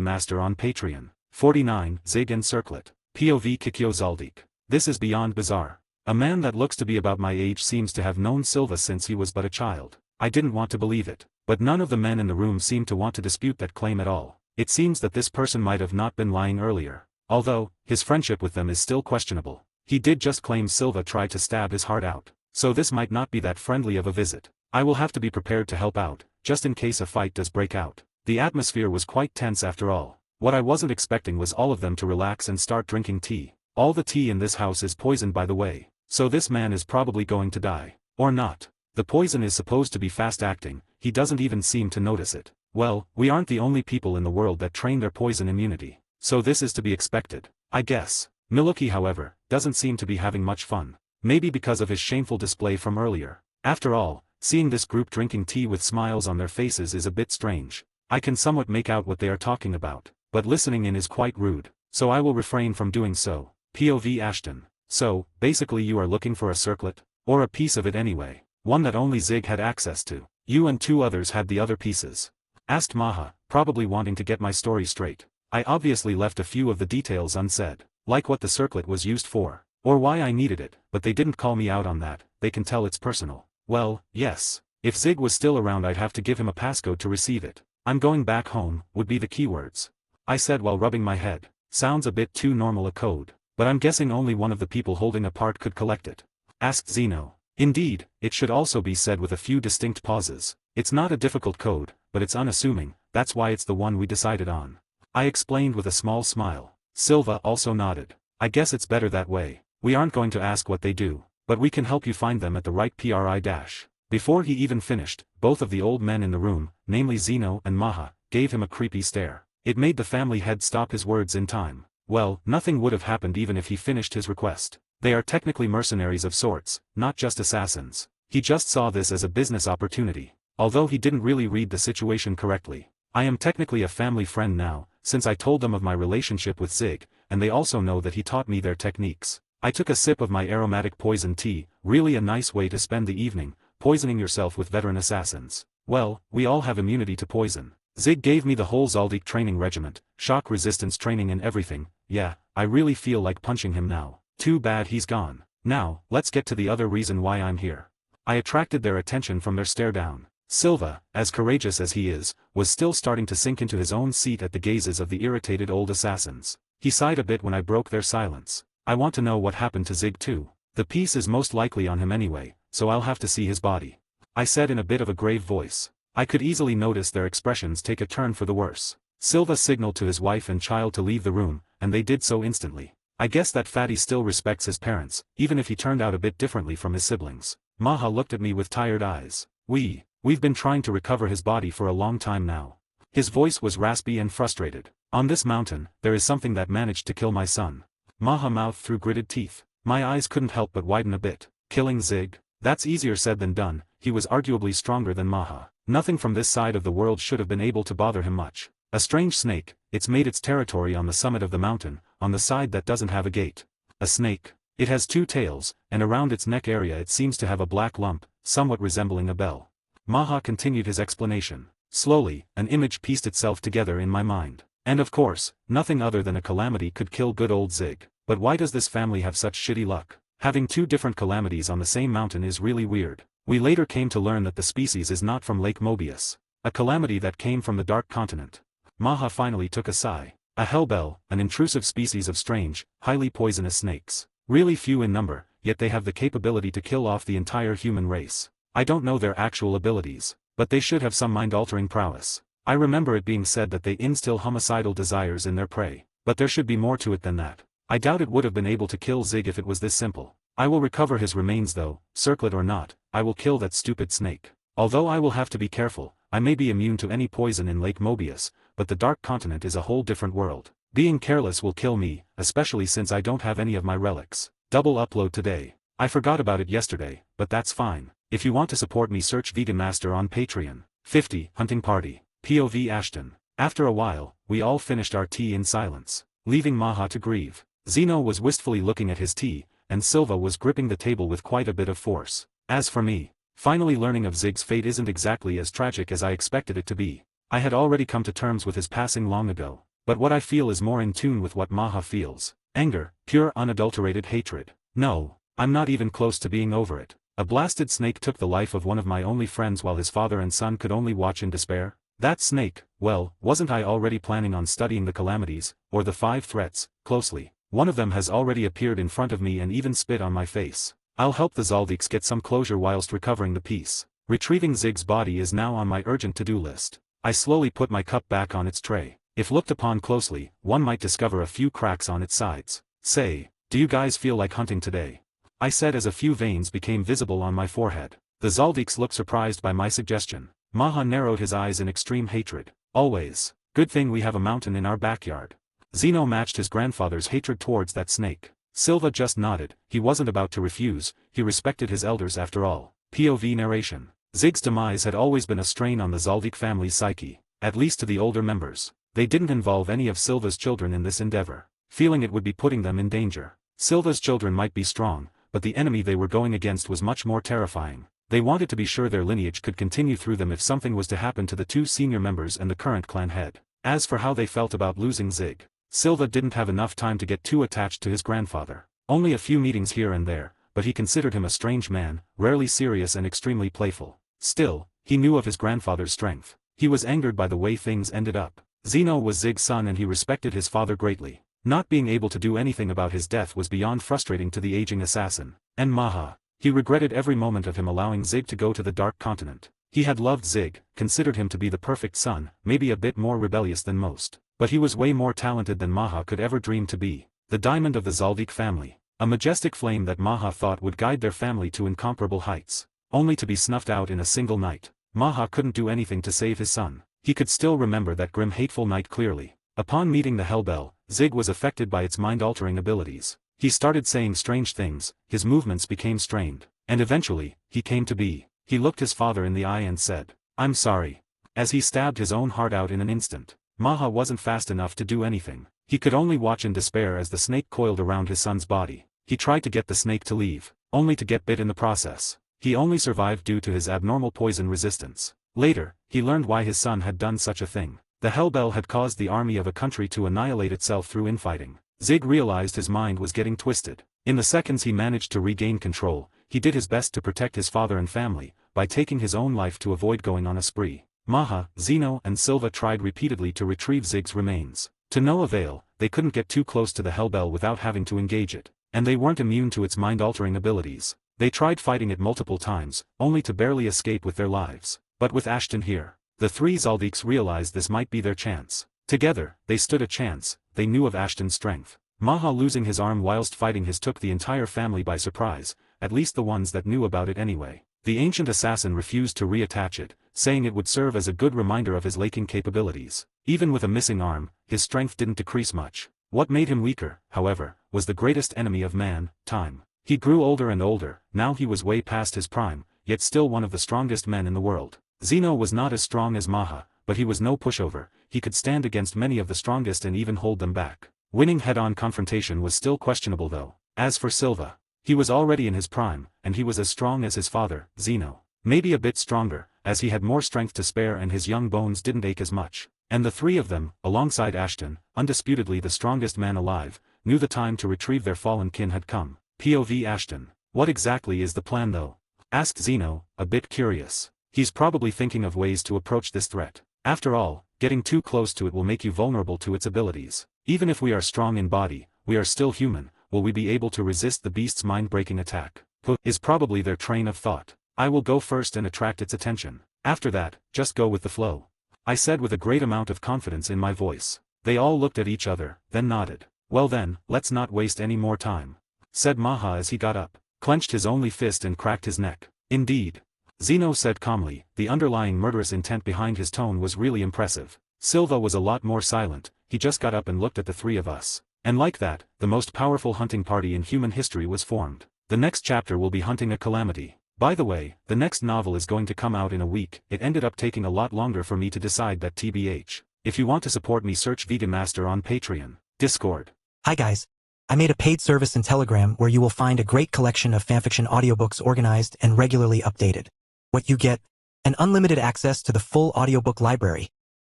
Master on Patreon. 49, Zig and Circlet. POV Kikyo Zaldik. This is beyond bizarre. A man that looks to be about my age seems to have known Silva since he was but a child. I didn't want to believe it, but none of the men in the room seemed to want to dispute that claim at all. It seems that this person might have not been lying earlier. Although, his friendship with them is still questionable. He did just claim Silva tried to stab his heart out. So this might not be that friendly of a visit. I will have to be prepared to help out, just in case a fight does break out. The atmosphere was quite tense after all. What I wasn't expecting was all of them to relax and start drinking tea. All the tea in this house is poisoned, by the way. So this man is probably going to die. Or not. The poison is supposed to be fast-acting, he doesn't even seem to notice it. Well, we aren't the only people in the world that train their poison immunity. So this is to be expected, I guess. Miluki, however, doesn't seem to be having much fun. Maybe because of his shameful display from earlier. After all, seeing this group drinking tea with smiles on their faces is a bit strange. I can somewhat make out what they are talking about, but listening in is quite rude, so I will refrain from doing so. POV Ashton. So, basically you are looking for a circlet? Or a piece of it anyway. One that only Zig had access to. You and two others had the other pieces. Asked Maha, probably wanting to get my story straight. I obviously left a few of the details unsaid, like what the circlet was used for, or why I needed it, but they didn't call me out on that. They can tell it's personal. Well, yes. If Zig was still around I'd have to give him a passcode to receive it. I'm going back home, would be the keywords. I said while rubbing my head. Sounds a bit too normal a code. But I'm guessing only one of the people holding a part could collect it. Asked Zeno. Indeed, it should also be said with a few distinct pauses. It's not a difficult code, but it's unassuming, that's why it's the one we decided on. I explained with a small smile. Silva also nodded. I guess it's better that way. We aren't going to ask what they do, but we can help you find them at the right PRI-. Before he even finished, both of the old men in the room, namely Zeno and Maha, gave him a creepy stare. It made the family head stop his words in time. Well, nothing would have happened even if he finished his request. They are technically mercenaries of sorts, not just assassins. He just saw this as a business opportunity. Although he didn't really read the situation correctly. I am technically a family friend now, since I told them of my relationship with Zig, and they also know that he taught me their techniques. I took a sip of my aromatic poison tea, really a nice way to spend the evening, poisoning yourself with veteran assassins. Well, we all have immunity to poison. Zig gave me the whole Zaldik training regiment, shock resistance training and everything. Yeah, I really feel like punching him now. Too bad he's gone. Now, let's get to the other reason why I'm here. I attracted their attention from their stare down. Silva, as courageous as he is, was still starting to sink into his own seat at the gazes of the irritated old assassins. He sighed a bit when I broke their silence. I want to know what happened to Zig too. The piece is most likely on him anyway, so I'll have to see his body. I said in a bit of a grave voice. I could easily notice their expressions take a turn for the worse. Silva signaled to his wife and child to leave the room, and they did so instantly. I guess that fatty still respects his parents, even if he turned out a bit differently from his siblings. Maha looked at me with tired eyes. We've been trying to recover his body for a long time now. His voice was raspy and frustrated. On this mountain, there is something that managed to kill my son. Maha mouthed through gritted teeth. My eyes couldn't help but widen a bit. Killing Zig? That's easier said than done. He was arguably stronger than Maha. Nothing from this side of the world should have been able to bother him much. A strange snake, it's made its territory on the summit of the mountain, on the side that doesn't have a gate. A snake. It has two tails, and around its neck area it seems to have a black lump, somewhat resembling a bell. Maha continued his explanation. Slowly, an image pieced itself together in my mind. And of course, nothing other than a calamity could kill good old Zig. But why does this family have such shitty luck? Having two different calamities on the same mountain is really weird. We later came to learn that the species is not from Lake Mobius. A calamity that came from the Dark Continent. Maha finally took a sigh. A hellbell, an intrusive species of strange, highly poisonous snakes. Really few in number, yet they have the capability to kill off the entire human race. I don't know their actual abilities, but they should have some mind-altering prowess. I remember it being said that they instill homicidal desires in their prey, but there should be more to it than that. I doubt it would have been able to kill Zig if it was this simple. I will recover his remains though, circlet or not, I will kill that stupid snake. Although I will have to be careful, I may be immune to any poison in Lake Mobius, but the Dark Continent is a whole different world. Being careless will kill me, especially since I don't have any of my relics. Double upload today. I forgot about it yesterday, but that's fine. If you want to support me, search Vegan Master on Patreon. 50. Hunting Party. POV Ashton. After a while, we all finished our tea in silence, leaving Maha to grieve. Zeno was wistfully looking at his tea, and Silva was gripping the table with quite a bit of force. As for me, finally learning of Zig's fate isn't exactly as tragic as I expected it to be. I had already come to terms with his passing long ago, but what I feel is more in tune with what Maha feels. Anger, pure unadulterated hatred. No, I'm not even close to being over it. A blasted snake took the life of one of my only friends while his father and son could only watch in despair. That snake, well, wasn't I already planning on studying the calamities, or the 5 threats, closely? One of them has already appeared in front of me and even spit on my face. I'll help the Zaldiks get some closure whilst recovering the peace. Retrieving Zig's body is now on my urgent to-do list. I slowly put my cup back on its tray. If looked upon closely, one might discover a few cracks on its sides. Say, do you guys feel like hunting today? I said as a few veins became visible on my forehead. The Zaldiks looked surprised by my suggestion. Maha narrowed his eyes in extreme hatred. Always. Good thing we have a mountain in our backyard. Zeno matched his grandfather's hatred towards that snake. Silva just nodded. He wasn't about to refuse, he respected his elders after all. POV narration. Zig's demise had always been a strain on the Zaldik family's psyche, at least to the older members. They didn't involve any of Silva's children in this endeavor, feeling it would be putting them in danger. Silva's children might be strong, but the enemy they were going against was much more terrifying. They wanted to be sure their lineage could continue through them if something was to happen to the 2 senior members and the current clan head. As for how they felt about losing Zig, Silva didn't have enough time to get too attached to his grandfather. Only a few meetings here and there, but he considered him a strange man, rarely serious and extremely playful. Still, he knew of his grandfather's strength. He was angered by the way things ended up. Zeno was Zig's son and he respected his father greatly. Not being able to do anything about his death was beyond frustrating to the aging assassin. And Maha. He regretted every moment of him allowing Zig to go to the Dark Continent. He had loved Zig, considered him to be the perfect son, maybe a bit more rebellious than most. But he was way more talented than Maha could ever dream to be. The diamond of the Zaldik family. A majestic flame that Maha thought would guide their family to incomparable heights. Only to be snuffed out in a single night. Maha couldn't do anything to save his son. He could still remember that grim hateful night clearly. Upon meeting the Hellbell, Zig was affected by its mind-altering abilities. He started saying strange things, his movements became strained. And eventually, he came to be. He looked his father in the eye and said, "I'm sorry." As he stabbed his own heart out in an instant. Maha wasn't fast enough to do anything. He could only watch in despair as the snake coiled around his son's body. He tried to get the snake to leave, only to get bit in the process. He only survived due to his abnormal poison resistance. Later, he learned why his son had done such a thing. The Hellbell had caused the army of a country to annihilate itself through infighting. Zig realized his mind was getting twisted. In the seconds he managed to regain control, he did his best to protect his father and family, by taking his own life to avoid going on a spree. Maha, Zeno and Silva tried repeatedly to retrieve Zig's remains. To no avail, they couldn't get too close to the Hellbell without having to engage it, and they weren't immune to its mind-altering abilities. They tried fighting it multiple times, only to barely escape with their lives. But with Ashton here, the 3 Zaldiks realized this might be their chance. Together, they stood a chance. They knew of Ashton's strength. Maha losing his arm whilst fighting his took the entire family by surprise, at least the ones that knew about it anyway. The ancient assassin refused to reattach it, saying it would serve as a good reminder of his lacking capabilities. Even with a missing arm, his strength didn't decrease much. What made him weaker, however, was the greatest enemy of man, time. He grew older and older, now he was way past his prime, yet still one of the strongest men in the world. Zeno was not as strong as Maha, but he was no pushover. He could stand against many of the strongest and even hold them back. Winning head-on confrontation was still questionable though. As for Silva, he was already in his prime, and he was as strong as his father, Zeno. Maybe a bit stronger, as he had more strength to spare and his young bones didn't ache as much. And the 3 of them, alongside Ashton, undisputedly the strongest man alive, knew the time to retrieve their fallen kin had come. POV Ashton. What exactly is the plan though? Asked Zeno, a bit curious. He's probably thinking of ways to approach this threat. After all, getting too close to it will make you vulnerable to its abilities. Even if we are strong in body, we are still human. Will we be able to resist the beast's mind-breaking attack? Is probably their train of thought. I will go first and attract its attention. After that, just go with the flow. I said with a great amount of confidence in my voice. They all looked at each other, then nodded. Well then, let's not waste any more time, said Maha as he got up, clenched his only fist and cracked his neck. Indeed. Zeno said calmly. The underlying murderous intent behind his tone was really impressive. Silva was a lot more silent. He just got up and looked at the three of us. And like that, the most powerful hunting party in human history was formed. The next chapter will be hunting a calamity. By the way, the next novel is going to come out in a week. It ended up taking a lot longer for me to decide that TBH. If you want to support me, search Vegan Master on Patreon. Discord. Hi guys. I made a paid service in Telegram where you will find a great collection of fanfiction audiobooks organized and regularly updated. What you get? An unlimited access to the full audiobook library.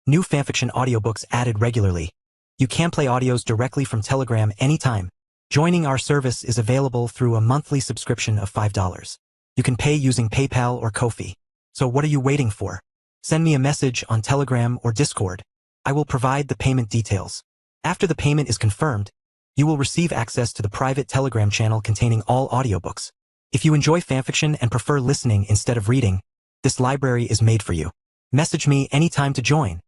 New fanfiction audiobooks added regularly. You can play audios directly from Telegram anytime. Joining our service is available through a monthly subscription of $5. You can pay using PayPal or Ko-fi. So what are you waiting for? Send me a message on Telegram or Discord. I will provide the payment details. After the payment is confirmed, you will receive access to the private Telegram channel containing all audiobooks. If you enjoy fanfiction and prefer listening instead of reading, this library is made for you. Message me anytime to join.